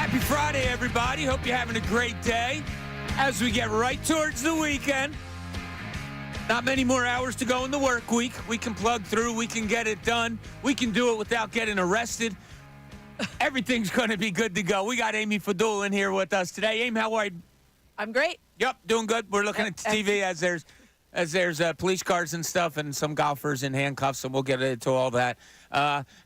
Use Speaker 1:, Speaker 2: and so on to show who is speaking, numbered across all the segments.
Speaker 1: Happy Friday, everybody. Hope you're having a great day as we get right towards the weekend. Not many more hours to go in the work week. We can plug through. We can get it done. We can do it without getting arrested. Everything's going to be good to go. We got Amy Fadul in here with us today. Amy, how are you?
Speaker 2: I'm great.
Speaker 1: Yep, doing good. We're looking at TV as there's police cars and stuff and some golfers in handcuffs, and we'll get into all that.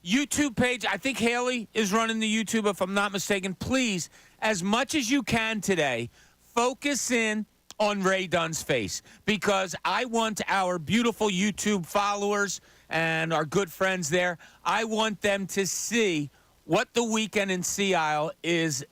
Speaker 1: YouTube page, I think Haley is running the YouTube, if I'm not mistaken. Please, as much as you can today, focus in on Ray Dunn's face, because I want our beautiful YouTube followers and our good friends there, I want them to see what the weekend in Sea Isle is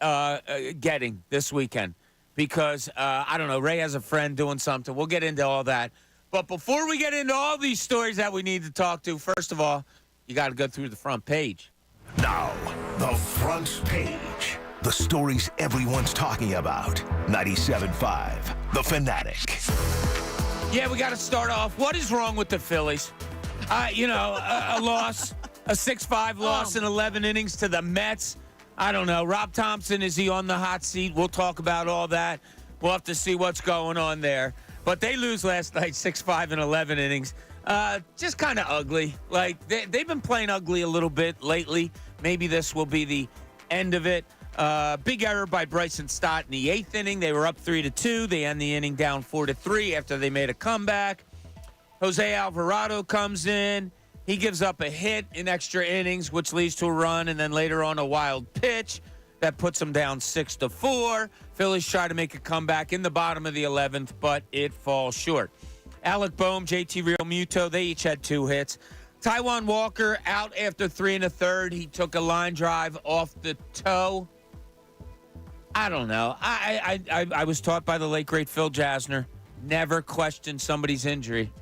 Speaker 1: getting this weekend. Because, I don't know, Ray has a friend doing something. We'll get into all that. But before we get into all these stories that we need to talk to, first of all, you got to go through the front page.
Speaker 3: Now, the front page. The stories everyone's talking about. 97.5, The Fanatic.
Speaker 1: Yeah, we got to start off. What is wrong with the Phillies? A loss, a 6-5 loss in 11 innings to the Mets. I don't know. Rob Thompson, is he on the hot seat? We'll talk about all that. We'll have to see what's going on there. But they lose last night, 6-5 in 11 innings. Just kind of ugly. Like, they've been playing ugly a little bit lately. Maybe this will be the end of it. Big error by Bryson Stott in the 8th inning. They were up 3-2. They end the inning down 4-3 after they made a comeback. Jose Alvarado comes in. He gives up a hit in extra innings, which leads to a run, and then later on a wild pitch that puts them down 6-4. Phillies try to make a comeback in the bottom of the 11th, but it falls short. Alec Boehm, JT Realmuto, they each had 2 hits. Taijuan Walker out after 3 1/3. He took a line drive off the toe. I don't know. I was taught by the late, great Phil Jasner, never question somebody's injury.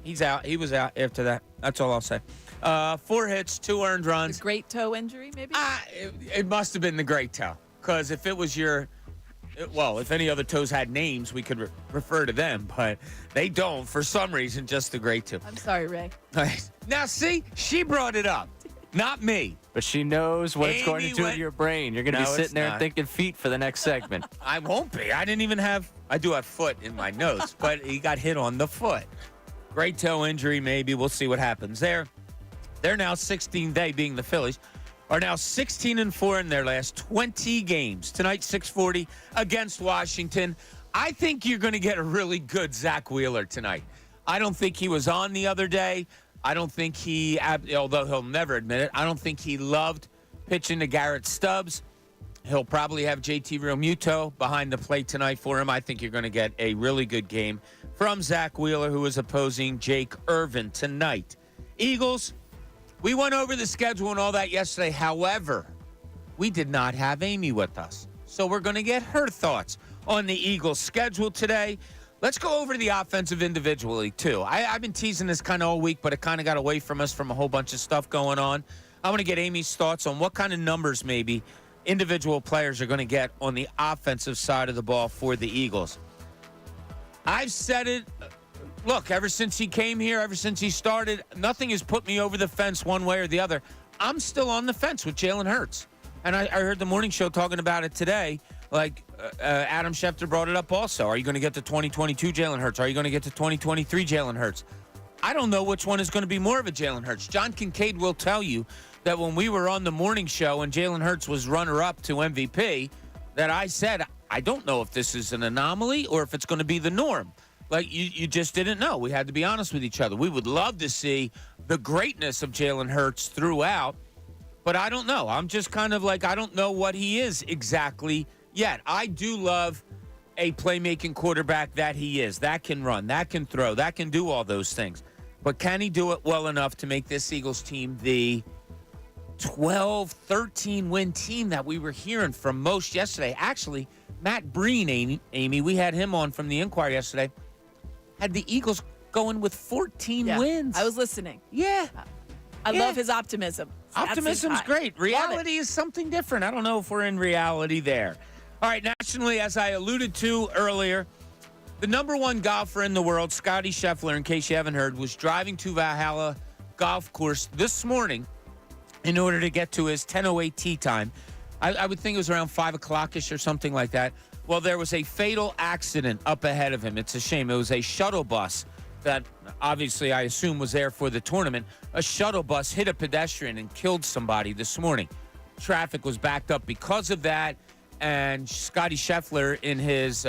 Speaker 1: He's out. He was out after that. That's all I'll say. 4 hits, 2 earned runs.
Speaker 2: The great toe injury, maybe?
Speaker 1: It must have been the great toe. Because if it was if any other toes had names, we could refer to them. But they don't, for some reason, just the great toe.
Speaker 2: I'm sorry, Ray.
Speaker 1: Now, see, she brought it up, not me.
Speaker 4: But she knows what it's going to do to your brain. You're going to be sitting there thinking feet for the next segment.
Speaker 1: I won't be. I do have foot in my notes, but he got hit on the foot. Great toe injury, maybe. We'll see what happens there. They're now 16, they being the Phillies, are now 16-4 in their last 20 games. Tonight, 6:40 against Washington. I think you're going to get a really good Zach Wheeler tonight. I don't think he was on the other day. I don't think although he'll never admit it, I don't think he loved pitching to Garrett Stubbs. He'll probably have JT Realmuto behind the plate tonight for him. I think you're going to get a really good game from Zach Wheeler, who is opposing Jake Irvin tonight. Eagles, we went over the schedule and all that yesterday. However, we did not have Amy with us. So we're going to get her thoughts on the Eagles' schedule today. Let's go over the offensive individually, too. I've been teasing this kind of all week, but it kind of got away from us from a whole bunch of stuff going on. I want to get Amy's thoughts on what kind of numbers maybe individual players are going to get on the offensive side of the ball for the Eagles. I've said it. Look, ever since he came here, ever since he started, nothing has put me over the fence one way or the other. I'm still on the fence with Jalen Hurts. And I heard the morning show talking about it today. Like Adam Schefter brought it up also. Are you going to get to 2022 Jalen Hurts? Are you going to get to 2023 Jalen Hurts? I don't know which one is going to be more of a Jalen Hurts. John Kincade will tell you that when we were on the morning show and Jalen Hurts was runner-up to MVP, that I said, I don't know if this is an anomaly or if it's going to be the norm. Like, you just didn't know. We had to be honest with each other. We would love to see the greatness of Jalen Hurts throughout, but I don't know. I'm just kind of like, I don't know what he is exactly yet. I do love a playmaking quarterback that he is. That can run, that can throw, that can do all those things. But can he do it well enough to make this Eagles team the 12-13 win team that we were hearing from most yesterday? Actually, Matt Breen, Amy, we had him on from the Inquirer yesterday, had the Eagles going with 14 wins.
Speaker 2: I was listening.
Speaker 1: Yeah.
Speaker 2: I love his optimism.
Speaker 1: Optimism's great. Reality is something different. I don't know if we're in reality there. All right, nationally, as I alluded to earlier, the number one golfer in the world, Scotty Scheffler, in case you haven't heard, was driving to Valhalla Golf Course this morning in order to get to his 10:08 tee time. I would think it was around 5 o'clock-ish or something like that. Well, there was a fatal accident up ahead of him. It's a shame. It was a shuttle bus that obviously I assume was there for the tournament. A shuttle bus hit a pedestrian and killed somebody this morning. Traffic was backed up because of that. And Scotty Scheffler, in his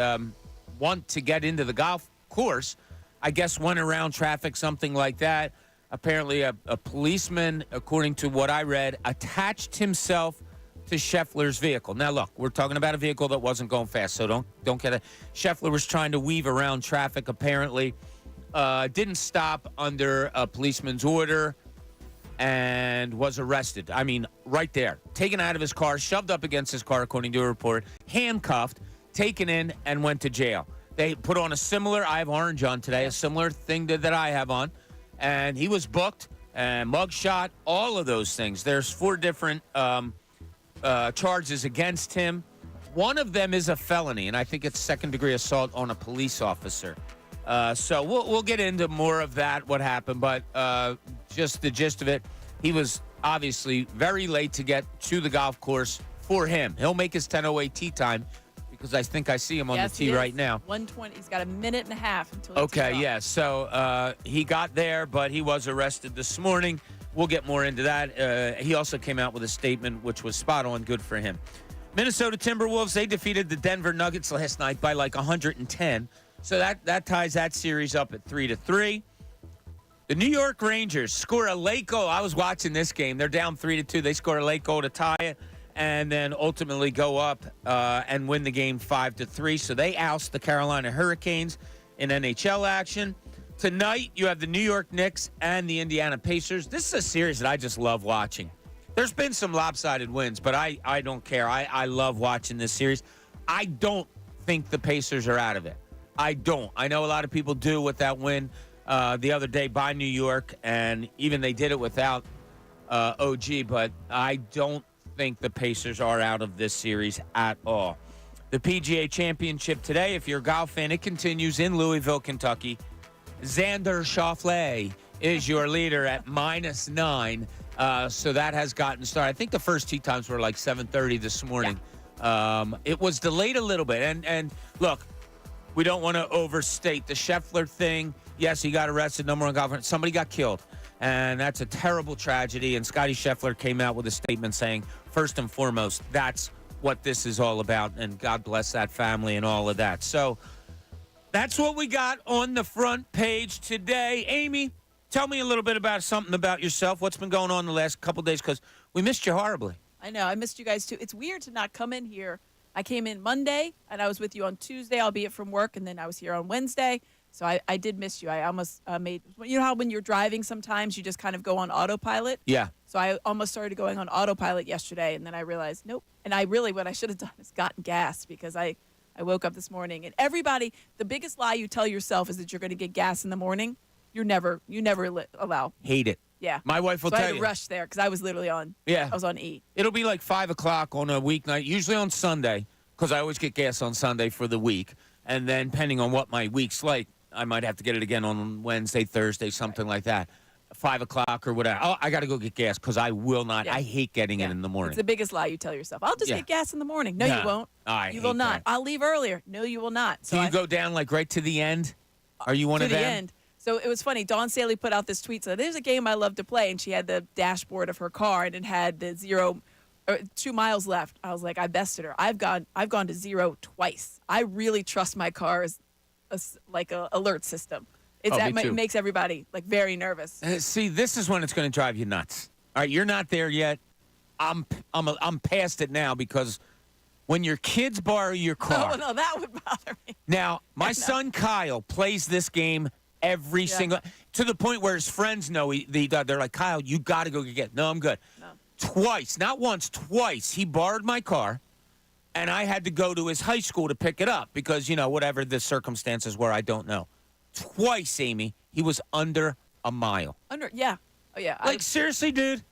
Speaker 1: want to get into the golf course, I guess went around traffic, something like that. Apparently, a policeman, according to what I read, attached himself to Scheffler's vehicle. Now, look, we're talking about a vehicle that wasn't going fast, so don't get it. Scheffler was trying to weave around traffic, apparently. Didn't stop under a policeman's order and was arrested. I mean, right there. Taken out of his car, shoved up against his car, according to a report, handcuffed, taken in, and went to jail. They put on a similar, I have orange on today, a similar thing that I have on, and he was booked, and mugshot, all of those things. There's 4 different charges against him. One of them is a felony, and I think it's second-degree assault on a police officer. So we'll get into more of that, what happened, but just the gist of it, he was obviously very late to get to the golf course for him. He'll make his 10:08 tee time because I think I see him on the tee right now.
Speaker 2: 1:20. He's got a minute and a half until he
Speaker 1: Okay, yeah. So he got there, but he was arrested this morning. We'll get more into that. He also came out with a statement, which was spot on. Good for him. Minnesota Timberwolves, they defeated the Denver Nuggets last night by like 110. So that ties that series up at 3-3. The New York Rangers score a late goal. I was watching this game. They're down 3-2. They score a late goal to tie it, and then ultimately go up and win the game 5-3. So they oust the Carolina Hurricanes in NHL action. Tonight, you have the New York Knicks and the Indiana Pacers. This is a series that I just love watching. There's been some lopsided wins, but I don't care. I love watching this series. I don't think the Pacers are out of it. I don't. I know a lot of people do with that win the other day by New York, and even they did it without OG, but I don't think the Pacers are out of this series at all. The PGA Championship today, if you're a golf fan, it continues in Louisville, Kentucky. Xander Schauffele is your leader at -9. So that has gotten started. I think the first tee times were like 7:30 this morning. Yeah. It was delayed a little bit. And look, we don't want to overstate the Scheffler thing. Yes, he got arrested, number one golfer. Somebody got killed, and that's a terrible tragedy. And Scotty Scheffler came out with a statement saying, first and foremost, that's what this is all about, and God bless that family and all of that. So that's what we got on the front page today. Amy, tell me a little bit about something about yourself. What's been going on the last couple of days? Because we missed you horribly.
Speaker 2: I know. I missed you guys, too. It's weird to not come in here. I came in Monday, and I was with you on Tuesday, albeit from work, and then I was here on Wednesday. So I did miss you. I almost made – you know how when you're driving sometimes you just kind of go on autopilot?
Speaker 1: Yeah.
Speaker 2: So I almost started going on autopilot yesterday, and then I realized, nope. And what I should have done is gotten gas because I woke up this morning. And everybody – the biggest lie you tell yourself is that you're going to get gas in the morning. You never allow.
Speaker 1: Hate it.
Speaker 2: Yeah.
Speaker 1: My wife will tell you.
Speaker 2: I had to rush there because I was literally on.
Speaker 1: Yeah.
Speaker 2: I was on E.
Speaker 1: It'll be like 5 o'clock on a weeknight, usually on Sunday, because I always get gas on Sunday for the week. And then depending on what my week's like, I might have to get it again on Wednesday, Thursday, something like that. 5 o'clock or whatever. Oh, I got to go get gas because I will not. Yeah. I hate getting it in the morning.
Speaker 2: It's the biggest lie you tell yourself. I'll just get gas in the morning. No, you won't. You will not. I'll leave earlier. No, you will not.
Speaker 1: So you go down like right to the end? Are you one of them? To the end.
Speaker 2: So it was funny. Dawn Saley put out this tweet. So there's a game I love to play, and she had the dashboard of her car, and it had the 2 miles left. I was like, I bested her. I've gone to 0 twice. I really trust my car's a alert system. It makes everybody like very nervous.
Speaker 1: See, this is when it's going to drive you nuts. All right, you're not there yet. I'm past it now because when your kids borrow your car.
Speaker 2: No, that would bother me.
Speaker 1: Now, my son Kyle plays this game every single to the point where his friends know they're like, Kyle, you got to go get. No, I'm good. No. Twice, not once, twice. He borrowed my car, and I had to go to his high school to pick it up because whatever the circumstances were, I don't know. Twice, Amy, he was under a mile. Seriously, dude,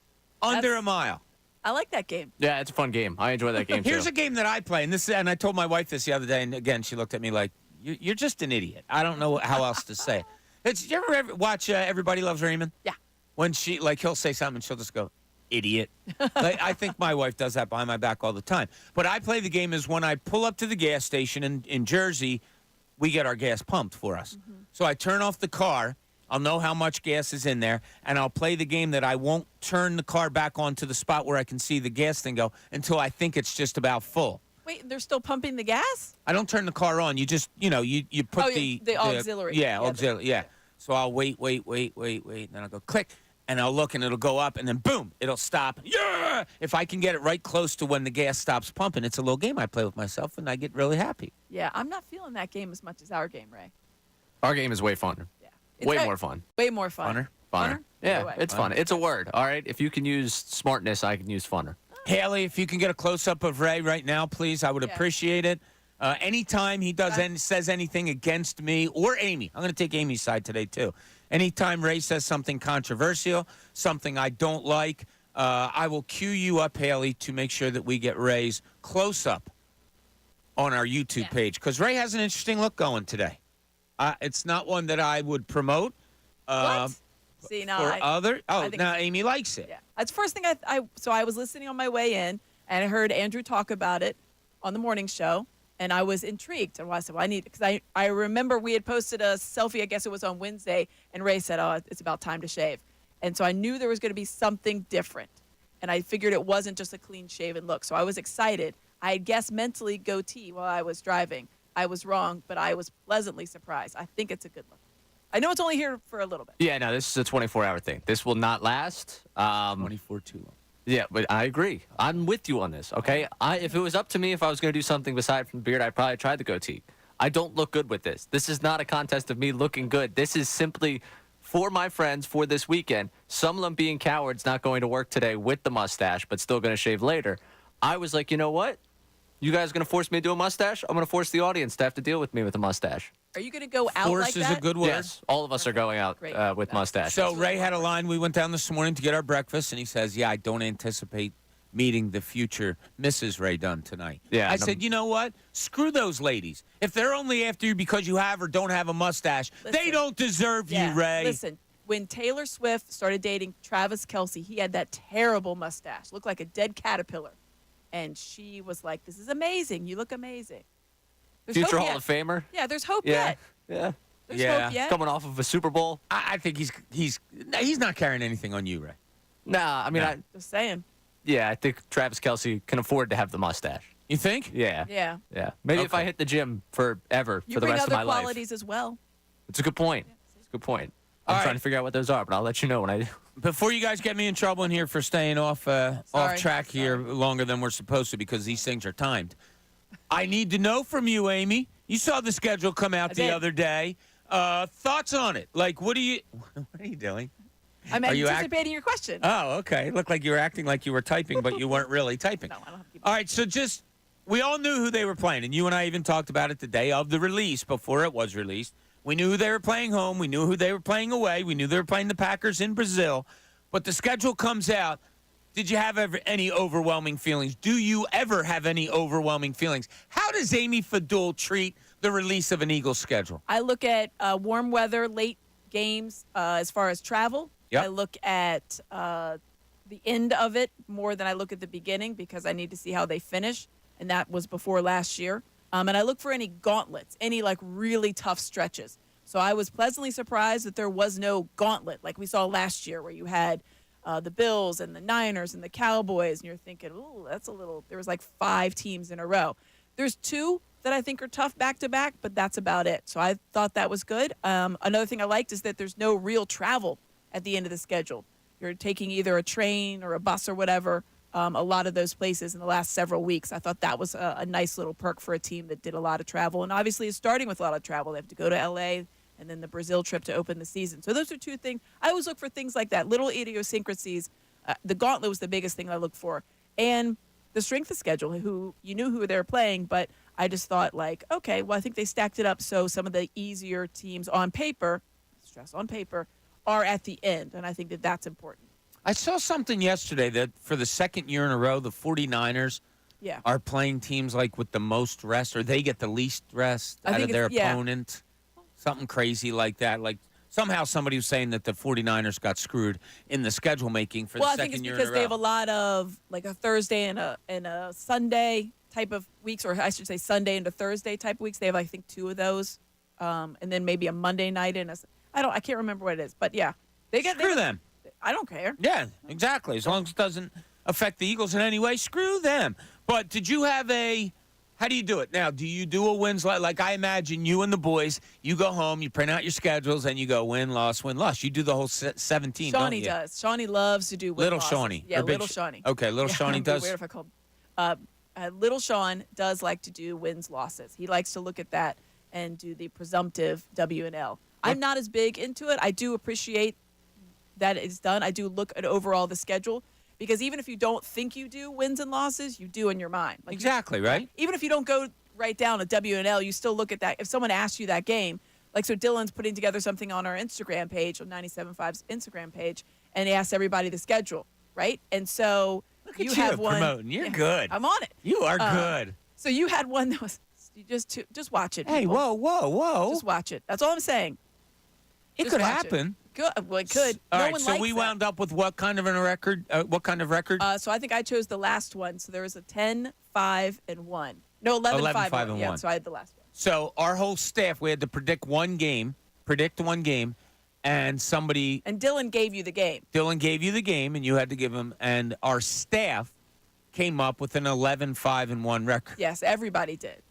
Speaker 1: under a mile.
Speaker 2: I like that game.
Speaker 4: Yeah, it's a fun game. I enjoy that game too.
Speaker 1: Here's a game that I play, and I told my wife this the other day, and again, she looked at me like, "You're just an idiot." I don't know how else to say it. Did you ever watch Everybody Loves Raymond?
Speaker 2: Yeah.
Speaker 1: When he'll say something, and she'll just go, idiot. Like, I think my wife does that behind my back all the time. But I play the game as when I pull up to the gas station in Jersey, we get our gas pumped for us. Mm-hmm. So I turn off the car. I'll know how much gas is in there, and I'll play the game that I won't turn the car back onto the spot where I can see the gas thing go until I think it's just about full.
Speaker 2: Wait, they're still pumping the gas?
Speaker 1: I don't turn the car on. You just, you put the
Speaker 2: auxiliary.
Speaker 1: Yeah, auxiliary. Yeah. So I'll wait, and then I'll go click, and I'll look, and it'll go up, and then boom, it'll stop. Yeah! If I can get it right close to when the gas stops pumping, it's a little game I play with myself, and I get really happy.
Speaker 2: Yeah, I'm not feeling that game as much as our game, Ray.
Speaker 4: Our game is way funner.
Speaker 2: Yeah.
Speaker 4: Way more fun.
Speaker 2: Way more fun.
Speaker 4: Funner? Yeah, it's fun. It's a word, all right? If you can use smartness, I can use funner.
Speaker 1: Haley, if you can get a close-up of Ray right now, please, I would appreciate it. Anytime he says anything against me or Amy, I'm going to take Amy's side today, too. Anytime Ray says something controversial, something I don't like, I will cue you up, Haley, to make sure that we get Ray's close-up on our YouTube page. Because Ray has an interesting look going today. It's not one that I would promote.
Speaker 2: What? See, now
Speaker 1: Amy likes it.
Speaker 2: Yeah, that's the first thing So I was listening on my way in, and I heard Andrew talk about it on the morning show, and I was intrigued. And I said, well, I need it, because I remember we had posted a selfie. I guess it was on Wednesday, and Ray said, "Oh, it's about time to shave." And so I knew there was going to be something different, and I figured it wasn't just a clean-shaven look. So I was excited. I had guessed mentally goatee while I was driving. I was wrong, but I was pleasantly surprised. I think it's a good look. I know it's only here for a little bit.
Speaker 4: Yeah, no, this is a 24-hour thing. This will not last.
Speaker 1: 24 too long.
Speaker 4: Yeah, but I agree. I'm with you on this, okay? If it was up to me, if I was going to do something aside from the beard, I'd probably try the goatee. I don't look good with this. This is not a contest of me looking good. This is simply for my friends for this weekend. Some of them being cowards, not going to work today with the mustache, but still going to shave later. I was like, you know what? You guys going to force me to do a mustache? I'm going to force the audience to have to deal with me with a mustache.
Speaker 2: Are you going to go out
Speaker 1: Force
Speaker 2: like that?
Speaker 1: is a good word.
Speaker 4: Yes, all of us are going out with mustaches.
Speaker 1: So Ray had a line. We went down this morning to get our breakfast, and he says, I don't anticipate meeting the future Mrs. Ray Dunn tonight.
Speaker 4: Yeah,
Speaker 1: I said, you know what? Screw those ladies. If they're only after you because you have or don't have a mustache, they don't deserve you, Ray.
Speaker 2: Listen, when Taylor Swift started dating Travis Kelce, he had that terrible mustache. Looked like a dead caterpillar. And she was like, this is amazing. You look amazing. There's
Speaker 4: Future Hall of Famer?
Speaker 2: Yeah, there's hope yet.
Speaker 4: Yeah.
Speaker 2: There's hope yet.
Speaker 4: Coming off of a Super Bowl.
Speaker 1: I think he's not carrying anything on you, Ray.
Speaker 4: Nah, I mean,
Speaker 2: just saying.
Speaker 4: Yeah, I think Travis Kelce can afford to have the mustache.
Speaker 1: You think?
Speaker 4: Yeah.
Speaker 2: Yeah.
Speaker 4: Yeah. Maybe if I hit the gym forever for the rest of my life.
Speaker 2: You bring other qualities as well.
Speaker 4: It's a good point. It's a good point. I'm trying to figure out what those are, but I'll let you know when I do.
Speaker 1: Before you guys get me in trouble in here for staying off track here longer than we're supposed to because these things are timed, I need to know from you, Amy. You saw the schedule come out the other day. Thoughts on it? Like, what are you doing?
Speaker 2: I'm anticipating your question.
Speaker 1: Oh, okay. It looked like you were acting like you were typing, but you weren't really typing.
Speaker 2: No, I don't have to keep
Speaker 1: All right, so we all knew who they were playing, and you and I even talked about it the day of the release before it was released. We knew who they were playing home. We knew who they were playing away. We knew they were playing the Packers in Brazil. But the schedule comes out. Did you have any overwhelming feelings? Do you ever have any overwhelming feelings? How does Amy Fadul treat the release of an Eagles schedule?
Speaker 2: I look at warm weather, late games as far as travel.
Speaker 1: Yep.
Speaker 2: I look at the end of it more than I look at the beginning because I need to see how they finish, and that was before last year. And I look for any gauntlets, any like really tough stretches. So I was pleasantly surprised that there was no gauntlet like we saw last year where you had the Bills and the Niners and the Cowboys, and you're thinking, ooh, that's a little – there was like 5 teams in a row. There's 2 that I think are tough back-to-back, but that's about it. So I thought that was good. Another thing I liked is that there's no real travel at the end of the schedule. You're taking either a train or a bus or whatever. A lot of those places in the last several weeks. I thought that was a nice little perk for a team that did a lot of travel. And obviously it's starting with a lot of travel. They have to go to L.A. and then the Brazil trip to open the season. So those are 2 things. I always look for things like that, little idiosyncrasies. The gauntlet was the biggest thing I looked for. And the strength of schedule, you knew who they were playing, but I just thought like, okay, well, I think they stacked it up so some of the easier teams on paper, stress on paper, are at the end. And I think that that's important.
Speaker 1: I saw something yesterday that for the second year in a row, the 49ers are playing teams like with the most rest, or they get the least rest out of their opponent. Something crazy like that. Like Somehow somebody was saying that the 49ers got screwed in the schedule making for
Speaker 2: Well,
Speaker 1: the
Speaker 2: I think
Speaker 1: second
Speaker 2: it's
Speaker 1: year in
Speaker 2: because
Speaker 1: a
Speaker 2: they have a
Speaker 1: row.
Speaker 2: lot of like a Thursday and a Sunday type of weeks, or I should say Sunday into Thursday type of weeks. They have, I think, 2 of those, and then maybe a Monday night and I can't remember what it is, but yeah,
Speaker 1: Screw them.
Speaker 2: I don't care.
Speaker 1: Yeah, exactly. As long as it doesn't affect the Eagles in any way, screw them. But did you have how do you do it? Now, do you do a wins like I imagine you and the boys, you go home, you print out your schedules, and you go win, loss, win, loss. You do the whole 17, don't
Speaker 2: Shawnee
Speaker 1: you?
Speaker 2: does. Shawnee loves to do win
Speaker 1: Little
Speaker 2: losses.
Speaker 1: Shawnee.
Speaker 2: Yeah,
Speaker 1: Or big
Speaker 2: little Shawnee.
Speaker 1: Okay, little
Speaker 2: Yeah,
Speaker 1: Shawnee
Speaker 2: it'd be
Speaker 1: does.
Speaker 2: weird if I called. Little Sean does like to do wins losses. He likes to look at that and do the presumptive W&L. I'm not as big into it. I do appreciate that it's done. I do look at overall the schedule because even if you don't think you do wins and losses, you do in your mind. Like
Speaker 1: Exactly, right?
Speaker 2: even if you don't go write down a W&L, you still look at that. If someone asks you that game, like so Dylan's putting together something on our Instagram page, on 97.5's Instagram page, and he asks everybody the schedule, right? And so
Speaker 1: Look at
Speaker 2: you
Speaker 1: you
Speaker 2: have one.
Speaker 1: promoting. You're
Speaker 2: Yeah,
Speaker 1: good.
Speaker 2: I'm on it.
Speaker 1: You are good.
Speaker 2: So you had one that was you just watch it.
Speaker 1: Hey,
Speaker 2: people.
Speaker 1: whoa.
Speaker 2: Just watch it. That's all I'm saying.
Speaker 1: It
Speaker 2: Just
Speaker 1: could
Speaker 2: watch
Speaker 1: happen.
Speaker 2: Good. Well, it could.
Speaker 1: All
Speaker 2: no
Speaker 1: right,
Speaker 2: one
Speaker 1: so
Speaker 2: likes
Speaker 1: we
Speaker 2: that.
Speaker 1: wound up with what kind of a record? What kind of record?
Speaker 2: So I think I chose the last one. So there was a 10, 5, and 1. No, 11, 5,
Speaker 1: 5, and
Speaker 2: yeah,
Speaker 1: 1.
Speaker 2: so I had the last one.
Speaker 1: So our whole staff, we had to predict one game, and somebody,
Speaker 2: And Dylan gave you the game.
Speaker 1: Dylan gave you the game, and you had to give him, and our staff came up with an 11, 5, and 1 record.
Speaker 2: Yes, everybody did.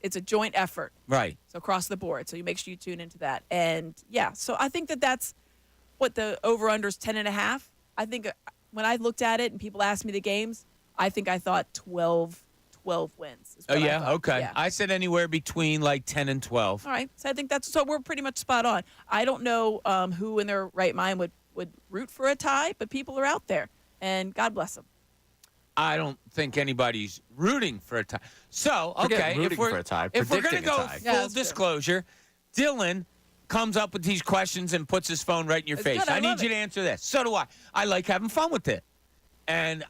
Speaker 2: It's a joint effort.
Speaker 1: Right.
Speaker 2: So across the board. So you make sure you tune into that. And yeah, so I think that's what the over-under is 10.5. I think when I looked at it and people asked me the games, I think I thought 12 wins. Is
Speaker 1: Oh,
Speaker 2: what I
Speaker 1: yeah?
Speaker 2: thought.
Speaker 1: Okay.
Speaker 2: Yeah.
Speaker 1: I said anywhere between like 10 and 12.
Speaker 2: All right. So I think so we're pretty much spot on. I don't know who in their right mind would root for a tie, but people are out there. And God bless them.
Speaker 1: I don't think anybody's rooting for a tie. So,
Speaker 4: Forget
Speaker 1: okay,
Speaker 4: rooting
Speaker 1: if we're
Speaker 4: for a tie,
Speaker 1: if we're
Speaker 4: predicting
Speaker 1: gonna
Speaker 4: a
Speaker 1: go
Speaker 4: tie.
Speaker 2: Yeah,
Speaker 1: full
Speaker 2: that's true.
Speaker 1: disclosure, Dylan comes up with these questions and puts his phone right in your
Speaker 2: It's
Speaker 1: face.
Speaker 2: good, I
Speaker 1: I need
Speaker 2: love
Speaker 1: you
Speaker 2: it.
Speaker 1: to answer this. So do I. I like having fun with it. And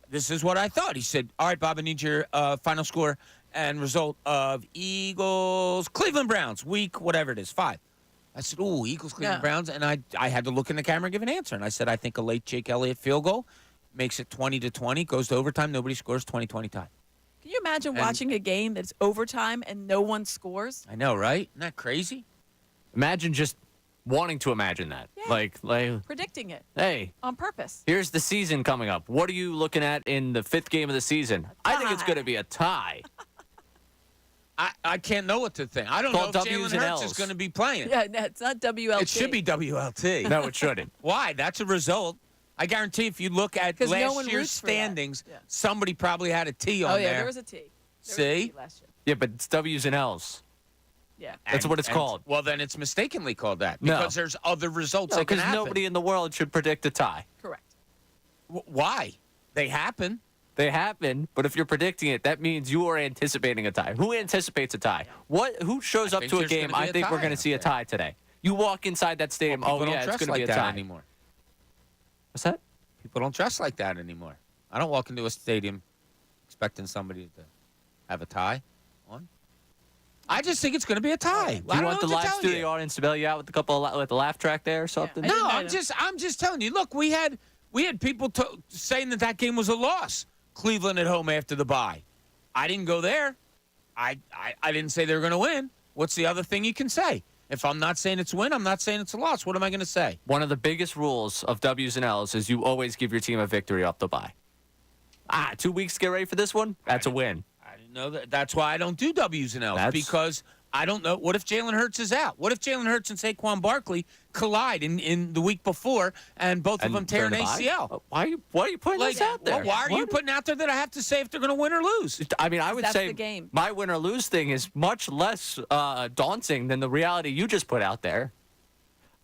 Speaker 1: this is what I thought. He said, "All right, Bob, I need your final score and result of Eagles, Cleveland Browns, week whatever it is, 5." I said, "Ooh, Eagles, Cleveland
Speaker 2: Yeah.
Speaker 1: Browns," and I had to look in the camera and give an answer. And I said, "I think a late Jake Elliott field goal makes it 20-20, goes to overtime, nobody scores, 20-20 tie."
Speaker 2: Can you imagine
Speaker 1: And-
Speaker 2: watching a game that's overtime and no one scores?
Speaker 1: I know, right? Isn't that crazy?
Speaker 4: Imagine just wanting to imagine that.
Speaker 2: Yeah.
Speaker 4: Like,
Speaker 2: Predicting it
Speaker 4: hey,
Speaker 2: on purpose.
Speaker 4: here's the season coming up. What are you looking at in the 5th game of the season? I think it's
Speaker 2: tie.
Speaker 4: going to be a tie.
Speaker 1: I can't know what to think. I don't
Speaker 4: Called
Speaker 1: know if
Speaker 4: W's
Speaker 1: Jalen
Speaker 4: and
Speaker 1: Hurts is
Speaker 4: Ls.
Speaker 1: going to be playing.
Speaker 2: Yeah, no, it's not WLT.
Speaker 1: It should be WLT.
Speaker 4: No, it shouldn't.
Speaker 1: Why? That's a result. I guarantee if you look at
Speaker 2: 'Cause no
Speaker 1: last
Speaker 2: one
Speaker 1: year's
Speaker 2: roots for that.
Speaker 1: standings,
Speaker 2: Yeah.
Speaker 1: somebody probably had a T on
Speaker 2: Oh, yeah,
Speaker 1: there.
Speaker 2: there was a T. There was a
Speaker 1: See?
Speaker 2: T last year.
Speaker 4: Yeah, but it's W's and L's.
Speaker 2: Yeah.
Speaker 4: That's what it's called.
Speaker 1: Well, then it's mistakenly called that
Speaker 4: No.
Speaker 1: because there's other results
Speaker 4: No,
Speaker 1: that can
Speaker 4: because
Speaker 1: happen.
Speaker 4: nobody in the world should predict a tie.
Speaker 2: Correct.
Speaker 1: Why? They happen.
Speaker 4: They happen, but if you're predicting it, that means you are anticipating a tie. Who anticipates a tie? Who shows
Speaker 1: I
Speaker 4: up
Speaker 1: think
Speaker 4: to a
Speaker 1: there's
Speaker 4: game?
Speaker 1: gonna be
Speaker 4: I
Speaker 1: a
Speaker 4: think we're
Speaker 1: tie
Speaker 4: going to
Speaker 1: out
Speaker 4: see a
Speaker 1: there.
Speaker 4: tie today. You walk inside that stadium.
Speaker 1: People
Speaker 4: Oh
Speaker 1: don't
Speaker 4: yeah, it's
Speaker 1: dress
Speaker 4: going to
Speaker 1: like
Speaker 4: be a
Speaker 1: that
Speaker 4: tie
Speaker 1: anymore.
Speaker 4: What's that?
Speaker 1: People don't dress like that anymore. I don't walk into a stadium expecting somebody to have a tie on. I just think it's going to be a tie.
Speaker 4: Do you want the live studio audience to bail you out with a couple with the laugh track there or something?
Speaker 2: I
Speaker 1: No,
Speaker 2: didn't know.
Speaker 1: I'm just telling you. Look, we had people saying that game was a loss. Cleveland at home after the bye. I didn't go there. I didn't say they were going to win. What's the other thing you can say? If I'm not saying it's a win, I'm not saying it's a loss. What am I going to say?
Speaker 4: One of the biggest rules of W's and L's is you always give your team a victory off the bye. 2 weeks to get ready for this one? That's a win.
Speaker 1: I didn't know that. That's why I don't do W's and L's
Speaker 4: That's-
Speaker 1: because I don't know. What if Jalen Hurts is out? What if Jalen Hurts and Saquon Barkley collide in the week before and both of them tear an
Speaker 4: turn the bye?
Speaker 1: ACL?
Speaker 4: Why are you putting this out there?
Speaker 1: Why are you
Speaker 4: What?
Speaker 1: putting out there that I have to say if they're going to win or lose?
Speaker 4: I mean, I would
Speaker 2: That's
Speaker 4: say
Speaker 2: the game.
Speaker 4: my win or lose thing is much less daunting than the reality you just put out there.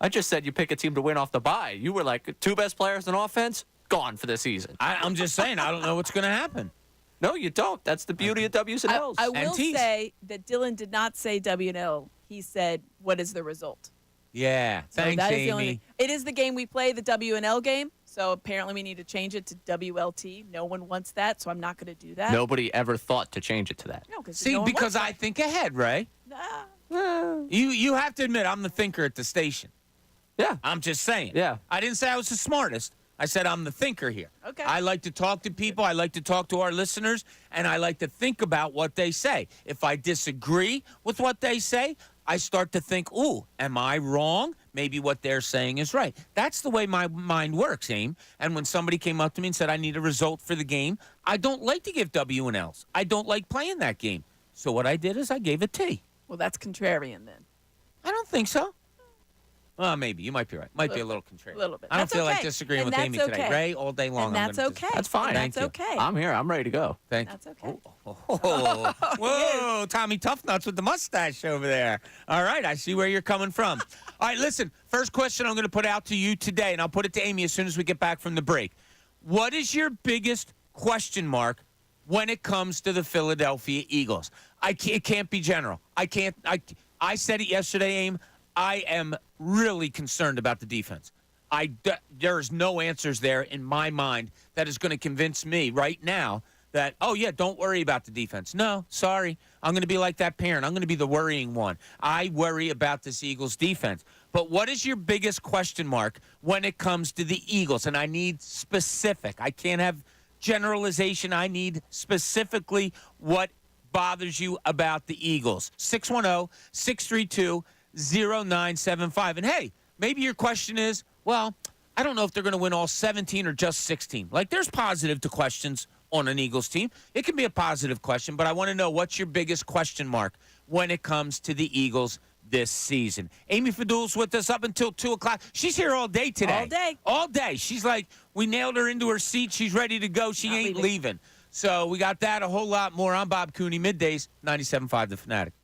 Speaker 4: I just said you pick a team to win off the bye. You were like, 2 best players on offense, gone for the season.
Speaker 1: I'm just saying I don't know what's going to happen.
Speaker 4: No, you don't. That's the beauty of W's and L's.
Speaker 2: I will
Speaker 1: And T's.
Speaker 2: say that Dylan did not say W&L. He said, what is the result?
Speaker 1: Yeah,
Speaker 2: So
Speaker 1: thanks,
Speaker 2: that is the only
Speaker 1: Amy.
Speaker 2: thing. It is the game we play, the W&L game. So apparently we need to change it to WLT. No one wants that, so I'm not going to do that.
Speaker 4: Nobody ever thought to change it to that.
Speaker 2: No,
Speaker 1: See,
Speaker 2: no one
Speaker 1: because
Speaker 2: wants
Speaker 1: I think ahead, Ray.
Speaker 2: that. Nah.
Speaker 1: You have to admit I'm the thinker at the station.
Speaker 4: Yeah.
Speaker 1: I'm just saying.
Speaker 4: Yeah.
Speaker 1: I didn't say I was the smartest. I said I'm the thinker here.
Speaker 2: Okay.
Speaker 1: I like to talk to people. I like to talk to our listeners, and I like to think about what they say. If I disagree with what they say, I start to think, ooh, am I wrong? Maybe what they're saying is right. That's the way my mind works, Aim. And when somebody came up to me and said I need a result for the game, I don't like to give W and Ls. I don't like playing that game. So what I did is I gave a T.
Speaker 2: Well, that's contrarian then.
Speaker 1: I don't think so. Well, maybe. You might be right. Might be a little contrary.
Speaker 2: A little bit.
Speaker 1: I don't
Speaker 2: That's
Speaker 1: feel like
Speaker 2: okay.
Speaker 1: disagreeing
Speaker 2: And
Speaker 1: with Amy
Speaker 2: that's
Speaker 1: today.
Speaker 2: okay.
Speaker 1: Ray, all day long.
Speaker 2: And
Speaker 1: I'm
Speaker 2: that's
Speaker 1: gonna
Speaker 2: okay.
Speaker 4: That's fine.
Speaker 2: And that's
Speaker 1: Thank you.
Speaker 2: okay.
Speaker 4: I'm here. I'm ready to go.
Speaker 1: Thank
Speaker 2: That's okay.
Speaker 1: you. Whoa, Tommy Toughnuts with the mustache over there. All right, I see where you're coming from. All right, listen. First question I'm going to put out to you today, and I'll put it to Amy as soon as we get back from the break. What is your biggest question mark when it comes to the Philadelphia Eagles? It can't be general. I said it yesterday, Aim. I am really concerned about the defense. There's no answers there in my mind that is going to convince me right now that, oh, yeah, don't worry about the defense. No, sorry. I'm going to be like that parent. I'm going to be the worrying one. I worry about this Eagles defense. But what is your biggest question mark when it comes to the Eagles? And I need specific. I can't have generalization. I need specifically what bothers you about the Eagles. 610-632-0975. And, hey, maybe your question is, well, I don't know if they're going to win all 17 or just 16. Like, there's positive to questions on an Eagles team. It can be a positive question, but I want to know what's your biggest question mark when it comes to the Eagles this season. Amy Fadul's with us up until 2 o'clock. She's here all day today.
Speaker 2: All day.
Speaker 1: All day. She's like, we nailed her into her seat. She's ready to go. She
Speaker 2: Not
Speaker 1: ain't
Speaker 2: leaving.
Speaker 1: leaving. So we got that, a whole lot more. I'm Bob Cooney, middays, 97.5 The Fanatic.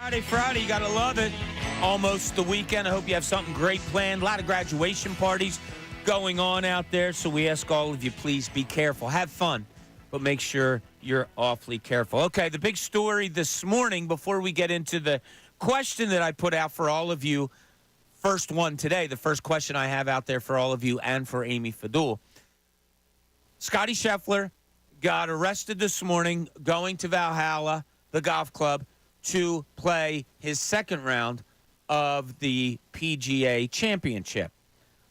Speaker 1: Friday, you got to love it. Almost the weekend. I hope you have something great planned. A lot of graduation parties going on out there. So we ask all of you, please be careful. Have fun, but make sure you're awfully careful. Okay, the big story this morning before we get into the question that I put out for all of you. First one today, the first question I have out there for all of you and for Amy Fadul. Scotty Scheffler got arrested this morning going to Valhalla, the golf club, to play his second round of the PGA Championship.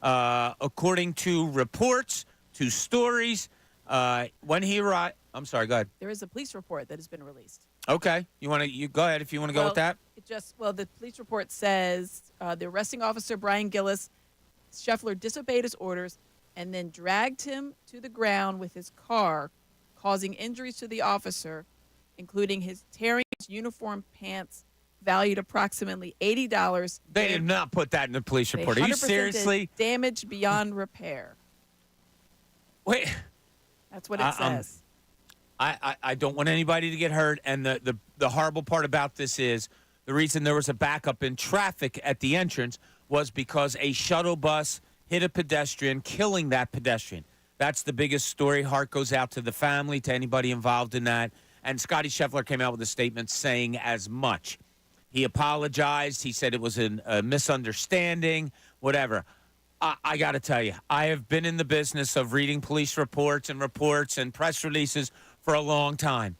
Speaker 1: According to reports, to stories, when he arrived, I'm sorry, go ahead.
Speaker 2: There is a police report that has been released.
Speaker 1: Okay, you go ahead if you want to go with that.
Speaker 2: The police report says the arresting officer Brian Gillis, Scheffler disobeyed his orders and then dragged him to the ground with his car, causing injuries to the officer, including his tearing his uniform pants, valued approximately $80.
Speaker 1: They did not put that in the police report. Are you seriously?
Speaker 2: Damage beyond repair.
Speaker 1: Wait.
Speaker 2: That's what it says.
Speaker 1: I don't want anybody to get hurt, and the horrible part about this is the reason there was a backup in traffic at the entrance was because a shuttle bus hit a pedestrian, killing that pedestrian. That's the biggest story. Heart goes out to the family, to anybody involved in that. And Scotty Scheffler came out with a statement saying as much. He apologized. He said it was a misunderstanding, whatever. I got to tell you, I have been in the business of reading police reports and press releases for a long time.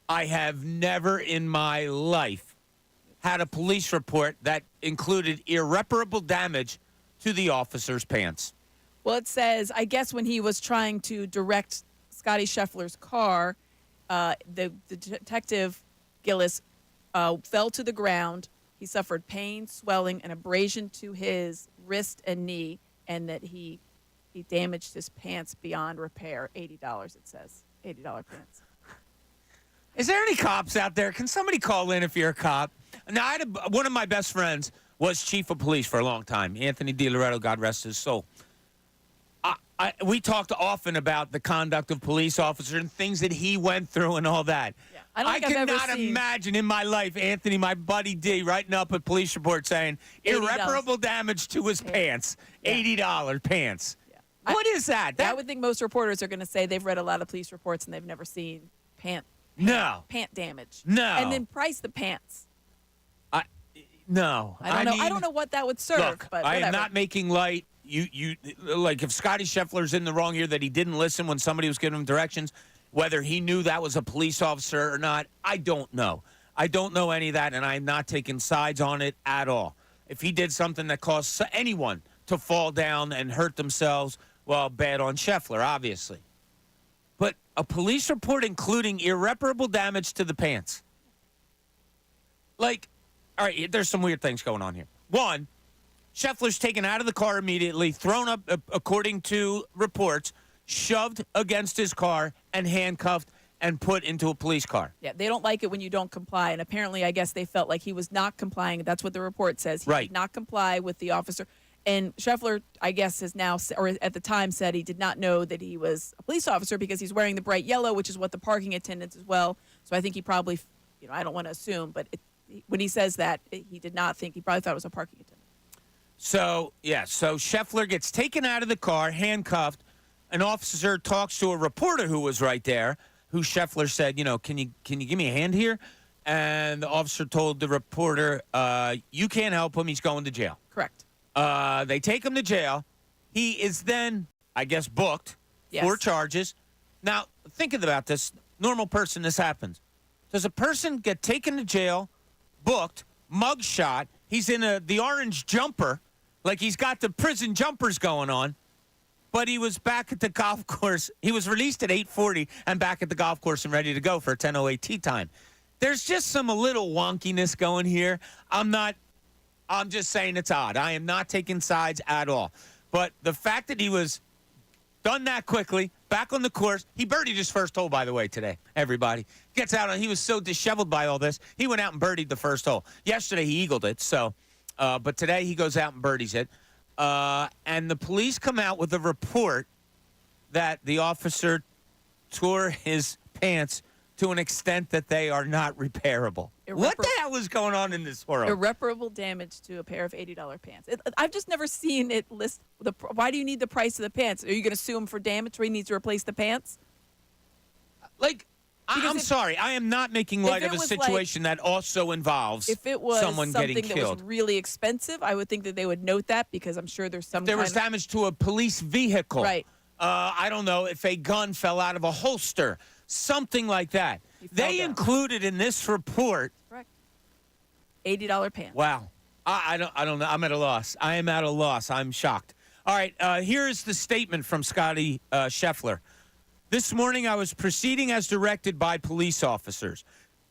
Speaker 1: I have never in my life had a police report that included irreparable damage to the officer's pants.
Speaker 2: Well, it says, I guess when he was trying to direct Scotty Scheffler's car, the detective Gillis fell to the ground. He suffered pain, swelling, and abrasion to his wrist and knee, and that he damaged his pants beyond repair. $80, it says. $80 pants.
Speaker 1: Is there any cops out there? Can somebody call in if you're a cop? Now, one of my best friends was chief of police for a long time, Anthony DiLoretto, God rest his soul. We talked often about the conduct of police officers and things that he went through and all that. Yeah. I cannot imagine in my life Anthony, my buddy D, writing up a police report saying irreparable damage to his pants, $80 pants. Yeah. What is that?
Speaker 2: I would think most reporters are going to say they've read a lot of police reports and they've never seen pant damage.
Speaker 1: No.
Speaker 2: And then price the pants.
Speaker 1: No.
Speaker 2: I don't know what that would serve.
Speaker 1: Look,
Speaker 2: but
Speaker 1: I am not making light. You like if Scotty Scheffler's in the wrong here that he didn't listen when somebody was giving him directions, whether he knew that was a police officer or not, I don't know. I don't know any of that, and I'm not taking sides on it at all. If he did something that caused anyone to fall down and hurt themselves, well, bad on Scheffler, obviously. But a police report including irreparable damage to the pants. Like, all right, there's some weird things going on here. One, Scheffler's taken out of the car immediately, thrown up, according to reports, shoved against his car, and handcuffed and put into a police car.
Speaker 2: Yeah, they don't like it when you don't comply. And apparently, I guess they felt like he was not complying. That's what the report says. He did not comply with the officer. And Scheffler, I guess, has now, or at the time, said he did not know that he was a police officer because he's wearing the bright yellow, which is what the parking attendants as well. So I think he probably, I don't want to assume, but when he says that, he did not think, he probably thought it was a parking attendant.
Speaker 1: So Scheffler gets taken out of the car, handcuffed. An officer talks to a reporter who was right there, who Scheffler said, can you give me a hand here? And the officer told the reporter, you can't help him. He's going to jail.
Speaker 2: Correct.
Speaker 1: They take him to jail. He is then, I guess, booked for charges. Now, thinking about this, normal person, this happens. Does a person get taken to jail, booked, mugshot, he's in the orange jumper, like he's got the prison jumpers going on, but he was back at the golf course. He was released at 8:40 and back at the golf course and ready to go for a 10:08 tee time. There's just a little wonkiness going here. I'm just saying it's odd. I am not taking sides at all. But the fact that he was done that quickly, back on the course, he birdied his first hole, by the way, today, everybody. Gets out, and he was so disheveled by all this, he went out and birdied the first hole. Yesterday, he eagled it, but today he goes out and birdies it. And the police come out with a report that the officer tore his pants to an extent that they are not repairable. What the hell is going on in this world?
Speaker 2: Irreparable damage to a pair of $80 pants. I've just never seen it list. Why do you need the price of the pants? Are you going to sue him for damage where he needs to replace the pants?
Speaker 1: Like, I'm sorry. I am not making light of a situation that also involves
Speaker 2: if it was
Speaker 1: someone getting
Speaker 2: something that
Speaker 1: killed.
Speaker 2: was really expensive, I would think that they would note that because I'm sure there's some.
Speaker 1: There was damage to a police vehicle.
Speaker 2: Right.
Speaker 1: I don't know if a gun fell out of a holster, something like that. They included in this report.
Speaker 2: Correct. $80 pants.
Speaker 1: Wow. I don't know. I'm at a loss. I am at a loss. I'm shocked. All right. Here's the statement from Scotty Scheffler. This morning, I was proceeding as directed by police officers.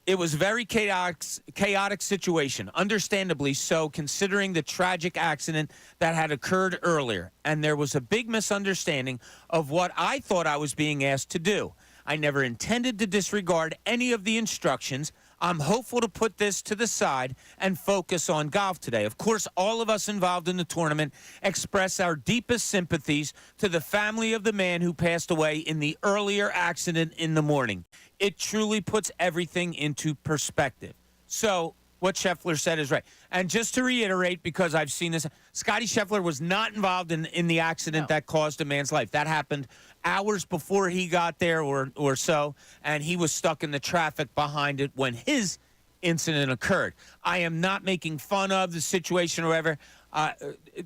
Speaker 1: It was a very chaotic situation, understandably so, considering the tragic accident that had occurred earlier. And there was a big misunderstanding of what I thought I was being asked to do. I never intended to disregard any of the instructions. I'm hopeful to put this to the side and focus on golf today. Of course, all of us involved in the tournament express our deepest sympathies to the family of the man who passed away in the earlier accident in the morning. It truly puts everything into perspective. So what Scheffler said is right. And just to reiterate, because I've seen this, Scotty Scheffler was not involved in the accident that caused a man's life. That happened hours before he got there or so, and he was stuck in the traffic behind it when his incident occurred. I am not making fun of the situation or whatever. I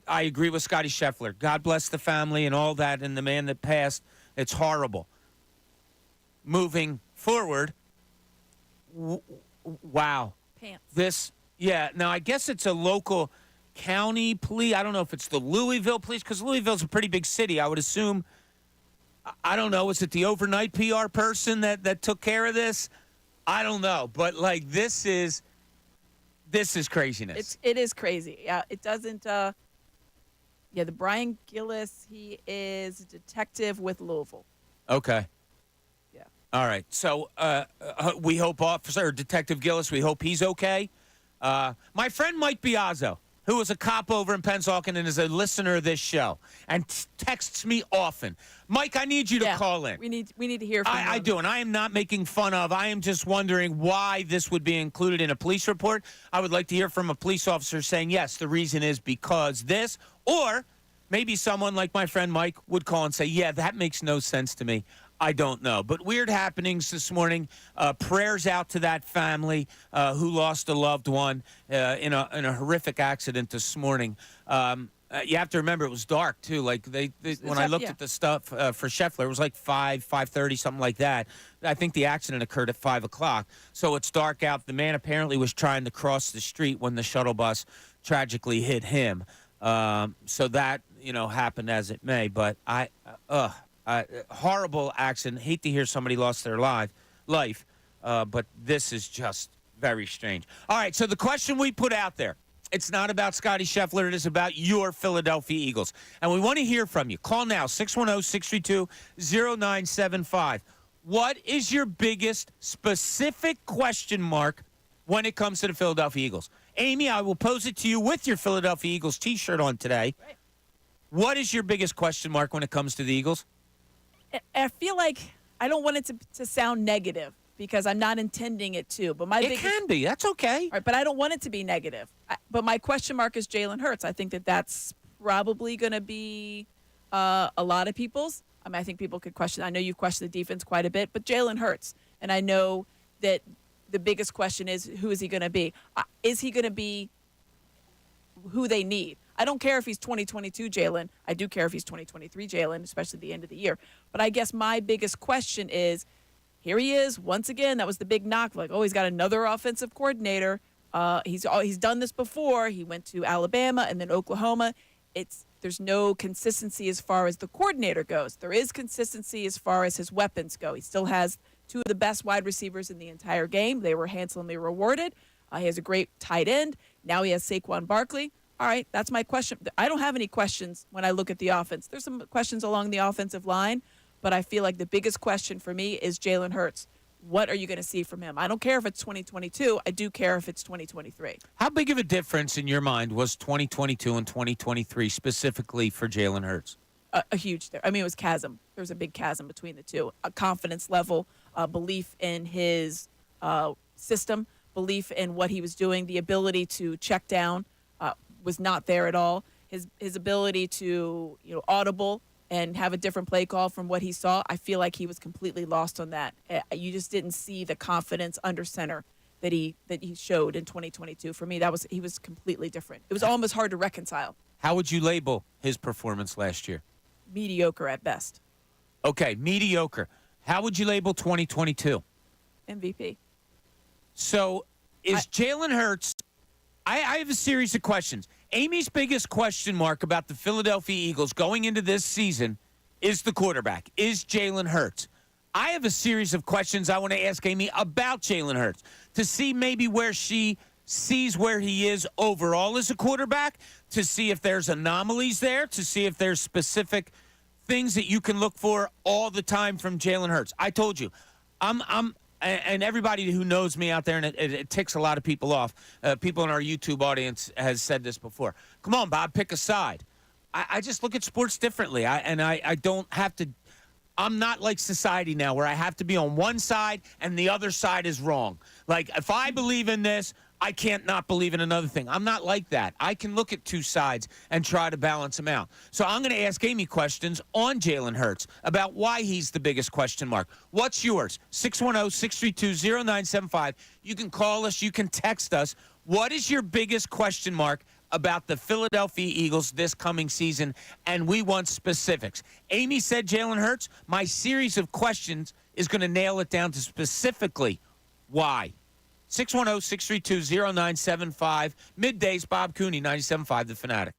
Speaker 1: agree with Scotty Scheffler. God bless the family and all that and the man that passed. It's horrible. Moving forward, wow.
Speaker 2: Pants.
Speaker 1: Now I guess it's a local county police. I don't know if it's the Louisville police because Louisville's a pretty big city. I would assume, I don't know, is it the overnight PR person that took care of this? I don't know, but like this is craziness.
Speaker 2: It is crazy. Yeah, it doesn't. The Brian Gillis, he is a detective with Louisville.
Speaker 1: Okay.
Speaker 2: Yeah.
Speaker 1: All right. So we hope Detective Gillis, we hope he's okay. My friend Mike Biazzo, who was a cop over in Pennsauken and is a listener of this show and texts me often. Mike, I need you to call in.
Speaker 2: We need to hear from you.
Speaker 1: I do, and I am not making fun of. I am just wondering why this would be included in a police report. I would like to hear from a police officer saying, yes, the reason is because this, or maybe someone like my friend Mike would call and say, yeah, that makes no sense to me. I don't know. But weird happenings this morning. Prayers out to that family who lost a loved one in a horrific accident this morning. You have to remember it was dark, too. Like when I looked at the stuff for Scheffler, it was like 5:30, something like that. I think the accident occurred at 5 o'clock. So it's dark out. The man apparently was trying to cross the street when the shuttle bus tragically hit him. So that, happened as it may. But horrible accident. Hate to hear somebody lost their life, but this is just very strange. All right, so the question we put out there, it's not about Scotty Scheffler. It is about your Philadelphia Eagles. And we want to hear from you. Call now, 610-632-0975. What is your biggest specific question mark when it comes to the Philadelphia Eagles? Amy, I will pose it to you with your Philadelphia Eagles T-shirt on today. Right. What is your biggest question mark when it comes to the Eagles?
Speaker 2: I feel like I don't want it to sound negative because I'm not intending it to. But
Speaker 1: it can be. That's okay.
Speaker 2: Right, but I don't want it to be negative. But my question mark is Jalen Hurts. I think that's probably going to be a lot of people's. I think people could question. I know you've questioned the defense quite a bit, but Jalen Hurts. And I know that the biggest question is, who is he going to be? Is he going to be who they need? I don't care if he's 2022 Jalen. I do care if he's 2023 Jalen, especially at the end of the year. But I guess my biggest question is, here he is once again. That was the big knock. Like, he's got another offensive coordinator. He's done this before. He went to Alabama and then Oklahoma. There's no consistency as far as the coordinator goes. There is consistency as far as his weapons go. He still has two of the best wide receivers in the entire game. They were handsomely rewarded. He has a great tight end. Now he has Saquon Barkley. All right, that's my question. I don't have any questions when I look at the offense. There's some questions along the offensive line, but I feel like the biggest question for me is Jalen Hurts. What are you going to see from him? I don't care if it's 2022. I do care if it's 2023.
Speaker 1: How big of a difference in your mind was 2022 and 2023 specifically for Jalen Hurts?
Speaker 2: A huge. It was chasm. There was a big chasm between the two. A confidence level, belief in his system, belief in what he was doing. The ability to check down was not there at all. His ability to audible and have a different play call from what he saw, I feel like he was completely lost on that. You just didn't see the confidence under center that he showed in 2022. For me, he was completely different. It was almost hard to reconcile.
Speaker 1: How would you label his performance last year?
Speaker 2: Mediocre at best.
Speaker 1: Okay, mediocre. How would you label 2022?
Speaker 2: MVP.
Speaker 1: So is Jalen Hurts – I have a series of questions. Amy's biggest question mark about the Philadelphia Eagles going into this season is the quarterback, is Jalen Hurts. I have a series of questions I want to ask Amy about Jalen Hurts to see maybe where she sees where he is overall as a quarterback, to see if there's anomalies there, to see if there's specific things that you can look for all the time from Jalen Hurts. I told you, and everybody who knows me out there, and it ticks a lot of people off. People in our YouTube audience has said this before. Come on, Bob, pick a side. I just look at sports differently. I don't have to. I'm not like society now where I have to be on one side and the other side is wrong. Like, if I believe in this, I can't not believe in another thing. I'm not like that. I can look at two sides and try to balance them out. So I'm going to ask Amy questions on Jalen Hurts about why he's the biggest question mark. What's yours? 610-632-0975. You can call us. You can text us. What is your biggest question mark about the Philadelphia Eagles this coming season? And we want specifics. Amy said Jalen Hurts. My series of questions is going to nail it down to specifically why. 610-632-0975. Middays, Bob Cooney, 97.5 The Fanatic.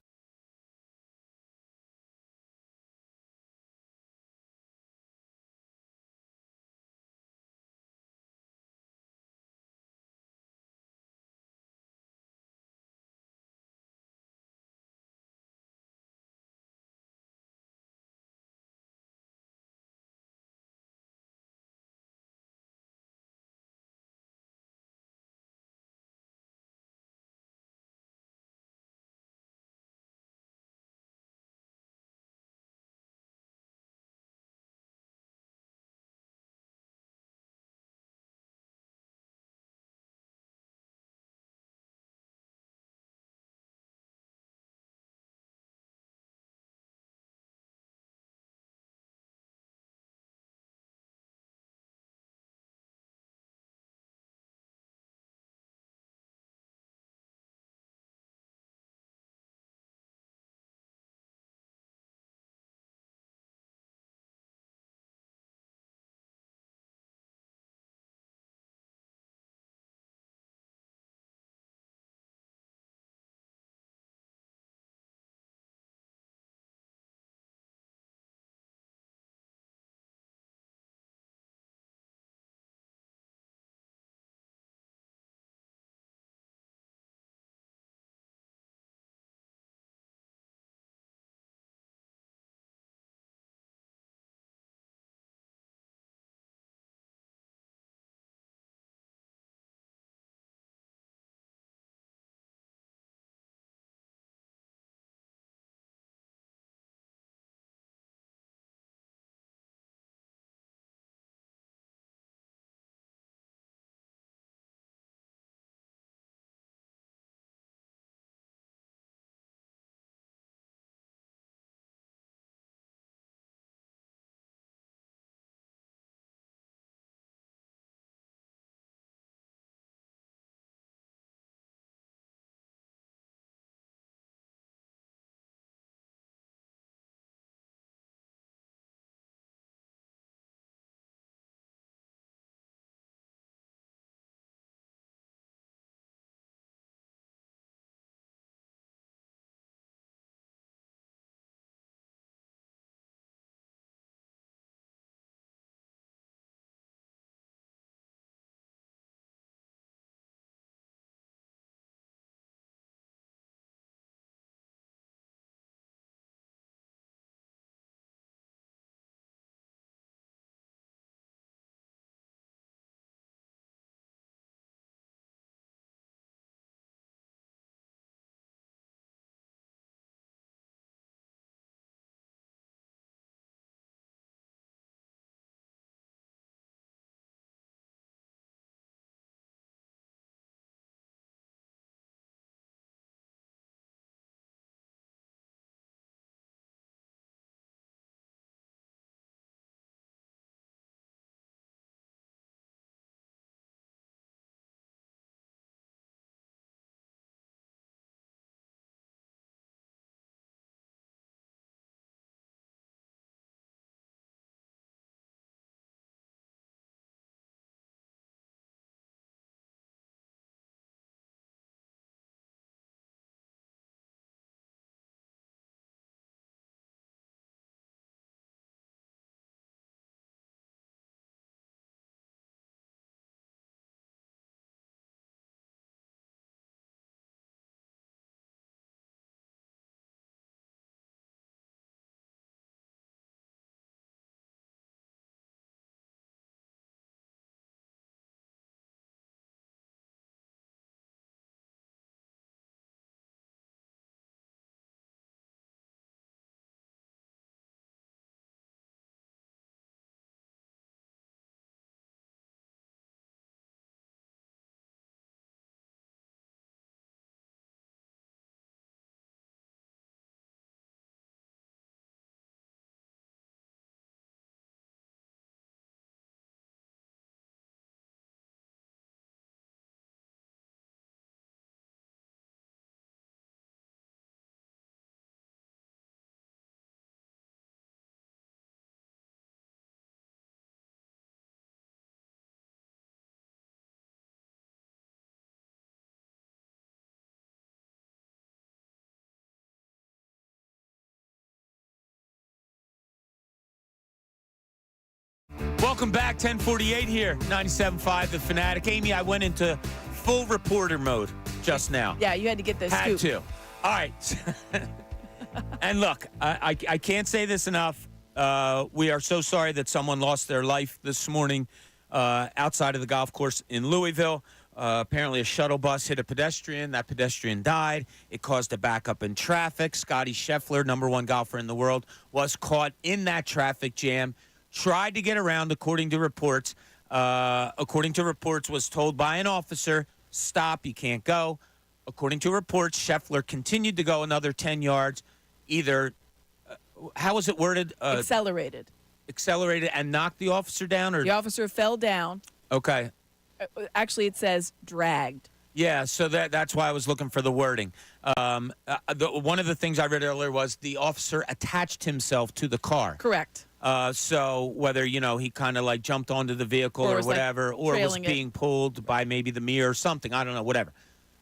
Speaker 1: Welcome back, 1048 here, 97.5 The Fanatic. Amy, I went into full reporter mode just now.
Speaker 2: Yeah, you had to get the
Speaker 1: Had
Speaker 2: scoop.
Speaker 1: to. All right. And look, I can't say this enough. We are so sorry that someone lost their life this morning outside of the golf course in Louisville. Apparently a shuttle bus hit a pedestrian. That pedestrian died. It caused a backup in traffic. Scotty Scheffler, number one golfer in the world, was caught in that traffic jam. Tried to get around, according to reports. Was told by an officer, stop, you can't go. According to reports, Scheffler continued to go another 10 yards. Either, how was it worded?
Speaker 2: Accelerated.
Speaker 1: Accelerated and knocked the officer down? Or
Speaker 2: The officer fell down.
Speaker 1: Okay.
Speaker 2: Actually, it says dragged.
Speaker 1: Yeah, so that's why I was looking for the wording. One of the things I read earlier was the officer attached himself to the car.
Speaker 2: Correct.
Speaker 1: So whether, he kind of like jumped onto the vehicle or
Speaker 2: was,
Speaker 1: whatever, or was
Speaker 2: trailing it.
Speaker 1: being pulled by maybe the mirror or something. I don't know, whatever.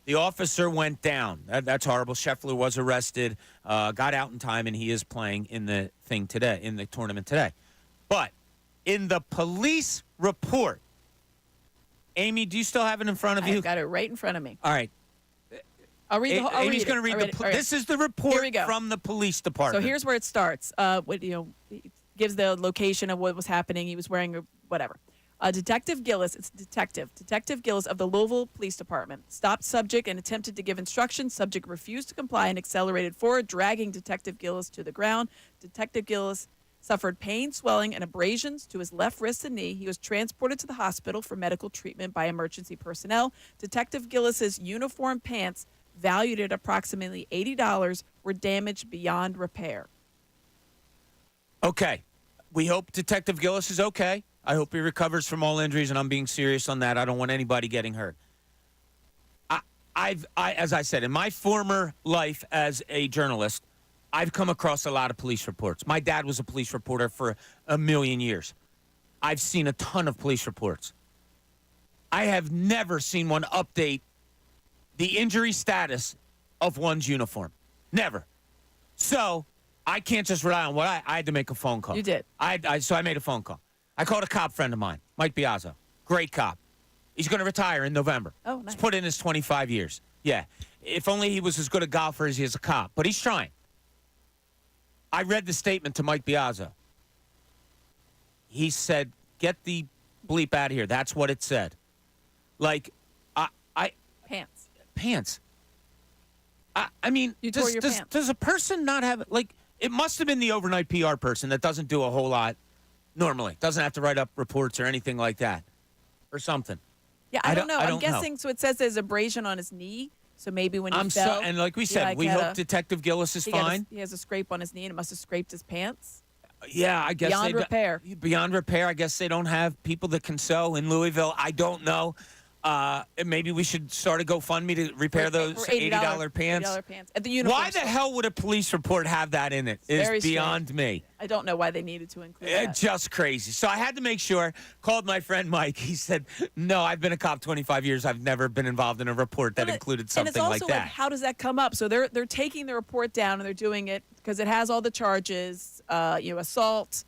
Speaker 1: The officer went down. That's horrible. Scheffler was arrested, got out in time, and he is playing in the thing today, in the tournament today. But in the police report, Amy, do you still have it in front of you?
Speaker 2: I've got it right in front of me.
Speaker 1: All right.
Speaker 2: I'll read the whole.
Speaker 1: Amy's going to read the. This is the report from the police department.
Speaker 2: So here's where it starts. It gives the location of what was happening. He was wearing whatever. Detective Gillis, it's Detective Gillis of the Louisville Police Department, stopped subject and attempted to give instructions. Subject refused to comply and accelerated forward, dragging Detective Gillis to the ground. Detective Gillis suffered pain, swelling, and abrasions to his left wrist and knee. He was transported to the hospital for medical treatment by emergency personnel. Detective Gillis's uniform pants, valued at approximately $80, were damaged beyond repair.
Speaker 1: Okay. We hope Detective Gillis is okay. I hope he recovers from all injuries, and I'm being serious on that. I don't want anybody getting hurt. As I said, in my former life as a journalist, I've come across a lot of police reports. My dad was a police reporter for a million years. I've seen a ton of police reports. I have never seen one update the injury status of one's uniform. Never. So I can't just rely on what I had to make a phone call.
Speaker 2: You did.
Speaker 1: So I made a phone call. I called a cop friend of mine, Mike Biazzo. Great cop. He's going to retire in November.
Speaker 2: Oh, nice.
Speaker 1: He's put in his 25 years. Yeah. If only he was as good a golfer as he is a cop. But he's trying. I read the statement to Mike Biazzo. He said, get the bleep out of here. That's what it said. Like, Pants. I mean,
Speaker 2: you tore your pants.
Speaker 1: Does a person not have, like, it must have been the overnight PR person that doesn't do a whole lot normally. Doesn't have to write up reports or anything like that or something.
Speaker 2: Yeah, I don't know. I'm
Speaker 1: know.
Speaker 2: guessing, so it says there's abrasion on his knee. So maybe when he fell.
Speaker 1: And like we said, we hope Detective Gillis is fine.
Speaker 2: He has a scrape on his knee, and it must have scraped his pants.
Speaker 1: Yeah, I guess.
Speaker 2: Beyond repair.
Speaker 1: Beyond repair. I guess they don't have people that can sew in Louisville. I don't know. Maybe we should start a GoFundMe to repair those $80 pants.
Speaker 2: $80 pants at the uniform
Speaker 1: Why the
Speaker 2: store.
Speaker 1: hell would a police report have that in it? Is beyond me.
Speaker 2: I don't know why they needed to include that.
Speaker 1: Just crazy. So I had to make sure. Called my friend Mike. He said, "No, I've been a cop 25 years. I've never been involved in a report that included something like that."
Speaker 2: And it's also like, how does that come up? So they're taking the report down and they're doing it because it has all the charges: assault,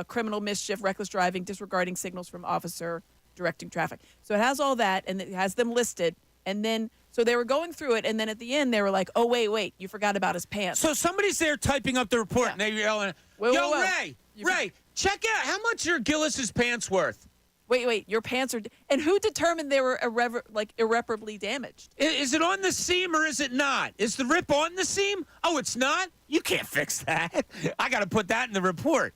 Speaker 2: criminal mischief, reckless driving, disregarding signals from officer, directing traffic. So it has all that, and it has them listed. And then, so they were going through it, and then at the end, they were like, oh, wait, you forgot about his pants.
Speaker 1: So somebody's there typing up the report, and they're yelling, Yo,
Speaker 2: Ray,
Speaker 1: Ray, check out how much are Gillis's pants worth?
Speaker 2: Wait, your pants are... And who determined they were irreparably damaged?
Speaker 1: Is it on the seam or is it not? Is the rip on the seam? Oh, it's not? You can't fix that. I got to put that in the report.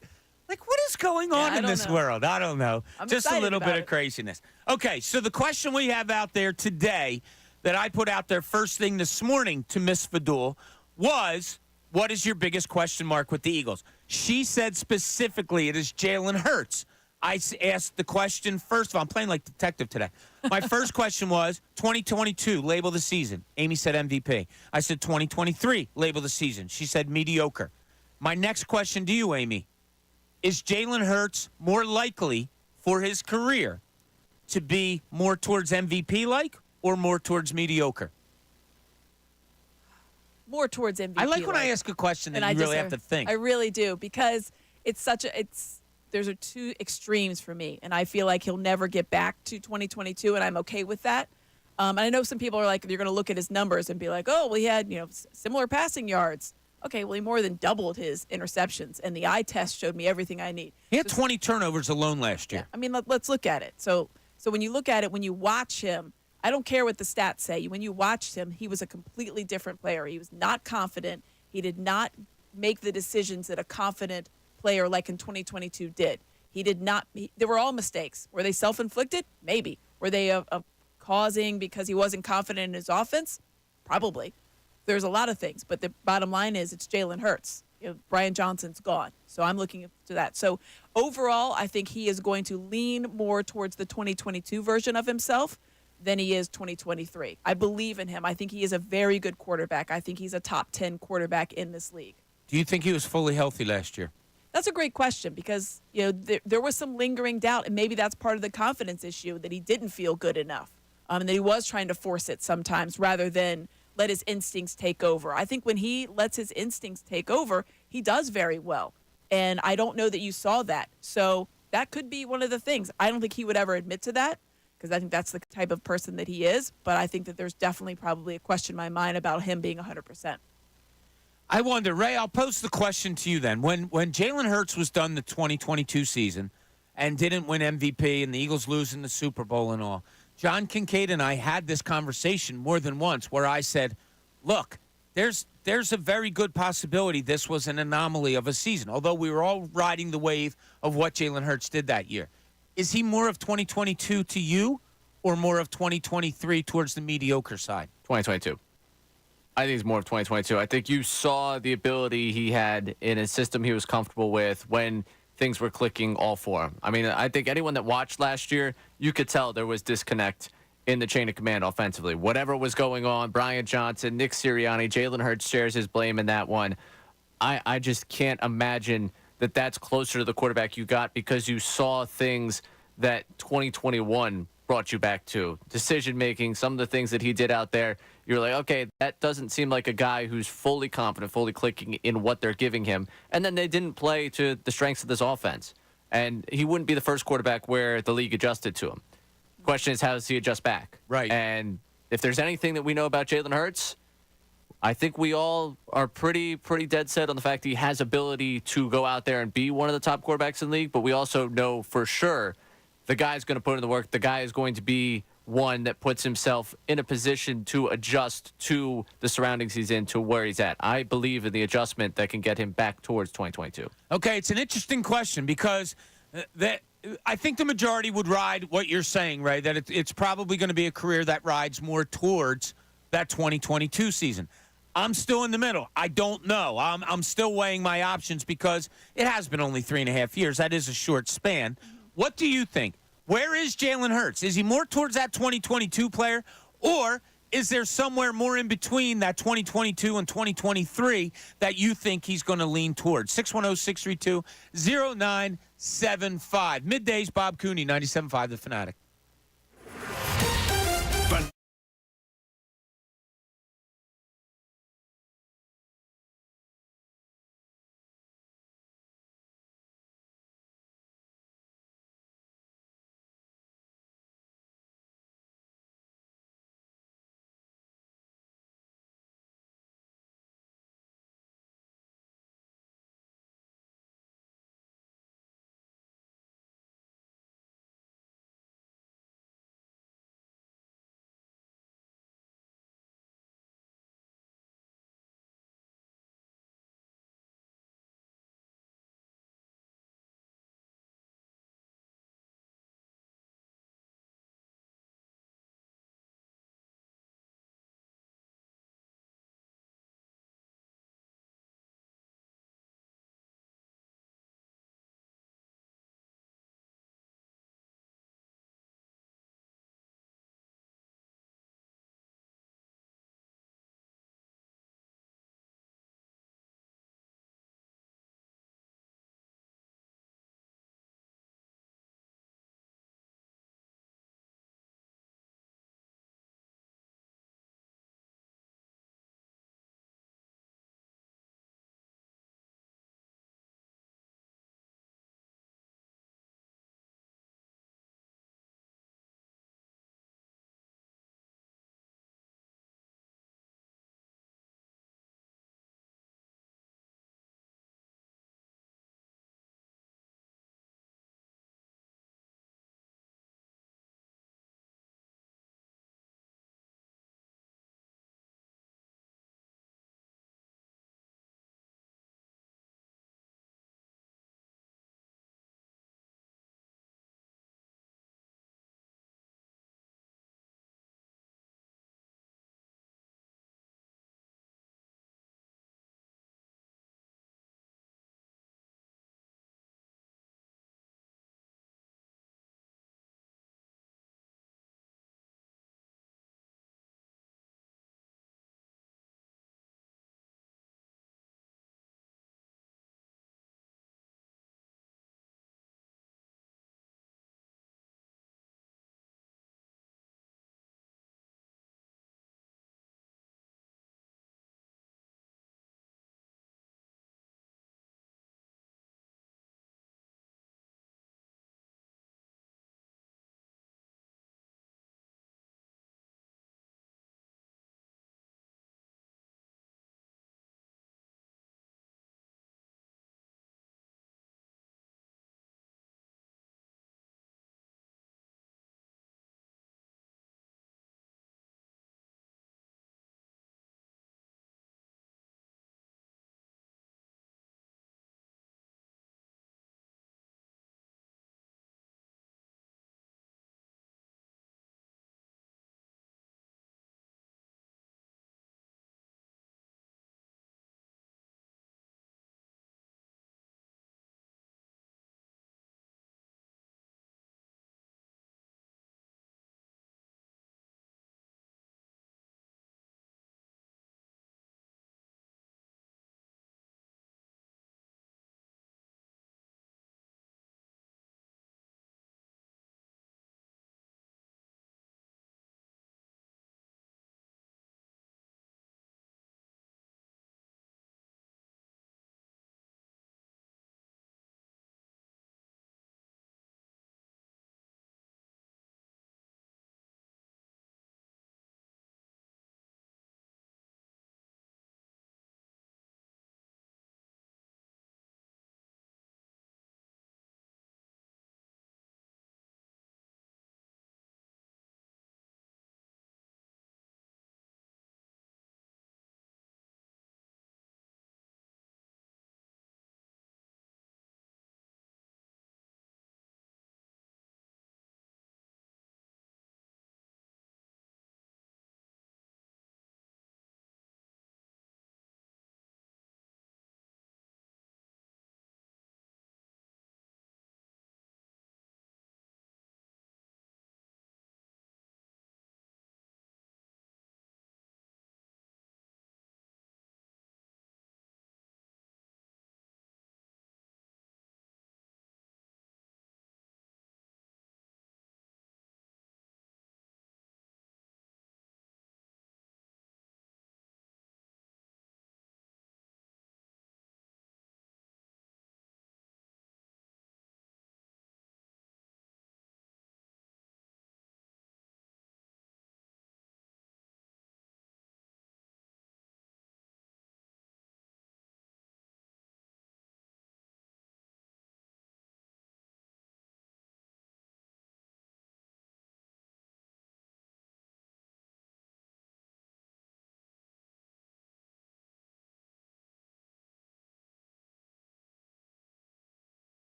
Speaker 1: Like, what is going on in this world? I don't know.
Speaker 2: I'm
Speaker 1: Just a little bit
Speaker 2: about
Speaker 1: of craziness. Okay, so the question we have out there today that I put out there first thing this morning to Miss Fadul was, what is your biggest question mark with the Eagles? She said specifically it is Jalen Hurts. I asked the question first of all. I'm playing like detective today. My first question was 2022, label the season. Amy said MVP. I said 2023, label the season. She said mediocre. My next question to you, Amy, is Jalen Hurts more likely for his career to be more towards MVP-like or more towards mediocre?
Speaker 2: More towards MVP.
Speaker 1: I like when I ask a question that you really have to think.
Speaker 2: I really do, because it's there's are two extremes for me, and I feel like he'll never get back to 2022, and I'm okay with that. And I know some people are like, you're going to look at his numbers and be like, oh, well, he had similar passing yards. Okay, well, he more than doubled his interceptions, and the eye test showed me everything I need.
Speaker 1: He had 20 turnovers alone last year.
Speaker 2: Yeah, I mean, let's look at it. So when you look at it, when you watch him, I don't care what the stats say. When you watched him, he was a completely different player. He was not confident. He did not make the decisions that a confident player like in 2022 did. He did not. They were all mistakes. Were they self-inflicted? Maybe. Were they causing because he wasn't confident in his offense? Probably. There's a lot of things, but the bottom line is it's Jalen Hurts. Brian Johnson's gone, so I'm looking to that. So overall, I think he is going to lean more towards the 2022 version of himself than he is 2023. I believe in him. I think he is a very good quarterback. I think he's a top 10 quarterback in this league.
Speaker 1: Do you think he was fully healthy last year?
Speaker 2: That's a great question because there was some lingering doubt, and maybe that's part of the confidence issue that he didn't feel good enough, and that he was trying to force it sometimes rather than let his instincts take over. I think when he lets his instincts take over, he does very well, and I don't know that you saw that. So that could be one of the things. I don't think he would ever admit to that because I think that's the type of person that he is, but I think that there's definitely probably a question in my mind about him being 100%.
Speaker 1: I wonder, Ray, I'll pose the question to you then. When Jalen Hurts was done the 2022 season and didn't win MVP and the Eagles losing the Super Bowl and all, John Kincade and I had this conversation more than once where I said, look, there's a very good possibility this was an anomaly of a season, although we were all riding the wave of what Jalen Hurts did that year. Is he more of 2022 to you or more of 2023 towards the mediocre side?
Speaker 4: 2022. I think he's more of 2022. I think you saw the ability he had in a system he was comfortable with when things were clicking all for him. I mean, I think anyone that watched last year, you could tell there was disconnect in the chain of command offensively. Whatever was going on, Brian Johnson, Nick Sirianni, Jalen Hurts shares his blame in that one. I just can't imagine that that's closer to the quarterback you got because you saw things that 2021 brought you back to. Decision-making, some of the things that he did out there, you're like, okay, that doesn't seem like a guy who's fully confident, fully clicking in what they're giving him. And then they didn't play to the strengths of this offense. And he wouldn't be the first quarterback where the league adjusted to him. Question is, how does he adjust back?
Speaker 1: Right.
Speaker 4: And if there's anything that we know about Jalen Hurts, I think we all are pretty dead set on the fact that he has ability to go out there and be one of the top quarterbacks in the league. But we also know for sure the guy's going to put in the work. The guy is going to be one that puts himself in a position to adjust to the surroundings he's in, to where he's at. I believe in the adjustment that can get him back towards 2022.
Speaker 1: Okay, it's an interesting question because I think the majority would ride what you're saying, Ray, that it's probably going to be a career that rides more towards that 2022 season. I'm still in the middle. I don't know. I'm still weighing my options because it has been only 3.5 years. That is a short span. What do you think? Where is Jalen Hurts? Is he more towards that 2022 player, or is there somewhere more in between that 2022 and 2023 that you think he's going to lean towards? 610-632-0975. Middays, Bob Cooney, 97.5 The Fanatic.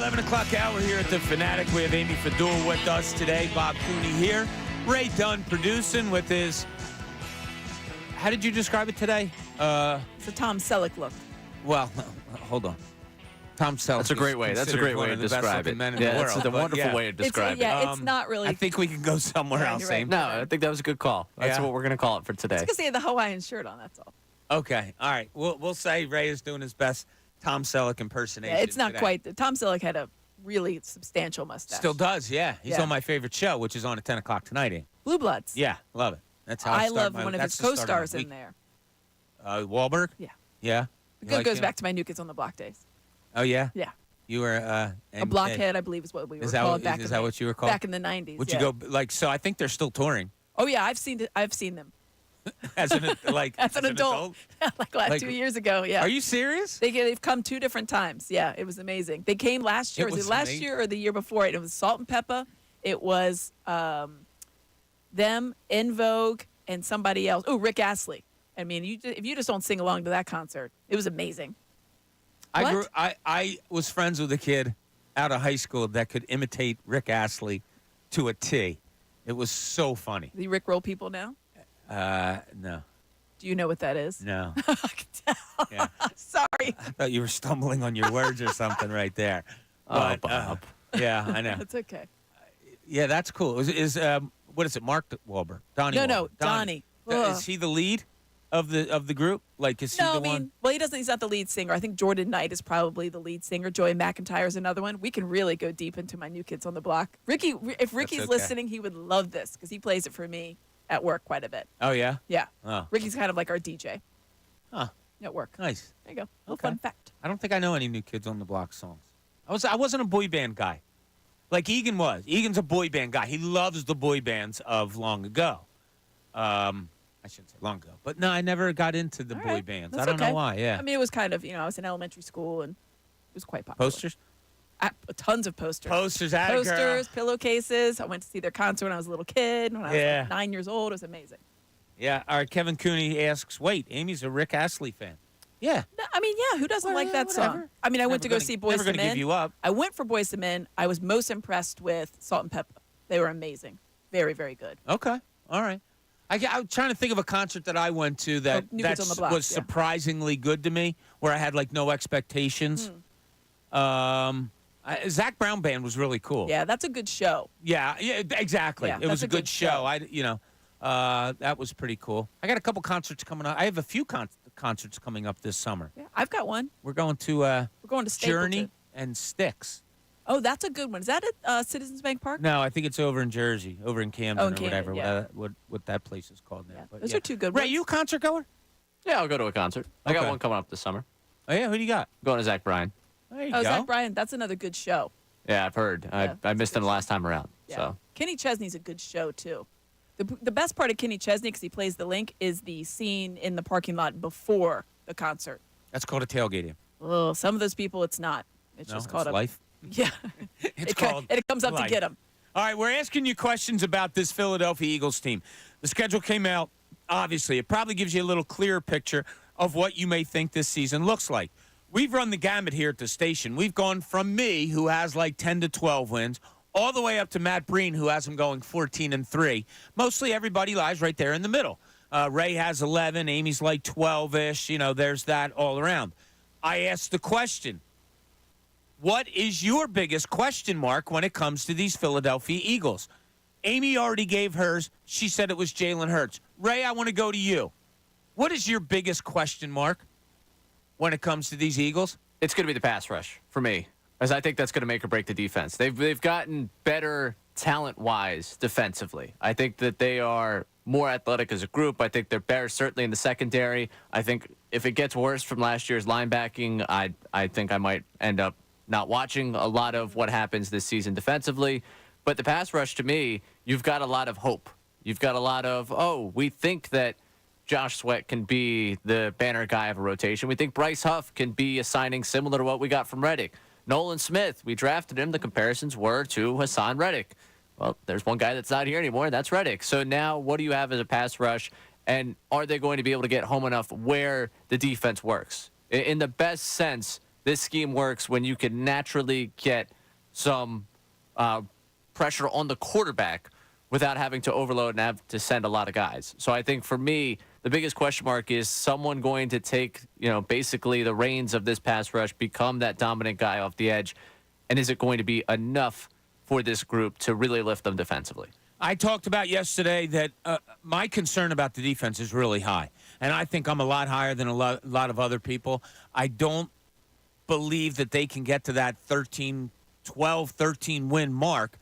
Speaker 1: 11 o'clock hour here at the Fanatic. We have Amy Fadul with us today. Bob Cooney here. Ray Dunn producing with his, how did you describe it today?
Speaker 2: It's a Tom Selleck look.
Speaker 1: Well, hold on. Tom Selleck.
Speaker 4: That's a great way. That's a great way to describe it.
Speaker 1: Yeah,
Speaker 4: that's a wonderful way to describe it.
Speaker 2: It's not really.
Speaker 1: I think we can go somewhere else,
Speaker 2: right.
Speaker 1: Amy.
Speaker 4: No, I think that was a good call. That's
Speaker 1: Yeah.
Speaker 4: what we're going to call it for today.
Speaker 2: It's because he had the Hawaiian shirt on, that's all.
Speaker 1: Okay. All right. We'll say Ray is doing his best Tom Selleck impersonation.
Speaker 2: Yeah, it's not
Speaker 1: today.
Speaker 2: quite. Tom Selleck had a really substantial mustache.
Speaker 1: Still does, yeah. He's
Speaker 2: Yeah.
Speaker 1: on my favorite show, which is on at 10 o'clock tonight. Amy.
Speaker 2: Blue Bloods.
Speaker 1: Yeah, love it. That's how
Speaker 2: I
Speaker 1: start
Speaker 2: love
Speaker 1: my-
Speaker 2: one of
Speaker 1: that's
Speaker 2: his
Speaker 1: the start my
Speaker 2: co-stars in
Speaker 1: week.
Speaker 2: there.
Speaker 1: Wahlberg?
Speaker 2: Yeah.
Speaker 1: Yeah.
Speaker 2: The
Speaker 1: You
Speaker 2: good
Speaker 1: like
Speaker 2: goes
Speaker 1: him?
Speaker 2: back to my New Kids on the Block days.
Speaker 1: Oh, yeah?
Speaker 2: Yeah.
Speaker 1: You were
Speaker 2: A
Speaker 1: MK.
Speaker 2: blockhead, I believe, is what we were
Speaker 1: Is that
Speaker 2: called
Speaker 1: what-
Speaker 2: back
Speaker 1: is
Speaker 2: in
Speaker 1: that
Speaker 2: the,
Speaker 1: what you were called?
Speaker 2: back in the 90s.
Speaker 1: Would
Speaker 2: yeah.
Speaker 1: you go, like, so I think they're still touring
Speaker 2: Oh, yeah, I've seen them.
Speaker 1: as an, like,
Speaker 2: As an adult. like last
Speaker 1: Like-
Speaker 2: 2 years ago, yeah.
Speaker 1: Are you serious?
Speaker 2: They've come 2 different times. Yeah, it was amazing. They came last year.
Speaker 1: It
Speaker 2: Was
Speaker 1: was
Speaker 2: it last
Speaker 1: amazing.
Speaker 2: year or the year before? It was Salt and Pepper. It was them, En Vogue, and somebody else. Oh, Rick Astley. I mean, if you just don't sing along to that concert, it was amazing. What?
Speaker 1: I was friends with a kid out of high school that could imitate Rick Astley to a T. It was so funny.
Speaker 2: The Rick Roll people now?
Speaker 1: No.
Speaker 2: Do you know what that is?
Speaker 1: No.
Speaker 2: I can tell.
Speaker 1: Yeah.
Speaker 2: Sorry.
Speaker 1: I thought you were stumbling on your words or something right there.
Speaker 4: Oh,
Speaker 1: But,
Speaker 4: Bob.
Speaker 1: yeah, I know.
Speaker 2: That's okay.
Speaker 1: Yeah, that's cool. What is it? Mark Wahlberg? Donnie.
Speaker 2: No,
Speaker 1: Wahlberg.
Speaker 2: Donnie.
Speaker 1: Is he the lead of the group? Like, is he
Speaker 2: No,
Speaker 1: the
Speaker 2: I mean,
Speaker 1: one?
Speaker 2: well, he's not the lead singer. I think Jordan Knight is probably the lead singer. Joey McIntyre is another one. We can really go deep into my New Kids on the Block. If Ricky's
Speaker 1: okay.
Speaker 2: listening, he would love this because he plays it for me at work quite a bit.
Speaker 1: Oh yeah.
Speaker 2: Yeah.
Speaker 1: Oh,
Speaker 2: Ricky's kind of like our DJ
Speaker 1: huh.
Speaker 2: at work.
Speaker 1: Nice.
Speaker 2: There you go. Little
Speaker 1: Okay.
Speaker 2: fun fact.
Speaker 1: I don't think I know any New Kids on the Block songs. I wasn't a boy band guy, like Egan was. Egan's a boy band guy. He loves the boy bands of long ago. I shouldn't say long ago, but no, I never got into the
Speaker 2: All
Speaker 1: boy
Speaker 2: right.
Speaker 1: bands.
Speaker 2: That's
Speaker 1: I don't
Speaker 2: okay.
Speaker 1: know why. Yeah.
Speaker 2: I mean, it was kind of, I was in elementary school and it was quite popular.
Speaker 1: Posters.
Speaker 2: Tons of posters.
Speaker 1: Posters. Atta girl.
Speaker 2: Posters, pillowcases. I went to see their concert when I was a little kid. When I was
Speaker 1: Yeah.
Speaker 2: like 9 years old. It was amazing.
Speaker 1: Yeah. All right. Kevin Cooney asks, "Wait, Amy's a Rick Astley fan." Yeah.
Speaker 2: No, I mean, yeah, who doesn't like that
Speaker 1: whatever.
Speaker 2: song? I mean, I went to go see Boyz
Speaker 1: Never
Speaker 2: II
Speaker 1: gonna give
Speaker 2: Men.
Speaker 1: you up.
Speaker 2: I went for Boyz II Men. I was most impressed with Salt and Pepper. They were amazing. Very, very good.
Speaker 1: Okay. All right. I'm trying to think of a concert that I went to that
Speaker 2: New Kids on the Block,
Speaker 1: was
Speaker 2: yeah.
Speaker 1: surprisingly good to me, where I had like no expectations. Zach Brown Band was really cool.
Speaker 2: Yeah, that's a good show.
Speaker 1: Yeah, exactly.
Speaker 2: Yeah,
Speaker 1: It was
Speaker 2: that's
Speaker 1: a
Speaker 2: a
Speaker 1: good
Speaker 2: good
Speaker 1: show.
Speaker 2: show.
Speaker 1: That was pretty cool. I got a couple concerts coming up. I have a few concerts coming up this summer.
Speaker 2: Yeah, I've got one.
Speaker 1: We're going to
Speaker 2: We're going to Stapleton.
Speaker 1: Journey and Styx.
Speaker 2: Oh, that's a good one. Is that at Citizens Bank Park?
Speaker 1: No, I think it's over in Jersey, over in Camden
Speaker 2: Oh, in
Speaker 1: or whatever.
Speaker 2: Camden, yeah.
Speaker 1: What that place is called now.
Speaker 2: Yeah,
Speaker 1: But
Speaker 2: those are two good
Speaker 1: Ray,
Speaker 2: ones.
Speaker 1: you a concert goer?
Speaker 4: Yeah, I'll go to a concert. I got
Speaker 1: Okay.
Speaker 4: one coming up this summer.
Speaker 1: Oh yeah, who do you got?
Speaker 4: Going to Zach Bryan.
Speaker 1: There you
Speaker 2: Oh,
Speaker 1: go.
Speaker 2: Zach Bryan, that's another good show.
Speaker 4: Yeah, I've heard.
Speaker 2: Yeah,
Speaker 4: I
Speaker 2: that's
Speaker 4: missed
Speaker 2: a
Speaker 4: him
Speaker 2: good
Speaker 4: the last time around.
Speaker 2: Yeah.
Speaker 4: So
Speaker 2: Kenny Chesney's a good show, too. The best part of Kenny Chesney, because he plays the link, is the scene in the parking lot before the concert.
Speaker 1: That's called a tailgating.
Speaker 2: Oh, some of those people, it's not. It's
Speaker 1: No,
Speaker 2: just called
Speaker 1: it's life.
Speaker 2: Yeah.
Speaker 1: It's
Speaker 2: it,
Speaker 1: called
Speaker 2: it comes up
Speaker 1: life.
Speaker 2: to get them.
Speaker 1: All right, we're asking you questions about this Philadelphia Eagles team. The schedule came out. Obviously, it probably gives you a little clearer picture of what you may think this season looks like. We've run the gamut here at the station. We've gone from me, who has like 10 to 12 wins, all the way up to Matt Breen, who has them going 14-3. Mostly everybody lies right there in the middle. Ray has 11. Amy's like 12-ish. There's that all around. I asked the question, what is your biggest question mark when it comes to these Philadelphia Eagles? Amy already gave hers. She said it was Jalen Hurts. Ray, I want to go to you. What is your biggest question mark when it comes to these Eagles?
Speaker 4: it's going to be the pass rush for me, as I think that's going to make or break the defense. They've gotten better talent-wise defensively. I think that they are more athletic as a group. I think they're better certainly in the secondary. I think if it gets worse from last year's linebacking, I think I might end up not watching a lot of what happens this season defensively. But the pass rush, to me, you've got a lot of hope. You've got a lot of, we think that Josh Sweat can be the banner guy of a rotation. We think Bryce Huff can be a signing similar to what we got from Reddick. Nolan Smith, we drafted him. The comparisons were to Hassan Reddick. Well, there's one guy that's not here anymore, and that's Reddick. So now what do you have as a pass rush, and are they going to be able to get home enough where the defense works? In the best sense, this scheme works when you can naturally get some pressure on the quarterback without having to overload and have to send a lot of guys. So I think for me, the biggest question mark is someone going to take, basically the reins of this pass rush, become that dominant guy off the edge, and is it going to be enough for this group to really lift them defensively?
Speaker 1: I talked about yesterday that my concern about the defense is really high, and I think I'm a lot higher than a lot of other people. I don't believe that they can get to that 13 win mark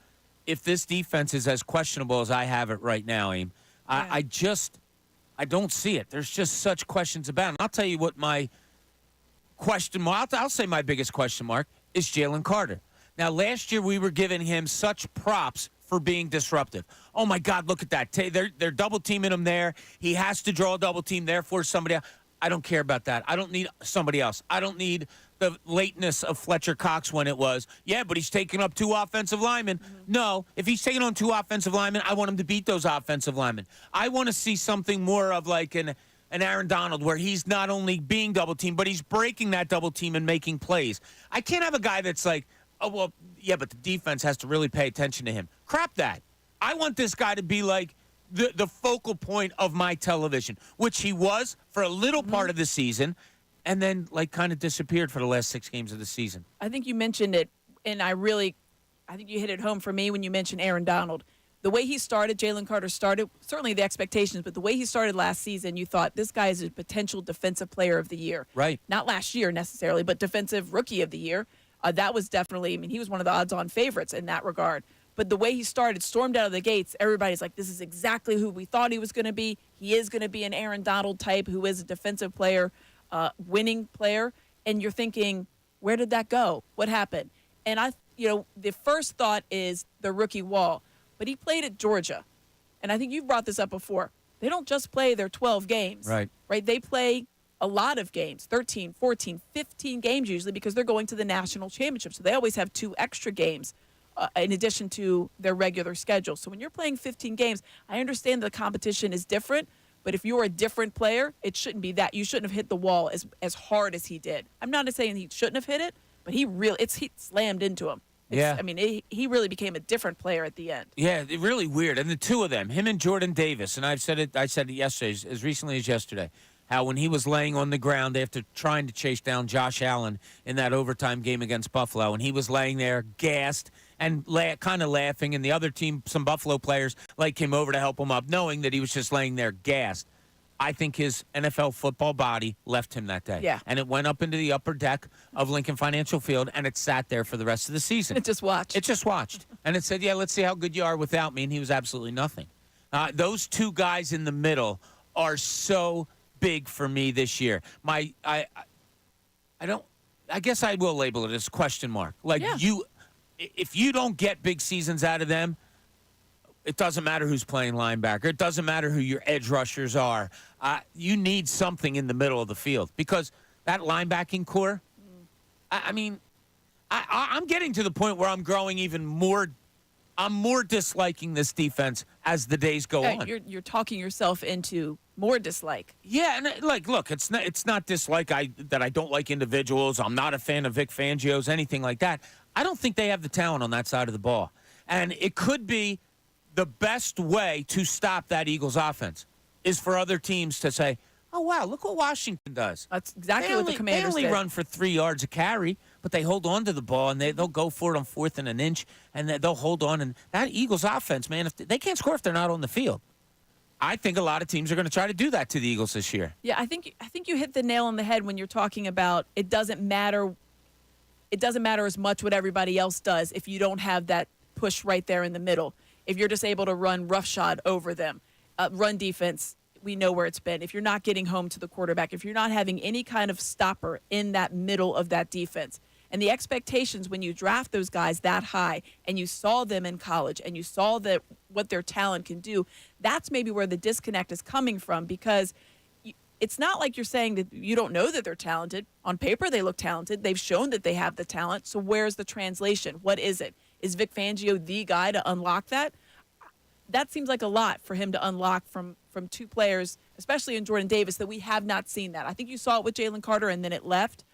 Speaker 1: if this defense is as questionable as I have it right now, Aim. I don't see it. There's just such questions about it. And I'll tell you what my question mark, I'll say my biggest question mark is Jalen Carter. Now, last year we were giving him such props for being disruptive. Oh, my God, look at that. They're double-teaming him there. He has to draw a double team, therefore somebody else. I don't care about that. I don't need somebody else. I don't need the lateness of Fletcher Cox when it was, yeah, but he's taking up 2 offensive linemen. Mm-hmm. No, if he's taking on 2 offensive linemen, I want him to beat those offensive linemen. I want to see something more of like an Aaron Donald where he's not only being double-teamed, but he's breaking that double team and making plays. I can't have a guy that's like, oh, well, yeah, but the defense has to really pay attention to him. Crap that. I want this guy to be like the focal point of my television, which he was for a little part of the season, and then like kind of disappeared for the last 6 games of the season.
Speaker 2: I think you mentioned it, and I think you hit it home for me when you mentioned Aaron Donald. The way he started, Jalen Carter started, certainly the expectations, but the way he started last season, you thought this guy is a potential defensive player of the year.
Speaker 1: Right.
Speaker 2: Not last year necessarily, but defensive rookie of the year. That was definitely, he was one of the odds-on favorites in that regard. But the way he started, stormed out of the gates, everybody's like, this is exactly who we thought he was going to be. He is going to be an Aaron Donald type who is a defensive player, winning player. And you're thinking, where did that go? What happened? And the first thought is the rookie wall. But he played at Georgia. And I think you've brought this up before. They don't just play their 12 games.
Speaker 1: Right.
Speaker 2: They play a lot of games, 13, 14, 15 games usually, because they're going to the national championship. So they always have 2 extra games in addition to their regular schedule. So when you're playing 15 games, I understand the competition is different, but if you're a different player, it shouldn't be that. You shouldn't have hit the wall as hard as he did. I'm not saying he shouldn't have hit it, but he slammed into him. He really became a different player at the end.
Speaker 1: Yeah, really weird. And the 2 of them, him and Jordan Davis, and I said it yesterday, as recently as yesterday, how when he was laying on the ground after trying to chase down Josh Allen in that overtime game against Buffalo, and he was laying there gassed and kind of laughing, and the other team, some Buffalo players, came over to help him up, knowing that he was just laying there gassed. I think his NFL football body left him that day.
Speaker 2: Yeah.
Speaker 1: And it went up into the upper deck of Lincoln Financial Field, and it sat there for the rest of the season.
Speaker 2: It just watched.
Speaker 1: And it said, yeah, let's see how good you are without me, and he was absolutely nothing. Those 2 guys in the middle are so big for me this year. I guess I will label it as question mark. If you don't get big seasons out of them, it doesn't matter who's playing linebacker. It doesn't matter who your edge rushers are. You need something in the middle of the field because that linebacking core, I'm getting to the point where I'm growing even more. I'm more disliking this defense as the days go on.
Speaker 2: You're talking yourself into more dislike.
Speaker 1: Yeah, and look, it's not dislike that I don't like individuals. I'm not a fan of Vic Fangio's, anything like that. I don't think they have the talent on that side of the ball. And it could be the best way to stop that Eagles offense is for other teams to say, oh, wow, look what Washington does.
Speaker 2: That's exactly what the Commanders
Speaker 1: They
Speaker 2: did.
Speaker 1: only run for 3 yards a carry, but they hold on to the ball, and they'll go for it on 4th and an inch, and they'll hold on. And that Eagles offense, man, they can't score if they're not on the field. I think a lot of teams are going to try to do that to the Eagles this year.
Speaker 2: Yeah, I think you hit the nail on the head when you're talking about it doesn't matter. It doesn't matter as much what everybody else does if you don't have that push right there in the middle. If you're just able to run roughshod over them, run defense, we know where it's been. If you're not getting home to the quarterback, if you're not having any kind of stopper in that middle of that defense, and the expectations when you draft those guys that high and you saw them in college and you saw what their talent can do, that's maybe where the disconnect is coming from because it's not like you're saying that you don't know that they're talented. On paper, they look talented. They've shown that they have the talent. So where's the translation? What is it? Is Vic Fangio the guy to unlock that? That seems like a lot for him to unlock from 2 players, especially in Jordan Davis, that we have not seen that. I think you saw it with Jalen Carter and then it left.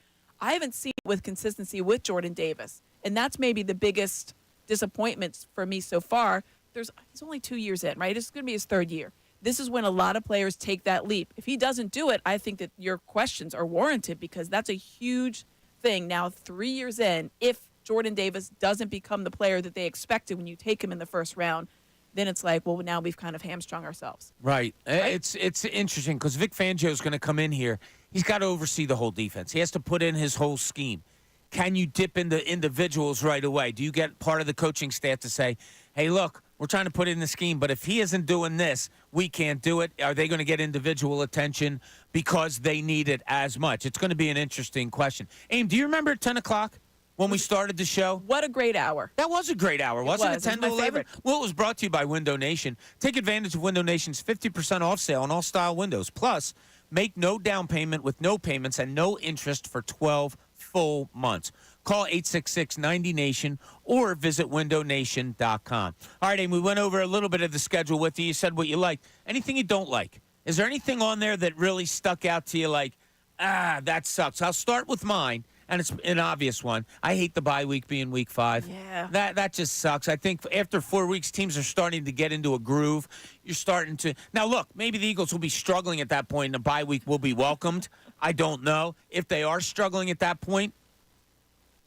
Speaker 2: I haven't seen it with consistency with Jordan Davis. And that's maybe the biggest disappointment for me so far. He's only 2 years in, right? It's going to be his third year. This is when a lot of players take that leap. If he doesn't do it, I think that your questions are warranted because that's a huge thing. Now, 3 years in, if Jordan Davis doesn't become the player that they expected when you take him in the first round, then it's like, well, now we've kind of hamstrung ourselves.
Speaker 1: Right. It's interesting because Vic Fangio is going to come in here. He's got to oversee the whole defense. He has to put in his whole scheme. Can you dip into individuals right away? Do you get part of the coaching staff to say, hey, look, we're trying to put in the scheme, but if he isn't doing this, we can't do it. Are they going to get individual attention because they need it as much? It's going to be an interesting question. Aim, do you remember at 10 o'clock when we started the show?
Speaker 2: What a great hour.
Speaker 1: That was a great hour, wasn't it? 10 to 11?
Speaker 2: Favorite.
Speaker 1: Well, it was brought to you by Window Nation. Take advantage of Window Nation's 50% off sale on all style windows. Plus, make no down payment with no payments and no interest for 12 full months. Call 866-90-NATION or visit windownation.com. All right, Amy, we went over a little bit of the schedule with you. You said what you liked. Anything you don't like? Is there anything on there that really stuck out to you like, that sucks? I'll start with mine, and it's an obvious one. I hate the bye week being week 5.
Speaker 2: Yeah.
Speaker 1: That just sucks. I think after 4 weeks, teams are starting to get into a groove. You're starting to – now, look, maybe the Eagles will be struggling at that point, and the bye week will be welcomed. I don't know. If they are struggling at that point,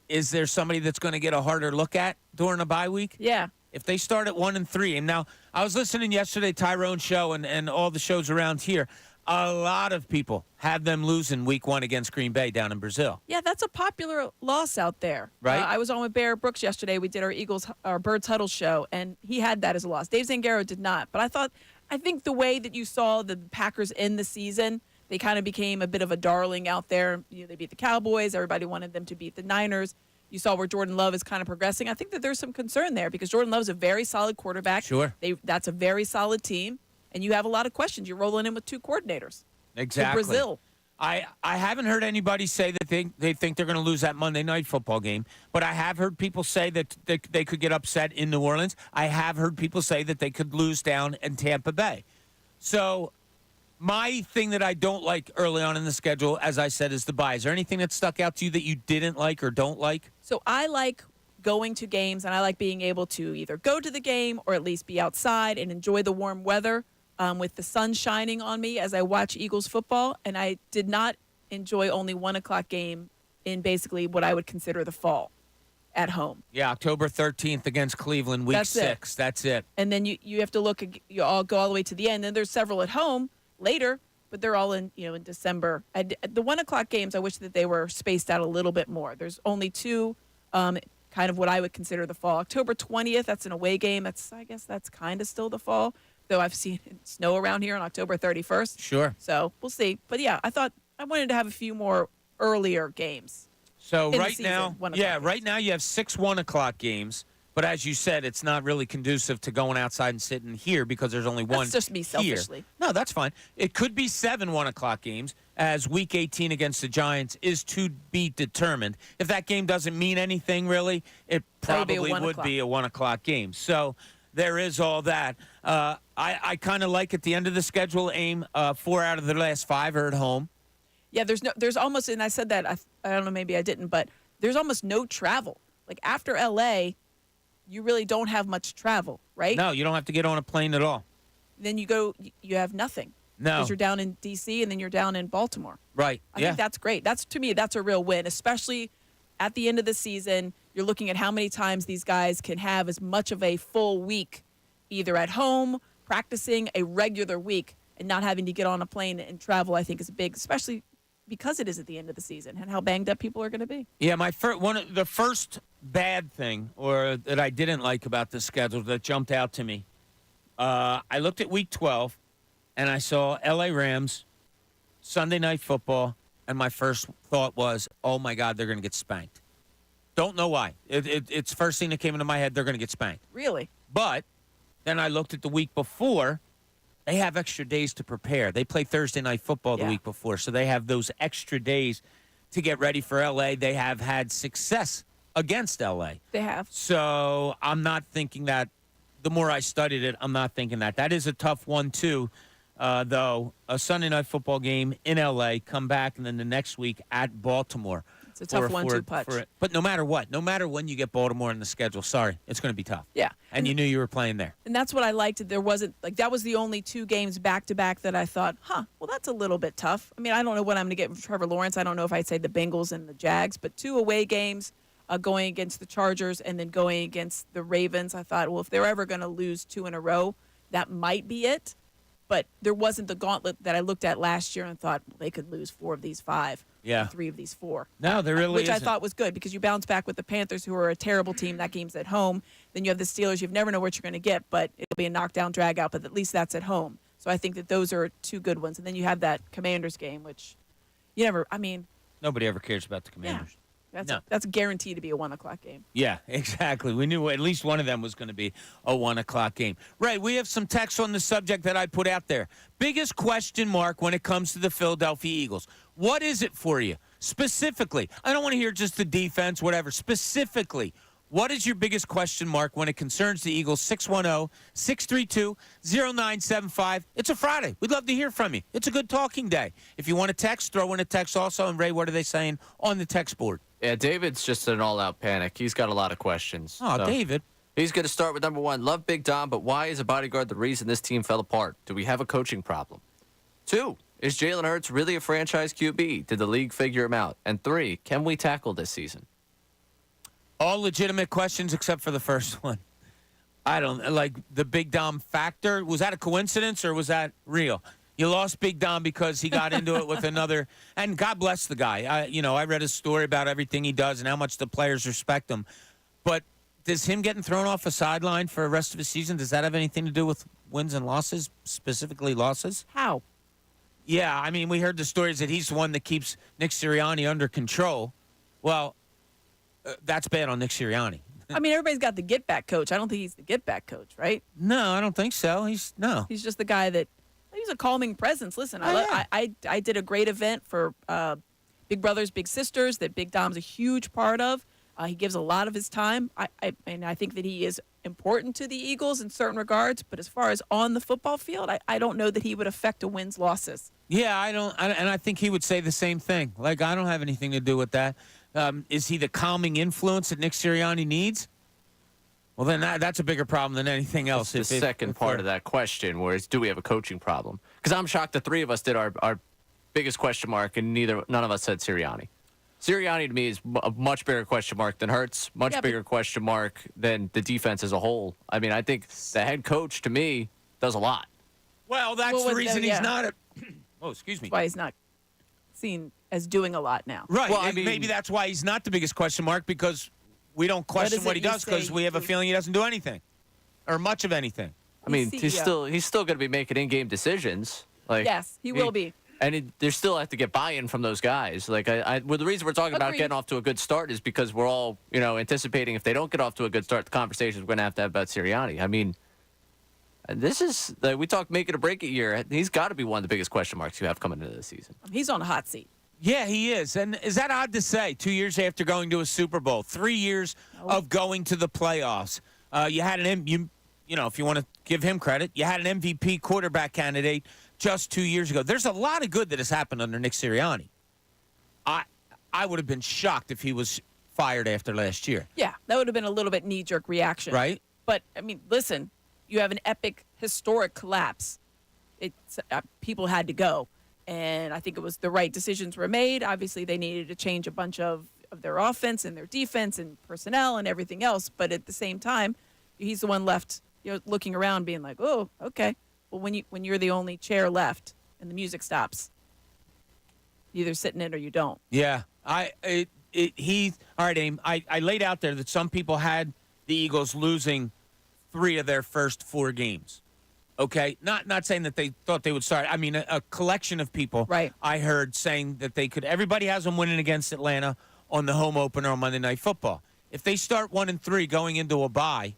Speaker 1: is there somebody that's going to get a harder look at during a bye week?
Speaker 2: Yeah.
Speaker 1: If they start at 1-3, and now I was listening yesterday, Tyrone's show and all the shows around here. A lot of people had them losing week 1 against Green Bay down in Brazil.
Speaker 2: Yeah, that's a popular loss out there.
Speaker 1: Right.
Speaker 2: I was on with Bear Brooks yesterday. We did our Birds Huddle show, and he had that as a loss. Dave Zangaro did not. But I think the way that you saw the Packers end the season, they kind of became a bit of a darling out there. They beat the Cowboys. Everybody wanted them to beat the Niners. You saw where Jordan Love is kind of progressing. I think that there's some concern there because Jordan Love is a very solid quarterback.
Speaker 1: Sure.
Speaker 2: That's a very solid team. And you have a lot of questions. You're rolling in with 2 coordinators.
Speaker 1: Exactly.
Speaker 2: To Brazil.
Speaker 1: I haven't heard anybody say that they think they're going to lose that Monday night football game, but I have heard people say that they could get upset in New Orleans. I have heard people say that they could lose down in Tampa Bay. So my thing that I don't like early on in the schedule, as I said, is the bye. Is there anything that stuck out to you that you didn't like or don't like?
Speaker 2: So I like going to games, and I like being able to either go to the game or at least be outside and enjoy the warm weather with the sun shining on me as I watch Eagles football. And I did not enjoy only 1 o'clock game in basically what I would consider the fall at home.
Speaker 1: Yeah, October 13th against Cleveland, week 6. That's it.
Speaker 2: And then you have to look, you all go all the way to the end. And there's several at home later, but they're all in December. The 1 o'clock games, I wish that they were spaced out a little bit more. There's only 2, kind of what I would consider the fall. October 20th, that's an away game. I guess that's kind of still the fall, though I've seen snow around here on October 31st.
Speaker 1: Sure.
Speaker 2: So we'll see. But yeah, I thought I wanted to have a few more earlier games.
Speaker 1: So
Speaker 2: in the
Speaker 1: right
Speaker 2: season,
Speaker 1: now,
Speaker 2: 1 o'clock games.
Speaker 1: right now you have 6 1 o'clock games. But as you said, it's not really conducive to going outside and sitting here because there's only one.
Speaker 2: That's just me selfishly.
Speaker 1: Here. No, that's fine. It could be 7 1 o'clock games, as Week 18 against the Giants is to be determined. If that game doesn't mean anything really, it probably would be a 1 o'clock game. So there is all that. I kind of like at the end of the schedule, Aim, 4 out of the last 5 are at home.
Speaker 2: Yeah, there's almost, and I said that I don't know, maybe I didn't, but there's almost no travel. Like after LA. You really don't have much travel, right?
Speaker 1: No, you don't have to get on a plane at all.
Speaker 2: Then you have nothing.
Speaker 1: No.
Speaker 2: Because you're down in D.C. and then you're down in Baltimore.
Speaker 1: Right.
Speaker 2: I think that's great. To me, that's a real win, especially at the end of the season. You're looking at how many times these guys can have as much of a full week, either at home, practicing a regular week, and not having to get on a plane and travel, I think is big, especially because it is at the end of the season and how banged up people are going to be.
Speaker 1: Yeah, the first bad thing or that I didn't like about the schedule that jumped out to me, I looked at week 12 and I saw LA Rams, Sunday Night Football, and my first thought was, oh my God, they're going to get spanked. Don't know why. It's the first thing that came into my head, they're going to get spanked.
Speaker 2: Really?
Speaker 1: But then I looked at the week before. They have extra days to prepare. They play Thursday Night Football the week before, so they have those extra days to get ready for L.A. They have had success against L.A.
Speaker 2: They have.
Speaker 1: So I'm not thinking that. The more I studied it, I'm not thinking that. That is a tough one, too, though. A Sunday Night Football game in L.A., come back, and then the next week at Baltimore.
Speaker 2: It's a tough 1-2 punch.
Speaker 1: But no matter what, no matter when you get Baltimore in the schedule, sorry, it's going to be tough.
Speaker 2: Yeah.
Speaker 1: And you knew you were playing there.
Speaker 2: And that's what I liked. There wasn't that was the only 2 games back-to-back that I thought, well, that's a little bit tough. I mean, I don't know what I'm going to get from Trevor Lawrence. I don't know if I'd say the Bengals and the Jags, but 2 away games going against the Chargers and then going against the Ravens. I thought, well, if they're ever going to lose 2 in a row, that might be it. But there wasn't the gauntlet that I looked at last year and thought, well, they could lose 4 of these 5.
Speaker 1: Yeah.
Speaker 2: 3 of these 4.
Speaker 1: No, there really
Speaker 2: Which
Speaker 1: isn't.
Speaker 2: I thought was good because you bounce back with the Panthers, who are a terrible team. That game's at home. Then you have the Steelers. You never know what you're going to get, but it'll be a knockdown, drag out. But at least that's at home. So I think that those are 2 good ones. And then you have that Commanders game, which you never. I mean,
Speaker 1: nobody ever cares about the Commanders.
Speaker 2: That's guaranteed to be a 1:00 game.
Speaker 1: Yeah, exactly. We knew at least one of them was going to be a 1:00 game. Ray, we have some text on the subject that I put out there. Biggest question mark when it comes to the Philadelphia Eagles. What is it for you? Specifically, I don't want to hear just the defense, whatever. Specifically, what is your biggest question mark when it concerns the Eagles? 610-632-0975. It's a Friday. We'd love to hear from you. It's a good talking day. If you want to text, throw in a text also. And, Ray, what are they saying on the text board?
Speaker 4: Yeah, David's just an all-out panic. He's got a lot of questions.
Speaker 1: Oh,
Speaker 4: So
Speaker 1: David.
Speaker 4: He's going to start with number 1. Love Big Dom, but why is a bodyguard the reason this team fell apart? Do we have a coaching problem? 2, is Jalen Hurts really a franchise QB? Did the league figure him out? And 3, can we tackle this season?
Speaker 1: All legitimate questions except for the first one. I don't like the Big Dom factor. Was that a coincidence or was that real? You lost Big Dom because he got into it with another. And God bless the guy. I read his story about everything he does and how much the players respect him. But does him getting thrown off a sideline for the rest of the season, does that have anything to do with wins and losses, specifically losses?
Speaker 2: How?
Speaker 1: Yeah, I mean, we heard the stories that he's the one that keeps Nick Sirianni under control. Well, that's bad on Nick Sirianni.
Speaker 2: I mean, everybody's got the get-back coach. I don't think he's the get-back coach, right?
Speaker 1: No, I don't think so. He's
Speaker 2: just the guy that he's a calming presence. Listen, I did a great event for Big Brothers Big Sisters that Big Dom's a huge part of. He gives a lot of his time. And I think that he is important to the Eagles in certain regards. But as far as on the football field, I don't know that he would affect a wins losses.
Speaker 1: Yeah, and I think he would say the same thing. Like, I don't have anything to do with that. Is he the calming influence that Nick Sirianni needs? Well, then that's a bigger problem than anything else.
Speaker 4: That's the second part of that question, where it's, do we have a coaching problem? Because I'm shocked the 3 of us did our biggest question mark, and none of us said Sirianni. Sirianni, to me, is a much bigger question mark than Hurts, much bigger question mark than the defense as a whole. I mean, I think the head coach, to me, does a lot.
Speaker 1: Well, that's the reason he's not a oh, excuse me.
Speaker 2: That's why he's not seen as doing a lot now.
Speaker 1: Right.
Speaker 4: Well,
Speaker 1: I mean, maybe that's why he's not the biggest question mark, because we don't question what he does, because we have a feeling he doesn't do anything or much of anything.
Speaker 4: I mean, he's still going to be making in-game decisions. Like,
Speaker 2: yes, he will be.
Speaker 4: And they still have to get buy-in from those guys. Like, the reason we're talking about getting off to a good start is because we're all, anticipating if they don't get off to a good start, the conversations we're going to have about Sirianni. I mean, this is we talk make it or break it year. He's got to be one of the biggest question marks you have coming into the season.
Speaker 2: He's on a hot seat.
Speaker 1: Yeah, he is. And is that odd to say? 2 years after going to a Super Bowl, 3 years of going to the playoffs. You had if you want to give him credit, you had an MVP quarterback candidate just 2 years ago. There's a lot of good that has happened under Nick Sirianni. I would have been shocked if he was fired after last year.
Speaker 2: Yeah, that would have been a little bit knee-jerk reaction.
Speaker 1: Right?
Speaker 2: But, I mean, listen, you have an epic, historic collapse. People had to go. And I think it was the right decisions were made. Obviously, they needed to change a bunch of their offense and their defense and personnel and everything else. But at the same time, he's the one left looking around being like, oh, okay. Well, when you're the only chair left and the music stops, you either sit in it or you don't.
Speaker 1: Yeah. All right, Aim. I laid out there that some people had the Eagles losing 3 of their first 4 games. Okay, not saying that they thought they would start. I mean, a collection of people.
Speaker 2: Right.
Speaker 1: I heard saying that they could. Everybody has them winning against Atlanta on the home opener on Monday Night Football. If they start 1-3 going into a bye,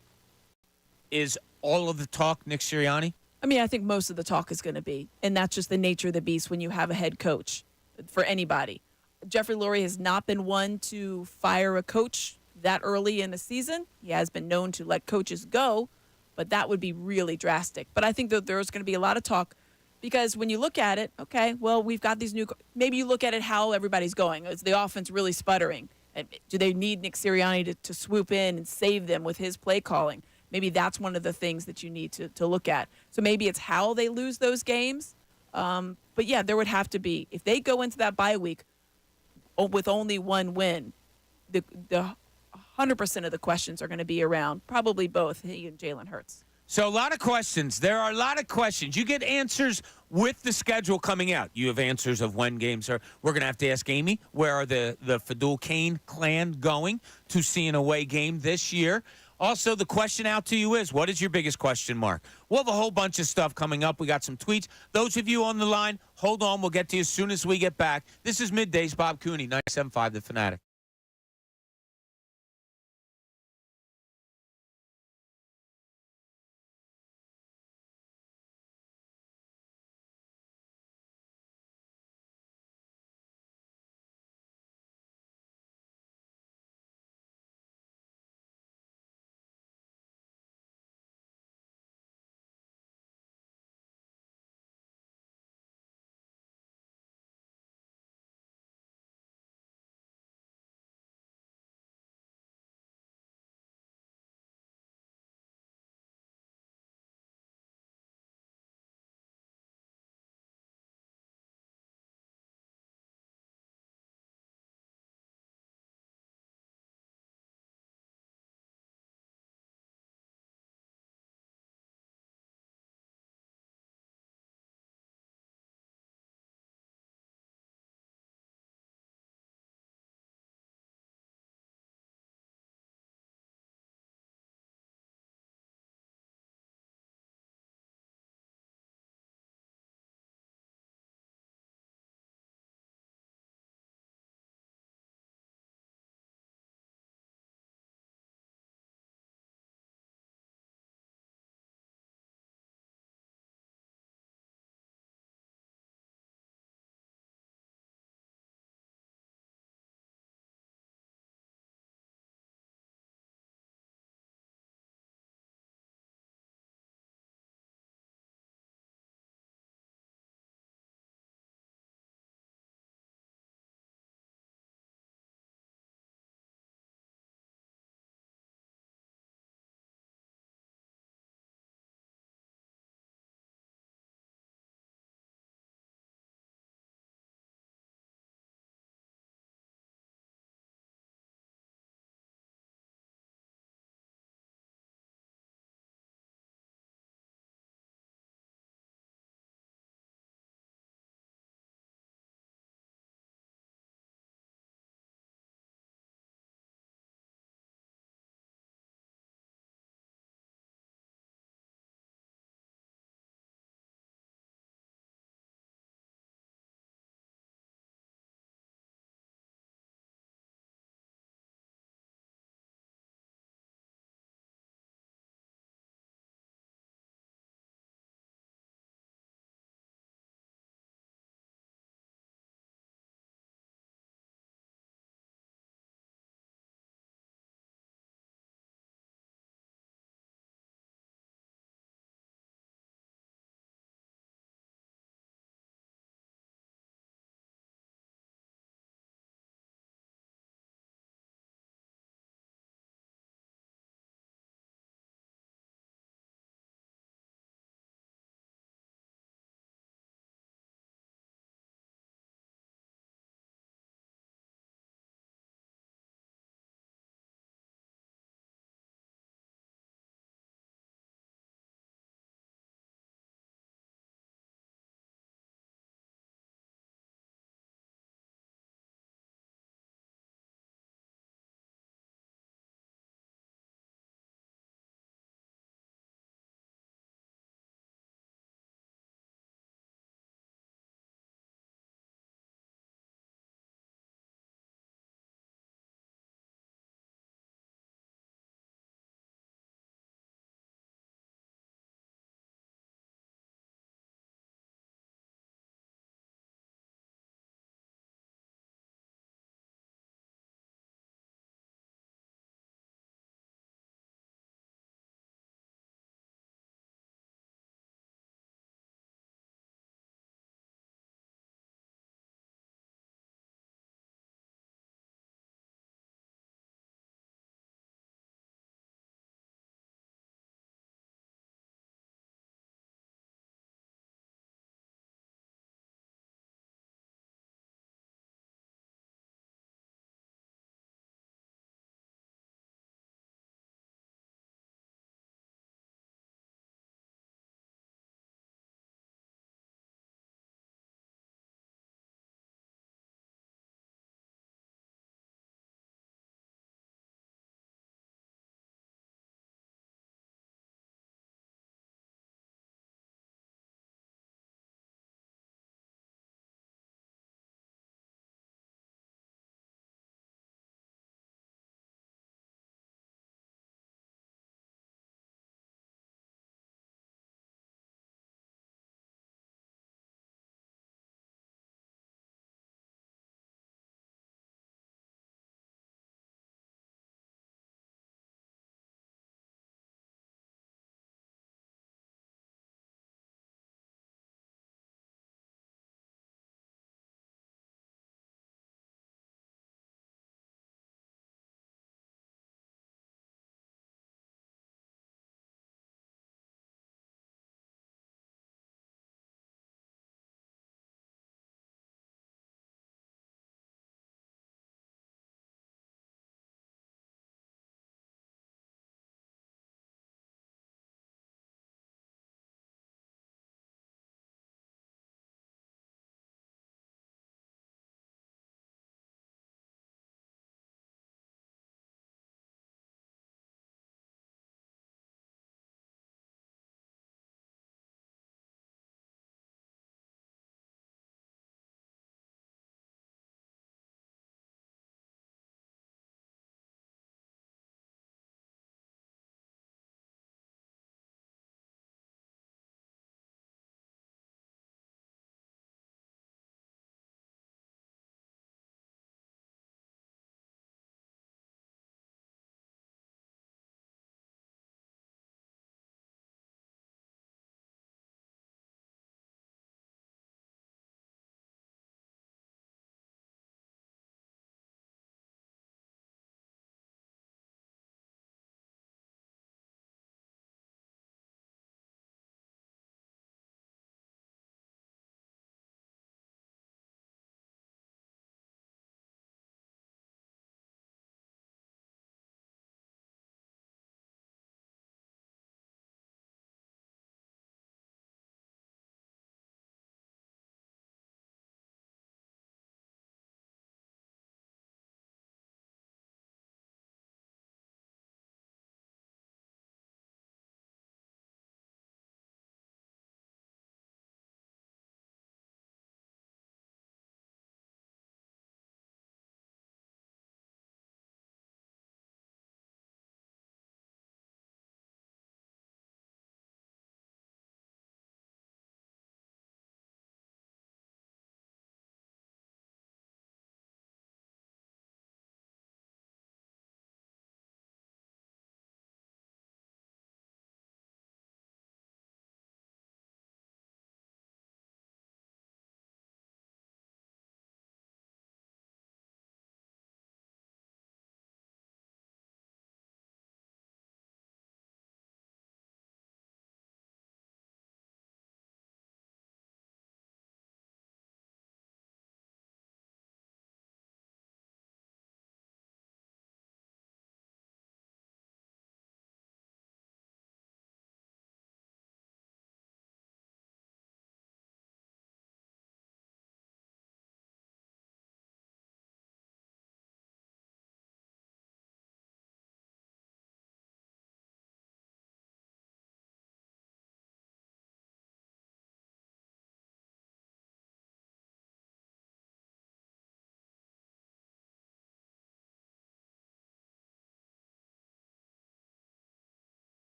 Speaker 1: is all of the talk Nick Sirianni?
Speaker 2: I mean, I think most of the talk is going to be, and that's just the nature of the beast when you have a head coach for anybody. Jeffrey Lurie has not been one to fire a coach that early in the season. He has been known to let coaches go, but that would be really drastic. But I think that there's going to be a lot of talk. Because when you look at it, okay, well, we've got these new. Maybe you look at it how everybody's going. Is the offense really sputtering? And do they need Nick Sirianni to swoop in and save them with his play calling? Maybe that's one of the things that you need to look at. So maybe it's how they lose those games. But yeah, there would have to be, if they go into that bye week with only one win, the 100% of the questions are going to be around probably both he and Jalen Hurts.
Speaker 1: So a lot of questions. There are a lot of questions. You get answers with the schedule coming out. You have answers of when games are. We're going to have to ask Amy, where are the Fadul Kane clan going to see an away game this year? Also, the question out to you is, what is your biggest question mark? We'll have a whole bunch of stuff coming up. We got some tweets. Those of you on the line, hold on. We'll get to you as soon as we get back. This is Middays. Bob Cooney, 97.5 The Fanatic.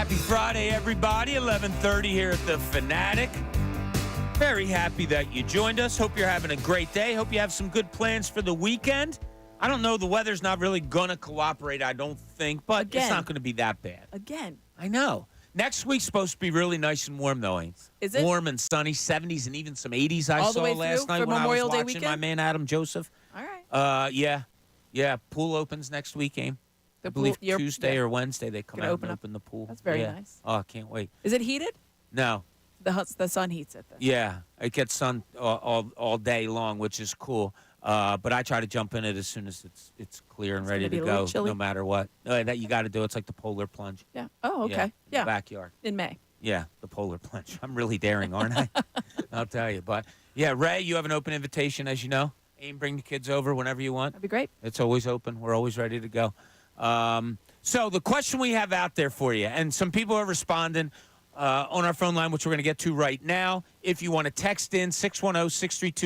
Speaker 1: Happy Friday, everybody. 11:30 here at the Fanatic. Very happy that you joined us. Hope you're having a great day. Hope you have some good plans for the weekend. I don't know. The weather's not really going to cooperate, I don't think, but it's not going to be that bad.
Speaker 2: Again.
Speaker 1: I know. Next week's supposed to be really nice and warm, though, Ames.
Speaker 2: Is it?
Speaker 1: Warm and sunny, 70s and even some 80s I
Speaker 2: All the
Speaker 1: saw
Speaker 2: way
Speaker 1: last
Speaker 2: through
Speaker 1: night
Speaker 2: for
Speaker 1: when
Speaker 2: Memorial
Speaker 1: I was
Speaker 2: Day
Speaker 1: watching
Speaker 2: weekend?
Speaker 1: my man Adam Joseph.
Speaker 2: All right.
Speaker 1: Yeah. Pool opens next week, Ames. I
Speaker 2: The
Speaker 1: believe
Speaker 2: pool- you're-
Speaker 1: Tuesday
Speaker 2: yeah.
Speaker 1: or Wednesday they come
Speaker 2: Gonna
Speaker 1: out
Speaker 2: open
Speaker 1: and
Speaker 2: up.
Speaker 1: open the pool.
Speaker 2: That's very
Speaker 1: Yeah.
Speaker 2: nice.
Speaker 1: Oh, I can't wait.
Speaker 2: Is it heated?
Speaker 1: No.
Speaker 2: The sun heats it then.
Speaker 1: Yeah, it gets sun all day long, which is cool. But I try to jump in it as soon as it's clear and
Speaker 2: It's
Speaker 1: ready
Speaker 2: gonna be
Speaker 1: to
Speaker 2: a little
Speaker 1: go,
Speaker 2: chilly.
Speaker 1: no matter what. That you got to do. It's like the polar plunge.
Speaker 2: Yeah. Oh,
Speaker 1: Yeah,
Speaker 2: okay.
Speaker 1: in
Speaker 2: Yeah.
Speaker 1: the backyard.
Speaker 2: In May.
Speaker 1: Yeah, the polar plunge. I'm really daring, aren't I? I'll tell you. But yeah, Ray, you have an open invitation, as you know. Aim, bring the kids over whenever you want.
Speaker 2: That'd be great.
Speaker 1: It's always open. We're always ready to go. So the question we have out there for you, and some people are responding on our phone line, which we're going to get to right now. If you want to text in,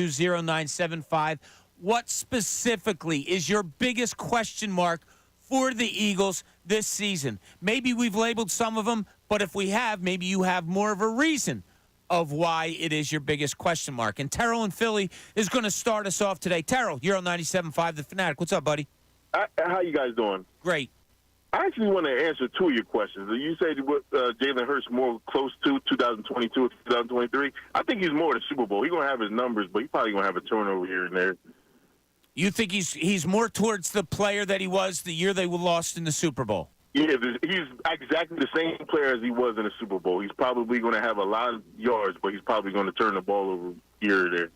Speaker 1: 610-632-0975. What specifically is your biggest question mark for the Eagles this season? Maybe we've labeled some of them, but if we have, maybe you have more of a reason of why it is your biggest question mark. And Terrell in Philly is going to start us off today. Terrell, you're on 97.5 The Fanatic. What's up, buddy?
Speaker 5: How you guys doing?
Speaker 1: Great.
Speaker 5: I actually want to answer two of your questions. You said what Jalen Hurts more close to 2022 or 2023. I think he's more the Super Bowl. He's going to have his numbers, but he's probably going to have a turnover here and there.
Speaker 1: You think he's more towards the player that he was the year they were lost in the Super Bowl?
Speaker 5: Yeah, he's exactly the same player as he was in the Super Bowl. He's probably going to have a lot of yards, but he's probably going to turn the ball over here or there.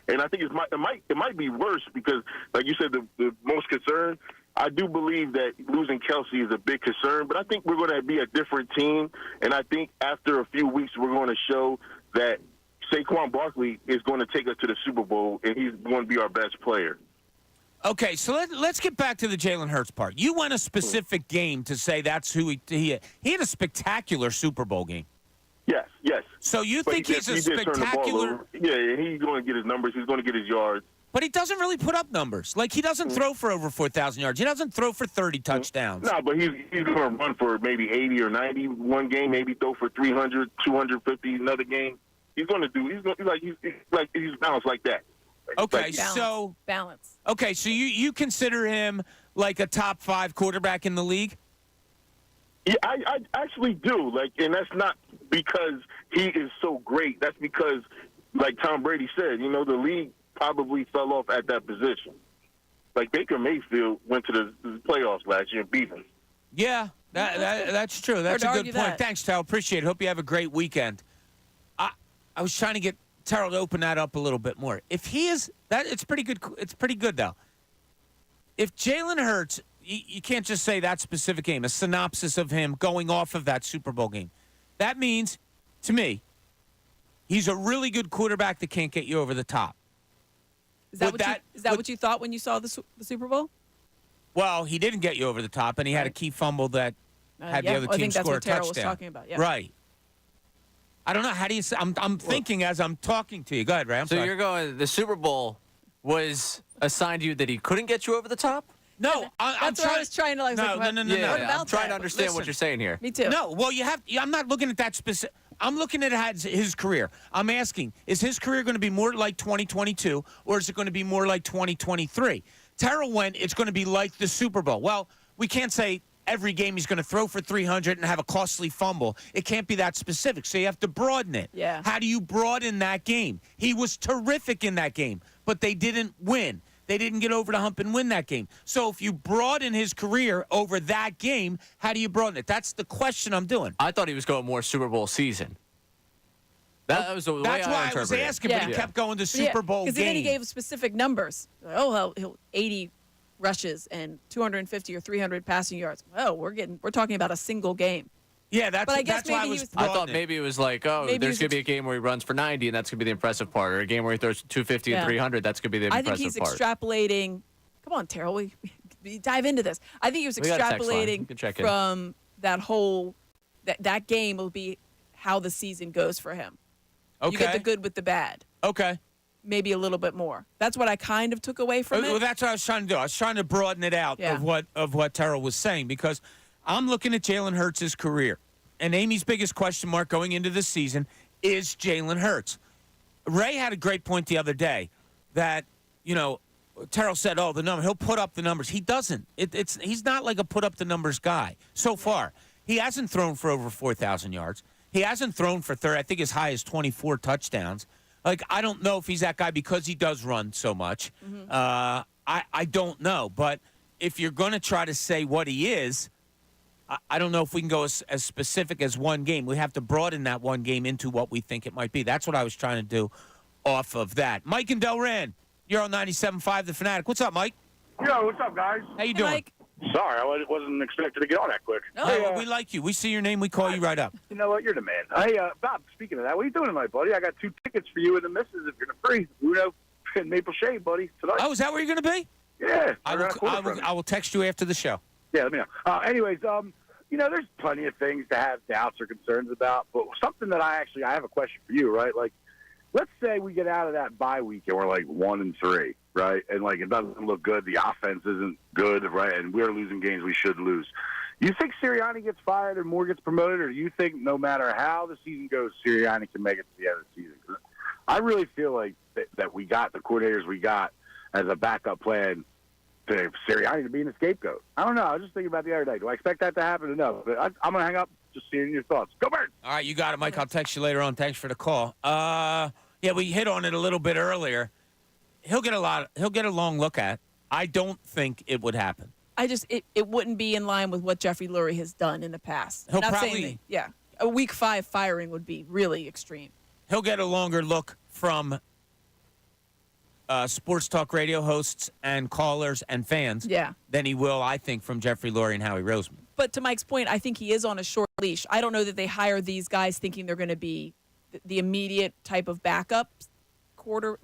Speaker 5: And I think it might be worse because, like you said, the most concern. I do believe that losing Kelsey is a big concern, but I think we're going to be a different team. And I think after a few weeks, we're going to show that Saquon Barkley is going to take us to the Super Bowl, and he's going to be our best player.
Speaker 1: Okay, so let's get back to the Jalen Hurts part. You went a specific game to say that's who he had a spectacular Super Bowl game.
Speaker 5: Yes.
Speaker 1: So you
Speaker 5: But
Speaker 1: think
Speaker 5: he
Speaker 1: he's
Speaker 5: did
Speaker 1: a
Speaker 5: turn the ball
Speaker 1: spectacular?
Speaker 5: over. Yeah, he's going to get his numbers. He's going to get his yards.
Speaker 1: But he doesn't really put up numbers. Like, he doesn't throw for over 4,000 yards. He doesn't throw for 30 touchdowns.
Speaker 5: No, but he's going to run for maybe 80 or 90 one game, maybe throw for 300, 250 another game. He's going to do. He's balanced like that.
Speaker 1: Okay,
Speaker 5: Like,
Speaker 1: so
Speaker 2: Balance.
Speaker 1: okay, so you consider him like a top 5 quarterback in the league?
Speaker 5: yeah, I actually do. And that's not because he is so great. That's because, like Tom Brady said, the league probably fell off at that position. Like Baker Mayfield went to the playoffs last year and beat him.
Speaker 1: Yeah, that's true. That's a
Speaker 2: Hard to
Speaker 1: good
Speaker 2: argue
Speaker 1: point.
Speaker 2: that.
Speaker 1: Thanks, Terrell. Appreciate it. Hope you have a great weekend. I was trying to get Terrell to open that up a little bit more. If he is that, it's pretty good. It's pretty good though. If Jalen Hurts, you can't just say that specific game. A synopsis of him going off of that Super Bowl game. That means, to me, he's a really good quarterback that can't get you over the top.
Speaker 2: Is that,
Speaker 1: Would that-
Speaker 2: what you thought when you saw the Super Bowl?
Speaker 1: Well, he didn't get you over the top, and he had a
Speaker 2: Right.
Speaker 1: key fumble that had the
Speaker 2: Yeah,
Speaker 1: other
Speaker 2: I
Speaker 1: team
Speaker 2: think that's
Speaker 1: score a
Speaker 2: what Terrell
Speaker 1: touchdown.
Speaker 2: was talking about. Yeah.
Speaker 1: Right. I don't know. How do you say? I'm thinking as I'm talking to you. Go ahead, Ray. I'm
Speaker 4: So
Speaker 1: sorry.
Speaker 4: you're going, the Super Bowl was assigned to you that he couldn't get you over the top?
Speaker 1: No, I'm
Speaker 2: That's what I was trying to like.
Speaker 1: No,
Speaker 2: what
Speaker 1: no.
Speaker 2: what
Speaker 4: I'm
Speaker 2: about
Speaker 4: trying
Speaker 2: that?
Speaker 4: to understand
Speaker 1: Listen.
Speaker 4: what you're saying here.
Speaker 2: Me too.
Speaker 1: No, well, I'm not looking at that specific. I'm looking at his career. I'm asking, is his career going to be more like 2022, or is it going to be more like 2023? Terrell went, it's going to be like the Super Bowl. Well, we can't say every game he's going to throw for 300 and have a costly fumble. It can't be that specific, so you have to broaden it.
Speaker 2: Yeah.
Speaker 1: How do you broaden that game? He was terrific in that game, but they didn't win. They didn't get over the hump and win that game. So if you broaden his career over that game, how do you broaden it? That's the question I'm doing.
Speaker 4: I thought he was going more Super Bowl season. That was the way
Speaker 1: That's why I was
Speaker 4: interpreted it.
Speaker 1: asking, but he
Speaker 2: Yeah.
Speaker 1: kept going to Super Bowl
Speaker 2: Because
Speaker 1: game.
Speaker 2: then he gave specific numbers. Well, he'll 80 rushes and 250 or 300 passing yards. Oh, we're talking about a single game.
Speaker 1: Yeah, that's,
Speaker 2: But I guess
Speaker 1: that's why I
Speaker 2: maybe
Speaker 1: was
Speaker 2: he was-
Speaker 4: I thought
Speaker 1: broadening.
Speaker 4: maybe it was like, oh,
Speaker 2: Maybe
Speaker 4: there's
Speaker 2: he's
Speaker 4: going to be a game where he runs for 90, and that's going to be the impressive part, or a game where he throws 250 and
Speaker 2: Yeah.
Speaker 4: 300, that's going to be the
Speaker 2: I
Speaker 4: impressive
Speaker 2: think he's
Speaker 4: part.
Speaker 2: extrapolating. Come on, Terrell, we dive into this. I think he was
Speaker 4: We got a text line. You
Speaker 2: extrapolating
Speaker 4: can check in.
Speaker 2: from that whole that game will be how the season goes for him.
Speaker 1: Okay.
Speaker 2: You get the good with the bad.
Speaker 1: Okay.
Speaker 2: Maybe a little bit more. That's what I kind of took away from
Speaker 1: Well,
Speaker 2: it.
Speaker 1: that's what I was trying to do. I was trying to broaden it out
Speaker 2: Yeah.
Speaker 1: of what Terrell was saying, because I'm looking at Jalen Hurts' career, and Amy's biggest question mark going into this season is Jalen Hurts. Ray had a great point the other day that, Terrell said, the number, he'll put up the numbers. He doesn't. He's not like a put up the numbers guy so far. He hasn't thrown for over 4,000 yards. He hasn't thrown for 30, I think as high as 24 touchdowns. Like, I don't know if he's that guy because he does run so much. Mm-hmm. I don't know. But if you're going to try to say what he is, I don't know if we can go as specific as one game. We have to broaden that one game into what we think it might be. That's what I was trying to do off of that. Mike and Delran, you're on 97.5 The Fanatic. What's up, Mike?
Speaker 6: Yo, what's up, guys?
Speaker 1: How you doing?
Speaker 2: Mike.
Speaker 6: Sorry, I wasn't expected to get on that quick.
Speaker 2: No.
Speaker 1: Hey, we like you. We see your name. We call you right up.
Speaker 6: You know what? You're the man. Hey, Bob, speaking of that, what are you doing tonight, buddy? I got 2 tickets for you and the missus if you're free. Uno and Maple Shade, buddy, tonight.
Speaker 1: Oh, is that where you're going to be?
Speaker 6: Yeah.
Speaker 1: I will text you after the show.
Speaker 6: Yeah, let me know. Anyways, there's plenty of things to have doubts or concerns about, but something that I have a question for you, right? Like, let's say we get out of that bye week and we're like 1-3, right? And like it doesn't look good. The offense isn't good, right? And we're losing games we should lose. You think Sirianni gets fired or Moore gets promoted, or do you think no matter how the season goes, Sirianni can make it to the end of the season? I really feel like that we got the coordinators we got as a backup plan to Sirianni to be in the scapegoat. I don't know. I was just thinking about the other day. Do I expect that to happen or no? But I'm going to hang up, just seeing your thoughts. Go Birds!
Speaker 1: All right, you got it, Mike. I'll text you later on. Thanks for the call. Yeah, we hit on it a little bit earlier. He'll get a long look at. I don't think it would happen.
Speaker 2: It wouldn't be in line with what Jeffrey Lurie has done in the past.
Speaker 1: He'll
Speaker 2: Not
Speaker 1: probably
Speaker 2: saying that, a week 5 firing would be really extreme.
Speaker 1: He'll get a longer look from sports talk radio hosts and callers and fans than he will, I think, from Jeffrey Lurie and Howie Roseman.
Speaker 2: But to Mike's point, I think he is on a short leash. I don't know that they hire these guys thinking they're going to be the immediate type of backup corner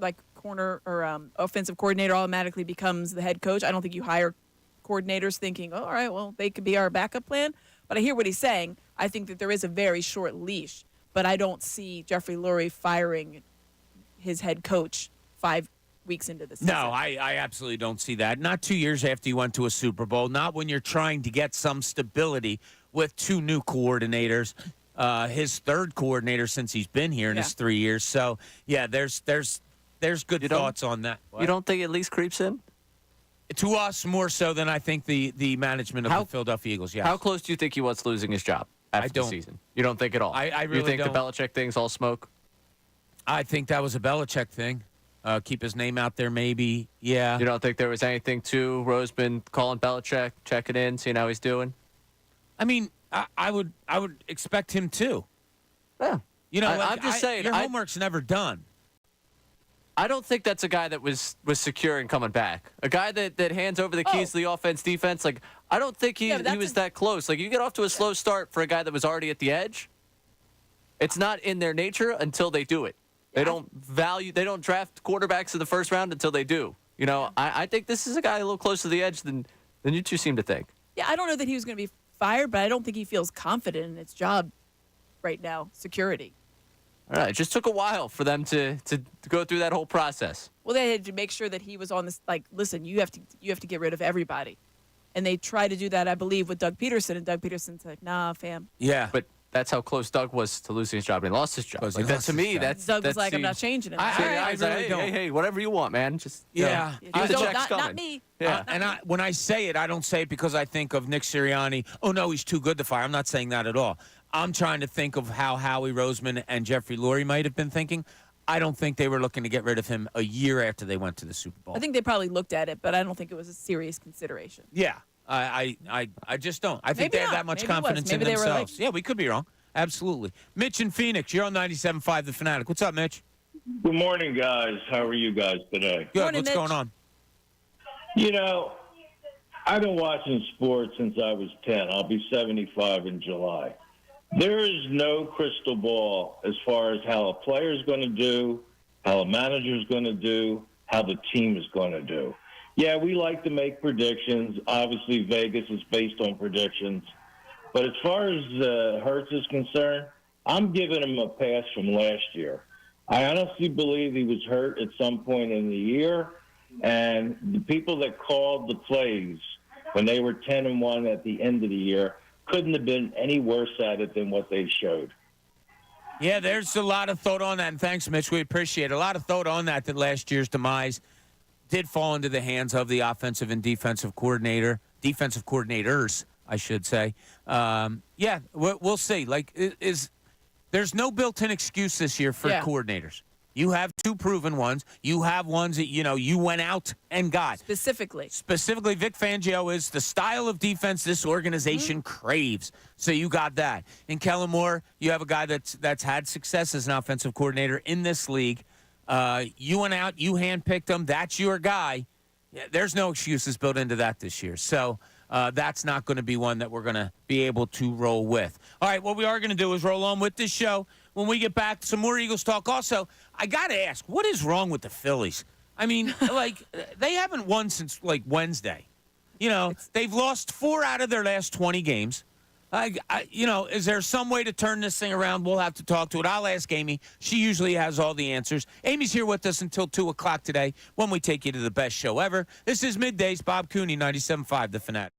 Speaker 2: or offensive coordinator automatically becomes the head coach. I don't think you hire coordinators thinking, all right, well, they could be our backup plan. But I hear what he's saying. I think that there is a very short leash, but I don't see Jeffrey Lurie firing his head coach 5 weeks into the season.
Speaker 1: No, I absolutely don't see that. Not 2 years after you went to a Super Bowl. Not when you're trying to get some stability with 2 new coordinators. His third coordinator since he's been here in his 3 years. So, yeah, there's good thoughts on that. What?
Speaker 4: You don't think it at least creeps in?
Speaker 1: To us, more so than I think the management of the Philadelphia Eagles, yes.
Speaker 4: How close do you think he was losing his job after the season? You don't think at all?
Speaker 1: I really
Speaker 4: You think
Speaker 1: don't.
Speaker 4: the Belichick thing's all smoke?
Speaker 1: I think that was a Belichick thing. Keep his name out there, maybe. Yeah.
Speaker 4: You don't think there was anything to Roseman calling Belichick, checking in, seeing how he's doing?
Speaker 1: I mean, I would expect him to.
Speaker 4: Yeah.
Speaker 1: I'm
Speaker 4: just saying.
Speaker 1: Your homework's never done.
Speaker 4: I don't think that's a guy that was secure in coming back. A guy that hands over the keys to the offense, defense. Like, I don't think he was that close. Like, you get off to a slow start for a guy that was already at the edge. It's not in their nature until they do it. They don't draft quarterbacks in the first round until they do. I think this is a guy a little closer to the edge than you two seem to think.
Speaker 2: Yeah, I don't know that he was going to be fired, but I don't think he feels confident in his job right now, security.
Speaker 4: All right, it just took a while for them to go through that whole process.
Speaker 2: Well, they had to make sure that he was on this. Like, listen, you have to get rid of everybody, and they tried to do that, I believe, with Doug Peterson, and Doug Peterson's like, nah, fam.
Speaker 1: Yeah,
Speaker 4: but that's how close Doug was to losing his job. And he lost his job. Like, that to me, that's
Speaker 2: Doug was
Speaker 4: that
Speaker 2: like, I'm not
Speaker 4: seems-
Speaker 2: changing it.
Speaker 1: I really don't.
Speaker 4: Hey, whatever you want, man. Just
Speaker 1: Yeah.
Speaker 4: the check's
Speaker 2: not
Speaker 4: coming.
Speaker 2: me.
Speaker 4: Yeah.
Speaker 1: And when I say it, I don't say it because I think of Nick Sirianni. Oh, no, he's too good to fire. I'm not saying that at all. I'm trying to think of how Howie Roseman and Jeffrey Lurie might have been thinking. I don't think they were looking to get rid of him a year after they went to the Super Bowl.
Speaker 2: I think they probably looked at it, but I don't think it was a serious consideration.
Speaker 1: Yeah. I just don't. I think
Speaker 2: Maybe
Speaker 1: they have
Speaker 2: not.
Speaker 1: that much
Speaker 2: Maybe it was.
Speaker 1: confidence in
Speaker 2: Maybe they were
Speaker 1: themselves.
Speaker 2: like-
Speaker 1: Yeah, we could be wrong. Absolutely. Mitch in Phoenix, you're on 97.5 The Fanatic. What's up, Mitch?
Speaker 7: Good morning, guys. How are you guys today?
Speaker 1: Good.
Speaker 2: Morning,
Speaker 1: What's
Speaker 2: Mitch.
Speaker 1: going on?
Speaker 7: I've been watching sports since I was 10. I'll be 75 in July. There is no crystal ball as far as how a player is going to do, how a manager is going to do, how the team is going to do. Yeah, we like to make predictions. Obviously, Vegas is based on predictions. But as far as Hurts is concerned, I'm giving him a pass from last year. I honestly believe he was hurt at some point in the year, and the people that called the plays when they were 10-1 at the end of the year couldn't have been any worse at it than what they showed.
Speaker 1: Yeah, there's a lot of thought on that, and thanks, Mitch. We appreciate it. A lot of thought on that last year's demise did fall into the hands of the offensive and defensive coordinators, I should say. Yeah, we'll see. Like, there's no built-in excuse this year for coordinators. You have two proven ones. You have ones that, you went out and got.
Speaker 2: Specifically,
Speaker 1: Vic Fangio is the style of defense this organization craves. So you got that. In Kellen Moore, you have a guy that's had success as an offensive coordinator in this league. You went out, you handpicked him. That's your guy. Yeah, there's no excuses built into that this year. So that's not going to be one that we're going to be able to roll with. All right, what we are going to do is roll on with this show. When we get back, some more Eagles talk. Also, I got to ask, what is wrong with the Phillies? I mean, they haven't won since, Wednesday. They've lost 4 out of their last 20 games. Is there some way to turn this thing around? We'll have to talk to it. I'll ask Amy. She usually has all the answers. Amy's here with us until 2 o'clock today when we take you to the best show ever. This is Middays. Bob Cooney, 97.5, The Fanatic.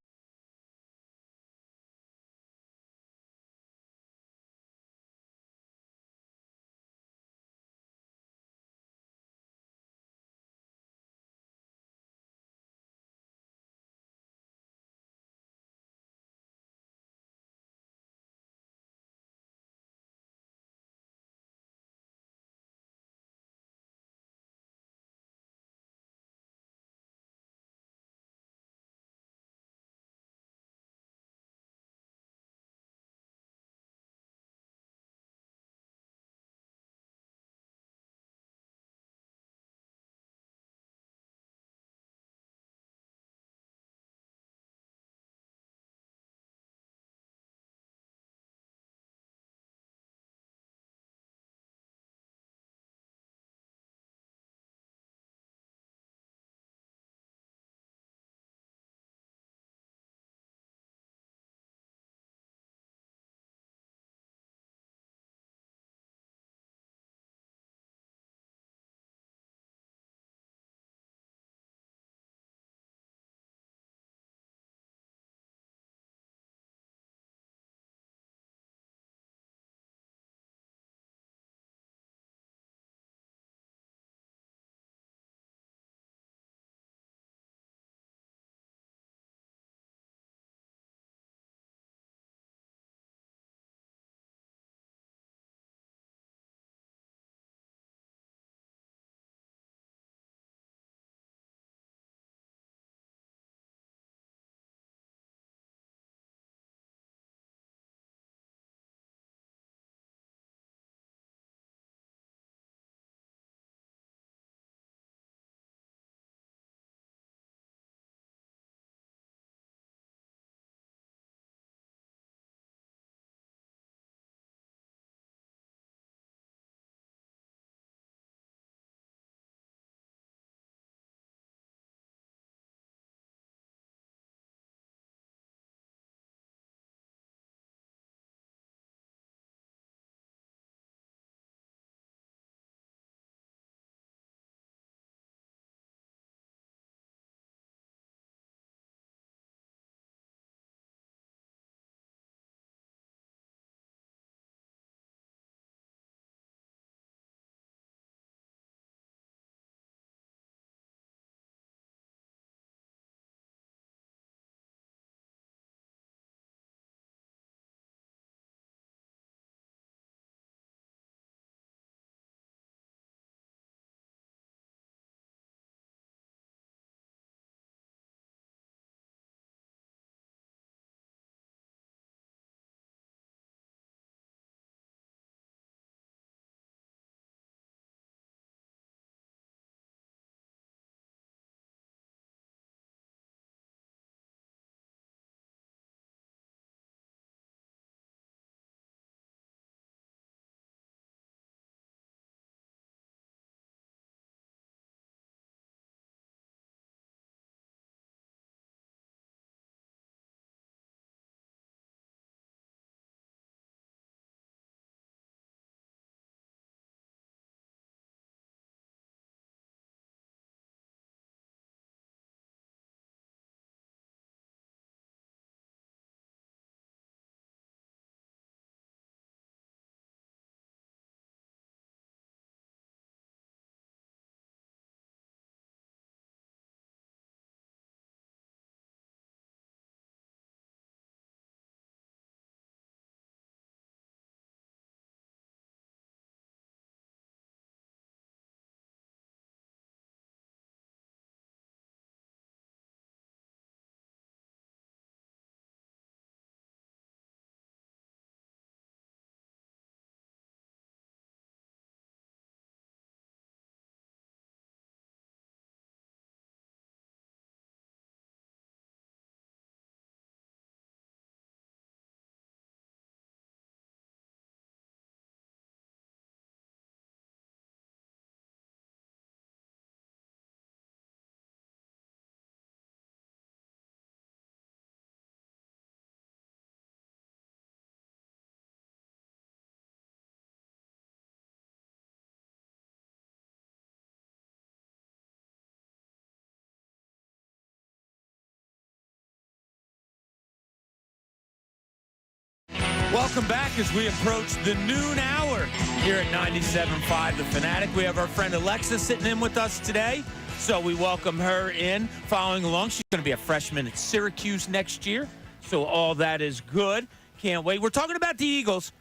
Speaker 1: Welcome back as we approach the noon hour here at 97.5 The Fanatic. We have our friend Alexa sitting in with us today, so we welcome her in. Following along, she's going to be a freshman at Syracuse next year, so all that is good. Can't wait. We're talking about the Eagles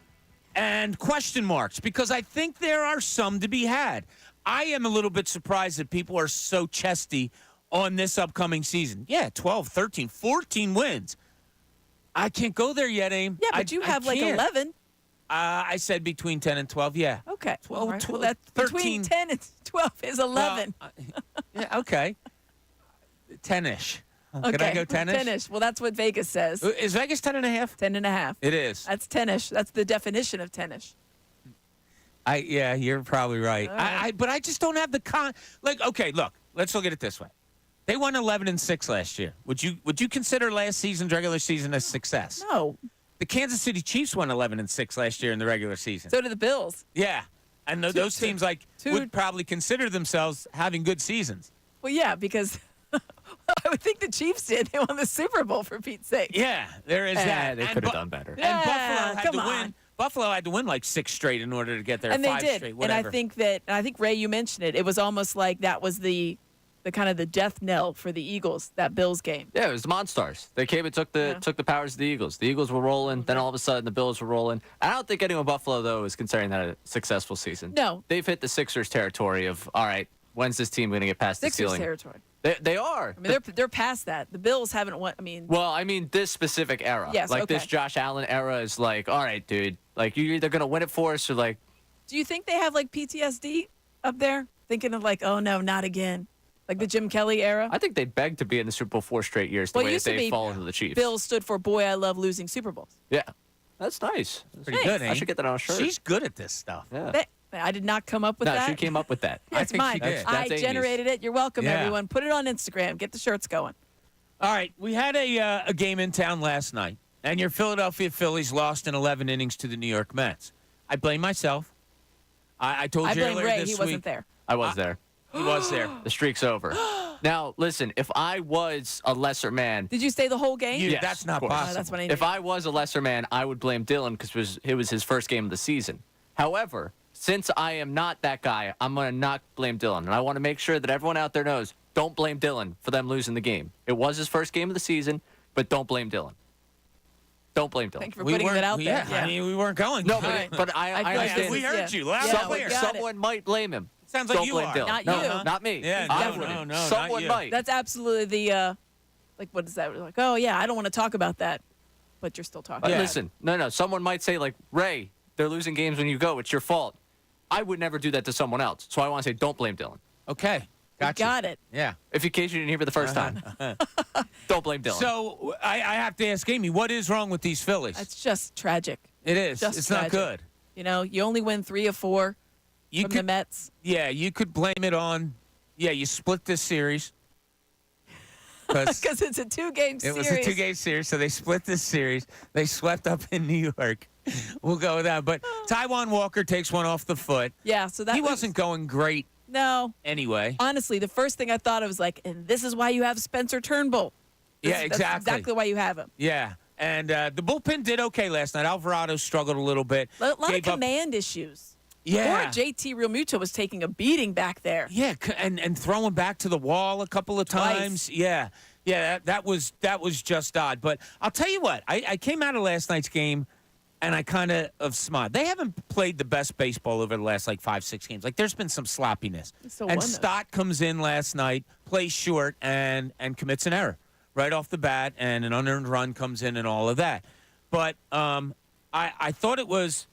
Speaker 1: and question marks because I think there are some to be had. I am a little bit surprised that people are so chesty on this upcoming season. Yeah, 12, 13, 14 wins. I can't go there yet, Aim.
Speaker 2: Yeah, but you have like
Speaker 1: can't.
Speaker 2: 11.
Speaker 1: I said between 10 and 12, yeah.
Speaker 2: Okay.
Speaker 1: 12,
Speaker 2: All right.
Speaker 1: 12,
Speaker 2: Well, that's
Speaker 1: 13.
Speaker 2: between 10 and 12 is 11.
Speaker 1: Well, yeah, okay. 10-ish.
Speaker 2: Okay.
Speaker 1: Can I go 10-ish?
Speaker 2: 10-ish. Well, that's what Vegas says.
Speaker 1: Is Vegas 10 and a half?
Speaker 2: 10 and a half.
Speaker 1: It is.
Speaker 2: That's 10-ish. That's the definition of 10-ish.
Speaker 1: Yeah, you're probably right.
Speaker 2: All right.
Speaker 1: But I just don't have the okay, look, let's look at it this way. They won 11-6 last year. Would you consider last season's regular season a success?
Speaker 2: No.
Speaker 1: The Kansas City Chiefs won 11-6 last year in the regular season.
Speaker 2: So did the Bills.
Speaker 1: Yeah, and those teams would probably consider themselves having good seasons.
Speaker 2: Well, yeah, because I would think the Chiefs did. They won the Super Bowl, for Pete's sake.
Speaker 1: Yeah, there is that.
Speaker 4: They
Speaker 1: And
Speaker 4: could have done better.
Speaker 1: And
Speaker 2: Yeah,
Speaker 1: Buffalo had
Speaker 2: come
Speaker 1: to
Speaker 2: on.
Speaker 1: win. Buffalo had to win like 6 straight in order to get there.
Speaker 2: And they
Speaker 1: 5
Speaker 2: did.
Speaker 1: straight,
Speaker 2: And
Speaker 1: whatever.
Speaker 2: I think Ray, you mentioned it. It was almost like that was the kind of the death knell for the Eagles, that Bills game.
Speaker 4: Yeah, it was the Monstars. They came and took the powers of the Eagles. The Eagles were rolling, then all of a sudden the Bills were rolling. I don't think anyone in Buffalo, though, is considering that a successful season.
Speaker 2: No.
Speaker 4: They've hit the Sixers territory of, all right, when's this team going to get past
Speaker 2: Sixers
Speaker 4: the ceiling?
Speaker 2: territory.
Speaker 4: They are.
Speaker 2: I mean, they're past that. The Bills haven't won. I mean,
Speaker 4: Well, I mean, this specific era.
Speaker 2: Yes,
Speaker 4: Like,
Speaker 2: okay.
Speaker 4: this Josh Allen era is like, all right, dude. Like, you're either going to win it for us or, like,
Speaker 2: do you think they have like PTSD up there? Thinking of like, oh no, not again. Like the Jim Kelly era?
Speaker 4: I think they'd beg to be in the Super Bowl 4 straight years the
Speaker 2: Well, it
Speaker 4: way
Speaker 2: used
Speaker 4: that
Speaker 2: to
Speaker 4: they've
Speaker 2: be
Speaker 4: fallen to the Chiefs.
Speaker 2: Bills stood for boy, I love losing Super Bowls.
Speaker 4: Yeah. That's nice.
Speaker 1: Pretty
Speaker 2: Thanks.
Speaker 1: good,
Speaker 4: I
Speaker 1: Aim.
Speaker 4: should get that on a shirt.
Speaker 1: She's good at this stuff.
Speaker 4: yeah.
Speaker 2: I did not come up with
Speaker 4: No,
Speaker 2: that.
Speaker 4: she came up with that.
Speaker 2: It's
Speaker 1: think she
Speaker 2: mine.
Speaker 1: did.
Speaker 2: I
Speaker 4: That's Amy's.
Speaker 2: generated it. You're welcome,
Speaker 1: Yeah.
Speaker 2: everyone. Put it on Instagram. Get the shirts going.
Speaker 1: All right, we had a game in town last night, and your Philadelphia Phillies lost in 11 innings to the New York Mets. I blame myself. I told
Speaker 2: I
Speaker 1: you
Speaker 2: blame
Speaker 1: earlier
Speaker 2: Ray.
Speaker 1: this
Speaker 2: He
Speaker 1: week.
Speaker 2: wasn't there.
Speaker 4: I was there.
Speaker 1: He was there.
Speaker 4: The streak's over. Now, listen, if I was a lesser man,
Speaker 2: Did you stay the whole game?
Speaker 1: You-
Speaker 4: Yes,
Speaker 1: that's
Speaker 4: of
Speaker 1: not
Speaker 4: course.
Speaker 1: possible.
Speaker 2: That's what I need.
Speaker 4: if I was a lesser man, I would blame Dylan because it was his first game of the season. However, since I am not that guy, I'm going to not blame Dylan. And I want to make sure that everyone out there knows, don't blame Dylan for them losing the game. It was his first game of the season, but don't blame Dylan. Don't blame Dylan.
Speaker 2: Thank you for putting that out there.
Speaker 1: Yeah, I mean, we weren't going.
Speaker 4: No,
Speaker 1: to.
Speaker 4: but I
Speaker 2: I
Speaker 4: understand.
Speaker 1: we heard you loud
Speaker 2: Yeah,
Speaker 1: and
Speaker 2: we
Speaker 1: clear.
Speaker 2: got it.
Speaker 4: Someone might blame him.
Speaker 1: Sounds like
Speaker 4: Don't
Speaker 1: you
Speaker 4: blame
Speaker 1: are.
Speaker 4: Dylan.
Speaker 2: Not
Speaker 4: no,
Speaker 2: you.
Speaker 4: not me.
Speaker 1: Yeah,
Speaker 4: I
Speaker 1: no,
Speaker 4: wouldn't.
Speaker 1: no, not
Speaker 4: Someone
Speaker 1: you.
Speaker 4: might.
Speaker 2: That's absolutely the, like, what is that? Like, oh, yeah, I don't want to talk about that. But you're still talking
Speaker 4: But
Speaker 2: about it.
Speaker 4: listen, no. Someone might say, like, Ray, they're losing games when you go. It's your fault. I would never do that to someone else. So I want to say, don't blame Dylan.
Speaker 1: Okay, gotcha.
Speaker 2: Got it.
Speaker 1: Yeah.
Speaker 4: If in case you didn't hear for the first time, don't blame Dylan.
Speaker 1: So I have to ask Amy, what is wrong with these Phillies?
Speaker 2: That's just tragic.
Speaker 1: It is.
Speaker 2: just
Speaker 1: It's
Speaker 2: tragic.
Speaker 1: not good.
Speaker 2: You know, you only win 3 of 4
Speaker 1: You
Speaker 2: from the
Speaker 1: could,
Speaker 2: Mets.
Speaker 1: yeah, you could blame it on. Yeah, you split this series.
Speaker 2: Because it's a 2-game
Speaker 1: It
Speaker 2: series.
Speaker 1: was a 2-game series, so they split this series. They swept up in New York. We'll go with that. But Taijuan Walker takes one off the foot.
Speaker 2: Yeah, so that
Speaker 1: He
Speaker 2: was-
Speaker 1: wasn't going great
Speaker 2: No.
Speaker 1: anyway.
Speaker 2: Honestly, the first thing I thought, I was like, and this is why you have Spencer Turnbull.
Speaker 1: Yeah,
Speaker 2: That's
Speaker 1: exactly.
Speaker 2: exactly why you have him.
Speaker 1: Yeah, and the bullpen did okay last night. Alvarado struggled a little bit.
Speaker 2: A lot of
Speaker 1: Gave up-
Speaker 2: command issues.
Speaker 1: Yeah.
Speaker 2: Poor JT Realmuto was taking a beating back there.
Speaker 1: Yeah, and throwing back to the wall a couple of
Speaker 2: Twice.
Speaker 1: times. Yeah, that was just odd. But I'll tell you what, I came out of last night's game, and I kind of smiled. They haven't played the best baseball over the last, 5-6 games. Like, there's been some sloppiness.
Speaker 2: Still
Speaker 1: And
Speaker 2: won, though.
Speaker 1: Stott comes in last night, plays short, and commits an error right off the bat, and an unearned run comes in and all of that. But I thought it was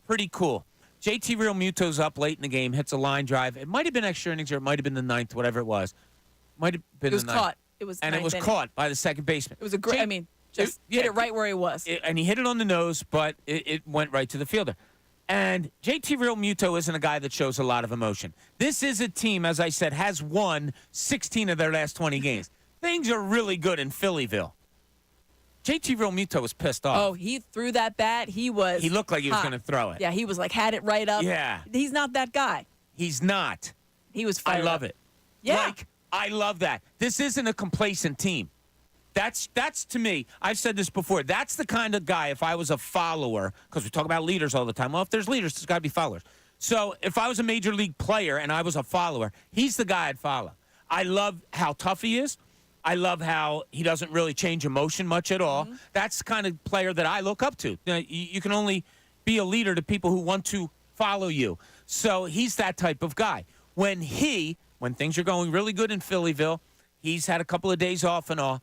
Speaker 1: pretty cool. JT Realmuto's up late in the game, hits a line drive. It might have been extra innings or it might have been the ninth, whatever it was. Might have been
Speaker 2: It was
Speaker 1: the ninth.
Speaker 2: caught. It was
Speaker 1: And it
Speaker 2: ninth
Speaker 1: was
Speaker 2: inning.
Speaker 1: caught by the second baseman.
Speaker 2: It was a great,
Speaker 1: Jake-
Speaker 2: I mean, just
Speaker 1: yeah,
Speaker 2: hit it right where he was.
Speaker 1: and he hit it on the nose, but it went right to the fielder. And JT Realmuto isn't a guy that shows a lot of emotion. This is a team, as I said, has won 16 of their last 20 games. Things are really good in Phillyville. JT Realmuto was pissed off.
Speaker 2: Oh, he threw that bat. He
Speaker 1: Looked like he was
Speaker 2: hot.
Speaker 1: going to throw it.
Speaker 2: Yeah, he was like, had it right up.
Speaker 1: Yeah.
Speaker 2: He's not that guy.
Speaker 1: He's not.
Speaker 2: He was
Speaker 1: I
Speaker 2: fired
Speaker 1: love
Speaker 2: up.
Speaker 1: it.
Speaker 2: Yeah.
Speaker 1: I love that. This isn't a complacent team. That's to me, I've said this before, that's the kind of guy, if I was a follower, because we talk about leaders all the time. Well, if there's leaders, there's got to be followers. So if I was a major league player and I was a follower, he's the guy I'd follow. I love how tough he is. I love how he doesn't really change emotion much at all.
Speaker 2: Mm-hmm.
Speaker 1: That's the kind of player that I look up to. You can only be a leader to people who want to follow you. So he's that type of guy. When things are going really good in Phillyville, he's had a couple of days off and all,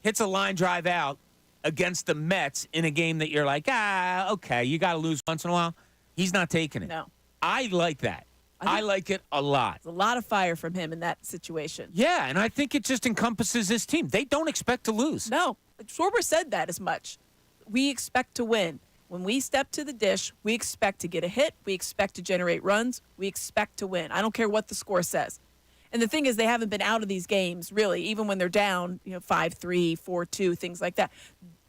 Speaker 1: hits a line drive out against the Mets in a game that you're like, okay, you got to lose once in a while. He's not taking it.
Speaker 2: No.
Speaker 1: I like that. I like it a lot.
Speaker 2: There's a lot of fire from him in that situation.
Speaker 1: Yeah, and I think it just encompasses this team. They don't expect to lose.
Speaker 2: No. Schwarber said that as much. We expect to win. When we step to the dish, we expect to get a hit. We expect to generate runs. We expect to win. I don't care what the score says. And the thing is, they haven't been out of these games, really, even when they're down, 5-3, 4-2, things like that.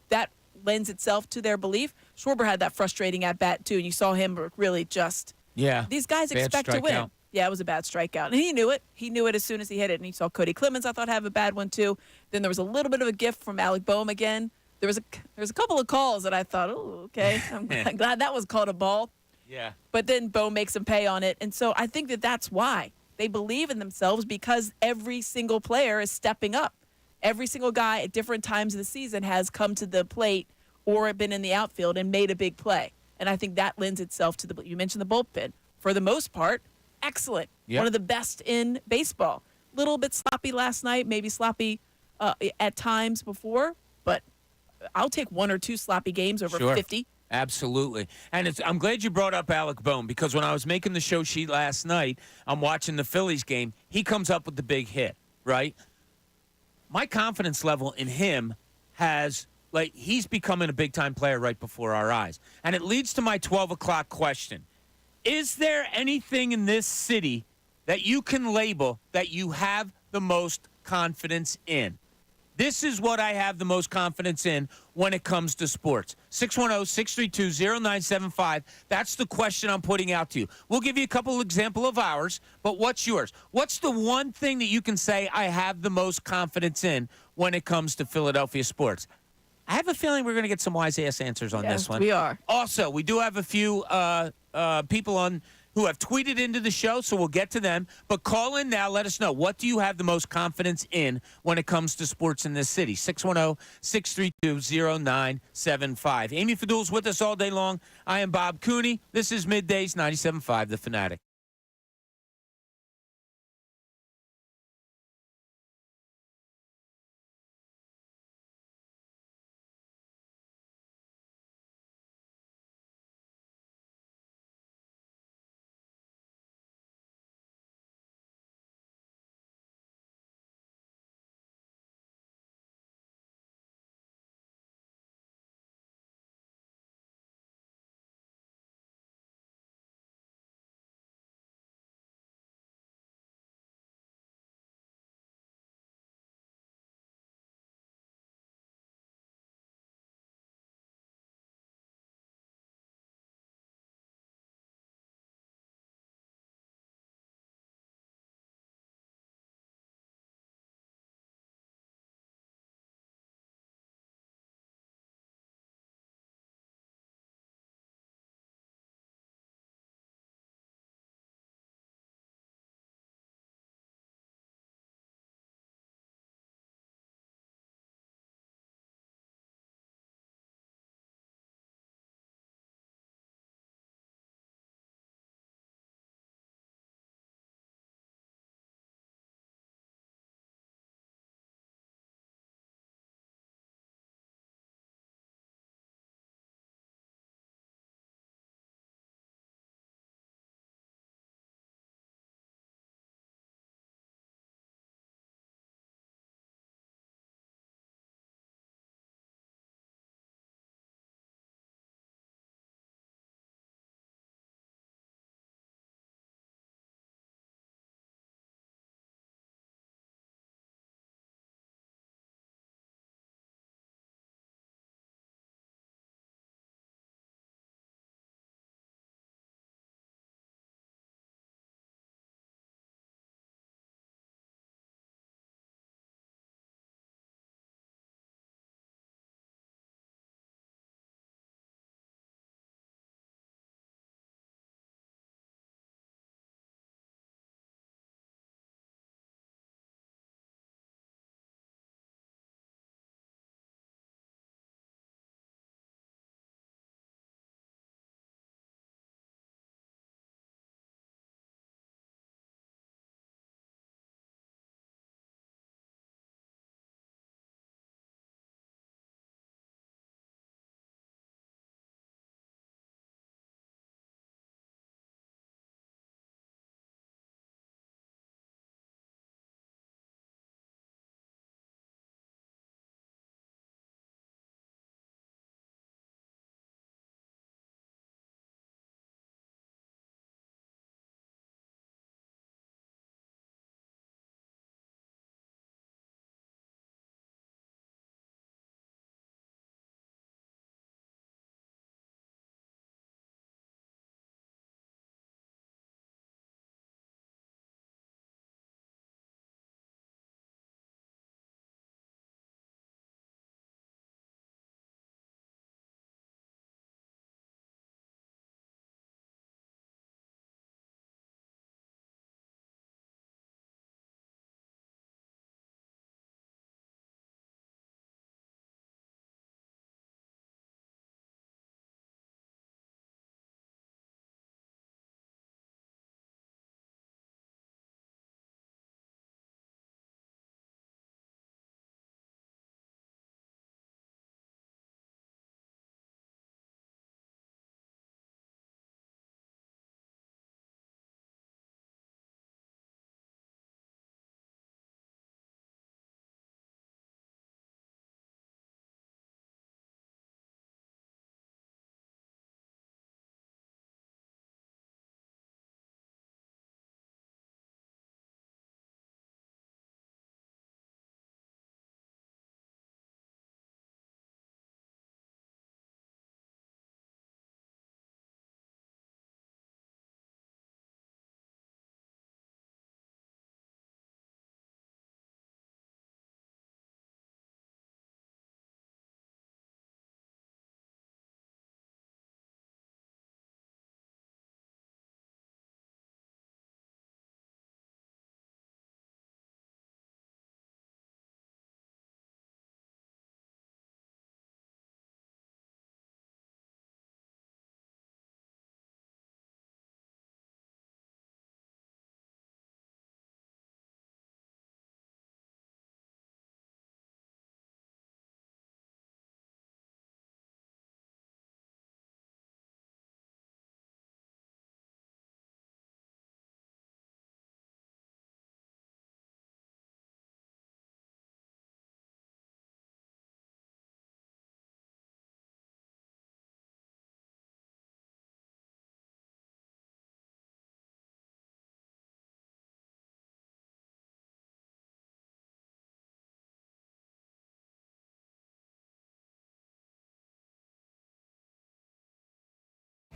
Speaker 2: That lends itself to their belief. Schwarber had that frustrating at-bat, too, and you saw him really just –
Speaker 1: yeah.
Speaker 2: these guys
Speaker 1: Bad
Speaker 2: expect to win.
Speaker 1: strikeout.
Speaker 2: Yeah, it was a bad strikeout. And he knew it. He knew it as soon as he hit it. And he saw Cody Clemens, I thought, have a bad one, too. Then there was a little bit of a gift from Alec Boehm again. There was a couple of calls that I thought, oh, okay. I'm glad that was called a ball.
Speaker 1: Yeah.
Speaker 2: But then Boehm makes him pay on it. And so I think that's why. They believe in themselves because every single player is stepping up. Every single guy at different times of the season has come to the plate or been in the outfield and made a big play. And I think that lends itself to you mentioned the bullpen. For the most part, excellent.
Speaker 1: Yep.
Speaker 2: One of the best in baseball. Little bit sloppy last night, maybe sloppy at times before, but I'll take one or two sloppy games over 50.
Speaker 1: Absolutely. And I'm glad you brought up Alec Boehm because when I was making the show sheet last night, I'm watching the Phillies game. He comes up with the big hit, right? My confidence level in him he's becoming a big-time player right before our eyes. And it leads to my 12 o'clock question. Is there anything in this city that you can label that you have the most confidence in? This is what I have the most confidence in when it comes to sports. 610-632-0975. That's the question I'm putting out to you. We'll give you a couple examples of ours, but what's yours? What's the one thing that you can say I have the most confidence in when it comes to Philadelphia sports? I have a feeling we're going to get some wise-ass answers on this one.
Speaker 2: We are.
Speaker 1: Also, we do have a few people on who have tweeted into the show, so we'll get to them. But call in now. Let us know. What do you have the most confidence in when it comes to sports in this city? 610-632-0975. Amy Fadul's with us all day long. I am Bob Cooney. This is Middays 97.5, The Fanatic.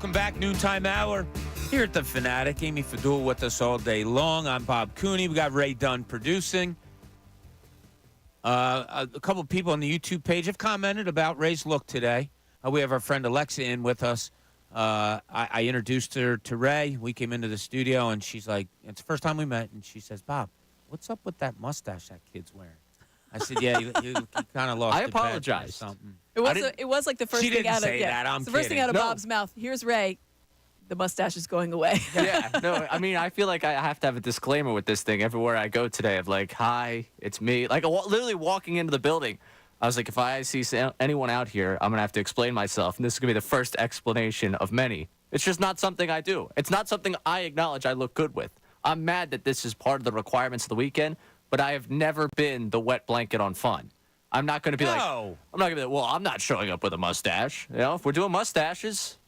Speaker 1: Welcome back, noontime hour here at the Fanatic. Amy Fadul with us all day long. I'm Bob Cooney. We got Ray Dunn producing. A couple of people on the YouTube page have commented about Ray's look today. We have our friend Alexa in with us. I introduced her to Ray. We came into the studio, and she's like, it's the first time we met, and she says, Bob, what's up with that mustache that kid's wearing? I said, yeah, you kind of lost
Speaker 4: I
Speaker 1: the bet or
Speaker 4: apologize.
Speaker 1: something.
Speaker 2: It was like the first
Speaker 1: She
Speaker 2: thing
Speaker 1: didn't
Speaker 2: out of
Speaker 1: say that. I'm
Speaker 2: it's the first thing
Speaker 1: kidding.
Speaker 2: out of
Speaker 4: No.
Speaker 2: Bob's mouth. Here's Ray. The mustache is going away.
Speaker 4: Yeah, no, I mean, I feel like I have to have a disclaimer with this thing everywhere I go today of like, hi, it's me. Like, literally walking into the building, I was like, if I see anyone out here, I'm going to have to explain myself. And this is going to be the first explanation of many. It's just not something I do. It's not something I acknowledge I look good with. I'm mad that this is part of the requirements of the weekend, but I have never been the wet blanket on fun. I'm not going to be like, I'm not going to be like, well, I'm not showing up with a mustache. You know, if we're doing mustaches,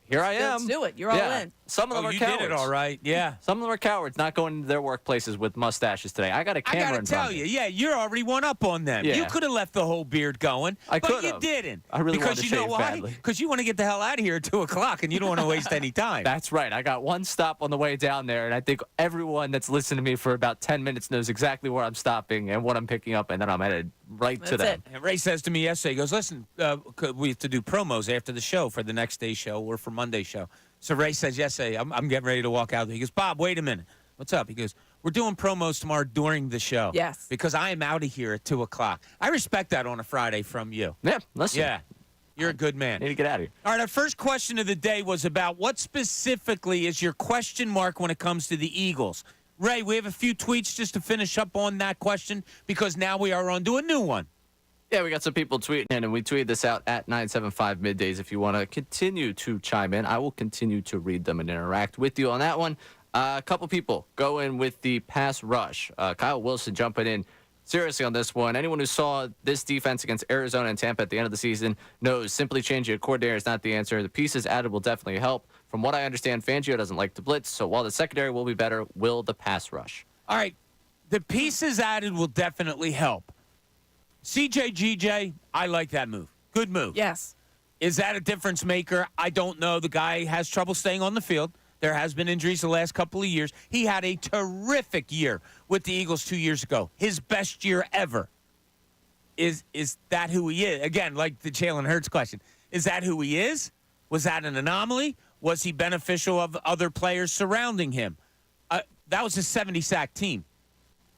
Speaker 4: here I am.
Speaker 2: Let's do it. You're all in.
Speaker 4: Some of them are
Speaker 1: you
Speaker 4: cowards.
Speaker 1: did it all right. Yeah.
Speaker 4: Some of them are cowards, not going to their workplaces with mustaches today. I got a
Speaker 1: I
Speaker 4: camera
Speaker 1: got
Speaker 4: in
Speaker 1: to
Speaker 4: front
Speaker 1: tell
Speaker 4: of
Speaker 1: you,
Speaker 4: me.
Speaker 1: yeah, you're already one up on them.
Speaker 4: Yeah.
Speaker 1: You could have left the whole beard going,
Speaker 4: I
Speaker 1: but you
Speaker 4: could've.
Speaker 1: didn't.
Speaker 4: I really
Speaker 1: because
Speaker 4: wanted to
Speaker 1: you know
Speaker 4: shave
Speaker 1: why?
Speaker 4: badly.
Speaker 1: Because you want to get the hell out of here at 2 o'clock, and you don't want to waste any time.
Speaker 4: That's right. I got one stop on the way down there, and I think everyone that's listened to me for about 10 minutes knows exactly where I'm stopping and what I'm picking up, and then I'm headed right to
Speaker 2: That's
Speaker 4: them.
Speaker 2: it.
Speaker 1: And Ray says to me yesterday, he goes, listen, we have to do promos after the show for the next day's show or for Monday's show. So Ray says yesterday, I'm getting ready to walk out. He goes, Bob, wait a minute. What's up? He goes, we're doing promos tomorrow during the show.
Speaker 2: Yes.
Speaker 1: Because I am out of here at 2 o'clock. I respect that on a Friday from you.
Speaker 4: Yeah, listen.
Speaker 1: Yeah. You're a good man.
Speaker 4: Need to get out of here.
Speaker 1: All right, our first question of the day was about what specifically is your question mark when it comes to the Eagles. Ray, we have a few tweets just to finish up on that question because now we are on to a new one.
Speaker 4: Yeah, we got some people tweeting in, and we tweeted this out at 975 middays. If you want to continue to chime in, I will continue to read them and interact with you on that one. A couple people go in with the pass rush. Kyle Wilson jumping in seriously on this one. Anyone who saw this defense against Arizona and Tampa at the end of the season knows simply changing a coordinator is not the answer. The pieces added will definitely help. From what I understand, Fangio doesn't like to blitz, so while the secondary will be better, will the pass rush?
Speaker 1: All right, the pieces added will definitely help. CJ, I like that move. Good move.
Speaker 2: Yes.
Speaker 1: Is that a difference maker? I don't know. The guy has trouble staying on the field. There has been injuries the last couple of years. He had a terrific year with the Eagles 2 years ago. His best year ever. Is that who he is? Again, like the Jalen Hurts question. Is that who he is? Was that an anomaly? Was he beneficial of other players surrounding him? That was a 70-sack team.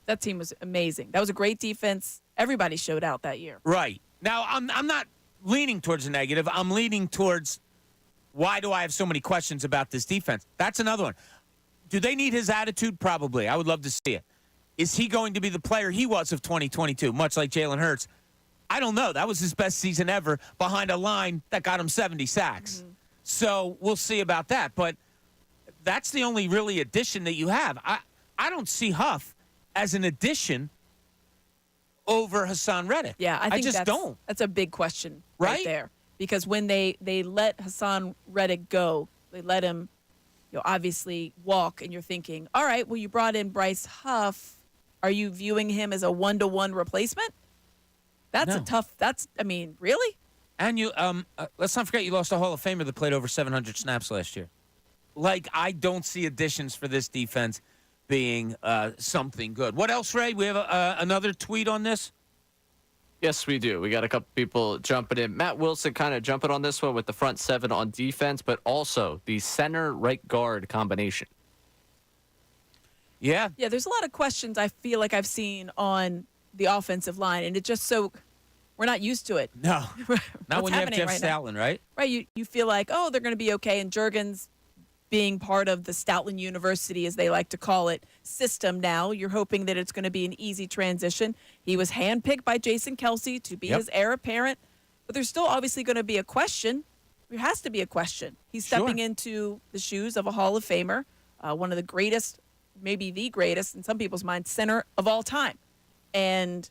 Speaker 2: That team was amazing. That was a great defense. Everybody showed out that year.
Speaker 1: Right. Now, I'm not leaning towards the negative. I'm leaning towards why do I have so many questions about this defense? That's another one. Do they need his attitude? Probably. I would love to see it. Is he going to be the player he was of 2022, much like Jalen Hurts? I don't know. That was his best season ever behind a line that got him 70 sacks. Mm-hmm. So we'll see about that. But that's the only really addition that you have. I don't see Huff as an addition over Hassan Reddick.
Speaker 2: Yeah, I think
Speaker 1: just don't.
Speaker 2: That's a big question right
Speaker 1: Right?
Speaker 2: there. Because when they let Hassan Reddick go, they let him, obviously walk, and you're thinking, all right, well, you brought in Bryce Huff. Are you viewing him as a 1-to-1 replacement? That's really?
Speaker 1: And you, let's not forget you lost a Hall of Famer that played over 700 snaps last year. Like, I don't see additions for this defense being something good. What else, Ray? We have another tweet on this?
Speaker 4: Yes, we do. We got a couple people jumping in. Matt Wilson kind of jumping on this one with the front seven on defense, but also the center right guard combination.
Speaker 1: Yeah.
Speaker 2: Yeah, there's a lot of questions I feel like I've seen on the offensive line, and it's just so we're not used to it.
Speaker 1: No. Not when you have Jeff
Speaker 2: right now.
Speaker 1: Stoutland, right?
Speaker 2: Right, you feel like, oh, they're going to be okay, and Juergens being part of the Stoutland University, as they like to call it, system now. You're hoping that it's going to be an easy transition. He was handpicked by Jason Kelsey to be his heir apparent, but there's still obviously going to be a question. There has to be a question. He's stepping into the shoes of a Hall of Famer, one of the greatest, maybe the greatest in some people's minds, center of all time. And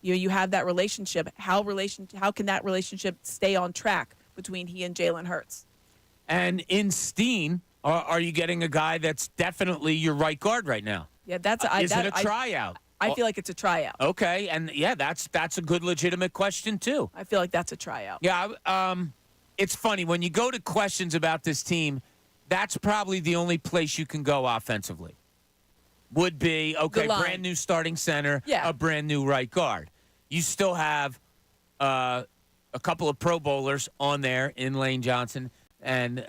Speaker 2: you have that relationship. How can that relationship stay on track between he and Jalen Hurts?
Speaker 1: And in Steen, are you getting a guy that's definitely your right guard right now?
Speaker 2: Yeah, that's
Speaker 1: Is it a tryout?
Speaker 2: I feel like it's a tryout.
Speaker 1: Okay, and yeah, that's a good legitimate question too.
Speaker 2: I feel like that's a tryout.
Speaker 1: Yeah, it's funny when you go to questions about this team. That's probably the only place you can go offensively. Would be okay. Brand new starting center, a brand new right guard. You still have a couple of Pro Bowlers on there in Lane Johnson and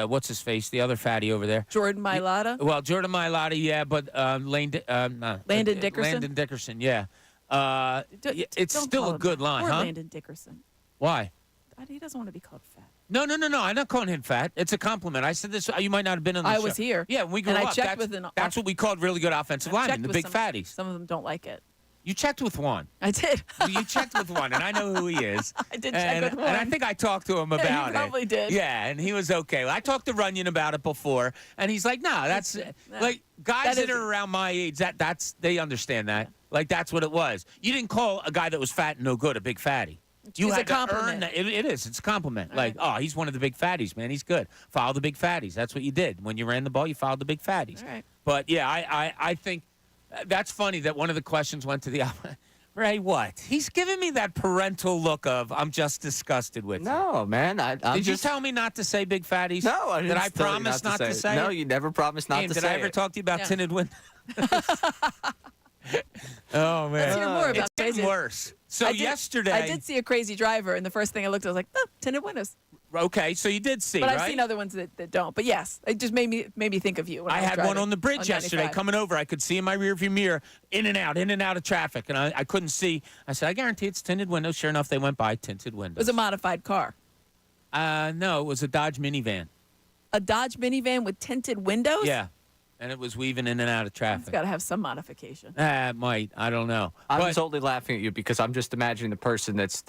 Speaker 1: what's his face, the other fatty over there,
Speaker 2: Jordan Mailata.
Speaker 1: Well, Jordan Mailata, yeah, but
Speaker 2: Landon Dickerson.
Speaker 1: Landon Dickerson, yeah. It's still a good line, huh?
Speaker 2: Landon Dickerson.
Speaker 1: Why?
Speaker 2: He doesn't want to be called fat.
Speaker 1: No. I'm not calling him fat. It's a compliment. I said this. You might not have been on the show.
Speaker 2: I was here.
Speaker 1: Yeah, when we grew
Speaker 2: and
Speaker 1: up.
Speaker 2: I checked
Speaker 1: that's what we called really good offensive linemen, the big fatties.
Speaker 2: Some of them don't like it.
Speaker 1: You checked with one.
Speaker 2: I did.
Speaker 1: You checked with one, and I know who he is.
Speaker 2: I did check with one.
Speaker 1: And I think I talked to him about it.
Speaker 2: You probably did.
Speaker 1: Yeah, and he was okay. I talked to Runyon about it before, and he's like, "No, that's like guys that are around my age. That's they understand that. Like that's what it was. You didn't call a guy that was fat and no good a big fatty. You
Speaker 2: it's
Speaker 1: had
Speaker 2: a compliment.
Speaker 1: to earn that. It is. It's a compliment. Like, oh, he's one of the big fatties, man. He's good. Follow the big fatties. That's what you did. When you ran the ball, you followed the big fatties.
Speaker 2: All right.
Speaker 1: But, yeah, I think that's funny that one of the questions went to the Ray, what? He's giving me that parental look of I'm just disgusted with you.
Speaker 4: No, man.
Speaker 1: Did you tell me not to say big fatties?
Speaker 4: No, I didn't.
Speaker 1: Did I promise not to say it?
Speaker 4: No, you never promised not to say it.
Speaker 1: Did I ever talk to you about tinted windows? Oh, man.
Speaker 2: Let's hear more about
Speaker 1: it's getting
Speaker 2: crazy.
Speaker 1: Worse. So yesterday.
Speaker 2: I did see a crazy driver, and the first thing I looked at, I was like, oh, tinted windows.
Speaker 1: Okay, so you did see,
Speaker 2: but
Speaker 1: right?
Speaker 2: I've seen other ones that don't. But yes, it just made me think of you. When I
Speaker 1: had
Speaker 2: driving
Speaker 1: one on the bridge yesterday coming over. I could see in my rearview mirror in and out of traffic, and I couldn't see. I said, I guarantee it's tinted windows. Sure enough, they went by tinted windows.
Speaker 2: It was a modified car.
Speaker 1: No, it was a Dodge minivan.
Speaker 2: A Dodge minivan with tinted windows?
Speaker 1: Yeah, and it was weaving in and out of traffic.
Speaker 2: It's got to have some modification.
Speaker 1: It might. I don't know.
Speaker 4: I'm totally laughing at you because I'm just imagining the person that's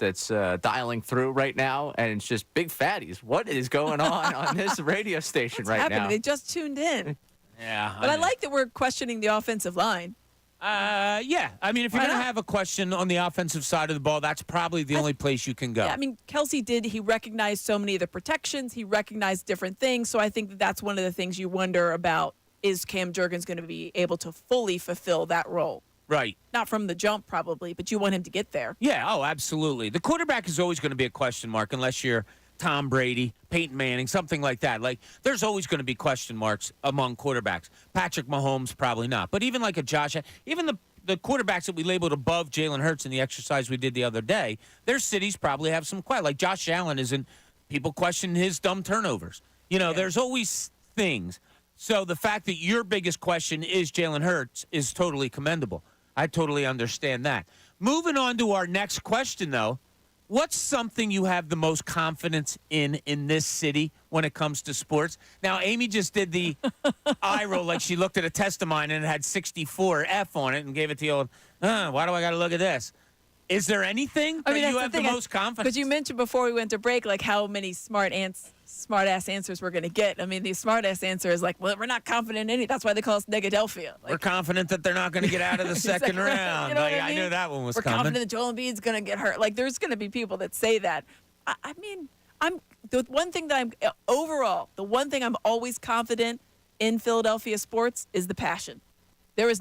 Speaker 4: dialing through right now, and it's just big fatties. What is going on this radio station right
Speaker 2: happening?
Speaker 4: now?
Speaker 2: They just tuned in.
Speaker 1: Yeah.
Speaker 2: But I like that we're questioning the offensive line.
Speaker 1: Yeah. I mean, if you're going to have a question on the offensive side of the ball, that's probably the only place you can go.
Speaker 2: Yeah, I mean, Kelsey he recognized so many of the protections. He recognized different things. So I think that's one of the things you wonder about. Is Cam Jurgens going to be able to fully fulfill that role?
Speaker 1: Right.
Speaker 2: Not from the jump, probably, but you want him to get there.
Speaker 1: Yeah, absolutely. The quarterback is always going to be a question mark unless you're Tom Brady, Peyton Manning, something like that. Like, there's always going to be question marks among quarterbacks. Patrick Mahomes, probably not. But even like a Josh, even the quarterbacks that we labeled above Jalen Hurts in the exercise we did the other day, their cities probably have some question. Like Josh Allen people question his dumb turnovers. There's always things. So the fact that your biggest question is Jalen Hurts is totally commendable. I totally understand that. Moving on to our next question, though, what's something you have the most confidence in this city when it comes to sports? Now, Amy just did the eye roll like she looked at a test of mine and it had 64 F on it and gave it the old, why do I got to look at this? Is there anything that you have the most confidence?
Speaker 2: Because you mentioned before we went to break, like how many smart-ass answers we're going to get. I mean, the smart-ass answer is like, well, we're not confident in any. That's why they call us Negadelphia.
Speaker 1: We're confident that they're not going to get out of the second round.
Speaker 2: You know what I
Speaker 1: mean? I knew that one was
Speaker 2: we're
Speaker 1: coming.
Speaker 2: We're confident that Joel Embiid's going to get hurt. Like, there's going to be people that say that. I mean, the one thing I'm always confident in Philadelphia sports is the passion. This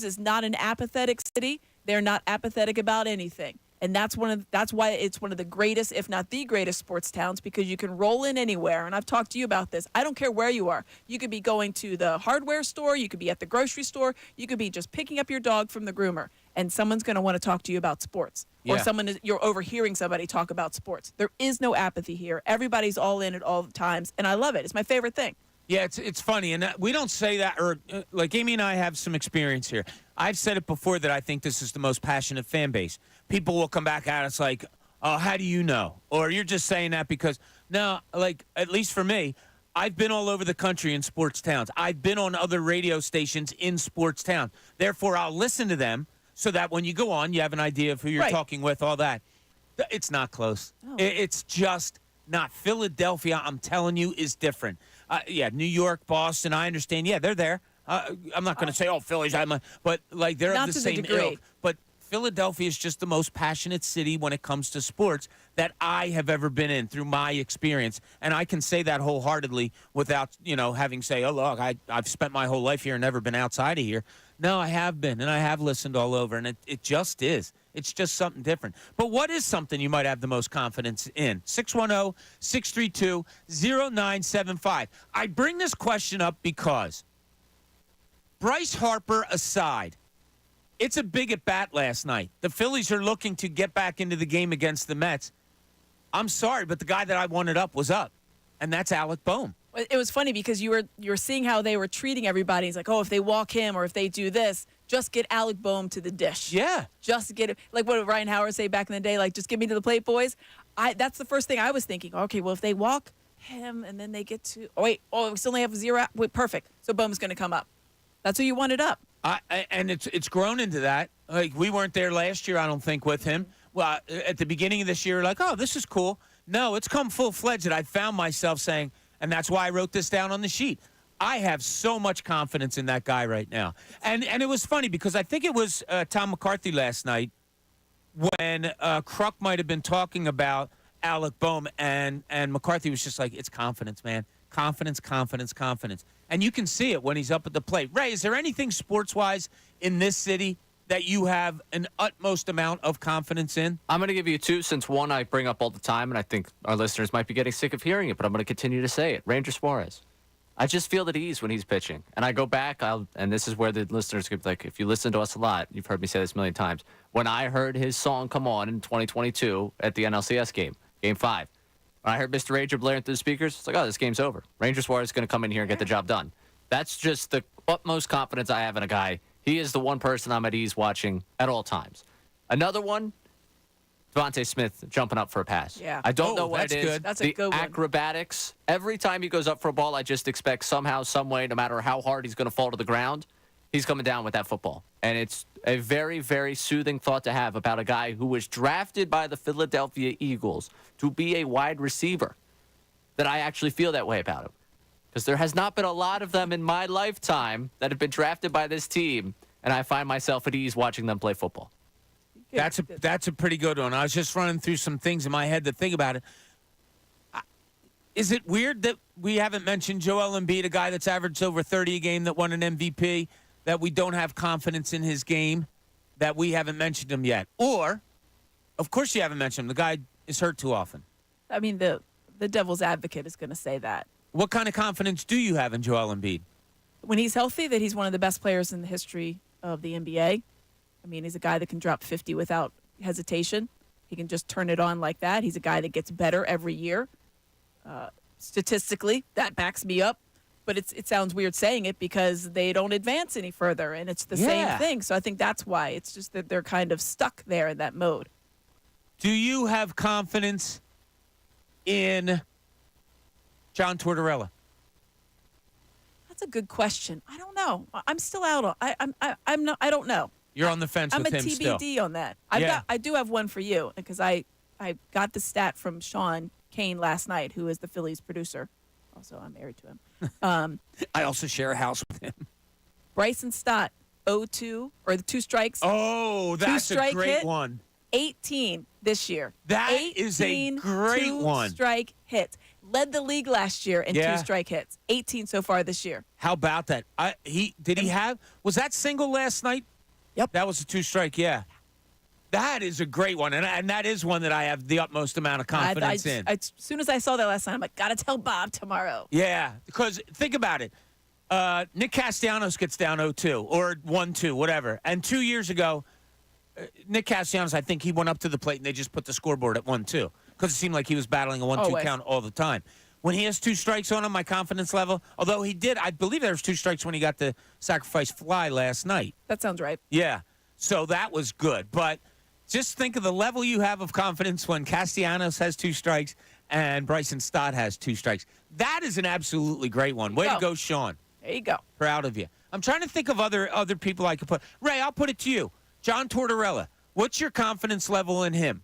Speaker 2: is not an apathetic city. They're not apathetic about anything. And that's why it's one of the greatest, if not the greatest sports towns, because you can roll in anywhere. And I've talked to you about this. I don't care where you are. You could be going to the hardware store. You could be at the grocery store. You could be just picking up your dog from the groomer. And someone's going to want to talk to you about sports. Or you're overhearing somebody talk about sports. There is no apathy here. Everybody's all in at all times. And I love it. It's my favorite thing.
Speaker 1: Yeah, it's funny, and we don't say that, or like Amy and I have some experience here. I've said it before that I think this is the most passionate fan base. People will come back at us like, oh, how do you know? Or you're just saying that because, no, like, at least for me, I've been all over the country in sports towns. I've been on other radio stations in sports towns. Therefore, I'll listen to them so that when you go on, you have an idea of who you're talking with, all that. It's not close. Oh. It's just not. Philadelphia, I'm telling you, is different. New York, Boston, I understand. Yeah, they're there. I'm not going to say, Phillies, but like they're of the same ilk. But Philadelphia is just the most passionate city when it comes to sports that I have ever been in through my experience. And I can say that wholeheartedly without, having say, oh, look, I've spent my whole life here and never been outside of here. No, I have been, and I have listened all over, and it just is. It's just something different. But what is something you might have the most confidence in? 610-632-0975. I bring this question up because Bryce Harper aside, it's a big at-bat last night. The Phillies are looking to get back into the game against the Mets. I'm sorry, but the guy that I wanted up was up, and that's Alec Boehm.
Speaker 2: It was funny because you were seeing how they were treating everybody. It's like, oh, if they walk him or if they do this, just get Alec Boehm to the dish.
Speaker 1: Yeah.
Speaker 2: Just get it. Like what did Ryan Howard say back in the day? Like, just get me to the plate, boys. That's the first thing I was thinking. Okay, well, if they walk him and then they get to, we still only have 0. Wait, perfect. So Boehm's going to come up. That's who you wanted up.
Speaker 1: And it's grown into that. Like, we weren't there last year, I don't think, with him. Well, at the beginning of this year, like, oh, this is cool. No, it's come full-fledged, and I found myself saying, and that's why I wrote this down on the sheet, I have so much confidence in that guy right now. And it was funny because I think it was Tom McCarthy last night when Kruk might have been talking about Alec Boehm, and McCarthy was just like, it's confidence, man. Confidence, confidence, confidence. And you can see it when he's up at the plate. Ray, is there anything sports-wise in this city that you have an utmost amount of confidence in?
Speaker 4: I'm going to give you two, since one I bring up all the time, and I think our listeners might be getting sick of hearing it, but I'm going to continue to say it. Ranger Suarez. I just feel at ease when he's pitching. And I go back, and this is where the listeners could, like, if you listen to us a lot, you've heard me say this a million times. When I heard his song come on in 2022 at the NLCS game, Game 5, when I heard Mr. Ranger blaring through the speakers, it's like, oh, this game's over. Ranger Suarez is going to come in here and get the job done. That's just the utmost confidence I have in a guy. He is the one person I'm at ease watching at all times. Another one, Devontae Smith jumping up for a pass.
Speaker 2: Yeah.
Speaker 4: I don't know what
Speaker 1: that's
Speaker 4: it is.
Speaker 1: good.
Speaker 2: That's a
Speaker 4: the
Speaker 2: good one.
Speaker 4: acrobatics. Every time he goes up for a ball, I just expect somehow, some way, no matter how hard he's going to fall to the ground, he's coming down with that football. And it's a very, very soothing thought to have about a guy who was drafted by the Philadelphia Eagles to be a wide receiver, that I actually feel that way about him. Because there has not been a lot of them in my lifetime that have been drafted by this team, and I find myself at ease watching them play football.
Speaker 1: That's a pretty good one. I was just running through some things in my head to think about it. Is it weird that we haven't mentioned Joel Embiid, a guy that's averaged over 30 a game, that won an MVP, that we don't have confidence in his game, that we haven't mentioned him yet? Or, of course you haven't mentioned him. The guy is hurt too often.
Speaker 2: I mean, the devil's advocate is going to say that.
Speaker 1: What kind of confidence do you have in Joel Embiid?
Speaker 2: When he's healthy, that he's one of the best players in the history of the NBA. I mean, he's a guy that can drop 50 without hesitation. He can just turn it on like that. He's a guy that gets better every year. Statistically, that backs me up. But it sounds weird saying it because they don't advance any further, and it's the same thing. So I think that's why. It's just that they're kind of stuck there in that mode.
Speaker 1: Do you have confidence in John Tortorella?
Speaker 2: That's a good question. I don't know. I'm still out on. I'm not. I don't know.
Speaker 1: You're on the fence
Speaker 2: I'm
Speaker 1: with
Speaker 2: a
Speaker 1: him
Speaker 2: TBD
Speaker 1: still.
Speaker 2: on that.
Speaker 1: Yeah.
Speaker 2: I do have one for you because I got the stat from Sean Kane last night, who is the Phillies producer. Also, I'm married to him.
Speaker 1: I also share a house with him.
Speaker 2: Bryson Stott, 0-2, or the 2 strikes.
Speaker 1: Oh, that's a
Speaker 2: Two-strike
Speaker 1: great
Speaker 2: hit.
Speaker 1: one.
Speaker 2: 18 this year.
Speaker 1: That is a great one.
Speaker 2: 2-strike hits. Led the league last year in 2-strike hits. 18 so far this year.
Speaker 1: How about that? Was that single last night?
Speaker 2: Yep.
Speaker 1: That was a 2-strike, yeah. That is a great one, and that is one that I have the utmost amount of confidence in.
Speaker 2: As soon as I saw that last night, I'm like, gotta tell Bob tomorrow.
Speaker 1: Yeah, because think about it. Nick Castellanos gets down 0-2 or 1-2, whatever. And 2 years ago, Nick Castellanos, I think he went up to the plate and they just put the scoreboard at 1-2 because it seemed like he was battling a 1-2 count all the time. When he has 2 strikes on him, my confidence level, although he did, I believe there was 2 strikes when he got the sacrifice fly last night.
Speaker 2: That sounds right.
Speaker 1: Yeah, so that was good. But just think of the level you have of confidence when Castellanos has 2 strikes and Bryson Stott has 2 strikes. That is an absolutely great one. Way to go, Sean.
Speaker 2: There you go.
Speaker 1: Proud of you. I'm trying to think of other people I could put. Ray, I'll put it to you. John Tortorella, what's your confidence level in him?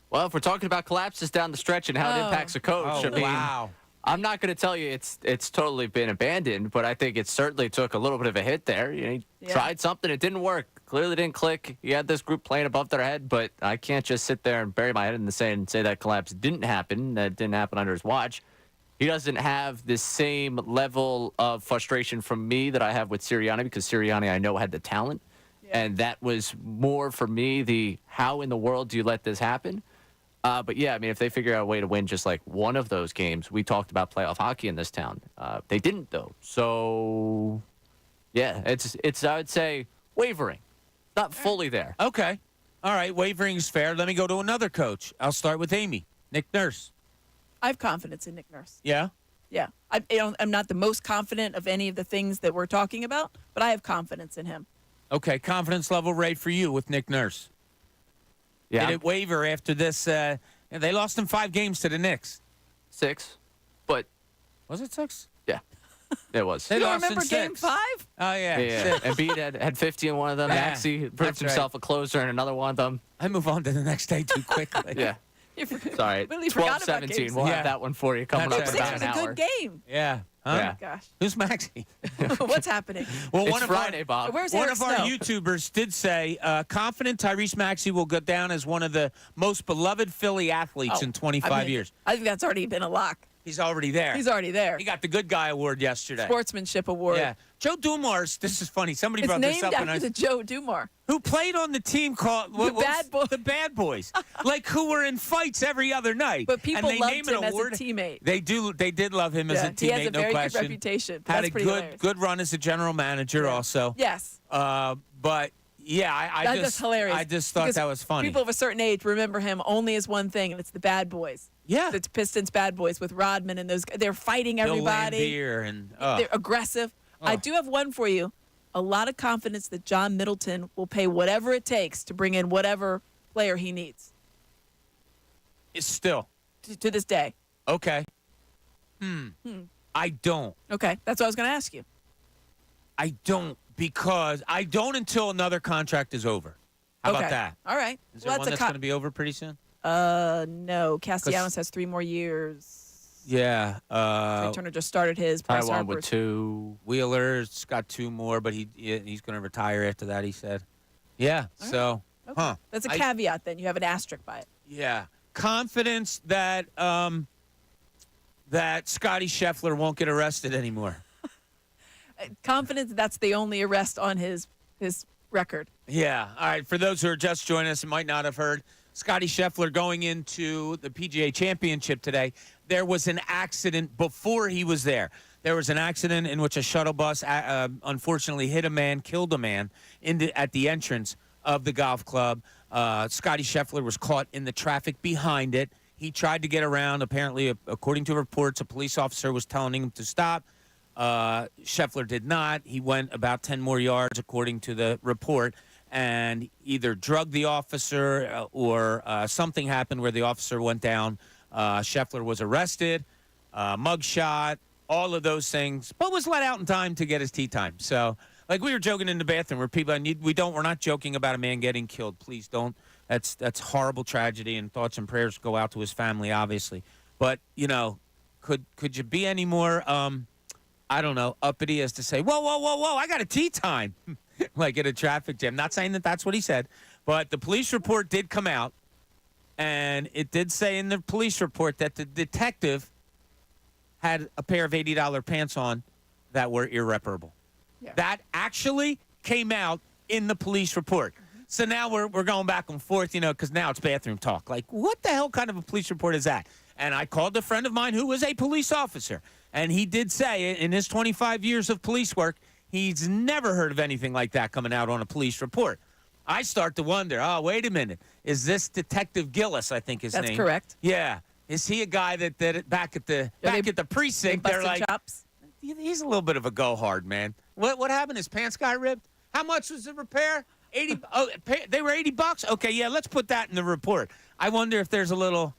Speaker 4: Well, if we're talking about collapses down the stretch and how it impacts a coach, I mean,
Speaker 1: wow.
Speaker 4: I'm not going to tell you it's totally been abandoned, but I think it certainly took a little bit of a hit there. You know, he tried something, it didn't work. Clearly didn't click. He had this group playing above their head, but I can't just sit there and bury my head in the sand and say that collapse didn't happen. That didn't happen under his watch. He doesn't have the same level of frustration from me that I have with Sirianni because Sirianni, I know, had the talent. And that was more for me the how in the world do you let this happen? But yeah, I mean, if they figure out a way to win just like one of those games, we talked about playoff hockey in this town. They didn't though. So yeah, it's I would say wavering, not fully there.
Speaker 1: Okay. All right. Wavering is fair. Let me go to another coach. I'll start with Amy. Nick Nurse.
Speaker 2: I have confidence in Nick Nurse.
Speaker 1: Yeah.
Speaker 2: Yeah. I'm not the most confident of any of the things that we're talking about, but I have confidence in him.
Speaker 1: Okay. Confidence level, Ray, for you with Nick Nurse.
Speaker 4: Yeah,
Speaker 1: Did it waver after this? They lost in 5 games to the Knicks.
Speaker 4: 6, but
Speaker 1: Was it 6?
Speaker 4: yeah, it was.
Speaker 1: They
Speaker 2: You don't
Speaker 1: lost in
Speaker 2: remember Game
Speaker 1: 6.
Speaker 2: 5?
Speaker 1: Oh, yeah.
Speaker 4: Yeah, Embiid had 50 in one of them.
Speaker 1: Yeah,
Speaker 4: Maxey
Speaker 1: that's
Speaker 4: proved
Speaker 1: right.
Speaker 4: himself a closer in another one of them.
Speaker 1: I move on to the next day too quickly.
Speaker 4: Yeah.
Speaker 2: You forgot-
Speaker 4: Sorry,
Speaker 2: Literally forgot about
Speaker 4: 12-17.
Speaker 2: Game
Speaker 4: We'll
Speaker 1: Yeah.
Speaker 4: have that one for you coming
Speaker 1: That's
Speaker 4: up in
Speaker 1: right.
Speaker 2: Six
Speaker 4: about
Speaker 2: was
Speaker 4: an
Speaker 2: a
Speaker 4: hour.
Speaker 2: good game.
Speaker 1: Yeah. Huh?
Speaker 4: Yeah.
Speaker 2: Gosh.
Speaker 1: Who's Maxie?
Speaker 2: What's happening?
Speaker 1: Well,
Speaker 4: It's
Speaker 1: one of
Speaker 4: Friday,
Speaker 1: our,
Speaker 4: Bob.
Speaker 2: Where's
Speaker 1: One
Speaker 2: Eric
Speaker 1: of our
Speaker 2: Snow?
Speaker 1: YouTubers did say, confident Tyrese Maxey will go down as one of the most beloved Philly athletes in 25 years.
Speaker 2: I think that's already been a lock.
Speaker 1: He's already there.
Speaker 2: He's already there.
Speaker 1: He got the Good Guy Award yesterday.
Speaker 2: Sportsmanship award.
Speaker 1: Yeah. Joe Dumars, this is funny. Somebody
Speaker 2: It's
Speaker 1: brought this
Speaker 2: named
Speaker 1: up.
Speaker 2: after the Joe Dumar.
Speaker 1: Who played on the team called
Speaker 2: Bad Boys.
Speaker 1: The Bad Boys, like who were in fights every other night.
Speaker 2: But people
Speaker 1: and they
Speaker 2: loved
Speaker 1: name an
Speaker 2: him as a
Speaker 1: award.
Speaker 2: teamate.
Speaker 1: They do. They did love him as
Speaker 2: Yeah,
Speaker 1: a teammate.
Speaker 2: he has a
Speaker 1: no
Speaker 2: very
Speaker 1: question.
Speaker 2: good reputation.
Speaker 1: Had
Speaker 2: That's
Speaker 1: a
Speaker 2: pretty
Speaker 1: good
Speaker 2: hilarious.
Speaker 1: good run as a general manager
Speaker 2: Yeah.
Speaker 1: also.
Speaker 2: Yes.
Speaker 1: But yeah,
Speaker 2: That's
Speaker 1: just
Speaker 2: hilarious.
Speaker 1: I just thought
Speaker 2: Because
Speaker 1: that was funny.
Speaker 2: People of a certain age remember him only as one thing, and it's the Bad Boys.
Speaker 1: yeah,
Speaker 2: The Pistons Bad Boys with Rodman and those. They're fighting
Speaker 1: Bill
Speaker 2: everybody.
Speaker 1: Laimbeer and
Speaker 2: They're aggressive. I do have one for you. A lot of confidence that John Middleton will pay whatever it takes to bring in whatever player he needs
Speaker 1: it's still
Speaker 2: to this day.
Speaker 1: okay. I don't.
Speaker 2: Okay, that's what I was going to ask you.
Speaker 1: I don't because I don't until another contract is over. How
Speaker 2: okay.
Speaker 1: about that?
Speaker 2: All right.
Speaker 1: Is there one that's going to be over pretty soon?
Speaker 2: No. Castellanos has 3 more years.
Speaker 1: Yeah.
Speaker 2: Trey Turner just started his. Bryce
Speaker 4: Taiwan
Speaker 2: Harper's-
Speaker 4: with 2.
Speaker 1: Wheeler's got 2 more, but he's going to retire after that, he said. Yeah, so,
Speaker 2: Okay.
Speaker 1: huh.
Speaker 2: That's a
Speaker 1: I-
Speaker 2: caveat then. You have an asterisk by it.
Speaker 1: Yeah. Confidence that that Scotty Scheffler won't get arrested anymore.
Speaker 2: Confidence that's the only arrest on his record.
Speaker 1: Yeah. All right. For those who are just joining us and might not have heard, Scotty Scheffler going into the PGA Championship today, there was an accident before he was there. There was an accident in which a shuttle bus unfortunately hit a man, killed a man at the entrance of the golf club. Scotty Scheffler was caught in the traffic behind it. He tried to get around. Apparently, according to reports, a police officer was telling him to stop. Scheffler did not. He went about 10 more yards, according to the report, and either drugged the officer or something happened where the officer went down. Scheffler was arrested, mugshot, all of those things, but was let out in time to get his tee time. So, like we were joking in the bathroom where people, we're not joking about a man getting killed. Please don't. That's horrible tragedy, and thoughts and prayers go out to his family, obviously. But, could you be any more, I don't know, uppity as to say, whoa, I got a tee time, like at a traffic jam. Not saying that that's what he said, but the police report did come out, and it did say in the police report that the detective had a pair of $80 pants on that were irreparable.
Speaker 2: Yeah.
Speaker 1: That actually came out in the police report. So now we're going back and forth, because now it's bathroom talk. Like, what the hell kind of a police report is that? And I called a friend of mine who was a police officer, and he did say in his 25 years of police work, he's never heard of anything like that coming out on a police report. I start to wonder, wait a minute. Is this Detective Gillis, I think his name?
Speaker 2: That's correct.
Speaker 1: Yeah. Is he a guy that back at the precinct,
Speaker 2: They
Speaker 1: they're
Speaker 2: busted
Speaker 1: like,
Speaker 2: chops.
Speaker 1: he's a little bit of a go-hard, man. What happened? His pants got ripped? How much was the repair? 80. Oh, they were $80? Okay, yeah, let's put that in the report. I wonder if there's a little...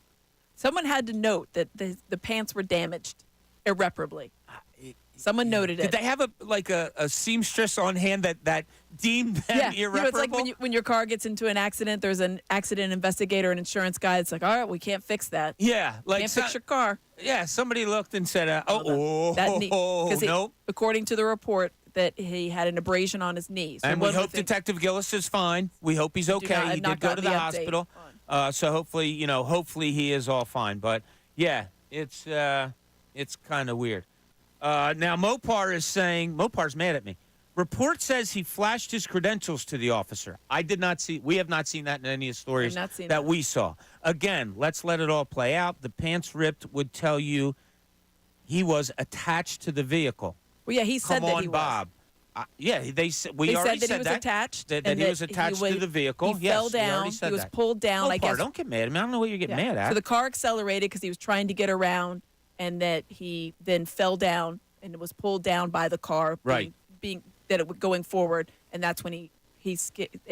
Speaker 2: Someone had to note that the pants were damaged irreparably. Someone noted it.
Speaker 1: Did they have a seamstress on hand that deemed them irreparable?
Speaker 2: It's like when your car gets into an accident, there's an accident investigator, an insurance guy. It's like, all right, we can't fix that.
Speaker 1: Yeah, like
Speaker 2: Can't fix your car.
Speaker 1: Yeah, somebody looked and said, nope.
Speaker 2: According to the report, that he had an abrasion on his knee. So
Speaker 1: And we hope Detective Gillis is fine. We hope he's okay. He did go to the hospital. So hopefully, he is all fine. But yeah, it's kind of weird. Now Mopar's mad at me. Report says he flashed his credentials to the officer. I did not see. We have not seen that in any of the stories
Speaker 2: I've not seen
Speaker 1: that
Speaker 2: that.
Speaker 1: we saw. Again, let's let it all play out. The pants ripped would tell you he was attached to the vehicle.
Speaker 2: Well, yeah, he said
Speaker 1: Come
Speaker 2: that
Speaker 1: on,
Speaker 2: he was.
Speaker 1: Bob. We
Speaker 2: They
Speaker 1: already
Speaker 2: said that he was attached.
Speaker 1: That
Speaker 2: and
Speaker 1: he was attached to the vehicle.
Speaker 2: He
Speaker 1: Yes,
Speaker 2: fell
Speaker 1: we
Speaker 2: down.
Speaker 1: already said
Speaker 2: He was
Speaker 1: that.
Speaker 2: pulled down. I guess.
Speaker 1: Don't get mad at me. I don't know what you're getting mad at.
Speaker 2: So the car accelerated because he was trying to get around, and that he then fell down and was pulled down by the car.
Speaker 1: Right.
Speaker 2: Being that it was going forward, and that's when it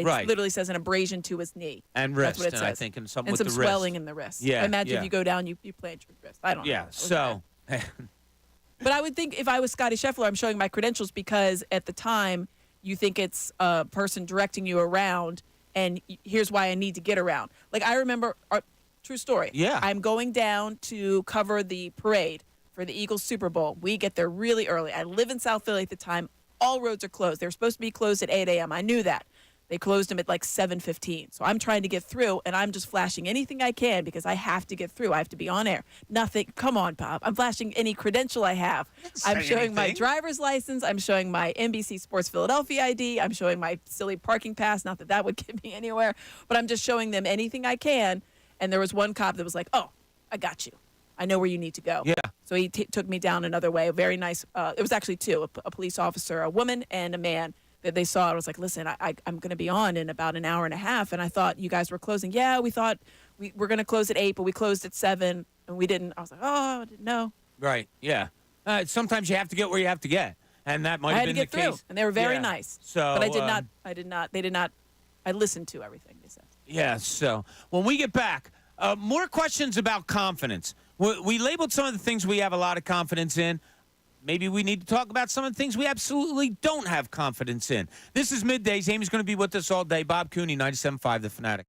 Speaker 1: Right.
Speaker 2: literally says an abrasion to his knee
Speaker 1: and
Speaker 2: That's
Speaker 1: wrist,
Speaker 2: what it
Speaker 1: and
Speaker 2: says.
Speaker 1: I think, and something
Speaker 2: and
Speaker 1: with
Speaker 2: some
Speaker 1: the wrist.
Speaker 2: swelling in the wrist.
Speaker 1: Yeah,
Speaker 2: I imagine
Speaker 1: yeah.
Speaker 2: if you go down, you plant your wrist. I don't know.
Speaker 1: Yeah.
Speaker 2: That was
Speaker 1: So.
Speaker 2: bad. But I would think if I was Scotty Scheffler, I'm showing my credentials because at the time you think it's a person directing you around, and here's why I need to get around. Like I remember, true story.
Speaker 1: Yeah.
Speaker 2: I'm going down to cover the parade for the Eagles Super Bowl. We get there really early. I live in South Philly at the time. All roads are closed. They were supposed to be closed at 8 a.m. I knew that. They closed them at like 7:15. So I'm trying to get through, and I'm just flashing anything I can because I have to get through. I have to be on air. Nothing. Come on, Bob. I'm flashing any credential I have. I'm showing my driver's license. I'm showing my NBC Sports Philadelphia ID. I'm showing my silly parking pass. Not that would get me anywhere, but I'm just showing them anything I can. And there was one cop that was like, "Oh, I got you. I know where you need to go."
Speaker 1: Yeah.
Speaker 2: So he took me down another way. A very nice. It was actually two: a police officer, a woman, and a man. That they saw. I was like, listen, I'm going to be on in about an hour and a half. And I thought you guys were closing. Yeah, we thought we were going to close at 8, but we closed at 7, and we didn't. I was like, oh, I didn't know.
Speaker 1: Right. Yeah. Sometimes you have to get where you have to get, and that might
Speaker 2: I
Speaker 1: have
Speaker 2: had
Speaker 1: been
Speaker 2: to get
Speaker 1: the
Speaker 2: through,
Speaker 1: case.
Speaker 2: and they were very
Speaker 1: Yeah.
Speaker 2: nice.
Speaker 1: So,
Speaker 2: but I did not. They did not. I listened to everything they said.
Speaker 1: Yeah. So when we get back, more questions about confidence. We labeled some of the things we have a lot of confidence in. Maybe we need to talk about some of the things we absolutely don't have confidence in. This is Middays. Amy's going to be with us all day. Bob Cooney, 97.5 The Fanatic.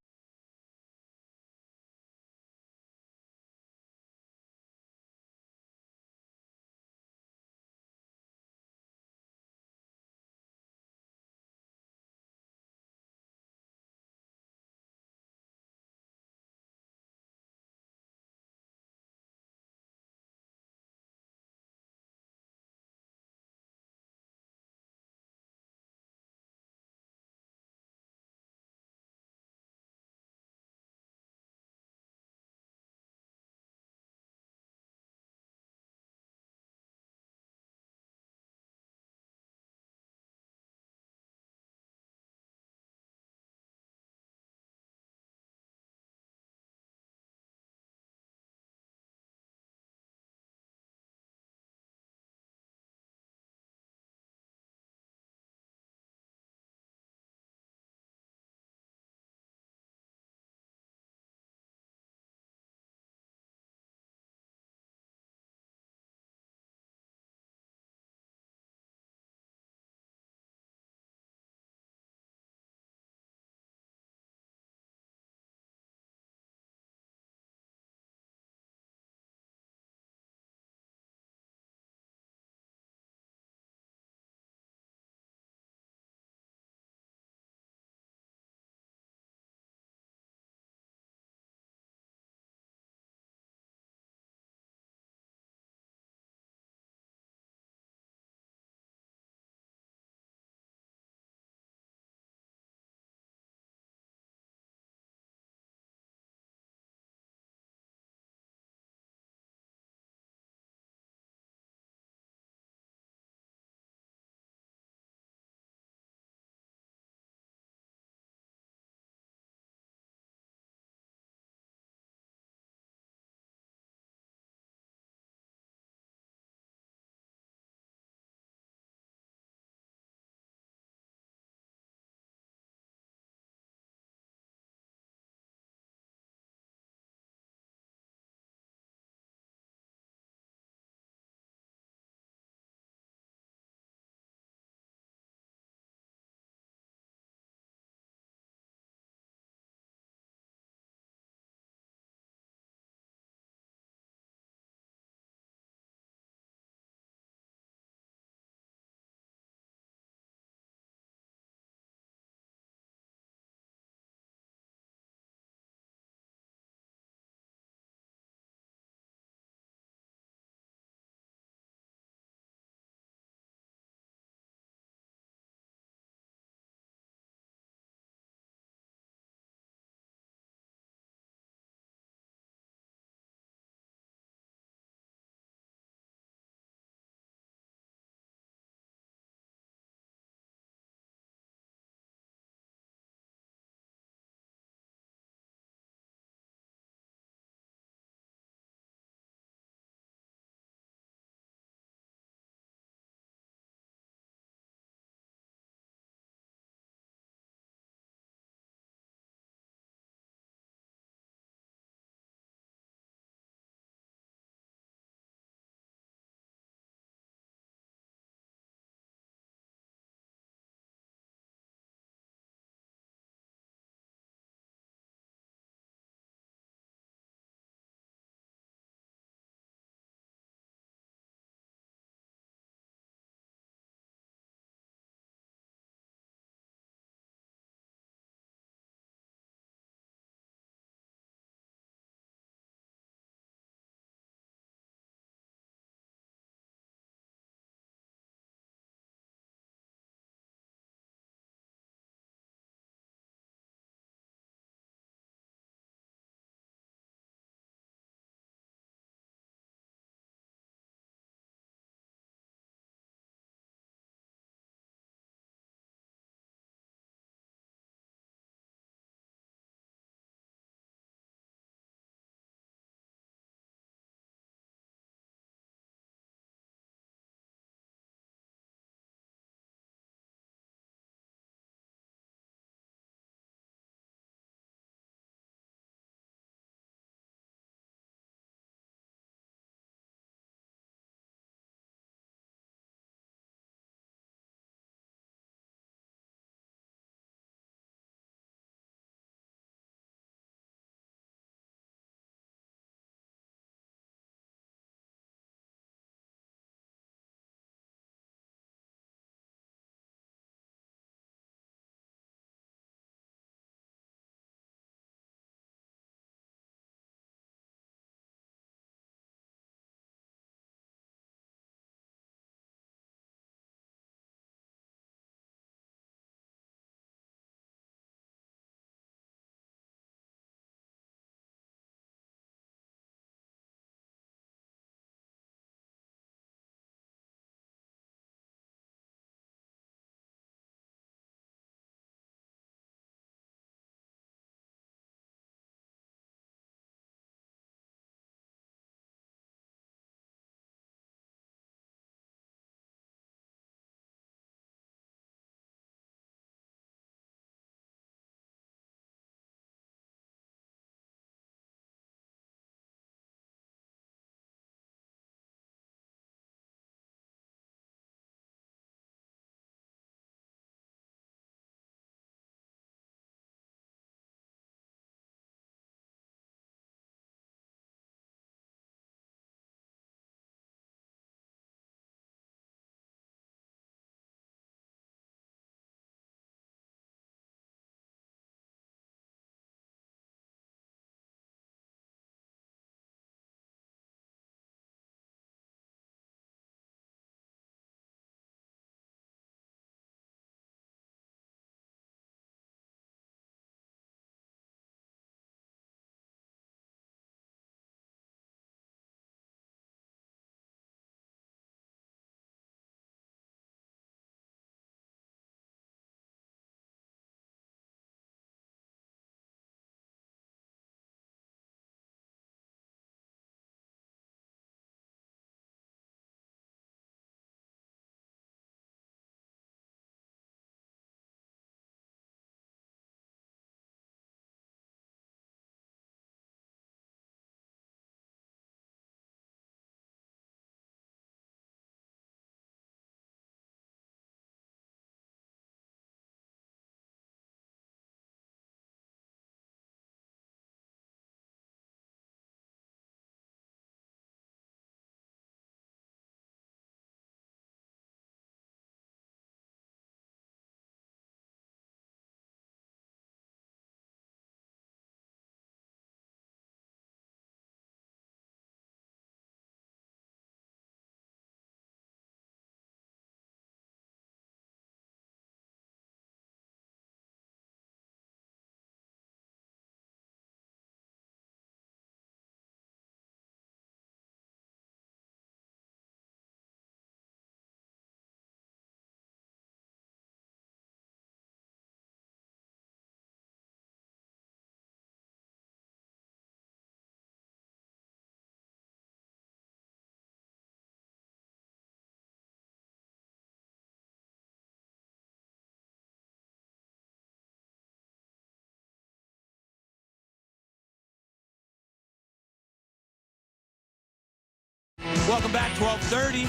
Speaker 1: Welcome back, 12:30,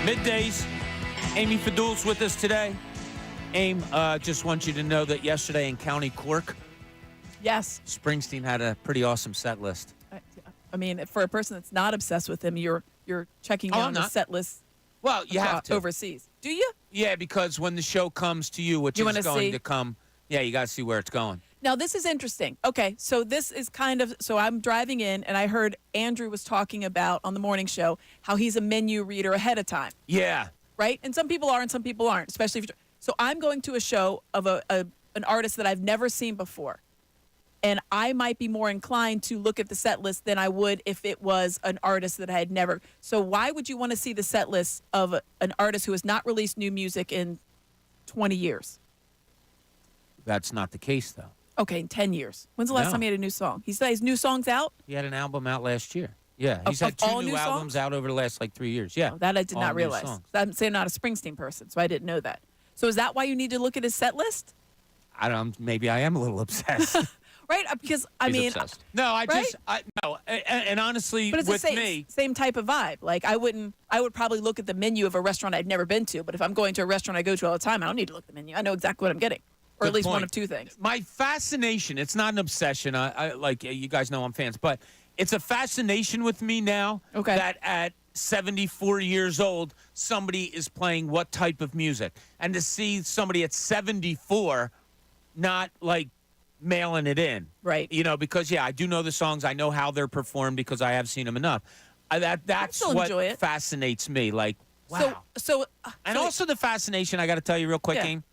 Speaker 1: middays. Amy Fadul's with us today. Aim, just want you to know that yesterday in County Cork,
Speaker 2: Yes.
Speaker 1: Springsteen had a pretty awesome set list.
Speaker 2: I mean, for a person that's not obsessed with him, you're checking
Speaker 1: Oh,
Speaker 2: down
Speaker 1: I'm
Speaker 2: the
Speaker 1: not.
Speaker 2: set list
Speaker 1: Well, you have to.
Speaker 2: overseas. Do you?
Speaker 1: Yeah, because when the show comes to you, which
Speaker 2: You
Speaker 1: is
Speaker 2: wanna
Speaker 1: going
Speaker 2: see?
Speaker 1: to come, yeah, you got to see where it's going.
Speaker 2: Now, this is interesting. Okay, so this is kind of, so I'm driving in, and I heard Andrew was talking about on the morning show how he's a menu reader ahead of time,
Speaker 1: Yeah.
Speaker 2: right? And some people are and some people aren't, especially if you're, so I'm going to a show of an artist that I've never seen before. And I might be more inclined to look at the set list than I would if it was an artist that I had never. So why would you want to see the set list of an artist who has not released new music in 20 years?
Speaker 1: That's not the case, though.
Speaker 2: Okay, in 10 years. When's the last
Speaker 1: No.
Speaker 2: time he had a new song? He said his new song's out?
Speaker 1: He had an album out last year. Yeah, he's
Speaker 2: Of
Speaker 1: had two
Speaker 2: all
Speaker 1: new
Speaker 2: new
Speaker 1: albums
Speaker 2: songs?
Speaker 1: out over the last, 3 years. Yeah.
Speaker 2: Oh, that I did
Speaker 1: All
Speaker 2: not
Speaker 1: new
Speaker 2: realize.
Speaker 1: songs.
Speaker 2: I'm saying I'm not a Springsteen person, so I didn't know that. So is that why you need to look at his set list?
Speaker 1: I don't. Maybe I am a little obsessed.
Speaker 2: Right? Because, I
Speaker 4: He's
Speaker 2: mean,
Speaker 4: obsessed.
Speaker 1: No,
Speaker 2: Right?
Speaker 1: no, and honestly,
Speaker 2: but it's
Speaker 1: with
Speaker 2: the same,
Speaker 1: me,
Speaker 2: same type of vibe. Like, I would probably look at the menu of a restaurant I'd never been to, but if I'm going to a restaurant I go to all the time, I don't need to look at the menu. I know exactly what I'm getting. Or
Speaker 1: Good
Speaker 2: at least one
Speaker 1: point.
Speaker 2: of two things.
Speaker 1: my fascination, it's not an obsession. I like you guys know I'm fans, but it's a fascination with me now
Speaker 2: Okay.
Speaker 1: that at 74 years old, somebody is playing what type of music. And to see somebody at 74 not mailing it in.
Speaker 2: Right.
Speaker 1: Because I do know the songs. I know how they're performed because I have seen them enough. That's
Speaker 2: still
Speaker 1: what
Speaker 2: enjoy it.
Speaker 1: fascinates me. Wow.
Speaker 2: So
Speaker 1: And also the fascination, I got to tell you real quick,
Speaker 2: Yeah.
Speaker 1: Aim.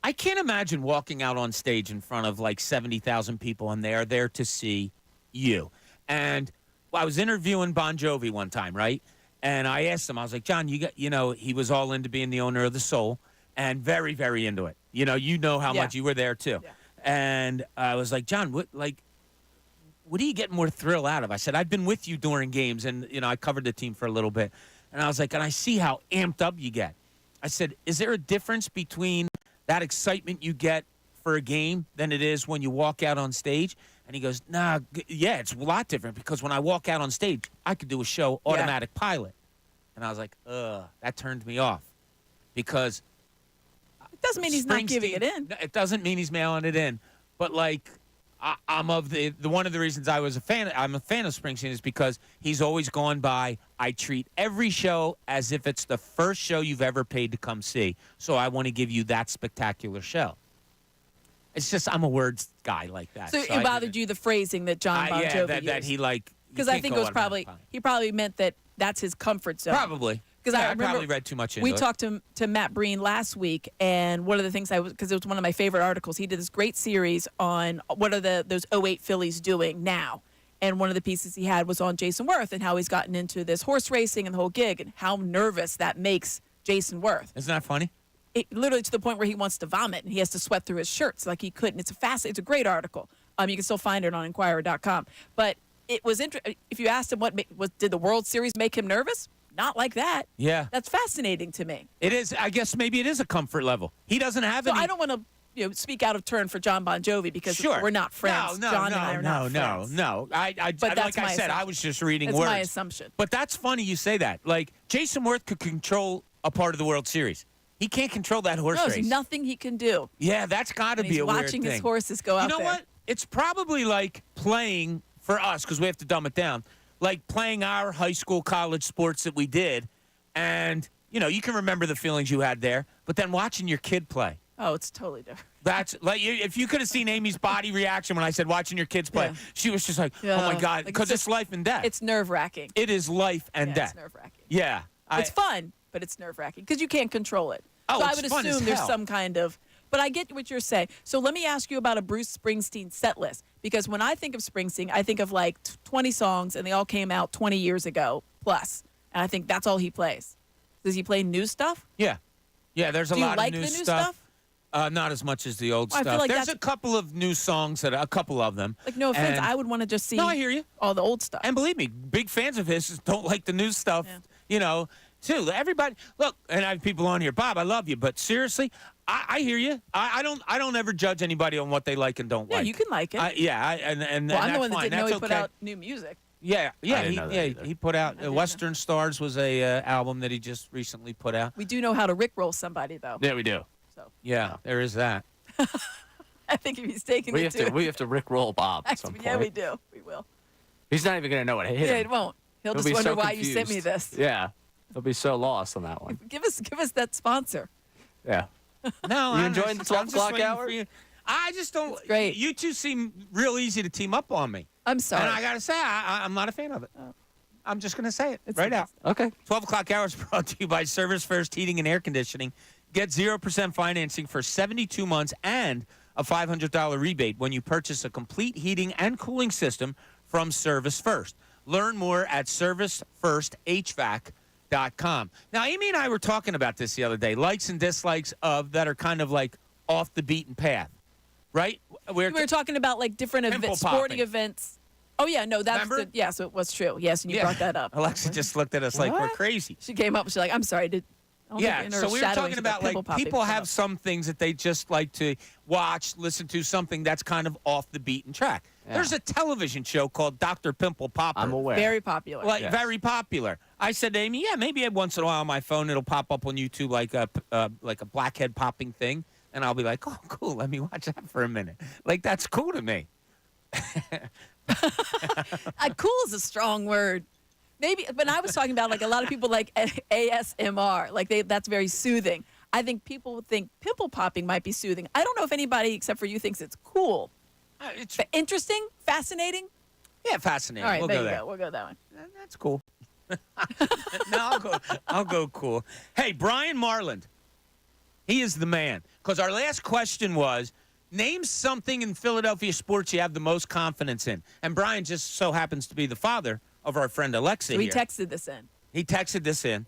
Speaker 1: I can't imagine walking out on stage in front of 70,000 people and they are there to see you. And I was interviewing Bon Jovi one time, right? And I asked him, I was like, John, he was all into being the owner of the soul and very, very into it. You know how
Speaker 2: Yeah.
Speaker 1: much you were there too.
Speaker 2: Yeah.
Speaker 1: And I was like, John, what do you get more thrill out of? I said, I've been with you during games and, I covered the team for a little bit. And I was like, and I see how amped up you get. I said, is there a difference between that excitement you get for a game than it is when you walk out on stage? And he goes, nah, yeah, it's a lot different because when I walk out on stage, I could do a show automatic pilot. And I was like, that turned me off because
Speaker 2: it doesn't mean he's not giving it in.
Speaker 1: It doesn't mean he's mailing it in. But I'm of the one of the reasons I'm a fan of Springsteen is because he's always gone by, I treat every show as if it's the first show you've ever paid to come see. So I want to give you that spectacular show. It's just I'm a words guy like that.
Speaker 2: So it bothered you the phrasing that John Bon Jovi
Speaker 1: that
Speaker 2: used?
Speaker 1: he
Speaker 2: Because I think it was he probably meant that that's his comfort zone.
Speaker 1: Probably.
Speaker 2: Because
Speaker 1: I
Speaker 2: I remember
Speaker 1: probably read too much into
Speaker 2: we
Speaker 1: it.
Speaker 2: talked to Matt Breen last week, and one of the things because it was one of my favorite articles. He did this great series on what are those '08 Phillies doing now, and one of the pieces he had was on Jason Worth and how he's gotten into this horse racing and the whole gig, and how nervous that makes Jason Worth.
Speaker 1: Isn't that funny?
Speaker 2: It, literally to the point where he wants to vomit and he has to sweat through his shirts like he couldn't. It's a great article. You can still find it on Inquirer.com. But it was interesting. If you asked him did the World Series make him nervous? Not like that.
Speaker 1: Yeah.
Speaker 2: That's fascinating to me.
Speaker 1: It is. I guess maybe it is a comfort level. He doesn't have
Speaker 2: So
Speaker 1: any.
Speaker 2: I don't want to speak out of turn for John Bon Jovi because
Speaker 1: Sure.
Speaker 2: we're not friends.
Speaker 1: No,
Speaker 2: John and I are not friends.
Speaker 1: No.
Speaker 2: But that's
Speaker 1: like I
Speaker 2: my
Speaker 1: said, I
Speaker 2: assumption.
Speaker 1: was just reading
Speaker 2: That's
Speaker 1: words.
Speaker 2: my assumption.
Speaker 1: But that's funny you say that. Jason Worth could control a part of the World Series. He can't control that horse
Speaker 2: No,
Speaker 1: race.
Speaker 2: there's nothing he can do.
Speaker 1: Yeah, that's got to
Speaker 2: And
Speaker 1: be
Speaker 2: he's
Speaker 1: a weird
Speaker 2: watching
Speaker 1: thing.
Speaker 2: his horses go out
Speaker 1: You know
Speaker 2: there.
Speaker 1: what? It's probably like playing for us because we have to dumb it down. Like playing our high school, college sports that we did, and you can remember the feelings you had there. But then watching your kid play.
Speaker 2: Oh, it's totally different.
Speaker 1: That's if you could have seen Amy's body reaction when I said watching your kids play,
Speaker 2: Yeah.
Speaker 1: she was just like,
Speaker 2: Yeah.
Speaker 1: "Oh my god!"
Speaker 2: Like,
Speaker 1: Because it's life and death.
Speaker 2: It's nerve-wracking.
Speaker 1: It is life and
Speaker 2: Yeah,
Speaker 1: death.
Speaker 2: it's nerve-wracking.
Speaker 1: Yeah,
Speaker 2: It's fun, but it's nerve-wracking because you can't control it.
Speaker 1: Oh,
Speaker 2: so I
Speaker 1: it's
Speaker 2: would
Speaker 1: fun as
Speaker 2: assume there's
Speaker 1: hell.
Speaker 2: some kind of. But I get what you're saying. So let me ask you about a Bruce Springsteen set list because when I think of Springsteen, I think of 20 songs and they all came out 20 years ago plus, and I think that's all he plays. Does he play new stuff?
Speaker 1: Yeah. There's a
Speaker 2: Do you
Speaker 1: lot
Speaker 2: like
Speaker 1: of new
Speaker 2: the new
Speaker 1: stuff.
Speaker 2: stuff?
Speaker 1: Not as much as the old
Speaker 2: Well, I
Speaker 1: stuff.
Speaker 2: feel like
Speaker 1: There's
Speaker 2: that's-
Speaker 1: a couple of new songs a couple of them.
Speaker 2: No offense,
Speaker 1: And-
Speaker 2: I would want to just see.
Speaker 1: No, I hear you.
Speaker 2: All the old stuff.
Speaker 1: And believe me, big fans of his don't like the new stuff.
Speaker 2: Yeah.
Speaker 1: Too. Everybody, look, and I have people on here. Bob, I love you, but seriously, I hear you. I don't ever judge anybody on what they like and don't
Speaker 2: Yeah,
Speaker 1: like.
Speaker 2: you can like it.
Speaker 1: And
Speaker 2: well, I'm the
Speaker 1: that's
Speaker 2: one that
Speaker 1: fine.
Speaker 2: didn't know
Speaker 1: That's
Speaker 2: he put
Speaker 1: okay.
Speaker 2: out new music.
Speaker 1: Yeah,
Speaker 4: I didn't know that either.
Speaker 1: he put out
Speaker 2: didn't
Speaker 1: Western Stars was a album that he just recently put out.
Speaker 2: We do know how to rickroll somebody, though.
Speaker 4: Yeah, we do.
Speaker 2: So
Speaker 1: Yeah, there is that.
Speaker 2: I think if he's taking
Speaker 4: We
Speaker 2: it
Speaker 4: have
Speaker 2: to
Speaker 4: to we have to rickroll Bob at some point.
Speaker 2: yeah, we do. We will.
Speaker 4: He's not even gonna know what hit
Speaker 2: Yeah,
Speaker 4: him.
Speaker 2: it won't. He'll
Speaker 4: He'll
Speaker 2: just
Speaker 4: be
Speaker 2: wonder
Speaker 4: so
Speaker 2: why you sent me
Speaker 4: confused.
Speaker 2: this.
Speaker 4: Yeah, he'll be so lost on that one.
Speaker 2: Give us that sponsor.
Speaker 4: Yeah.
Speaker 1: No,
Speaker 4: You
Speaker 1: I'm
Speaker 4: enjoying
Speaker 1: just-
Speaker 4: the 12
Speaker 1: I'm just
Speaker 4: o'clock
Speaker 1: waiting
Speaker 4: hour?
Speaker 1: for you. I just don't.
Speaker 2: It's great.
Speaker 1: You two seem real easy to team up on me,
Speaker 2: I'm sorry.
Speaker 1: and I gotta say I'm not a fan of it. I'm just gonna say it
Speaker 2: It's
Speaker 1: right out.
Speaker 4: Okay.
Speaker 1: 12 o'clock hours brought to you by Service First Heating and Air Conditioning. Get 0% financing for 72 months and a $500 rebate when you purchase a complete heating and cooling system from Service First. Learn more at servicefirsthvac.com. Now, Amy and I were talking about this the other day, likes and dislikes of that are kind of like off the beaten path, right?
Speaker 2: we were talking about like different
Speaker 1: Pimple
Speaker 2: sporting
Speaker 1: popping.
Speaker 2: events. Oh yeah, no, that's
Speaker 1: Remember?
Speaker 2: yes, it was true. Yes, and you brought that up.
Speaker 1: Alexa just looked at us like we're
Speaker 2: What?
Speaker 1: crazy.
Speaker 2: She came up. She's like, "I'm sorry, did." I don't
Speaker 1: Yeah,
Speaker 2: think in her
Speaker 1: so we were
Speaker 2: shadowing
Speaker 1: talking
Speaker 2: she
Speaker 1: about
Speaker 2: got
Speaker 1: like
Speaker 2: pimple popping
Speaker 1: people
Speaker 2: come
Speaker 1: have
Speaker 2: up.
Speaker 1: some things that they just like to watch, listen to, something that's kind of off the beaten track.
Speaker 4: Yeah.
Speaker 1: There's a television show called Dr. Pimple Popper.
Speaker 4: I'm aware.
Speaker 2: Very popular.
Speaker 1: Like
Speaker 4: Yes.
Speaker 1: very popular. I said to Amy, yeah, maybe once in a while on my phone it'll pop up on YouTube like a blackhead popping thing, and I'll be like, oh, cool, let me watch that for a minute. Like that's cool to me.
Speaker 2: Cool is a strong word. Maybe, but I was talking about like a lot of people like ASMR, like that's very soothing. I think people would think pimple popping might be soothing. I don't know if anybody except for you thinks it's cool,
Speaker 1: It's
Speaker 2: but interesting, fascinating.
Speaker 1: yeah, fascinating.
Speaker 2: All right,
Speaker 1: we'll
Speaker 2: there
Speaker 1: go
Speaker 2: you
Speaker 1: there.
Speaker 2: go. We'll go that one.
Speaker 1: That's cool. No, I'll go cool. Hey, Brian Marland. He is the man. Because our last question was, name something in Philadelphia sports you have the most confidence in. And Brian just so happens to be the father of our friend Alexa
Speaker 2: So he
Speaker 1: here.
Speaker 2: texted this in.
Speaker 1: He texted this in.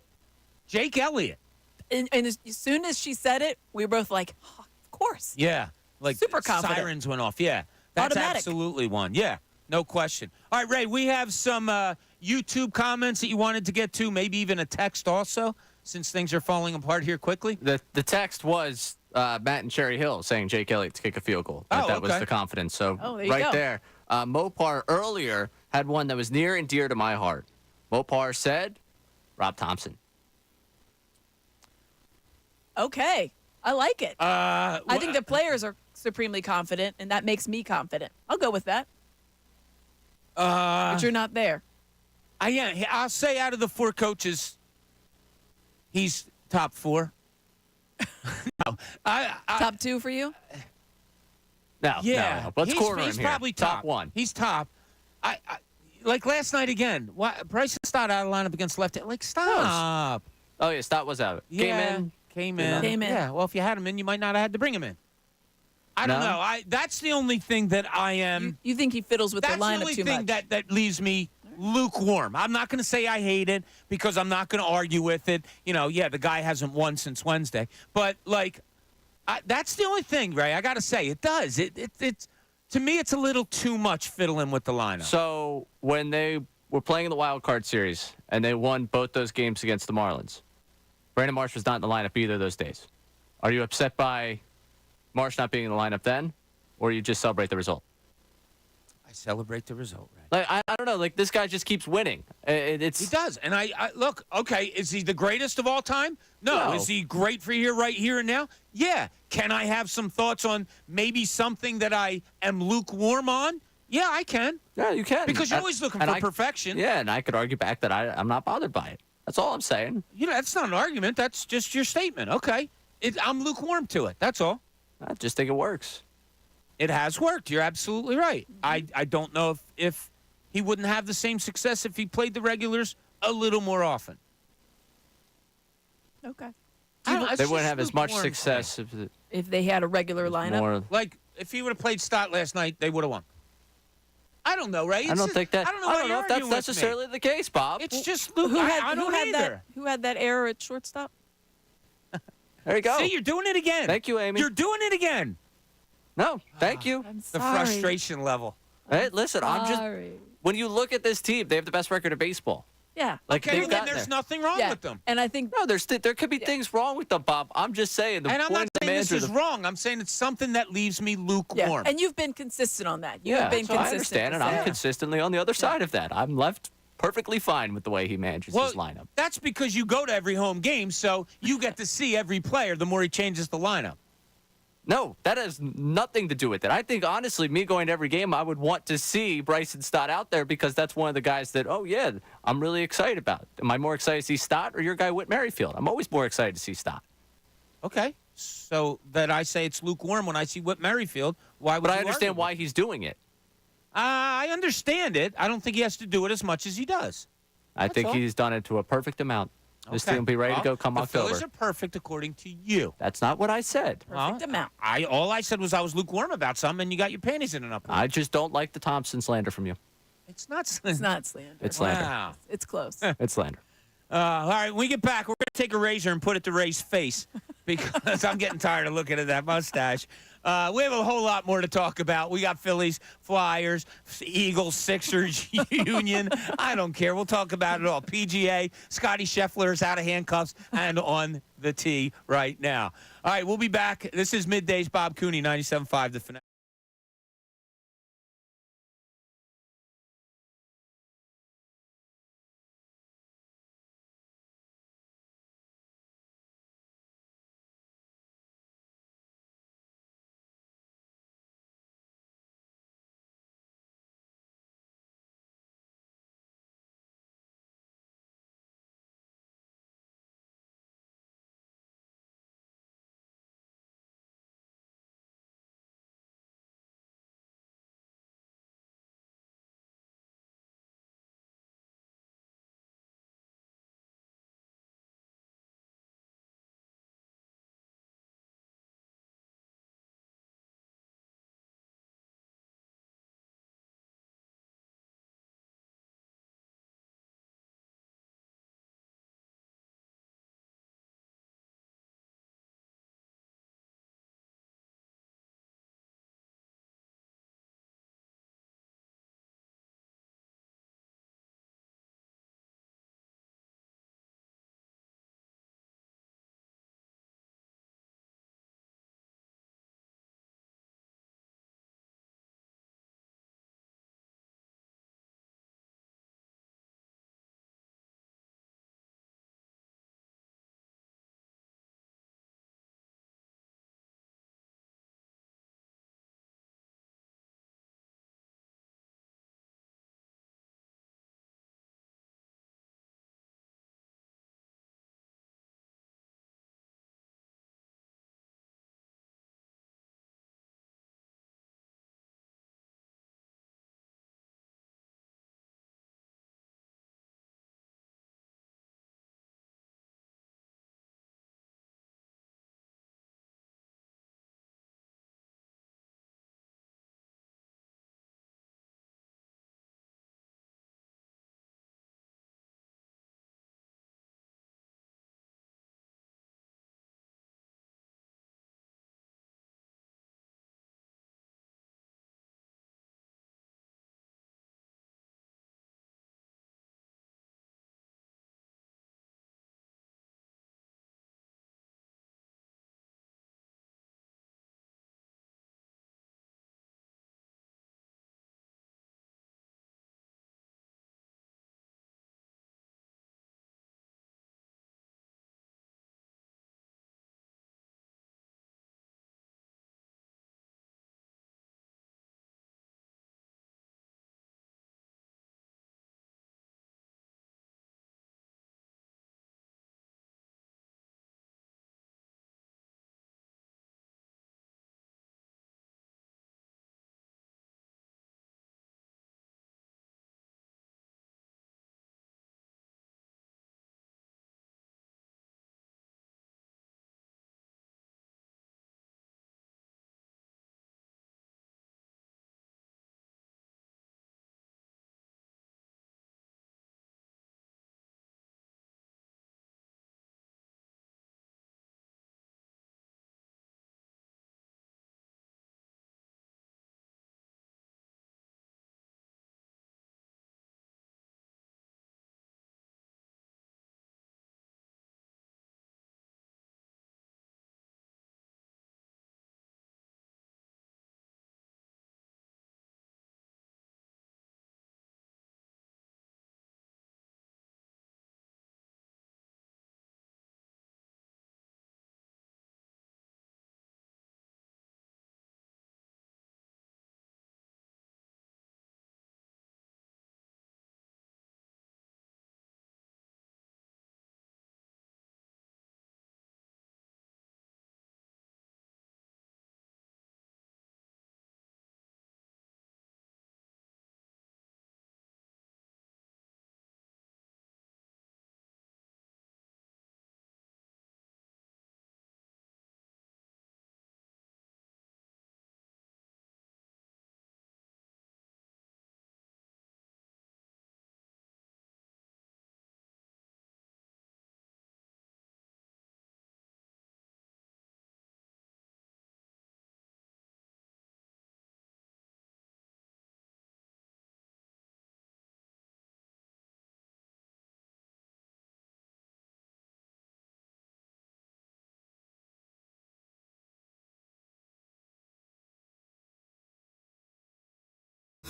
Speaker 1: Jake Elliott.
Speaker 2: And as soon as she said it, we were both like, oh, of course.
Speaker 1: Yeah. Like
Speaker 2: Super confident.
Speaker 1: sirens went off. Yeah. That's
Speaker 2: Automatic.
Speaker 1: absolutely one. Yeah. No question. All right, Ray, we have some YouTube comments that you wanted to get to, maybe even a text also, since things are falling apart here quickly.
Speaker 4: The text was Matt and Cherry Hill saying Jake Elliott to kick a field goal.
Speaker 1: Oh,
Speaker 4: That was
Speaker 1: okay.
Speaker 4: the confidence. So
Speaker 2: Oh, there you
Speaker 4: right
Speaker 2: go.
Speaker 4: there. Mopar earlier had one that was near and dear to my heart. Mopar said Rob Thompson.
Speaker 2: Okay. I like it.
Speaker 1: I
Speaker 2: I think the players are supremely confident, and that makes me confident. I'll go with that. But you're not there.
Speaker 1: I'll say out of the four coaches, he's top four. No,
Speaker 2: Top two for you?
Speaker 4: No,
Speaker 1: yeah.
Speaker 4: no. Let's quarter
Speaker 1: he's
Speaker 4: him here.
Speaker 1: probably top
Speaker 4: one.
Speaker 1: He's top. I like last night again. Bryson Stott out of lineup against left. Like stop.
Speaker 4: Oh yeah, Stott was out.
Speaker 1: Yeah,
Speaker 4: Came
Speaker 1: in.
Speaker 2: Came in.
Speaker 1: Yeah. Well, if you had him in, you might not have had to bring him in. I don't
Speaker 4: No?
Speaker 1: know. That's the only thing that I am.
Speaker 2: You think he fiddles with the
Speaker 1: That's the
Speaker 2: lineup
Speaker 1: only
Speaker 2: too
Speaker 1: thing
Speaker 2: much?
Speaker 1: that leaves me lukewarm. I'm not going to say I hate it because I'm not going to argue with it. You know, yeah, the guy hasn't won since Wednesday. But, like, that's the only thing, Ray. I got to say, it does. It's to me, it's a little too much fiddling with the lineup.
Speaker 4: So when they were playing in the wild card series and they won both those games against the Marlins, Brandon Marsh was not in the lineup either of those days. Are you upset by Marsh not being in the lineup then, or you just celebrate the result?
Speaker 1: I celebrate the result, Ray.
Speaker 4: Like I don't know. Like this guy just keeps winning. It's
Speaker 1: He does. And I look, okay, is he the greatest of all time? No.
Speaker 4: No.
Speaker 1: Is he great for here, right here and now? Yeah. Can I have some thoughts on maybe something that I am lukewarm on? Yeah, I can.
Speaker 4: Yeah, you can.
Speaker 1: Because you're always looking
Speaker 4: and
Speaker 1: for perfection.
Speaker 4: Yeah, and I could argue back that I'm not bothered by it. That's all I'm saying.
Speaker 1: You know, that's not an argument. That's just your statement. Okay. I'm lukewarm to it. That's all.
Speaker 4: I just think it works.
Speaker 1: It has worked. You're absolutely right. I don't know if he wouldn't have the same success if he played the regulars a little more often.
Speaker 2: Okay.
Speaker 4: They wouldn't have as much success if it
Speaker 2: If they had a regular
Speaker 4: was
Speaker 2: lineup.
Speaker 4: more.
Speaker 1: Like, if he would have played Stott last night, they would have won. I don't know, Ray.
Speaker 4: I don't think that.
Speaker 1: I don't know, why
Speaker 4: if
Speaker 1: you're
Speaker 4: that's
Speaker 1: arguing with me.
Speaker 4: necessarily the case, Bob.
Speaker 1: It's just
Speaker 2: Who had,
Speaker 1: I don't either.
Speaker 2: who had that error at shortstop?
Speaker 4: There you go.
Speaker 1: See, you're doing it again.
Speaker 4: Thank you, Amy.
Speaker 1: You're doing it again.
Speaker 4: No, thank you.
Speaker 2: I'm
Speaker 1: The
Speaker 2: sorry.
Speaker 1: frustration level.
Speaker 4: Hey, listen, I'm just.
Speaker 2: Sorry.
Speaker 4: When you look at this team, they have the best record of baseball.
Speaker 2: Yeah.
Speaker 4: Like
Speaker 1: Okay,
Speaker 4: they've
Speaker 1: well, then
Speaker 4: got
Speaker 1: there's
Speaker 4: there.
Speaker 1: nothing wrong
Speaker 2: Yeah.
Speaker 1: with them.
Speaker 2: And I think
Speaker 4: No, there could be things wrong with them, Bob. I'm just saying the
Speaker 1: And I'm
Speaker 4: point
Speaker 1: not
Speaker 4: of the
Speaker 1: saying this is wrong. I'm saying it's something that leaves me
Speaker 2: Yeah,
Speaker 1: lukewarm.
Speaker 2: and you've been consistent on that. You've
Speaker 4: Yeah,
Speaker 2: been
Speaker 4: so
Speaker 2: consistent.
Speaker 4: I understand, and
Speaker 2: with
Speaker 4: I'm
Speaker 2: that.
Speaker 4: consistently on the other side of that. I'm left perfectly fine with the way he manages his lineup.
Speaker 1: That's because you go to every home game, so you get to see every player the more he changes the lineup.
Speaker 4: No, that has nothing to do with it. I think, honestly, me going to every game, I would want to see Bryson Stott out there because that's one of the guys that, oh, yeah, I'm really excited about. Am I more excited to see Stott or your guy, Whit Merrifield? I'm always more excited to see Stott.
Speaker 1: Okay. So that I say it's lukewarm when I see Whit Merrifield. Why would
Speaker 4: But I
Speaker 1: you
Speaker 4: understand
Speaker 1: argue?
Speaker 4: why he's doing it.
Speaker 1: I understand it. I don't think he has to do it as much as he does.
Speaker 4: I think
Speaker 1: all.
Speaker 4: he's done it to a perfect amount. This
Speaker 1: Okay.
Speaker 4: team will be ready to
Speaker 1: Well,
Speaker 4: go come
Speaker 1: the
Speaker 4: October.
Speaker 1: Phillies are perfect according to you.
Speaker 4: That's not what I said.
Speaker 2: Perfect amount.
Speaker 1: All I said was I was lukewarm about something, and you got your panties in an uproar.
Speaker 4: I just don't like the Thompson slander from you.
Speaker 1: It's not.
Speaker 2: It's not slander.
Speaker 4: It's slander.
Speaker 1: Wow.
Speaker 2: It's close.
Speaker 4: It's slander.
Speaker 1: All right, when we get back, we're going to take a razor and put it to Ray's face because I'm getting tired of looking at that mustache. We have a whole lot more to talk about. We got Phillies, Flyers, Eagles, Sixers, Union. I don't care. We'll talk about it all. PGA, Scotty Scheffler is out of handcuffs and on the tee right now. All right, we'll be back. This is Middays. Bob Cooney, 97.5 The Fanatic.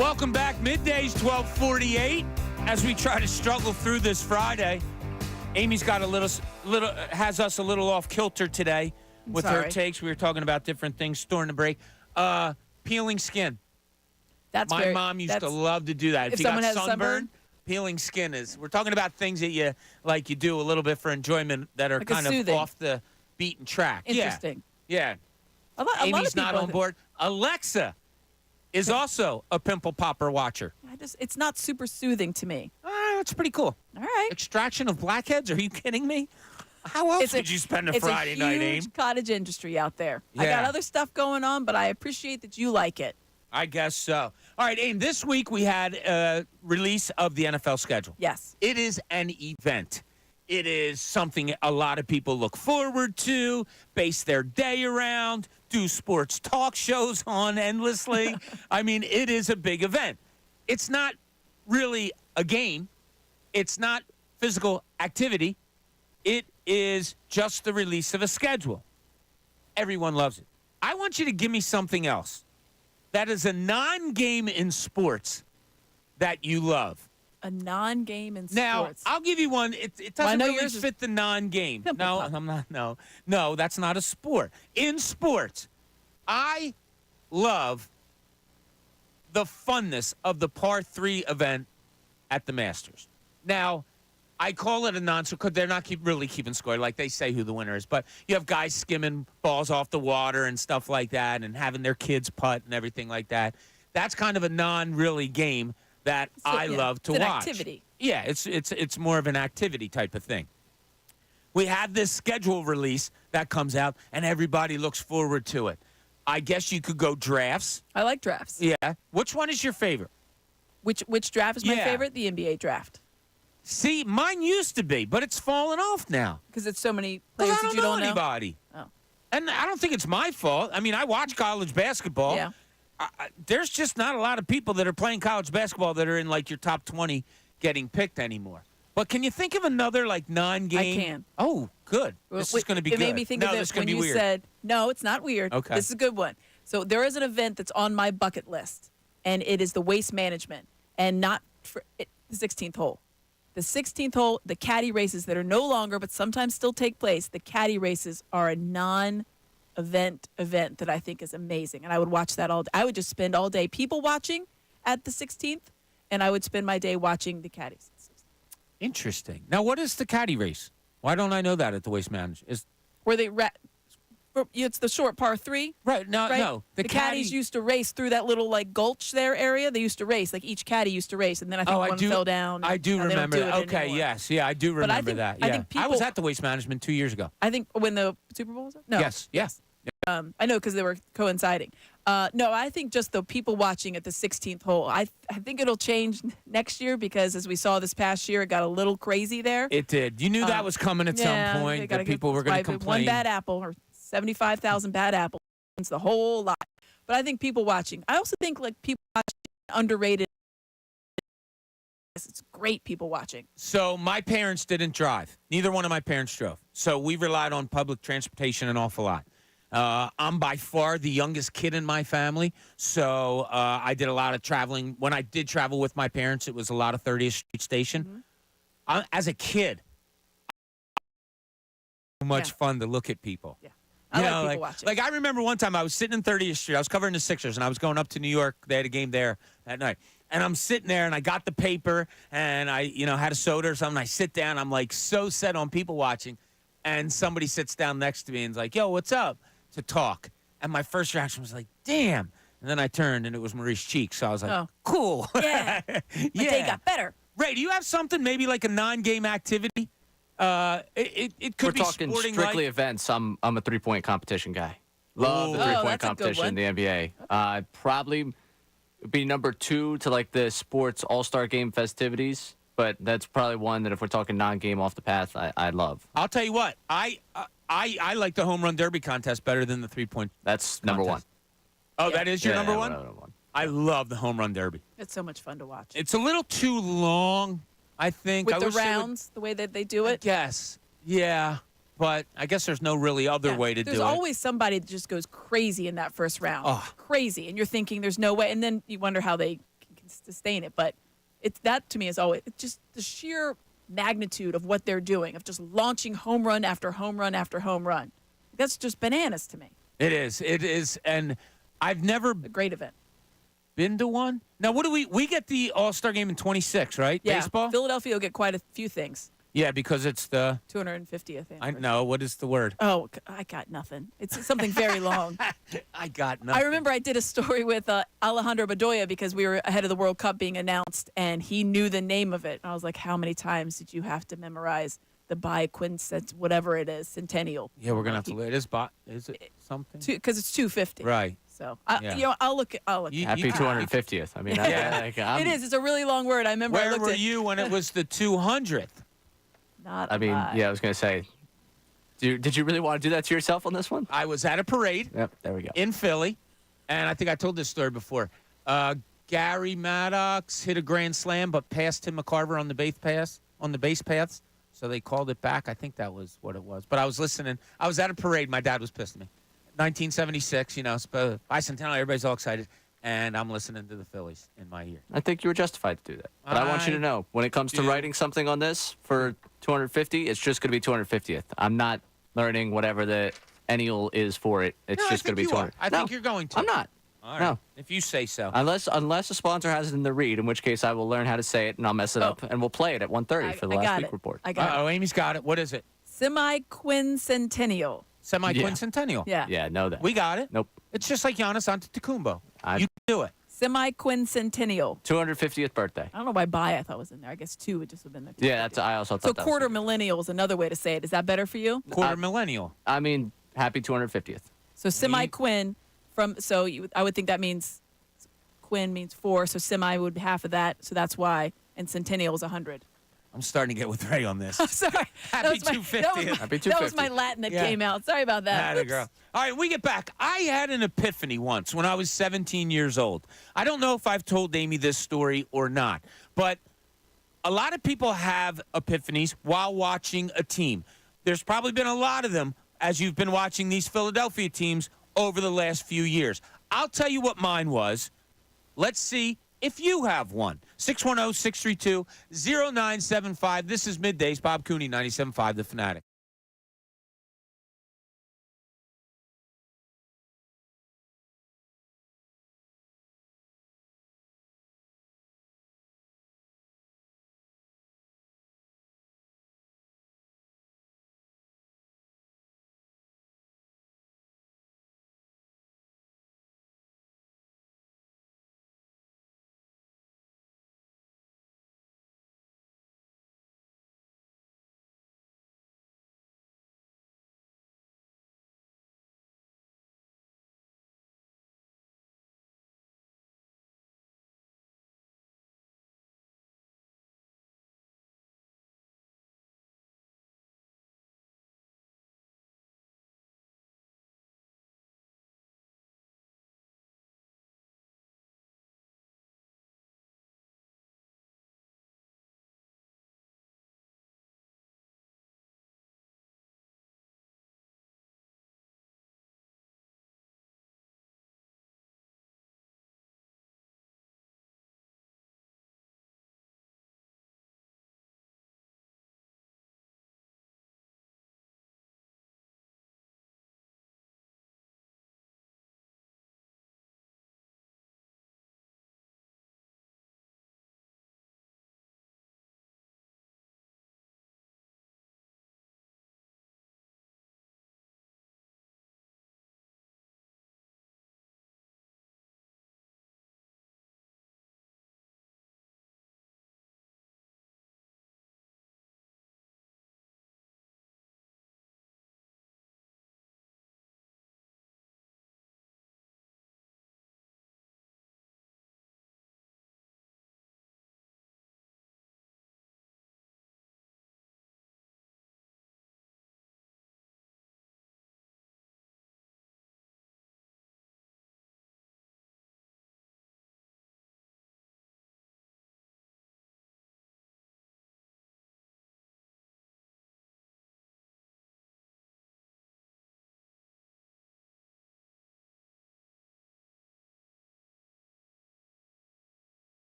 Speaker 1: Welcome back. Middays 12:48 as we try to struggle through this Friday. Amy's got has us a little off kilter today with her takes. We were talking about different things during the break. Peeling skin. My mom used to love to do that.
Speaker 2: If
Speaker 1: you
Speaker 2: someone
Speaker 1: got
Speaker 2: has sunburn,
Speaker 1: peeling skin is. We're talking about things that you do a little bit for enjoyment that are
Speaker 2: like
Speaker 1: kind of
Speaker 2: soothing.
Speaker 1: Off the beaten track.
Speaker 2: Interesting.
Speaker 1: Yeah.
Speaker 2: A lot
Speaker 1: Amy's
Speaker 2: of
Speaker 1: not
Speaker 2: people
Speaker 1: on board. Alexa is also a pimple popper watcher.
Speaker 2: It's not super soothing to me.
Speaker 1: That's pretty cool.
Speaker 2: All right.
Speaker 1: Extraction of blackheads? Are you kidding me? How else would you spend a Friday night, Aim?
Speaker 2: It's a huge cottage industry out there. I
Speaker 1: Yeah.
Speaker 2: got other stuff going on, but I appreciate that you like it.
Speaker 1: I guess so. All right, Aim, this week we had a release of the NFL schedule.
Speaker 2: Yes.
Speaker 1: It is an event. It is something a lot of people look forward to, base their day around, do sports talk shows on endlessly. I mean, it is a big event. It's not really a game. It's not physical activity. It is just the release of a schedule. Everyone loves it. I want you to give me something else that is a non-game in sports that you love.
Speaker 2: A non-game in
Speaker 1: Now,
Speaker 2: sports.
Speaker 1: I'll give you one. It
Speaker 2: Well, I
Speaker 1: doesn't
Speaker 2: know
Speaker 1: really
Speaker 2: yours is
Speaker 1: fit the non-game.
Speaker 2: pimple
Speaker 1: No,
Speaker 2: popper.
Speaker 1: I'm not. No, that's not a sport. In sports, I love the funness of the par 3 event at the Masters. Now, I call it a non-sport because they're not really keeping score. Like they say who the winner is. But you have guys skimming balls off the water and stuff like that and having their kids putt and everything like that. That's kind of a non-really game that I love to
Speaker 2: it's an
Speaker 1: watch.
Speaker 2: activity.
Speaker 1: Yeah, it's more of an activity type of thing. We have this schedule release that comes out, and everybody looks forward to it. I guess you could go drafts.
Speaker 2: I like drafts.
Speaker 1: Yeah. Which one is your favorite?
Speaker 2: Which draft is my
Speaker 1: Yeah.
Speaker 2: favorite? The NBA draft.
Speaker 1: See, mine used to be, but it's fallen off now.
Speaker 2: Because it's so many
Speaker 1: 'Cause
Speaker 2: players
Speaker 1: I
Speaker 2: that
Speaker 1: don't
Speaker 2: you
Speaker 1: know
Speaker 2: don't know.
Speaker 1: anybody.
Speaker 2: Oh.
Speaker 1: And I don't think it's my fault. I mean, I watch college basketball.
Speaker 2: Yeah.
Speaker 1: There's just not a lot of people that are playing college basketball that are in, like, your top 20 getting picked anymore. But can you think of another, like, non-game?
Speaker 2: I can.
Speaker 1: Oh, good. This is going to be
Speaker 2: it
Speaker 1: good.
Speaker 2: made me think
Speaker 1: no,
Speaker 2: of
Speaker 1: this is
Speaker 2: it
Speaker 1: going
Speaker 2: when
Speaker 1: to be
Speaker 2: you
Speaker 1: weird.
Speaker 2: said, no, it's not weird.
Speaker 1: Okay.
Speaker 2: This is a good one. So there is an event that's on my bucket list, and it is the waste management, and not for the 16th hole. The 16th hole, the caddy races that are no longer, but sometimes still take place, the caddy races are a non-event that I think is amazing. And I would watch that all day. I would just spend all day people watching at the 16th, and I would spend my day watching the caddies.
Speaker 1: Interesting. Now, what is the caddy race? Why don't I know that at the Waste Management?
Speaker 2: Where they it's the short par 3.
Speaker 1: Right. No,
Speaker 2: Right?
Speaker 1: no.
Speaker 2: The caddies used to race through that little like gulch there area. They used to race. Like each caddy used to race, and then I think one fell down.
Speaker 1: I do
Speaker 2: Now they don't
Speaker 1: remember
Speaker 2: do
Speaker 1: that.
Speaker 2: it
Speaker 1: Okay,
Speaker 2: anymore.
Speaker 1: yes. Yeah, I do
Speaker 2: But I
Speaker 1: remember
Speaker 2: think-
Speaker 1: that.
Speaker 2: I
Speaker 1: Yeah.
Speaker 2: think
Speaker 1: I was
Speaker 2: people-
Speaker 1: at the Waste Management 2 years ago.
Speaker 2: I think when the Super Bowl was up? No.
Speaker 1: Yes. Yes.
Speaker 2: I know because they were coinciding. No, I think just the people watching at the 16th hole. I think it'll change next year because as we saw this past year, it got a little crazy there.
Speaker 1: It did. You knew that was coming at
Speaker 2: Yeah,
Speaker 1: some
Speaker 2: they
Speaker 1: point,
Speaker 2: gotta
Speaker 1: that people were going to complain.
Speaker 2: One bad apple or 75,000 bad apples. It's the whole lot. But I think people watching. I also think like people watching underrated. It's great people watching.
Speaker 1: So my parents didn't drive. Neither one of my parents drove. So we relied on public transportation an awful lot. I'm by far the youngest kid in my family, so I did a lot of traveling. When I did travel with my parents, it was a lot of 30th Street Station. As a kid, much fun to look at people.
Speaker 2: Yeah. I
Speaker 1: You
Speaker 2: like
Speaker 1: know,
Speaker 2: people watching.
Speaker 1: Like I remember one time I was sitting in 30th Street. I was covering the Sixers, and I was going up to New York. They had a game there that night. And I'm sitting there, and I got the paper, and I, had a soda or something. I sit down. I'm, like, so set on people watching. And somebody sits down next to me and is like, yo, what's up? To talk. And my first reaction was like, damn. And then I turned, and it was Maurice Cheek. So I was like, cool.
Speaker 2: Yeah. My day got better.
Speaker 1: Ray, do you have something, maybe like a non-game activity? It could
Speaker 4: We're
Speaker 1: be
Speaker 4: talking
Speaker 1: sporting
Speaker 4: strictly
Speaker 1: like
Speaker 4: events. I'm a 3-point competition guy. Love the
Speaker 1: Ooh.
Speaker 4: 3-point
Speaker 2: that's a good
Speaker 4: competition in the NBA. Probably be number 2 to like the sports all-star game festivities, but that's probably one that if we're talking non-game off the path, I love.
Speaker 1: I'll tell you what, I like the home run derby contest better than the 3-point.
Speaker 4: That's number 1.
Speaker 1: Oh, that is your number one?
Speaker 4: Number one.
Speaker 1: I love the home run derby.
Speaker 2: It's so much fun to watch.
Speaker 1: It's a little too long, I think.
Speaker 2: With
Speaker 1: I
Speaker 2: the
Speaker 1: wish they would-
Speaker 2: rounds, the way that they do it.
Speaker 1: Yes. Yeah. But I guess there's no really other
Speaker 2: Yeah.
Speaker 1: way to do it.
Speaker 2: There's always somebody that just goes crazy in that first round.
Speaker 1: Oh.
Speaker 2: Crazy. And you're thinking there's no way. And then you wonder how they can sustain it. But that to me is always just the sheer magnitude of what they're doing, of just launching home run after home run after home run. That's just bananas to me.
Speaker 1: It is, and I've never
Speaker 2: A great event.
Speaker 1: been to one. Now, what do we get the All-Star game in 26, right?
Speaker 2: Yeah,
Speaker 1: Baseball?
Speaker 2: Philadelphia will get quite a few things.
Speaker 1: Yeah, because it's the
Speaker 2: 250th.
Speaker 1: I know, what is the word?
Speaker 2: Oh, I got nothing. It's something very long.
Speaker 1: I got nothing.
Speaker 2: I remember I did a story with Alejandro Bedoya because we were ahead of the World Cup being announced, and he knew the name of it. And I was like, how many times did you have to memorize the biquincentennial, whatever it is, centennial?
Speaker 1: Yeah, we're going to have to is it something?
Speaker 2: Because it's 250.
Speaker 1: Right.
Speaker 2: So,
Speaker 1: Yeah.
Speaker 2: I'll look.
Speaker 1: You-
Speaker 2: At
Speaker 4: Happy 250th. I mean,
Speaker 2: it is. It's a really long word. I remember I
Speaker 1: Where
Speaker 2: looked
Speaker 1: were
Speaker 2: at
Speaker 1: you when it was the 200th?
Speaker 2: Not
Speaker 4: I mean,
Speaker 2: alive.
Speaker 4: yeah, I was going to say, did you really want to do that to yourself on this one?
Speaker 1: I was at a parade
Speaker 4: Yep, there we go.
Speaker 1: in Philly, and I think I told this story before. Gary Maddox hit a grand slam, but passed Tim McCarver on the base paths, so they called it back. I think that was what it was. But I was listening. I was at a parade. My dad was pissed at me. 1976, bicentennial. Everybody's all excited, and I'm listening to the Phillies in my ear.
Speaker 4: I think you were justified to do that. But I want you to know, when it comes to
Speaker 1: do.
Speaker 4: writing something on this for 250, it's just going to be 250th. I'm not learning whatever the ennial is for it. It's
Speaker 1: No,
Speaker 4: just going to be 200.
Speaker 1: I think you're going to.
Speaker 4: I'm not.
Speaker 1: All right.
Speaker 4: No.
Speaker 1: If you say so.
Speaker 4: Unless a sponsor has it in the read, in which case I will learn how to say it and I'll mess it up, and we'll play it at 1:30 for the
Speaker 2: I
Speaker 4: last
Speaker 2: got
Speaker 4: week
Speaker 2: it.
Speaker 4: report.
Speaker 2: I got it.
Speaker 1: Uh-oh, Amy's got it. What is it?
Speaker 2: Semi-quincentennial.
Speaker 1: Semi-quincentennial.
Speaker 2: Yeah.
Speaker 4: Yeah, know that.
Speaker 1: We got it.
Speaker 4: Nope.
Speaker 1: It's just like Giannis Antetokounmpo. You can do it.
Speaker 2: Semi-quincentennial.
Speaker 4: 250th birthday.
Speaker 2: I don't know why I thought was in there. I guess 2 would just have been there.
Speaker 4: Yeah, I also thought
Speaker 2: So
Speaker 4: that
Speaker 2: quarter
Speaker 4: was
Speaker 2: millennial is another way to say it. Is that better for you?
Speaker 1: Quarter millennial.
Speaker 4: I mean, happy 250th.
Speaker 2: So semi-quin I would think that means quin means 4, so semi would be half of that, so that's why. And centennial is 100.
Speaker 1: I'm starting to get with Ray on this.
Speaker 2: Sorry.
Speaker 1: Happy
Speaker 2: That was my-
Speaker 1: 250th.
Speaker 4: Happy
Speaker 2: That was my
Speaker 4: 250th.
Speaker 2: Latin that
Speaker 1: Yeah.
Speaker 2: came out. Sorry about that.
Speaker 1: Atta
Speaker 2: Oops.
Speaker 1: girl. All right, we get back. I had an epiphany once when I was 17 years old. I don't know if I've told Amy this story or not, but a lot of people have epiphanies while watching a team. There's probably been a lot of them as you've been watching these Philadelphia teams over the last few years. I'll tell you what mine was. Let's see if you have one. 610-632-0975. This is Middays. Bob Cooney, 97.5 The Fanatic.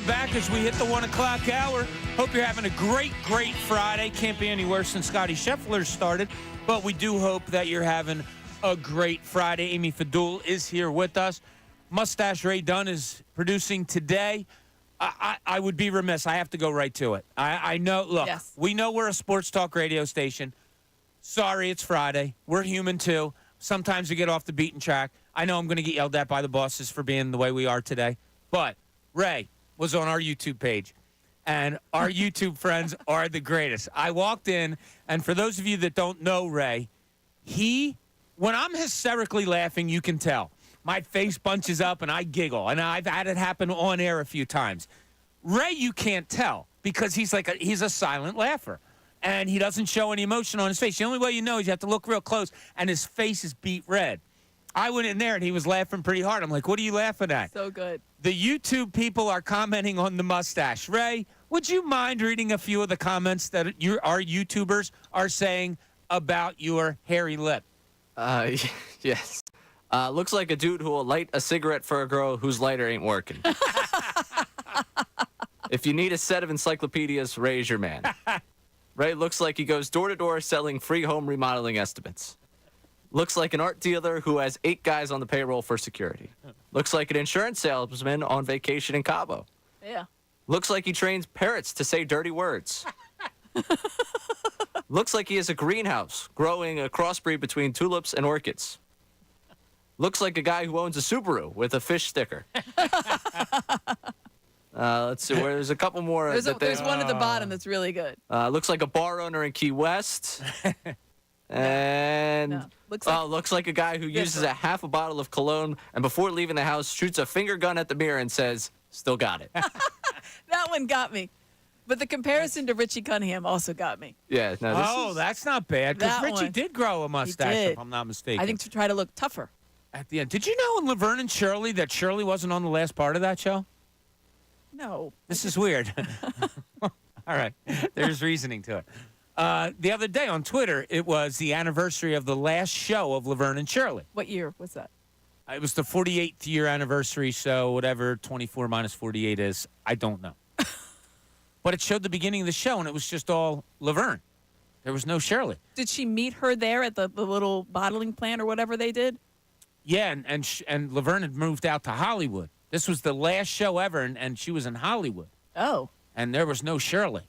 Speaker 1: back as we hit the 1 o'clock hour. Hope you're having a great Friday. Can't be any worse than Scotty Scheffler started, but we do hope that you're having a great Friday. Amy Fadul is here with us. Mustache Ray Dunn is producing today. I would be remiss. I have to go right to it. I know, look,
Speaker 2: Yes.
Speaker 1: We know we're a sports talk radio station. Sorry, it's Friday. We're human, too. Sometimes we get off the beaten track. I know I'm going to get yelled at by the bosses for being the way we are today. But Ray was on our YouTube page, and our YouTube friends are the greatest. I walked in, and for those of you that don't know Ray, when I'm hysterically laughing, you can tell. My face bunches up, and I giggle, and I've had it happen on air a few times. Ray, you can't tell because he's a silent laugher, and he doesn't show any emotion on his face. The only way you know is you have to look real close, and his face is beet red. I went in there, and he was laughing pretty hard. I'm like, what are you laughing at?
Speaker 2: So good.
Speaker 1: The YouTube people are commenting on the mustache. Ray, would you mind reading a few of the comments that our YouTubers are saying about your hairy lip?
Speaker 4: Yes. Looks like a dude who will light a cigarette for a girl whose lighter ain't working. If you need a set of encyclopedias, Ray's your man. Ray looks like he goes door to door selling free home remodeling estimates. Looks like an art dealer who has 8 guys on the payroll for security. Looks like an insurance salesman on vacation in Cabo.
Speaker 2: Yeah.
Speaker 4: Looks like he trains parrots to say dirty words. Looks like he has a greenhouse growing a crossbreed between tulips and orchids. Looks like a guy who owns a Subaru with a fish sticker. Let's see. There's a couple more.
Speaker 2: There's one at the bottom that's really good.
Speaker 4: Looks like a bar owner in Key West. And
Speaker 2: No.
Speaker 4: looks like a guy who uses a half a bottle of cologne and before leaving the house shoots a finger gun at the mirror and says, "Still got it."
Speaker 2: That one got me. But the comparison to Richie Cunningham also got me.
Speaker 4: Yeah. No,
Speaker 1: That's not bad because
Speaker 2: That
Speaker 1: Richie
Speaker 2: one.
Speaker 1: did grow a mustache,
Speaker 2: did.
Speaker 1: if I'm not mistaken.
Speaker 2: I think to try to look tougher.
Speaker 1: At the end. Did you know in Laverne and Shirley that Shirley wasn't on the last part of that show?
Speaker 2: No.
Speaker 1: This is weird. All right. There's reasoning to it. The other day on Twitter, it was the anniversary of the last show of Laverne and Shirley.
Speaker 2: What year was that?
Speaker 1: It was the 48th year anniversary, so whatever 24 minus 48 is, I don't know. But it showed the beginning of the show, and it was just all Laverne. There was no Shirley.
Speaker 2: Did she meet her there at the little bottling plant or whatever they did?
Speaker 1: Yeah, and Laverne had moved out to Hollywood. This was the last show ever, and she was in Hollywood.
Speaker 2: Oh.
Speaker 1: And there was no Shirley.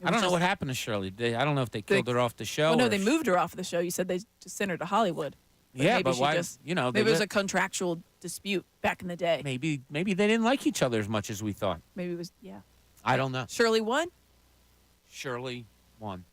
Speaker 1: I don't know
Speaker 2: just-
Speaker 1: what happened to Shirley. I don't know if they killed her off the show.
Speaker 2: Well, no,
Speaker 1: or
Speaker 2: they
Speaker 1: if-
Speaker 2: moved her off the show. You said they just sent her to Hollywood.
Speaker 1: Yeah,
Speaker 2: maybe
Speaker 1: but
Speaker 2: she
Speaker 1: why?
Speaker 2: just-
Speaker 1: Maybe
Speaker 2: Maybe it was a contractual dispute back in the day.
Speaker 1: maybe they didn't like each other as much as we thought.
Speaker 2: Maybe it was, yeah.
Speaker 1: I don't know.
Speaker 2: Shirley won?
Speaker 1: Shirley won.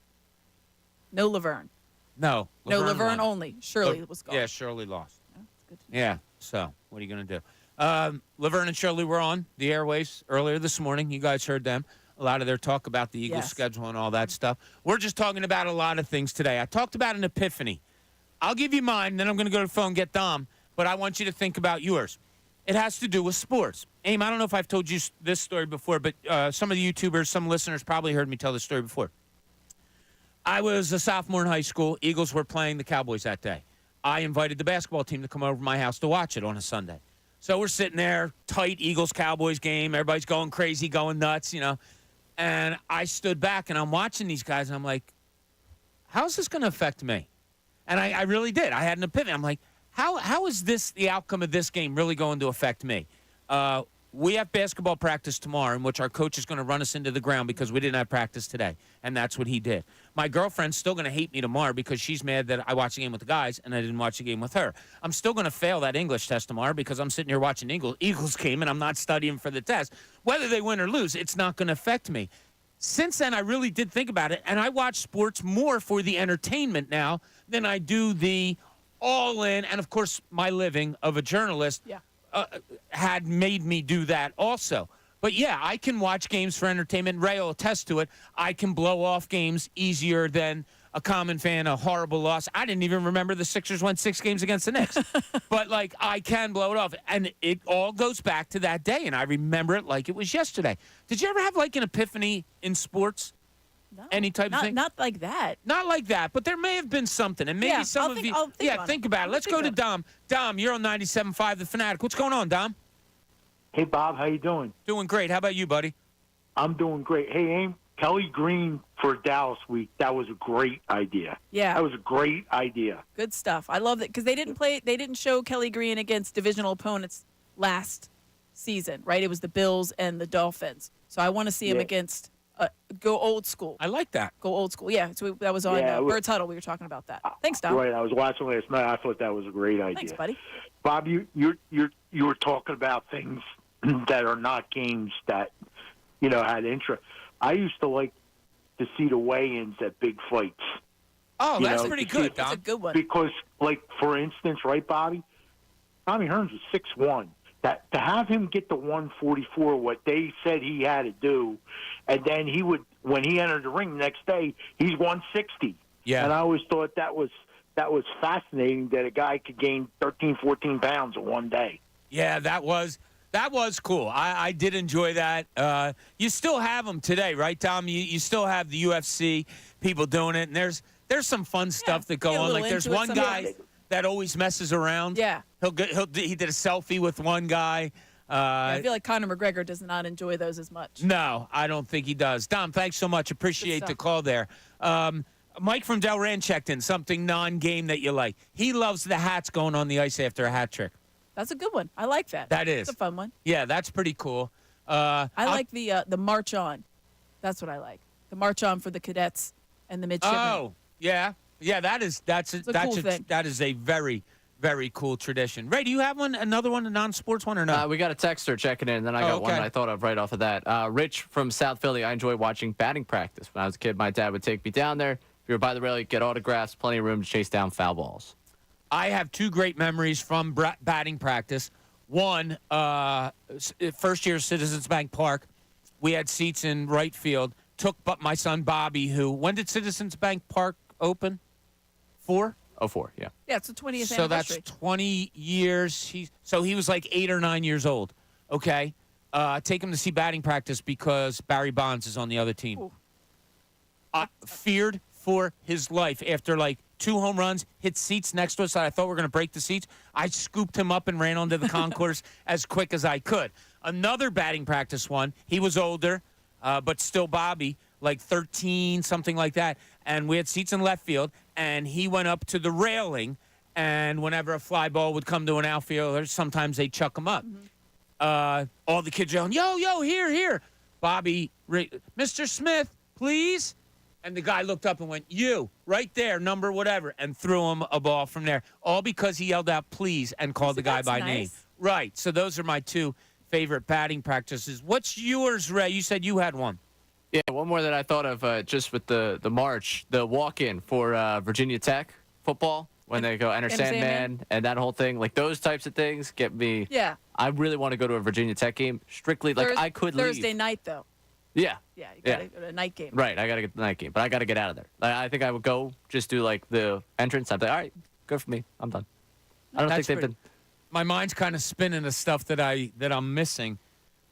Speaker 2: No Laverne.
Speaker 1: No,
Speaker 2: No, Laverne
Speaker 1: won.
Speaker 2: only. Shirley was gone.
Speaker 1: Yeah, Shirley lost.
Speaker 2: Oh, that's good to know.
Speaker 1: Yeah. So what are you going to do? Laverne and Shirley were on the airways earlier this morning. You guys heard them. A lot of their talk about the Eagles'
Speaker 2: Yes.
Speaker 1: schedule and all that stuff. We're just talking about a lot of things today. I talked about an epiphany. I'll give you mine, then I'm going to go to the phone and get Dom, but I want you to think about yours. It has to do with sports. Aim, I don't know if I've told you this story before, but some of the YouTubers, some listeners probably heard me tell this story before. I was a sophomore in high school. Eagles were playing the Cowboys that day. I invited the basketball team to come over to my house to watch it on a Sunday. So we're sitting there, tight Eagles-Cowboys game. Everybody's going crazy, going nuts, you know. And I stood back, and I'm watching these guys, and I'm like, how's this going to affect me? And I really did. I had an epiphany. I'm like, how is this, the outcome of this game, really going to affect me? We have basketball practice tomorrow in which our coach is going to run us into the ground because we didn't have practice today. And that's what he did. My girlfriend's still going to hate me tomorrow because she's mad that I watched the game with the guys and I didn't watch the game with her. I'm still going to fail that English test tomorrow because I'm sitting here watching Eagles game and I'm not studying for the test. Whether they win or lose, it's not going to affect me. Since then, I really did think about it, and I watch sports more for the entertainment now than I do the all-in, and, of course, my living of a journalist.
Speaker 2: Yeah.
Speaker 1: Had made me do that also. But, yeah, I can watch games for entertainment. Ray will attest to it. I can blow off games easier than a common fan, a horrible loss. I didn't even remember the Sixers won 6 games against the Knicks. But, like, I can blow it off. And it all goes back to that day, and I remember it like it was yesterday. Did you ever have, like, an epiphany in sports?
Speaker 2: No,
Speaker 1: Any type of thing?
Speaker 2: Not like that.
Speaker 1: Not like that, but there may have been something, and maybe
Speaker 2: Yeah,
Speaker 1: some
Speaker 2: I'll
Speaker 1: of
Speaker 2: think-
Speaker 1: you.
Speaker 2: I'll think
Speaker 1: Yeah,
Speaker 2: on
Speaker 1: think
Speaker 2: it.
Speaker 1: about it.
Speaker 2: I'll
Speaker 1: Let's
Speaker 2: think
Speaker 1: go to
Speaker 2: about it.
Speaker 1: Dom. Dom, you're on 97.5 The Fanatic. What's going on, Dom?
Speaker 8: Hey, Bob, how you doing?
Speaker 1: Doing great. How about you, buddy?
Speaker 8: I'm doing great. Hey, Aim, Kelly Green for Dallas week. That was a great idea.
Speaker 2: Yeah.
Speaker 8: That was a great idea.
Speaker 2: Good stuff. I love it because they didn't show Kelly Green against divisional opponents last season, right? It was the Bills and the Dolphins. So I want to see him against go old school.
Speaker 1: I like that.
Speaker 2: Go old school. Yeah. So that was on Bird's Huddle. We were talking about that. Thanks, Dom.
Speaker 8: Right. I was watching last night. I thought that was a great idea.
Speaker 2: Thanks, buddy.
Speaker 8: Bob, you were talking about things that are not games that had interest. I used to like to see the weigh-ins at big fights.
Speaker 1: Oh, that's pretty good, Dom.
Speaker 2: That's a good one.
Speaker 8: Because, like, for instance, right, Bobby? Tommy Hearns was 6'1". That to have him get to 144, what they said he had to do, and then he would, when he entered the ring the next day, he's 160.
Speaker 1: Yeah.
Speaker 8: And I always thought that was fascinating that a guy could gain 13, 14 pounds in one day.
Speaker 1: Yeah, that was cool. I did enjoy that. You still have them today, right, Tom? You still have the UFC people doing it, and there's some fun stuff that go on. Like there's one guy that always messes around.
Speaker 2: Yeah.
Speaker 1: He did a selfie with one guy.
Speaker 2: I feel like Conor McGregor does not enjoy those as much.
Speaker 1: No, I don't think he does. Dom, thanks so much. Appreciate the call there. Mike from Delran checked in. Something non-game that you like. He loves the hats going on the ice after a hat trick.
Speaker 2: That's a good one. I like that.
Speaker 1: That is.
Speaker 2: That's a fun one.
Speaker 1: Yeah, that's pretty cool.
Speaker 2: I like the march on. That's what I like. The march on for the cadets and the midshipmen.
Speaker 1: Oh, yeah. Yeah, that is a very, very cool tradition. Ray, do you have another one, a non-sports one, or no?
Speaker 4: We got a texter checking in, and then I got one that I thought of right off of that. Rich from South Philly, I enjoy watching batting practice. When I was a kid, my dad would take me down there. If you were by the rail, you'd get autographs, plenty of room to chase down foul balls.
Speaker 1: I have two great memories from batting practice. One, first year Citizens Bank Park, we had seats in right field. Took my son Bobby, when did Citizens Bank Park open? 4?
Speaker 4: 04, yeah.
Speaker 2: Yeah, it's the 20th anniversary.
Speaker 1: So that's 20 years. He was like 8 or 9 years old. Okay. Take him to see batting practice because Barry Bonds is on the other team. Feared for his life after like 2 home runs, hit seats next to us that I thought were going to break the seats. I scooped him up and ran onto the concourse as quick as I could. Another batting practice one, he was older, but still Bobby, like 13, something like that. And we had seats in left field, and he went up to the railing, and whenever a fly ball would come to an outfielder, sometimes they chuck him up. All the kids yelling, yo, here. Bobby, Mr. Smith, please. And the guy looked up and went, you, right there, number whatever, and threw him a ball from there. All because he yelled out, please, and called the guy by name. Right. So those are my 2 favorite batting practices. What's yours, Ray? You said you had one.
Speaker 4: Yeah, one more that I thought of just with the march, the walk-in for Virginia Tech football when they go Enter Sandman and that whole thing. Like those types of things get me.
Speaker 2: Yeah.
Speaker 4: I really want to go to a Virginia Tech game. Strictly, like I could leave.
Speaker 2: Thursday night, though.
Speaker 4: Yeah.
Speaker 2: Yeah, you got to go to a night game.
Speaker 4: Right, I got to get the night game, but I got to get out of there. I think I would go just do like the entrance. I'd be like, all right, good for me. I'm done. I don't think they've been.
Speaker 1: My mind's kind of spinning the stuff that I'm missing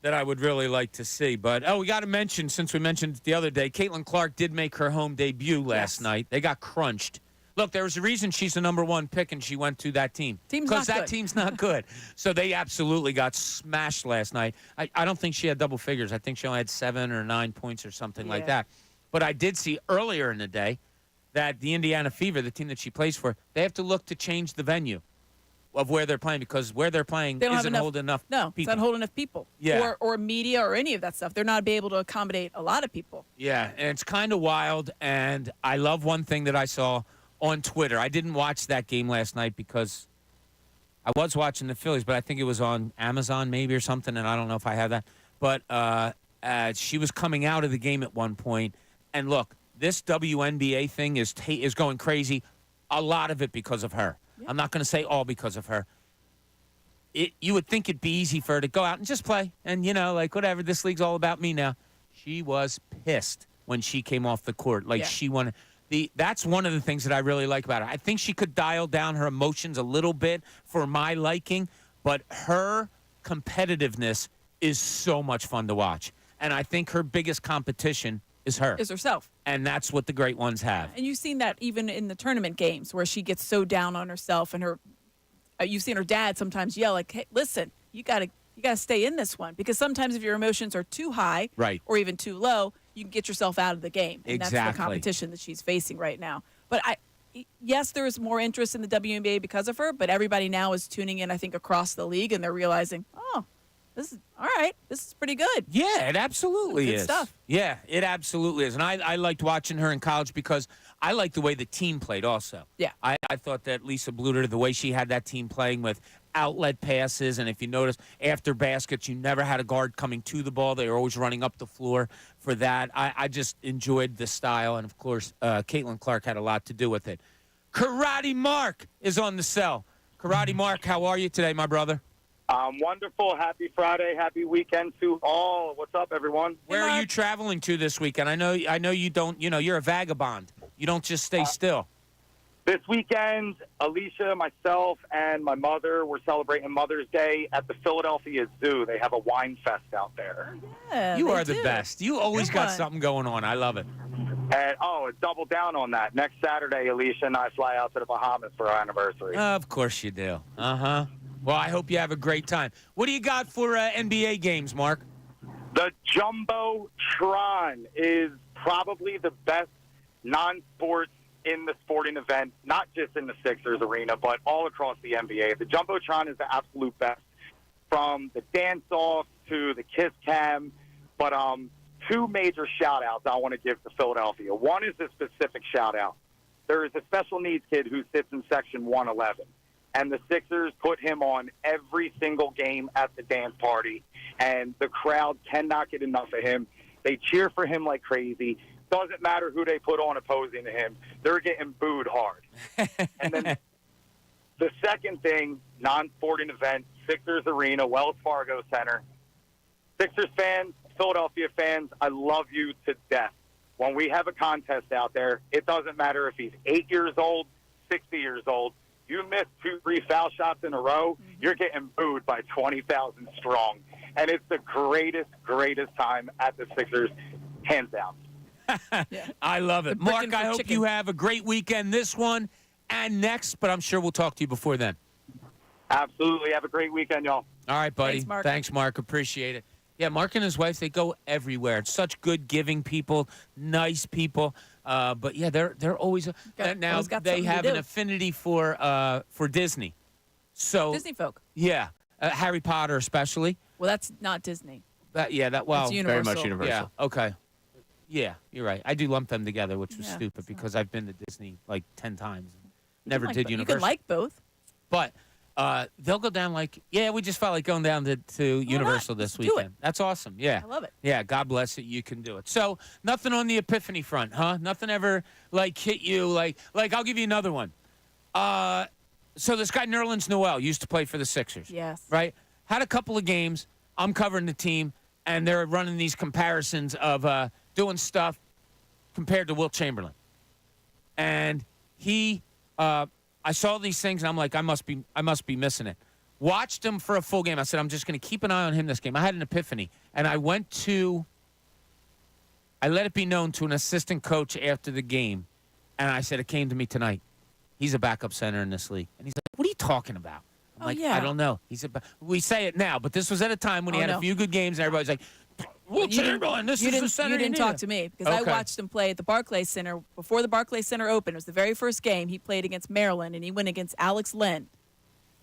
Speaker 1: that I would really like to see. But, we got to mention, since we mentioned it the other day, Caitlin Clark did make her home debut last night. They got crunched. Look, there was a reason she's the number 1 pick and she went to that team. Because that team's not good. So they absolutely got smashed last night. I don't think she had double figures. I think she only had 7 or 9 points or something like that. But I did see earlier in the day that the Indiana Fever, the team that she plays for, they have to look to change the venue of where they're playing because where they're playing isn't holding enough people.
Speaker 2: No, it's not holding enough people.
Speaker 1: Yeah.
Speaker 2: Or media or any of that stuff. They're not able to accommodate a lot of people.
Speaker 1: Yeah, and it's kind of wild. And I love one thing that I saw on Twitter. I didn't watch that game last night because I was watching the Phillies, but I think it was on Amazon maybe or something, and I don't know if I have that. But she was coming out of the game at one point, and look, this WNBA thing is going crazy. A lot of it because of her. Yeah. I'm not going to say all because of her. You would think it'd be easy for her to go out and just play, and like whatever. This league's all about me now. She was pissed when she came off the court, like she wanted. That's one of the things that I really like about her. I think she could dial down her emotions a little bit for my liking, but her competitiveness is so much fun to watch. And I think her biggest competition is her.
Speaker 2: Is herself.
Speaker 1: And that's what the great ones have.
Speaker 2: And you've seen that even in the tournament games where she gets so down on herself and you've seen her dad sometimes yell like, hey, listen, you got to you got to stay in this one, because sometimes if your emotions are too high
Speaker 1: Right.
Speaker 2: or even too low, you can get yourself out of the game. And that's
Speaker 1: Exactly.
Speaker 2: the competition that she's facing right now. But yes, there is more interest in the WNBA because of her, but everybody now is tuning in, I think, across the league, and they're realizing, oh, this is all right. This is pretty good.
Speaker 1: Yeah, it absolutely
Speaker 2: Good
Speaker 1: is.
Speaker 2: stuff.
Speaker 1: Yeah, it absolutely is. And I liked watching her in college because I liked the way the team played also.
Speaker 2: Yeah.
Speaker 1: I thought that Lisa Bluter, the way she had that team playing with outlet passes, and if you notice, after baskets, you never had a guard coming to the ball. They were always running up the floor for that. I just enjoyed the style, and, of course, Caitlin Clark had a lot to do with it. Karate Mark is on the cell. Karate Mark, how are you today, my brother?
Speaker 9: Wonderful. Happy Friday. Happy weekend to all. What's up, everyone?
Speaker 1: Where are you traveling to this weekend? I know you don't, you're a vagabond. You don't just stay still.
Speaker 9: This weekend, Alicia, myself, and my mother were celebrating Mother's Day at the Philadelphia Zoo. They have a wine fest out there.
Speaker 2: Yeah,
Speaker 1: You
Speaker 2: they
Speaker 1: are the
Speaker 2: do.
Speaker 1: best. You always
Speaker 2: Good
Speaker 1: got
Speaker 2: one.
Speaker 1: something going on. I love it.
Speaker 9: And, double down on that. Next Saturday, Alicia and I fly out to the Bahamas for our anniversary.
Speaker 1: Of course you do. Uh-huh. Well, I hope you have a great time. What do you got for NBA games, Mark?
Speaker 9: The Jumbotron is probably the best non-sports in the sporting event, not just in the Sixers arena, but all across the NBA. The Jumbotron is the absolute best, from the dance-off to the kiss cam. But two major shout-outs I want to give to Philadelphia. One is a specific shout-out. There is a special needs kid who sits in Section 111, and the Sixers put him on every single game at the dance party, and the crowd cannot get enough of him. They cheer for him like crazy. Doesn't matter who they put on opposing to him. They're getting booed hard. And then the second thing, non-sporting event, Sixers Arena, Wells Fargo Center. Sixers fans, Philadelphia fans, I love you to death. When we have a contest out there, it doesn't matter if he's 8 years old, 60 years old. You miss 2-3 foul shots in a row, you're getting booed by 20,000 strong. And it's the greatest, greatest time at the Sixers, hands down.
Speaker 2: Yeah.
Speaker 1: I love it.
Speaker 2: The
Speaker 1: Mark,
Speaker 2: brickin'
Speaker 1: I
Speaker 2: for
Speaker 1: hope
Speaker 2: chicken.
Speaker 1: you have a great weekend this one and next, but I'm sure we'll talk to you before then.
Speaker 9: Absolutely. Have a great weekend, y'all.
Speaker 1: All right, buddy.
Speaker 2: Thanks, Mark.
Speaker 1: Thanks, Mark. Appreciate it. Yeah, Mark and his wife, they go everywhere. Such good giving people, nice people. But yeah, they're always now
Speaker 2: always got
Speaker 1: they
Speaker 2: something to
Speaker 1: have an
Speaker 2: do.
Speaker 1: affinity for Disney. So
Speaker 2: Disney folk.
Speaker 1: yeah, Harry Potter especially.
Speaker 2: Well, that's not Disney.
Speaker 1: Well,
Speaker 2: That's
Speaker 4: Very
Speaker 2: Universal.
Speaker 4: much universal.
Speaker 1: yeah, okay. Yeah, you're right. I do lump them together, which was
Speaker 2: Yeah,
Speaker 1: stupid
Speaker 2: so-
Speaker 1: because I've been to Disney like 10 times.
Speaker 2: You
Speaker 1: Never
Speaker 2: can like
Speaker 1: did
Speaker 2: both.
Speaker 1: Universal.
Speaker 2: You can like both.
Speaker 1: But they'll go down like, yeah, we just felt like going down to Universal this
Speaker 2: Let's do it.
Speaker 1: weekend. That's awesome. Yeah.
Speaker 2: I love it.
Speaker 1: Yeah, God bless it. You can do it. So nothing on the epiphany front, huh? Nothing ever like hit you like I'll give you another one. So this guy Nerlens Noel used to play for the Sixers.
Speaker 2: Yes.
Speaker 1: Right? Had a couple of games. I'm covering the team, and they're running these comparisons of doing stuff compared to Wilt Chamberlain. And he I saw these things, and I'm like, I must be missing it. Watched him for a full game. I said, I'm just going to keep an eye on him this game. I had an epiphany, and I let it be known to an assistant coach after the game, and I said, it came to me tonight. He's a backup center in this league. And he's like, what are you talking about? I'm like,
Speaker 2: yeah.
Speaker 1: I don't know. We say it now, but this was at a time when he had a few good games, and everybody's like, Wilt Chamberlain, this is the center
Speaker 2: You didn't
Speaker 1: need.
Speaker 2: talk to me because I
Speaker 1: Okay.
Speaker 2: watched him play at the Barclays Center before the Barclays Center opened. It was the very first game he played against Maryland, and he went against Alex Len.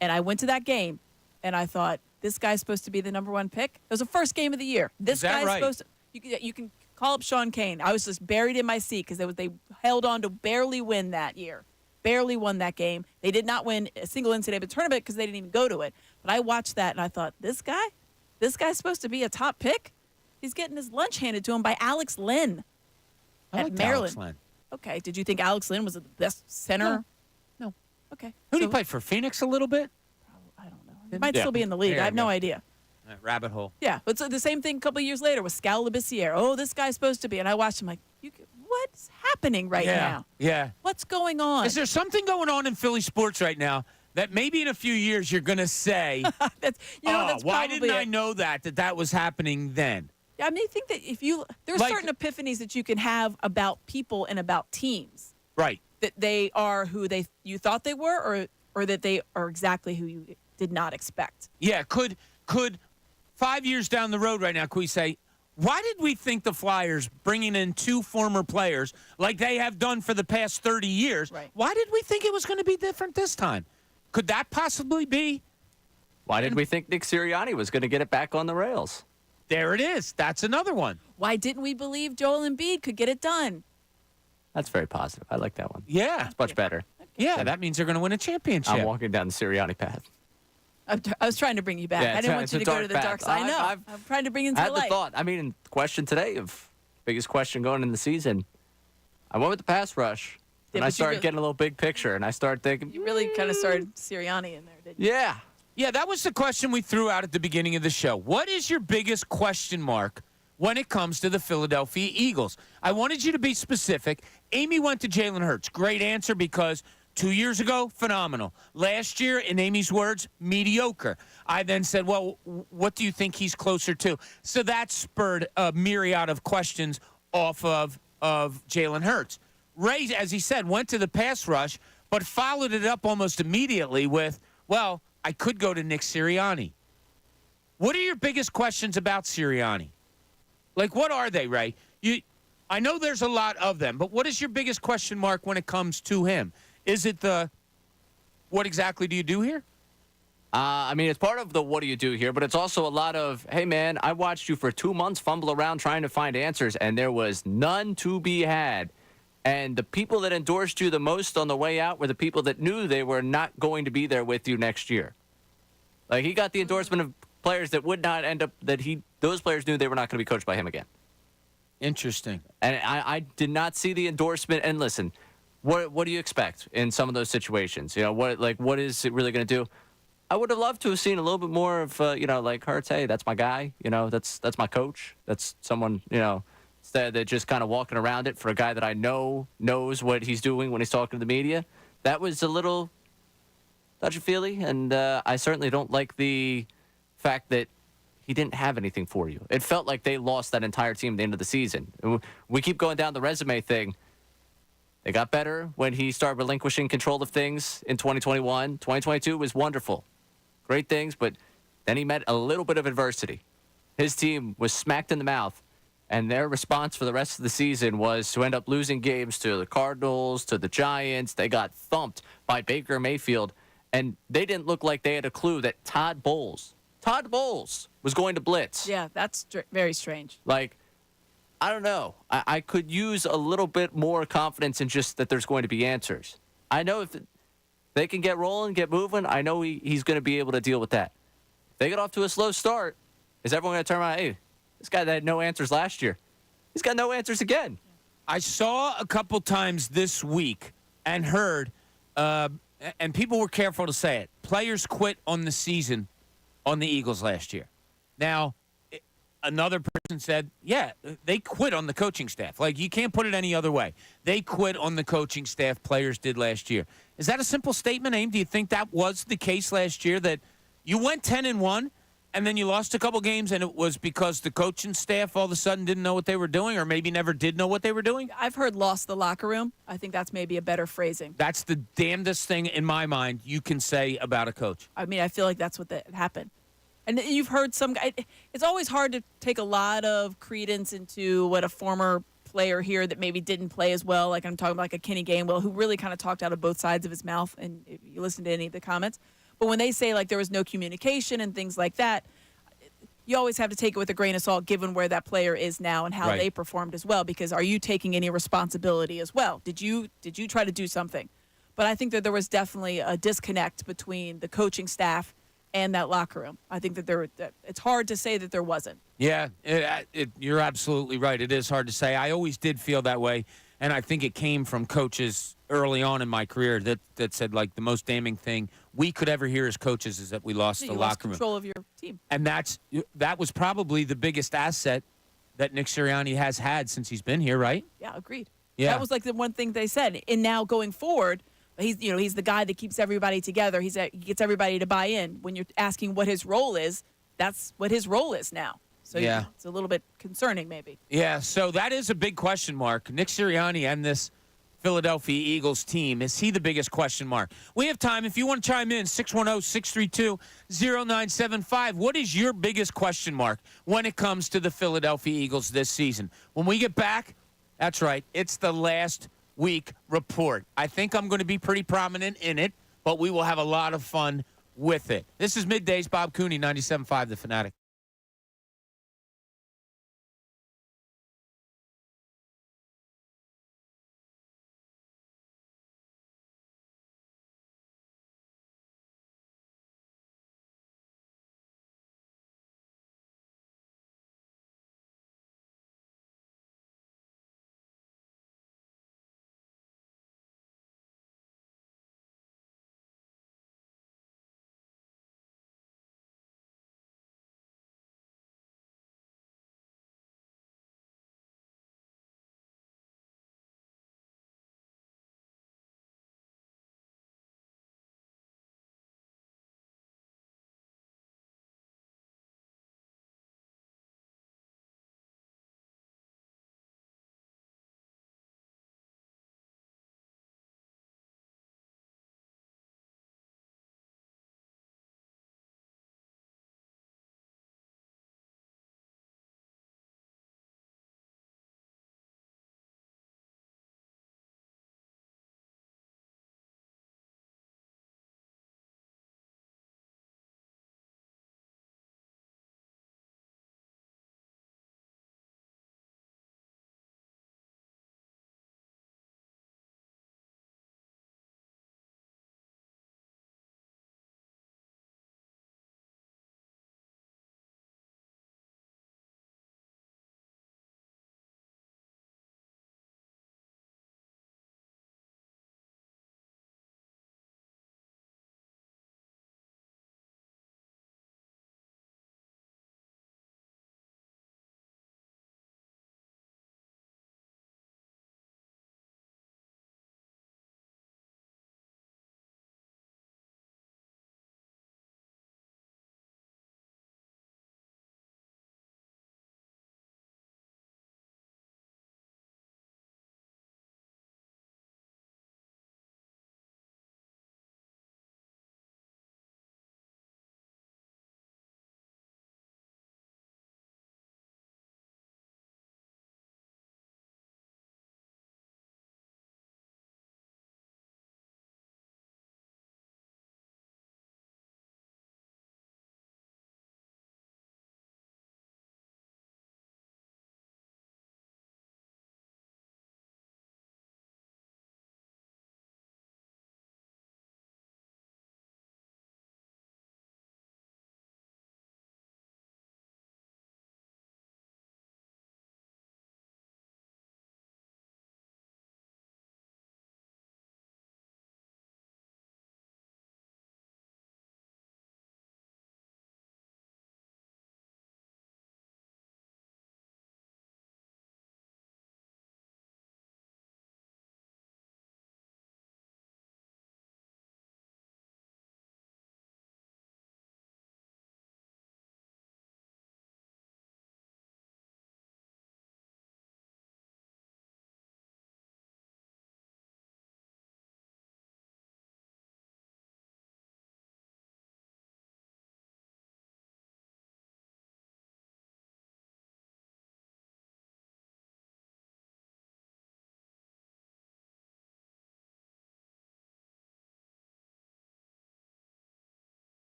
Speaker 2: And I went to that game, and I thought, this guy's supposed to be the #1 pick. It was the first game of the year. This
Speaker 1: Is that
Speaker 2: guy's
Speaker 1: right?
Speaker 2: supposed to. You can call up Sean Kane. I was just buried in my seat because they held on to barely win that year. Barely won that game. They did not win a single NCAA tournament because they didn't even go to it. But I watched that, and I thought, this guy's supposed to be a top pick? He's getting his lunch handed to him by Alex Len
Speaker 1: I
Speaker 2: at
Speaker 1: liked
Speaker 2: Maryland.
Speaker 1: Alex Len.
Speaker 2: Okay. Did you think Alex Len was the best center?
Speaker 1: No.
Speaker 2: Okay.
Speaker 1: Who did he
Speaker 2: So-
Speaker 1: play for? Phoenix a little bit?
Speaker 2: I don't know. He might
Speaker 1: Yeah.
Speaker 2: still be in the league.
Speaker 1: There
Speaker 2: I have
Speaker 1: you
Speaker 2: no
Speaker 1: go.
Speaker 2: idea.
Speaker 1: Rabbit hole.
Speaker 2: Yeah. But so the same thing a couple of years later with Scal Labissiere. Oh, this guy's supposed to be. And I watched him like, what's happening right now?
Speaker 1: Yeah.
Speaker 2: What's going on?
Speaker 1: Is there something going on in Philly sports right now that maybe in a few years you're going to say,
Speaker 2: that's, that's
Speaker 1: why
Speaker 2: probably
Speaker 1: didn't I
Speaker 2: it.
Speaker 1: know that was happening then?
Speaker 2: I mean, I think that there's
Speaker 1: Like-
Speaker 2: certain epiphanies that you can have about people and about teams
Speaker 1: Right.
Speaker 2: that they are who you thought they were, or that they are exactly who you did not expect.
Speaker 1: Yeah. Could 5 years down the road right now, can we say, why did we think the Flyers bringing in 2 former players like they have done for the past 30 years, why did we think it was going to be different this time? Could that possibly be?
Speaker 4: Why did we think Nick Sirianni was going to get it back on the rails?
Speaker 1: There it is. That's another one.
Speaker 2: Why didn't we believe Joel Embiid could get it done?
Speaker 4: That's very positive. I like that one.
Speaker 1: Yeah.
Speaker 4: It's much better.
Speaker 1: Yeah, that means they're going to win a championship.
Speaker 4: I'm walking down the Sirianni path.
Speaker 2: I was trying to bring you back.
Speaker 4: Yeah,
Speaker 2: I didn't want you to go to the dark side. I know. I'm trying to bring you into
Speaker 4: I
Speaker 2: the
Speaker 4: had the
Speaker 2: light.
Speaker 4: thought. I mean, the question today of biggest question going into the season, I went with the pass rush, and I started getting a little big picture, and I started thinking.
Speaker 2: You really kind of started Sirianni in there, didn't you?
Speaker 4: Yeah.
Speaker 1: Yeah, that was the question we threw out at the beginning of the show. What is your biggest question mark when it comes to the Philadelphia Eagles? I wanted you to be specific. Amy went to Jalen Hurts. Great answer because 2 years ago, phenomenal. Last year, in Amy's words, mediocre. I then said, well, what do you think he's closer to? So that spurred a myriad of questions off of Jalen Hurts. Ray, as he said, went to the pass rush, but followed it up almost immediately with, well, I could go to Nick Sirianni. What are your biggest questions about Sirianni? Like, what are they, Ray? I know there's a lot of them, but what is your biggest question mark when it comes to him? Is it what exactly do you do here?
Speaker 4: I mean, it's part of the what do you do here, but it's also a lot of, hey, man, I watched you for 2 months fumble around trying to find answers, and there was none to be had. And the people that endorsed you the most on the way out were the people that knew they were not going to be there with you next year. Like, he got the endorsement of players that would not end up, those players knew they were not going to be coached by him again.
Speaker 1: Interesting.
Speaker 4: And I did not see the endorsement. And listen, what do you expect in some of those situations? You know, what is it really going to do? I would have loved to have seen a little bit more of, like Hurts, hey, that's my guy. You know, that's my coach. That's someone, instead of just kind of walking around it for a guy that I know knows what he's doing when he's talking to the media. That was a little touchy-feely, and I certainly don't like the fact that he didn't have anything for you. It felt like they lost that entire team at the end of the season. We keep going down the resume thing. They got better when he started relinquishing control of things in 2021. 2022 was wonderful. Great things, but then he met a little bit of adversity. His team was smacked in the mouth, and their response for the rest of the season was to end up losing games to the Cardinals, to the Giants. They got thumped by Baker Mayfield, and they didn't look like they had a clue that Todd Bowles was going to blitz.
Speaker 2: Yeah, that's very strange.
Speaker 4: Like, I don't know. I could use a little bit more confidence in just that there's going to be answers. I know if they can get rolling, get moving, I know he's going to be able to deal with that. If they get off to a slow start, is everyone going to turn around, hey, this guy that had no answers last year, he's got no answers again.
Speaker 1: I saw a couple times this week and heard, and people were careful to say it, players quit on the season on the Eagles last year. Now, another person said, yeah, they quit on the coaching staff. Like, you can't put it any other way. They quit on the coaching staff, players did last year. Is that a simple statement, Aim? Do you think that was the case last year, that you went 10-1, and then you lost a couple games, and it was because the coaching staff all of a sudden didn't know what they were doing, or maybe never did know what they were doing?
Speaker 2: I've heard lost the locker room. I think that's maybe a better phrasing.
Speaker 1: That's the damnedest thing in my mind you can say about a coach.
Speaker 2: I mean, I feel like that's what happened. And you've heard some guy. It's always hard to take a lot of credence into what a former player here that maybe didn't play as well, like I'm talking about like a Kenny Gainwell, who really kind of talked out of both sides of his mouth, and if you listen to any of the comments. But when they say like there was no communication and things like that, you always have to take it with a grain of salt given where that player is now and how they performed as well, because are you taking any responsibility as well? Did you try to do something? But I think that there was definitely a disconnect between the coaching staff and that locker room. I think that it's hard to say that there wasn't.
Speaker 1: Yeah, you're absolutely right. It is hard to say. I always did feel that way, and I think it came from coaches early on in my career that said, like, the most damning thing we could ever hear as coaches is that we lost the locker room.
Speaker 2: Control of your team.
Speaker 1: And that was probably the biggest asset that Nick Sirianni has had since he's been here, right?
Speaker 2: Yeah, agreed.
Speaker 1: Yeah.
Speaker 2: That was like the one thing they said. And now going forward, he's the guy that keeps everybody together. He gets everybody to buy in. When you're asking what his role is, that's what his role is now. So
Speaker 1: yeah,
Speaker 2: it's a little bit concerning maybe.
Speaker 1: Yeah, so that is a big question mark. Nick Sirianni and this Philadelphia Eagles team? Is he the biggest question mark? We have time. If you want to chime in, 610-632-0975. What is your biggest question mark when it comes to the Philadelphia Eagles this season? When we get back, that's right, it's the last week report. I think I'm going to be pretty prominent in it, but we will have a lot of fun with it. This is Middays. Bob Cooney, 97.5 The Fanatic.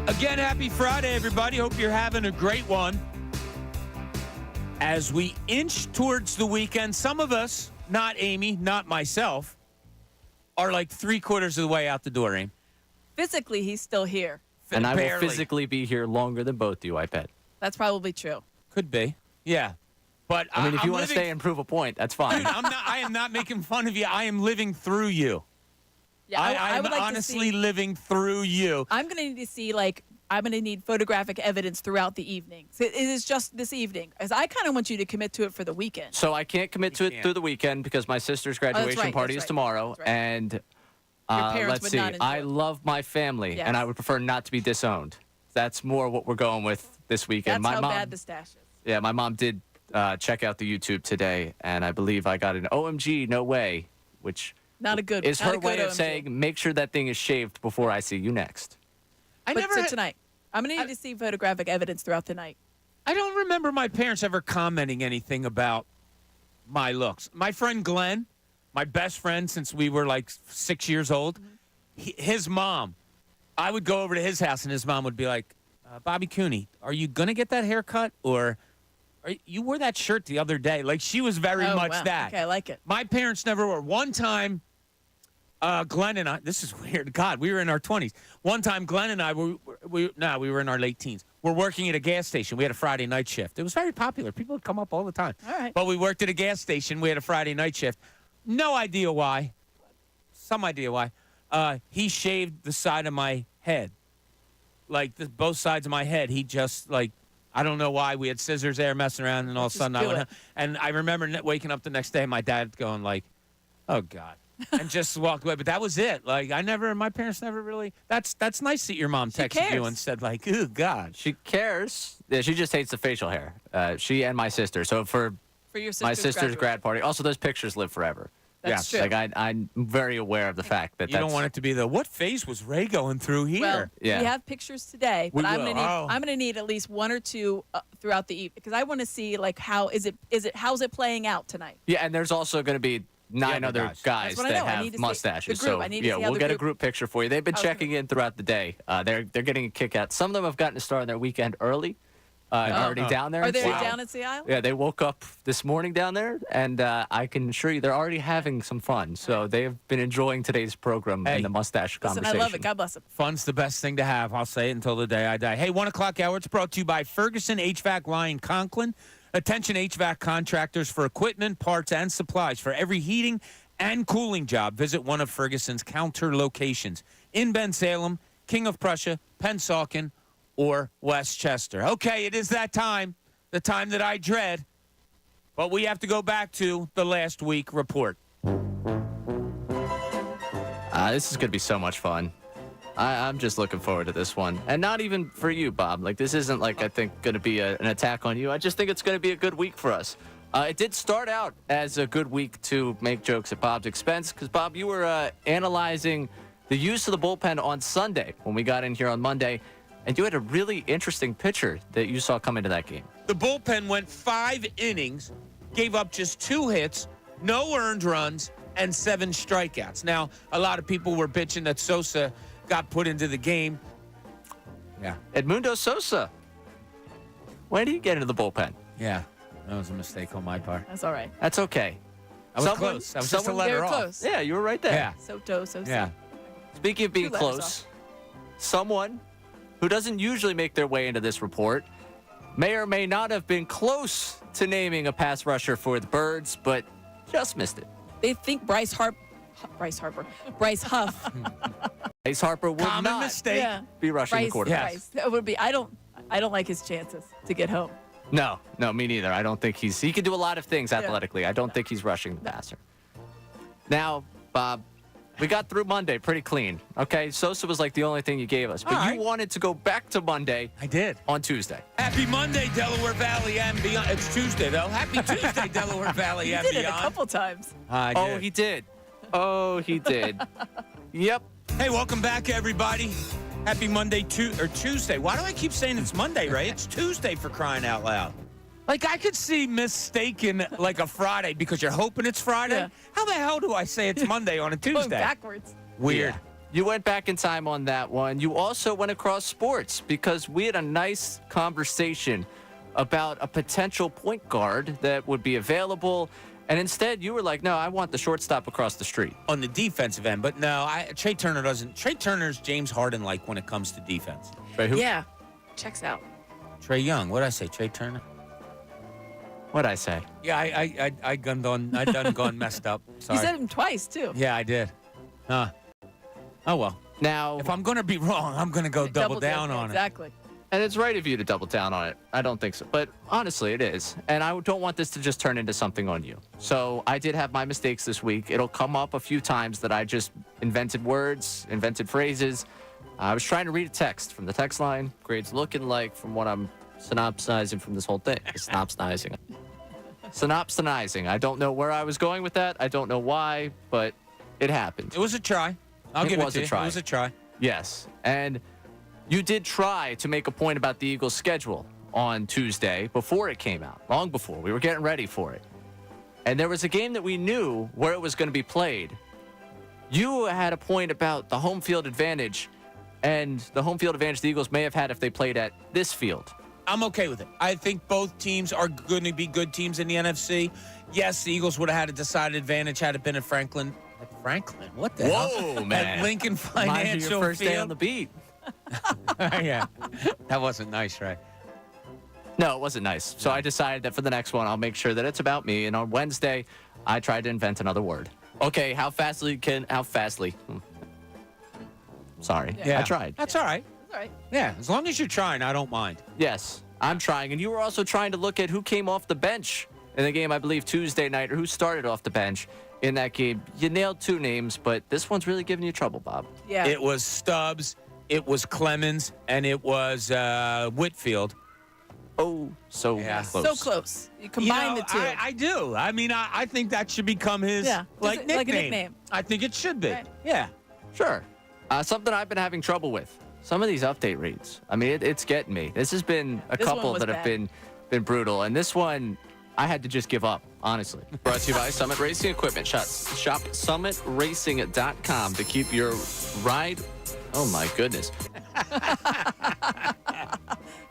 Speaker 1: Again, happy Friday, everybody. Hope you're having a great one. As we inch towards the weekend, some of us, not Amy, not myself, are like 3/4 of the way out the door, Amy.
Speaker 2: Physically, he's still here.
Speaker 4: And I will
Speaker 1: Barely.
Speaker 4: physically be here longer than both of you, I bet.
Speaker 2: That's probably true.
Speaker 1: Could be. Yeah. But
Speaker 4: I mean, if
Speaker 1: I'm
Speaker 4: you want to
Speaker 1: living-
Speaker 4: stay and prove a point, that's fine.
Speaker 1: Dude, I am not making fun of you. I am living through you.
Speaker 2: Yeah,
Speaker 1: I am
Speaker 2: would like
Speaker 1: honestly
Speaker 2: to see,
Speaker 1: living through you.
Speaker 2: I'm going to need to see, like, I'm going to need photographic evidence throughout the evening. So it is just this evening. Because I kind of want you to commit to it for the weekend.
Speaker 4: So I can't commit to it
Speaker 1: can't.
Speaker 4: through the weekend because my sister's graduation
Speaker 2: right,
Speaker 4: party
Speaker 2: that's
Speaker 4: is
Speaker 2: right,
Speaker 4: tomorrow.
Speaker 2: that's right.
Speaker 4: And
Speaker 2: parents
Speaker 4: let's
Speaker 2: would
Speaker 4: see.
Speaker 2: not enjoy
Speaker 4: I
Speaker 2: it.
Speaker 4: love my family,
Speaker 2: Yes.
Speaker 4: and I would prefer not to be disowned. That's more what we're going with this weekend.
Speaker 2: That's
Speaker 4: my
Speaker 2: how
Speaker 4: mom,
Speaker 2: bad the stash is.
Speaker 4: Yeah, my mom did check out the YouTube today, and I believe I got an OMG, no way, which
Speaker 2: Not a good
Speaker 4: is
Speaker 2: not
Speaker 4: her
Speaker 2: a good
Speaker 4: way of
Speaker 2: OMG.
Speaker 4: saying, make sure that thing is shaved before I see you next.
Speaker 2: But so tonight, I'm going to need to see photographic evidence throughout the night.
Speaker 1: I don't remember my parents ever commenting anything about my looks. My friend Glenn, my best friend since we were like 6 years old, his mom, I would go over to his house and his mom would be like, Bobby Cooney, are you going to get that haircut? Or you wore that shirt the other day? Like, she was very much
Speaker 2: wow.
Speaker 1: that.
Speaker 2: Okay, I like it.
Speaker 1: My parents never were. One time, Glenn and I, this is weird. God, we were in our 20s. One time, Glenn and I, we were in our late teens. We're working at a gas station. We had a Friday night shift. It was very popular. People would come up all the time.
Speaker 2: All right.
Speaker 1: But we worked at a gas station. We had a Friday night shift. No idea why. Some idea why. He shaved the side of my head. Like, both sides of my head. He just, like, I don't know why. We had scissors there messing around, and all of a
Speaker 2: Just
Speaker 1: sudden
Speaker 2: do
Speaker 1: I went.
Speaker 2: it.
Speaker 1: And I remember waking up the next day, my dad going like, "Oh God," and just walked away. But that was it. Like, my parents never really. That's nice that your mom texted you
Speaker 2: cares.
Speaker 1: and said like, "Oh God."
Speaker 4: She cares. Yeah, she just hates the facial hair. She and my sister. So for
Speaker 2: For your sister's
Speaker 4: my sister's
Speaker 2: graduation.
Speaker 4: grad party, also those pictures live forever.
Speaker 2: That's
Speaker 1: Yes.
Speaker 2: true.
Speaker 4: Like I'm very aware of the fact that
Speaker 1: You don't want it to be what phase was Ray going through here?
Speaker 2: Well,
Speaker 4: Yeah.
Speaker 2: we have pictures today, but
Speaker 1: We
Speaker 2: I'm
Speaker 1: will.
Speaker 2: gonna need
Speaker 1: Oh.
Speaker 2: I'm gonna need at least one or two throughout the evening because I want to see like how's it playing out tonight.
Speaker 4: Yeah, and there's also going to be 9
Speaker 1: other
Speaker 4: other
Speaker 1: guys.
Speaker 4: guys
Speaker 2: That's what I
Speaker 4: that
Speaker 2: know. I
Speaker 4: have
Speaker 2: need to see
Speaker 4: mustaches.
Speaker 2: the group.
Speaker 4: So
Speaker 2: I need to
Speaker 4: yeah,
Speaker 2: see how
Speaker 4: we'll
Speaker 2: the
Speaker 4: get a
Speaker 2: group-
Speaker 4: group picture for you. They've been
Speaker 2: I was
Speaker 4: checking in throughout the day. They're getting a kick out. Some of them have gotten to start on their weekend early. And already down there.
Speaker 2: Are they
Speaker 1: Wow.
Speaker 2: down at Sea Isle?
Speaker 4: Yeah, they woke up this morning down there, and I can assure you they're already having some fun. So they've been enjoying today's program
Speaker 1: Hey.
Speaker 4: and the mustache
Speaker 2: Listen,
Speaker 4: conversation.
Speaker 2: I love it. God bless them.
Speaker 1: Fun's the best thing to have. I'll say it until the day I die. Hey, 1 o'clock hour. It's brought to you by Ferguson HVAC Line Conklin. Attention HVAC contractors for equipment, parts, and supplies for every heating and cooling job. Visit one of Ferguson's counter locations in Bensalem, King of Prussia, Pennsauken, or Westchester. Okay, it is that time, the time that I dread. But we have to go back to the last week report.
Speaker 4: This is going to be so much fun. I'm just looking forward to this one. And not even for you, Bob. Like, this isn't, like, I think, going to be an attack on you. I just think it's going to be a good week for us. It did start out as a good week to make jokes at Bob's expense because, Bob, you were analyzing the use of the bullpen on Sunday when we got in here on Monday, and you had a really interesting pitcher that you saw come into that game.
Speaker 1: The bullpen went 5 innings, gave up just 2 hits, no earned runs, and 7 strikeouts. Now, a lot of people were bitching that Sosa got put into the game. Yeah.
Speaker 4: Edmundo Sosa. When did he get into the bullpen?
Speaker 1: Yeah. That was a mistake on my part.
Speaker 2: That's all right.
Speaker 4: That's okay.
Speaker 1: I was close. I was just a
Speaker 4: someone-
Speaker 1: letter
Speaker 2: Very
Speaker 1: off.
Speaker 2: close.
Speaker 4: Yeah, you were right there.
Speaker 1: Yeah.
Speaker 2: So
Speaker 1: Yeah.
Speaker 4: Speaking of being
Speaker 2: 2 letters
Speaker 4: close, someone who doesn't usually make their way into this report may or may not have been close to naming a pass rusher for the Birds, but just missed it.
Speaker 2: They think Bryce Huff.
Speaker 4: Bryce Harper will
Speaker 1: Common
Speaker 4: not
Speaker 1: mistake.
Speaker 2: Yeah.
Speaker 4: be rushing the
Speaker 2: Bryce,
Speaker 4: quarterback.
Speaker 2: Bryce. That would be. I don't like his chances to get home.
Speaker 4: No, me neither. I don't think he can do a lot of things athletically. I don't think he's rushing the passer. Now, Bob, we got through Monday pretty clean. Okay, Sosa was like the only thing you gave us, but
Speaker 1: All right.
Speaker 4: you wanted to go back to Monday
Speaker 1: I did.
Speaker 4: on Tuesday.
Speaker 1: Happy Monday, Delaware Valley and beyond. It's Tuesday, though. Happy Tuesday, Delaware Valley
Speaker 2: He
Speaker 1: and
Speaker 2: did
Speaker 1: beyond.
Speaker 2: it a couple times.
Speaker 1: I
Speaker 4: Oh,
Speaker 1: did.
Speaker 4: he did. Oh, he did. Yep.
Speaker 1: Hey, welcome back, everybody. Happy Monday or Tuesday. Why do I keep saying it's Monday, Ray? It's Tuesday, for crying out loud. Like, I could see mistaken like a Friday because you're hoping it's Friday.
Speaker 2: Yeah.
Speaker 1: How the hell do I say it's Monday on a
Speaker 2: Going
Speaker 1: Tuesday?
Speaker 2: backwards.
Speaker 1: Weird.
Speaker 4: Yeah. You went back in time on that one. You also went across sports because we had a nice conversation about a potential point guard that would be available. And instead, you were like, no, I want the shortstop across the street.
Speaker 1: On the defensive end, but no, Trey Turner doesn't. Trey Turner's James Harden-like when it comes to defense.
Speaker 4: Right, who?
Speaker 2: Yeah. Checks out.
Speaker 1: Trey Young. What did I say? Trey Turner?
Speaker 4: What'd I say?
Speaker 1: Yeah, I done gone messed up. Sorry.
Speaker 2: You said him twice, too.
Speaker 1: Yeah, I did. Huh. Oh, well.
Speaker 4: Now,
Speaker 1: If I'm going to be wrong, I'm going to go double down on it.
Speaker 2: Exactly.
Speaker 4: and it's right of you to double down on it. I don't think so. But honestly, it is. And I don't want this to just turn into something on you. So I did have my mistakes this week. It'll come up a few times that I just invented words, invented phrases. I was trying to read a text from the text line. Grades looking like from what I'm synopsizing from this whole thing. Synopsizing. I don't know where I was going with that. I don't know why, but it happened.
Speaker 1: It was a try. I'll give it to you. It was a try.
Speaker 4: Yes. And you did try to make a point about the Eagles' schedule on Tuesday before it came out, long before. We were getting ready for it. And there was a game that we knew where it was going to be played. You had a point about the home field advantage and the home field advantage the Eagles may have had if they played at this field.
Speaker 1: I'm okay with it. I think both teams are going to be good teams in the NFC. Yes, the Eagles would have had a decided advantage had it been at Franklin. At Franklin? What the hell?
Speaker 4: Whoa, man.
Speaker 1: At Lincoln
Speaker 4: Reminds you of
Speaker 1: Financial
Speaker 4: your first
Speaker 1: Field.
Speaker 4: day on the beat.
Speaker 1: Yeah. That wasn't nice, right?
Speaker 4: No, it wasn't nice. So I decided that for the next one, I'll make sure that it's about me. And on Wednesday, I tried to invent another word. Okay, how fastly? Sorry.
Speaker 1: Yeah.
Speaker 4: I tried.
Speaker 1: That's all right.
Speaker 2: That's all right.
Speaker 1: Yeah, as long as you're trying, I don't mind.
Speaker 4: Yes, I'm trying. And you were also trying to look at who came off the bench in the game, I believe, Tuesday night, or who started off the bench in that game. You nailed two names, but this one's really giving you trouble, Bob.
Speaker 2: Yeah.
Speaker 1: It was Stubbs, it was Clemens, and it was Whitfield.
Speaker 4: Oh, so
Speaker 1: Yeah.
Speaker 4: close.
Speaker 2: So close. You combine the two.
Speaker 1: I do. I mean, I think that should become his
Speaker 2: Yeah,
Speaker 1: like
Speaker 2: just
Speaker 1: nickname.
Speaker 2: like a nickname.
Speaker 1: I think it should be.
Speaker 2: Right.
Speaker 1: Yeah.
Speaker 4: Sure. Something I've been having trouble with. Some of these update reads. I mean, it's getting me. This has been a
Speaker 2: This
Speaker 4: couple
Speaker 2: one was
Speaker 4: that have
Speaker 2: bad.
Speaker 4: been brutal. And this one, I had to just give up, honestly. Brought to you by Summit Racing Equipment. Shop summitracing.com to keep your ride. Oh, my goodness.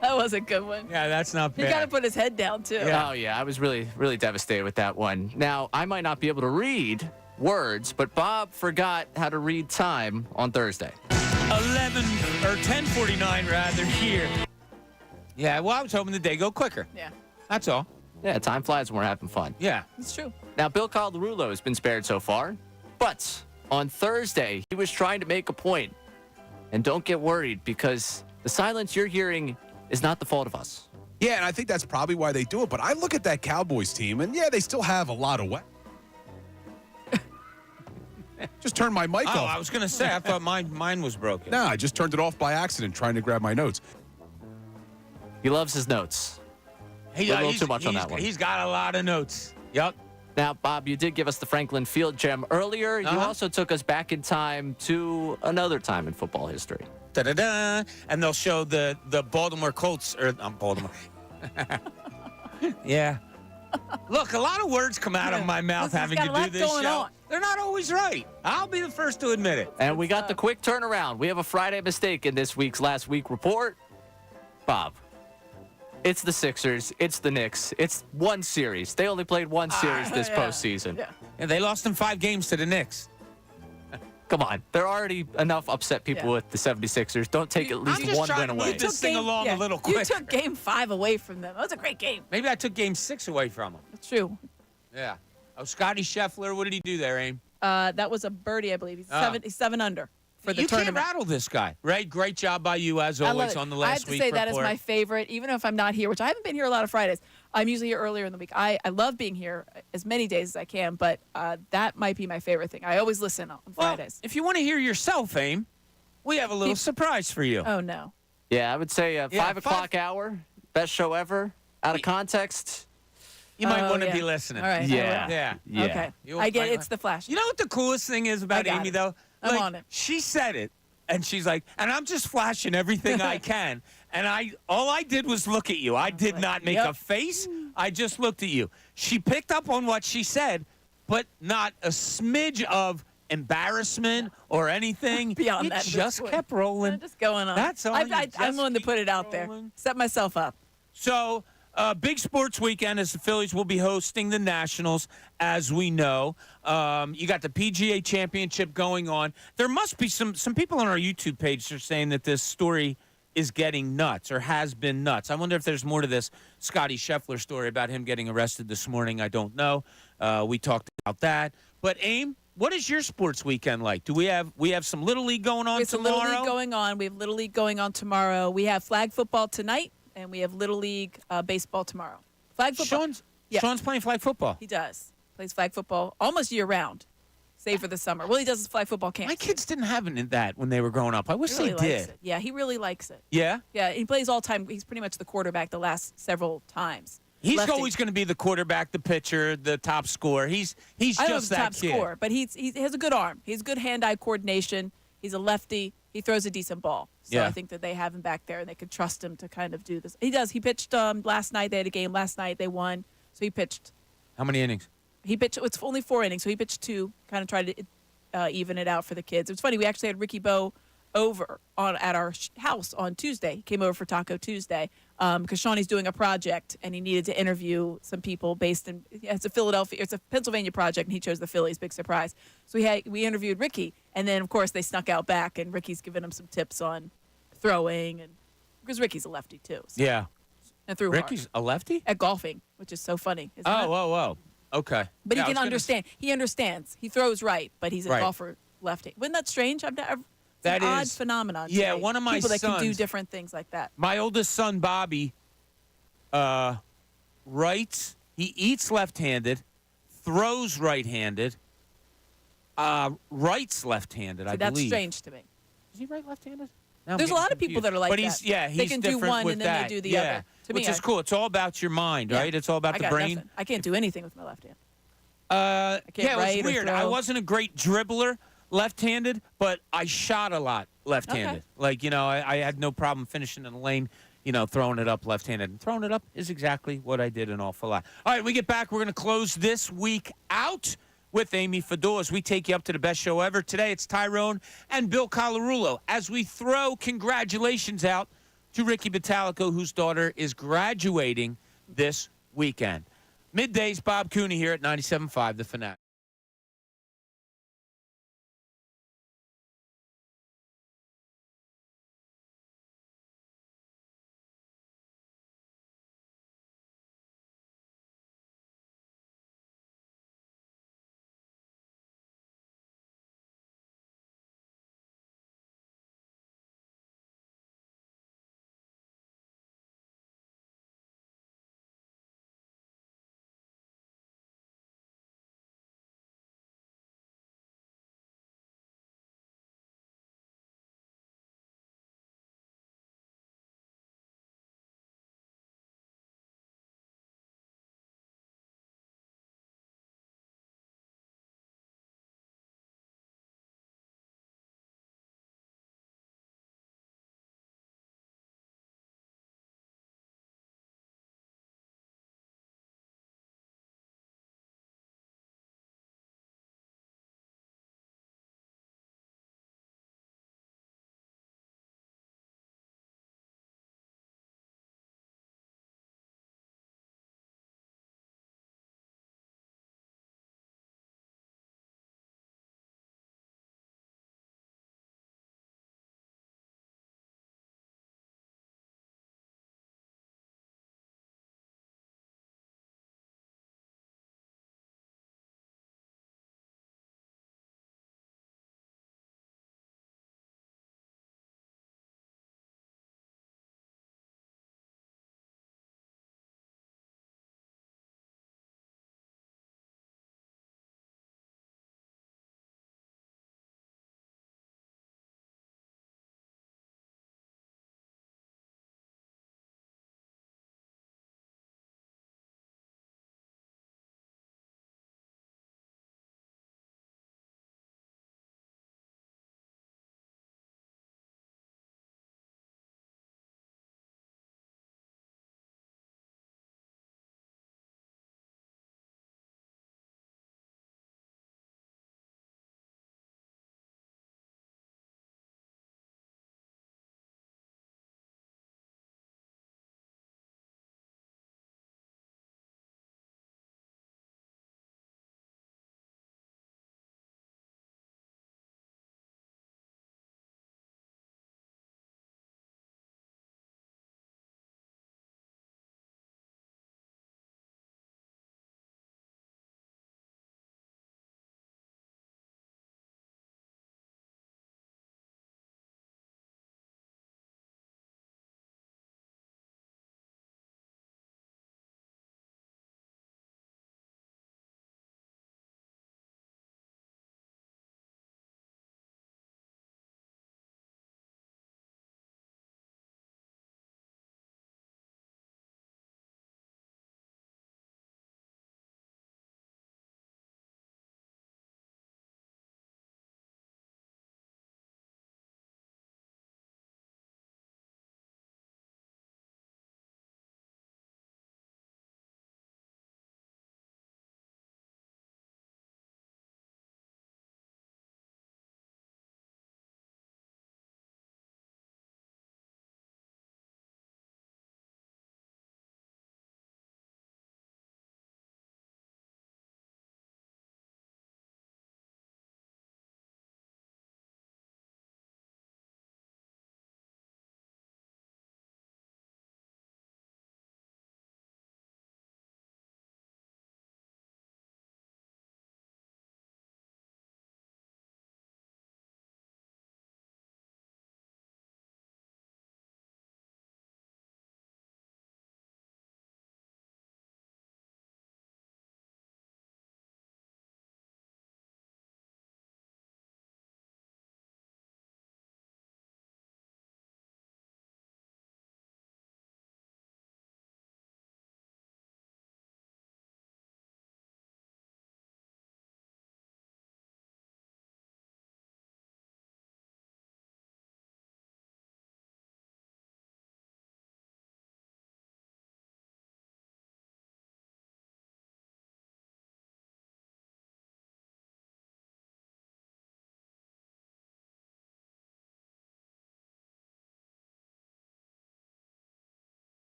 Speaker 2: That was a good one.
Speaker 1: Yeah, that's not
Speaker 2: He
Speaker 1: bad.
Speaker 2: got to put his head down, too.
Speaker 1: Yeah.
Speaker 4: Oh, yeah. I was really, really devastated with that one. Now, I might not be able to read words, but Bob forgot how to read time on Thursday.
Speaker 1: 10:49 rather here. Yeah, well, I was hoping the day go quicker.
Speaker 2: Yeah.
Speaker 1: That's all.
Speaker 4: Yeah, time flies when we're having fun.
Speaker 1: Yeah.
Speaker 2: It's true.
Speaker 4: Now, Bill Calderulo has been spared so far, but on Thursday, he was trying to make a point. And don't get worried, because the silence you're hearing is not the fault of us.
Speaker 10: Yeah, and I think that's probably why they do it. But I look at that Cowboys team, and yeah, they still have a lot of weapons. Just turned my mic
Speaker 1: Oh,
Speaker 10: off.
Speaker 1: I was going to say, I thought mine was broken.
Speaker 10: No, I just turned it off by accident trying to grab my notes.
Speaker 4: He loves his notes.
Speaker 1: He,
Speaker 4: a little too much on that one.
Speaker 1: He's got a lot of notes. Yep.
Speaker 4: Now, Bob, you did give us the Franklin Field gem earlier. You also took us back in time to another time in football history.
Speaker 1: Da-da-da. And they'll show the Baltimore Colts, or Baltimore. Yeah. Look, a lot of words come out of my mouth
Speaker 2: He's
Speaker 1: having
Speaker 2: got
Speaker 1: to
Speaker 2: a
Speaker 1: do
Speaker 2: lot
Speaker 1: this
Speaker 2: going
Speaker 1: show.
Speaker 2: on.
Speaker 1: They're not always right. I'll be the first to admit it.
Speaker 4: And we got the quick turnaround. We have a Friday mistake in this week's Last Week Report. Bob, it's the Sixers. It's the Knicks. It's one series. They only played one series this
Speaker 2: Yeah.
Speaker 4: postseason.
Speaker 2: Yeah.
Speaker 1: And they lost in 5 games to the Knicks.
Speaker 4: Come on. There are already enough upset people
Speaker 2: Yeah.
Speaker 4: with the 76ers. Don't take at
Speaker 1: I'm
Speaker 4: least
Speaker 1: just
Speaker 4: one
Speaker 1: trying
Speaker 4: win
Speaker 1: to
Speaker 4: away.
Speaker 1: move this thing along a little
Speaker 2: You
Speaker 1: quicker.
Speaker 2: took game 5 away from them. That was a great game.
Speaker 1: Maybe I took game 6 away from them.
Speaker 2: That's true.
Speaker 1: Yeah. Oh, Scotty Scheffler, what did he do there, Aim?
Speaker 2: That was a birdie, I believe. He's 7 under for the
Speaker 1: you
Speaker 2: tournament.
Speaker 1: can't rattle this guy, right? Great job by you, as
Speaker 2: I love
Speaker 1: always,
Speaker 2: it.
Speaker 1: on the
Speaker 2: I have
Speaker 1: last
Speaker 2: to
Speaker 1: week
Speaker 2: say that is
Speaker 1: report.
Speaker 2: my favorite, even if I'm not here, which I haven't been here a lot of Fridays. I'm usually here earlier in the week. I love being here as many days as I can, but that might be my favorite thing. I always listen on
Speaker 1: Well,
Speaker 2: Fridays.
Speaker 1: if you want to hear yourself, Aim, we have a little surprise for you.
Speaker 2: Oh, no.
Speaker 4: Yeah, I would say
Speaker 1: Yeah,
Speaker 4: 5 o'clock hour, best show ever. Out of context.
Speaker 1: You might
Speaker 2: Oh,
Speaker 1: want to
Speaker 2: yeah.
Speaker 1: be listening.
Speaker 2: All right. I
Speaker 4: Yeah.
Speaker 2: will.
Speaker 1: Yeah.
Speaker 4: Yeah.
Speaker 2: Okay.
Speaker 1: You'll
Speaker 2: I get
Speaker 1: find-
Speaker 2: it's the flash.
Speaker 1: You know what the coolest thing is about
Speaker 2: I got
Speaker 1: Amy,
Speaker 2: it.
Speaker 1: though?
Speaker 2: I'm
Speaker 1: Like,
Speaker 2: on it.
Speaker 1: She said it, and she's like, and I'm just flashing everything I can. And all I did was look at you. I did
Speaker 2: like,
Speaker 1: not make
Speaker 2: yep.
Speaker 1: a face. I just looked at you. She picked up on what she said, but not a smidge of embarrassment or anything.
Speaker 2: Beyond
Speaker 1: you
Speaker 2: that,
Speaker 1: just kept rolling.
Speaker 2: Just going on.
Speaker 1: That's all.
Speaker 2: I'm willing to put it out there. Set myself up.
Speaker 1: So, big sports weekend as the Phillies will be hosting the Nationals, as we know. You got the PGA Championship going on. There must be some people on our YouTube page are saying that this story is getting nuts or has been nuts. I wonder if there's more to this Scotty Scheffler story about him getting arrested this morning. I don't know. We talked about that. But, Aim, what is your sports weekend like? Do we have some Little League going on tomorrow?
Speaker 2: Little League going on. We have Little League going on tomorrow. We have flag football tonight, and we have Little League baseball tomorrow. Flag football.
Speaker 1: Sean's playing flag football.
Speaker 2: He does. Plays flag football almost year-round, save for the summer. Well, he does his flag football camp.
Speaker 1: My kids didn't have that when they were growing up. I wish
Speaker 2: He really
Speaker 1: they
Speaker 2: likes
Speaker 1: did.
Speaker 2: it. Yeah, he really likes it.
Speaker 1: Yeah?
Speaker 2: Yeah, he plays all time. He's pretty much the quarterback the last several times.
Speaker 1: He's
Speaker 2: Lefty.
Speaker 1: always going to be the quarterback, the pitcher, the top scorer. He's
Speaker 2: I don't know if
Speaker 1: just
Speaker 2: he's the
Speaker 1: that
Speaker 2: top
Speaker 1: kid.
Speaker 2: scorer, but he has a good arm. He has good hand-eye coordination. He's a lefty. He throws a decent ball. So
Speaker 1: Yeah.
Speaker 2: I think that they have him back there, and they could trust him to kind of do this. He does. He pitched last night. They had a game last night. They won. So he pitched.
Speaker 1: How many innings?
Speaker 2: He pitched. It's only 4 innings, so he pitched 2. Kind of tried to even it out for the kids. It's funny. We actually had Ricky Bowe over at our house on Tuesday. He came over for Taco Tuesday because Shawnee's doing a project and he needed to interview some people based in. It's a Pennsylvania project, and he chose the Phillies. Big surprise. So we interviewed Ricky, and then of course they snuck out back, and Ricky's giving him some tips on throwing, and because Ricky's a lefty too. So,
Speaker 1: Yeah.
Speaker 2: and threw hard
Speaker 1: Ricky's a lefty?
Speaker 2: at golfing, which is so funny. Isn't it?
Speaker 1: Oh. Okay.
Speaker 2: But
Speaker 1: Yeah, I
Speaker 2: he
Speaker 1: was
Speaker 2: can
Speaker 1: gonna
Speaker 2: understand. He understands. He throws right, but he's a
Speaker 1: Right.
Speaker 2: golfer lefty. Wasn't that strange? It's
Speaker 1: That
Speaker 2: an odd
Speaker 1: is-
Speaker 2: phenomenon.
Speaker 1: yeah,
Speaker 2: today.
Speaker 1: one of my
Speaker 2: people that can do
Speaker 1: sons-
Speaker 2: different things like that.
Speaker 1: My oldest son, Bobby, writes. He eats left-handed, throws right-handed, writes left-handed, I
Speaker 2: That's
Speaker 1: believe.
Speaker 2: strange to me.
Speaker 1: Is he right left-handed? Now I'm
Speaker 2: There's a
Speaker 1: getting
Speaker 2: lot of people
Speaker 1: confused.
Speaker 2: that are like
Speaker 1: but
Speaker 2: that.
Speaker 1: He's
Speaker 2: They can do
Speaker 1: different
Speaker 2: one
Speaker 1: with
Speaker 2: and then
Speaker 1: that.
Speaker 2: they do the
Speaker 1: yeah.
Speaker 2: other. To
Speaker 1: Which
Speaker 2: me,
Speaker 1: is cool. It's all about your mind,
Speaker 2: Yeah.
Speaker 1: right? It's all about
Speaker 2: I
Speaker 1: the
Speaker 2: got
Speaker 1: brain.
Speaker 2: nothing. I can't do anything with my left hand.
Speaker 1: Yeah, it
Speaker 2: write or
Speaker 1: was weird. I
Speaker 2: throw.
Speaker 1: wasn't a great dribbler left-handed, but I shot a lot left-handed.
Speaker 2: Okay.
Speaker 1: Like, I had no problem finishing in the lane, throwing it up left-handed. And throwing it up is exactly what I did an awful lot. All right, we get back. We're going to close this week out with Amy Fedor as we take you up to the best show ever. Today, it's Tyrone and Bill Colarulo as we throw congratulations out to Ricky Bottalico, whose daughter is graduating this weekend. Middays, Bob Cooney here at 97.5 The Fanatic.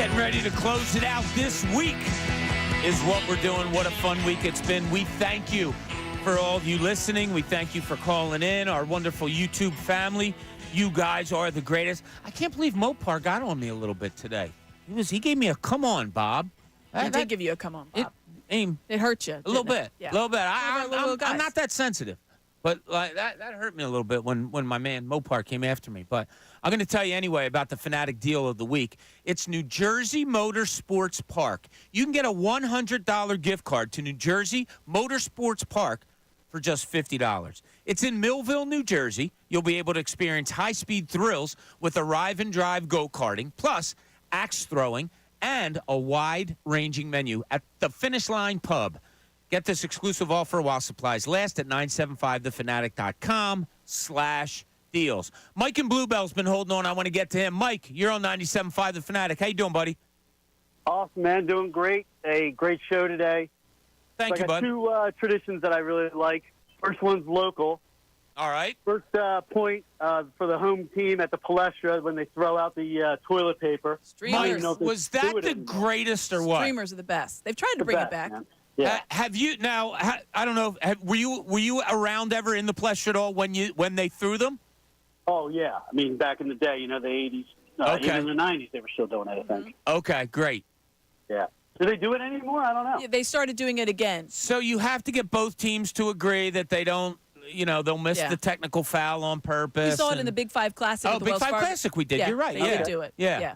Speaker 1: Getting ready to close it out this week is what we're doing. What a fun week it's been. We thank you for all of you listening. We thank you for calling in, our wonderful YouTube family. You guys are the greatest. I can't believe Mopar got on me a little bit today. He gave me a come on, Bob.
Speaker 2: He did give you a come on, Bob. It hurt you.
Speaker 1: A little bit.
Speaker 2: Yeah.
Speaker 1: A little bit.
Speaker 2: Little
Speaker 1: I'm not that sensitive. But like that hurt me a little bit when my man Mopar came after me. But I'm going to tell you anyway about the Fanatic deal of the week. It's New Jersey Motorsports Park. You can get a $100 gift card to New Jersey Motorsports Park for just $50. It's in Millville, New Jersey. You'll be able to experience high-speed thrills with arrive and drive go-karting, plus axe throwing, and a wide-ranging menu at the Finish Line Pub. Get this exclusive offer while supplies last at 975thefanatic.com/deals. Mike in Bluebell's been holding on. I want to get to him. Mike, you're on 97.5 The Fanatic. How you doing, buddy?
Speaker 11: Awesome, man. Doing great. A great show today.
Speaker 1: Thank you,
Speaker 11: bud. I got two traditions that I really like. First one's local.
Speaker 1: All right.
Speaker 11: First point for the home team at the Palestra when they throw out the toilet paper.
Speaker 2: Streamers.
Speaker 1: Mike, was that the greatest or what?
Speaker 2: Streamers are the best. They've tried to bring it back.
Speaker 11: Man. Yeah.
Speaker 1: Have you now? I don't know. Were you around ever in the Palestra at all when they threw them?
Speaker 11: Oh yeah. I mean, back in the day, the 80s, even in the 90s, they were still doing it. I think.
Speaker 1: Okay, great.
Speaker 11: Yeah. Do they do it anymore? I don't know.
Speaker 2: Yeah, they started doing it again.
Speaker 1: So you have to get both teams to agree that they don't. They'll miss the technical foul on purpose.
Speaker 2: We saw it in the Big Five Classic.
Speaker 1: Oh, Big Five Classic, we did.
Speaker 2: Yeah,
Speaker 1: You're right.
Speaker 2: They would do it.
Speaker 1: Yeah.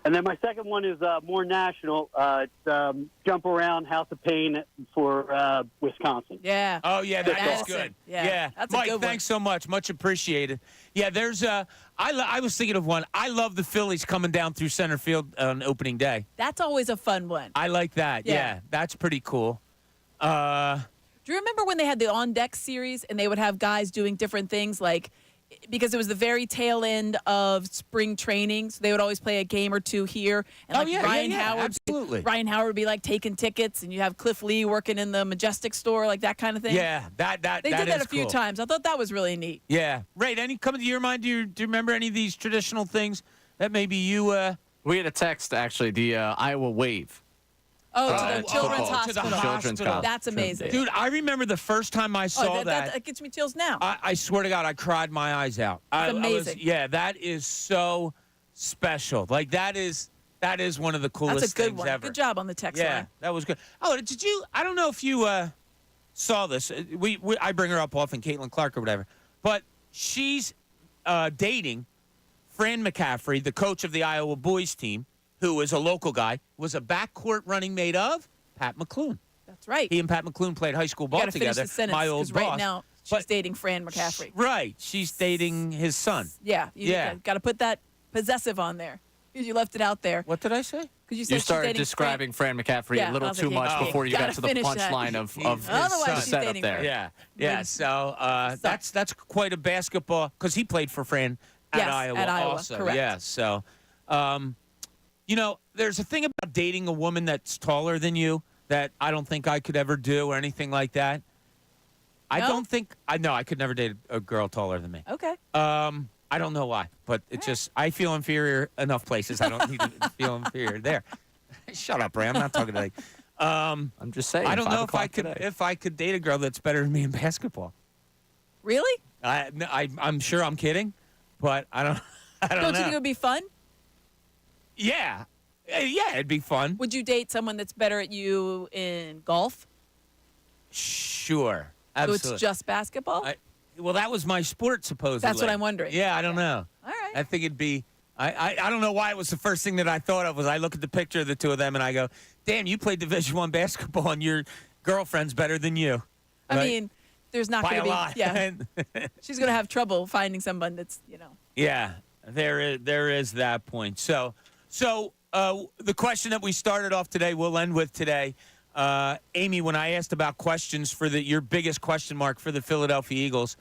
Speaker 11: And then my second one is more national. It's Jump Around House of Pain for Wisconsin.
Speaker 2: Yeah.
Speaker 1: Oh, yeah, that's good.
Speaker 2: Yeah. That's
Speaker 1: Mike,
Speaker 2: a good one.
Speaker 1: thanks so much. Much appreciated. Yeah, there's I was thinking of one. I love the Phillies coming down through center field on opening day.
Speaker 2: That's always a fun one.
Speaker 1: I like that. Yeah, that's pretty cool.
Speaker 2: Do you remember when they had the On Deck series and they would have guys doing different things because it was the very tail end of spring training, so they would always play a game or two here. And Ryan Howard,
Speaker 1: absolutely.
Speaker 2: Ryan Howard would be taking tickets, and you have Cliff Lee working in the Majestic store, that kind of thing.
Speaker 1: Yeah, they
Speaker 2: did that a few times. I thought that was really neat.
Speaker 1: Yeah, Ray, any coming to your mind? Do you remember any of these traditional things that maybe you?
Speaker 4: We had a text actually, the Iowa Wave.
Speaker 2: Oh, to the Children's
Speaker 1: to
Speaker 2: Hospital.
Speaker 1: the hospital.
Speaker 2: That's amazing.
Speaker 1: Dude, I remember the first time I saw
Speaker 2: that gets me chills now.
Speaker 1: I swear to God, I cried my eyes out.
Speaker 2: It's amazing.
Speaker 1: That is so special. That is one of the coolest
Speaker 2: That's a good
Speaker 1: things
Speaker 2: one.
Speaker 1: ever.
Speaker 2: Good job on the text
Speaker 1: Yeah,
Speaker 2: line.
Speaker 1: that was good. Oh, did you? I don't know if you saw this. I bring her up often, Caitlin Clark or whatever, but she's dating Fran McCaffrey, the coach of the Iowa boys team, who is a local guy, was a backcourt running mate of Pat McClune.
Speaker 2: That's right.
Speaker 1: He and Pat McClune played high school ball
Speaker 2: You gotta
Speaker 1: together.
Speaker 2: finish the sentence,
Speaker 1: my old
Speaker 2: 'cause
Speaker 1: boss.
Speaker 2: right now she's dating Fran McCaffrey.
Speaker 1: Right. She's dating his son.
Speaker 2: Yeah. You got to put that possessive on there. You left it out there.
Speaker 1: What did I say?
Speaker 2: Because
Speaker 4: You started describing Fran McCaffrey
Speaker 2: Yeah,
Speaker 4: a
Speaker 2: I
Speaker 4: little
Speaker 2: was
Speaker 4: too
Speaker 2: like,
Speaker 4: much
Speaker 2: yeah,
Speaker 4: before you got
Speaker 2: gotta
Speaker 4: to the
Speaker 2: finish that.
Speaker 4: punchline of
Speaker 2: Otherwise
Speaker 4: the
Speaker 2: she's
Speaker 4: setup
Speaker 2: dating
Speaker 4: there.
Speaker 2: Fran.
Speaker 1: Yeah. So that's quite a basketball because he played for Fran at Iowa.
Speaker 2: At Iowa,
Speaker 1: also.
Speaker 2: correct.
Speaker 1: Yeah. So, there's a thing about dating a woman that's taller than you that I don't think I could ever do or anything like that. I don't think I could never date a girl taller than me.
Speaker 2: Okay.
Speaker 1: I don't know why, but I feel inferior enough places. I don't need to feel inferior there. Shut up, Ray. I'm not talking to
Speaker 4: I'm just saying.
Speaker 1: I don't know
Speaker 4: 5 o'clock
Speaker 1: if I could date a girl that's better than me in basketball.
Speaker 2: Really?
Speaker 1: I'm sure I'm kidding, but I don't
Speaker 2: Don't
Speaker 1: know.
Speaker 2: you think it would be fun?
Speaker 1: Yeah, it'd be fun.
Speaker 2: Would you date someone that's better at you in golf?
Speaker 1: Sure, absolutely.
Speaker 2: So it's just basketball?
Speaker 1: Well, that was my sport, supposedly.
Speaker 2: That's what I'm wondering.
Speaker 1: Yeah, I don't know.
Speaker 2: All right.
Speaker 1: I think it'd be. I don't know why it was the first thing that I thought of. Was I look at the picture of the two of them and I go, "Damn, you played Division I basketball and your girlfriend's better than you."
Speaker 2: I
Speaker 1: Right?
Speaker 2: mean, there's not
Speaker 1: By
Speaker 2: going
Speaker 1: a
Speaker 2: to be.
Speaker 1: lot.
Speaker 2: Yeah. She's going to have trouble finding someone that's,
Speaker 1: Yeah, there is that point. So the question that we started off today, we'll end with today. Amy, when I asked about questions for your biggest question mark for the Philadelphia Eagles,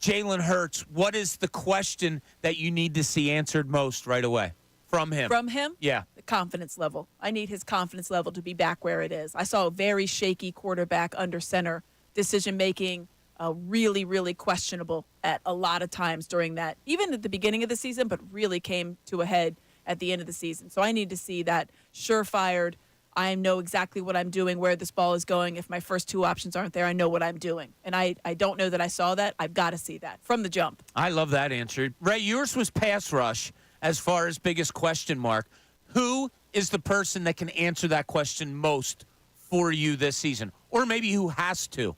Speaker 1: Jalen Hurts, what is the question that you need to see answered most right away from him?
Speaker 2: From him?
Speaker 1: Yeah.
Speaker 2: The confidence level. I need his confidence level to be back where it is. I saw a very shaky quarterback under center, decision-making really, really questionable at a lot of times during that, even at the beginning of the season, but really came to a head at the end of the season. So I need to see that surefire. I know exactly what I'm doing, where this ball is going. If my first two options aren't there, I know what I'm doing. And I don't know that I saw that. I've got to see that from the jump.
Speaker 1: I love that answer. Ray, yours was pass rush as far as biggest question mark. Who is the person that can answer that question most for you this season? Or maybe who has to?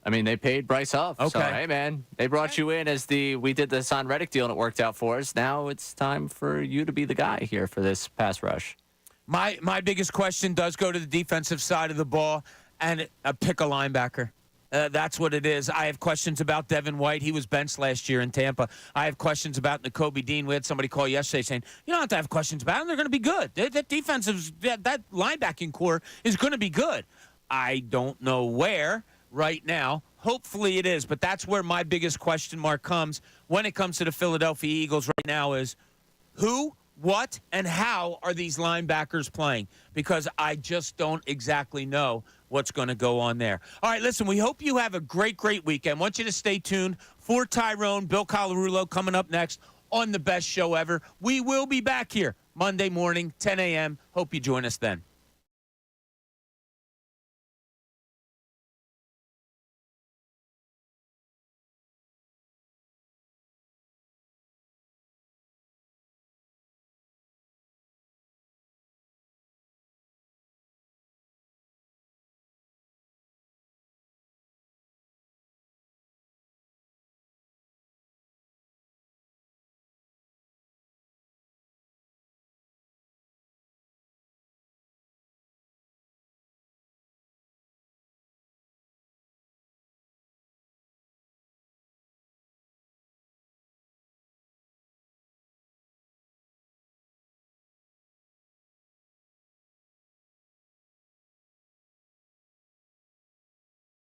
Speaker 4: I mean, they paid Bryce Huff.
Speaker 1: Okay.
Speaker 4: So, hey, man, they brought you in as we did the Son Reddick deal, and it worked out for us. Now it's time for you to be the guy here for this pass rush.
Speaker 1: My biggest question does go to the defensive side of the ball, and pick a linebacker. That's what it is. I have questions about Devin White. He was benched last year in Tampa. I have questions about Nakobe Dean. We had somebody call yesterday saying, you don't have to have questions about him. They're going to be good. That linebacking core is going to be good. I don't know where right now. Hopefully it is, but that's where my biggest question mark comes when it comes to the Philadelphia Eagles right now is who, what, and how are these linebackers playing? Because I just don't exactly know what's going to go on there. All right, listen, we hope you have a great, great weekend. I want you to stay tuned for Tyrone, Bill Colarulo coming up next on the best show ever. We will be back here Monday morning, 10 a.m. Hope you join us then.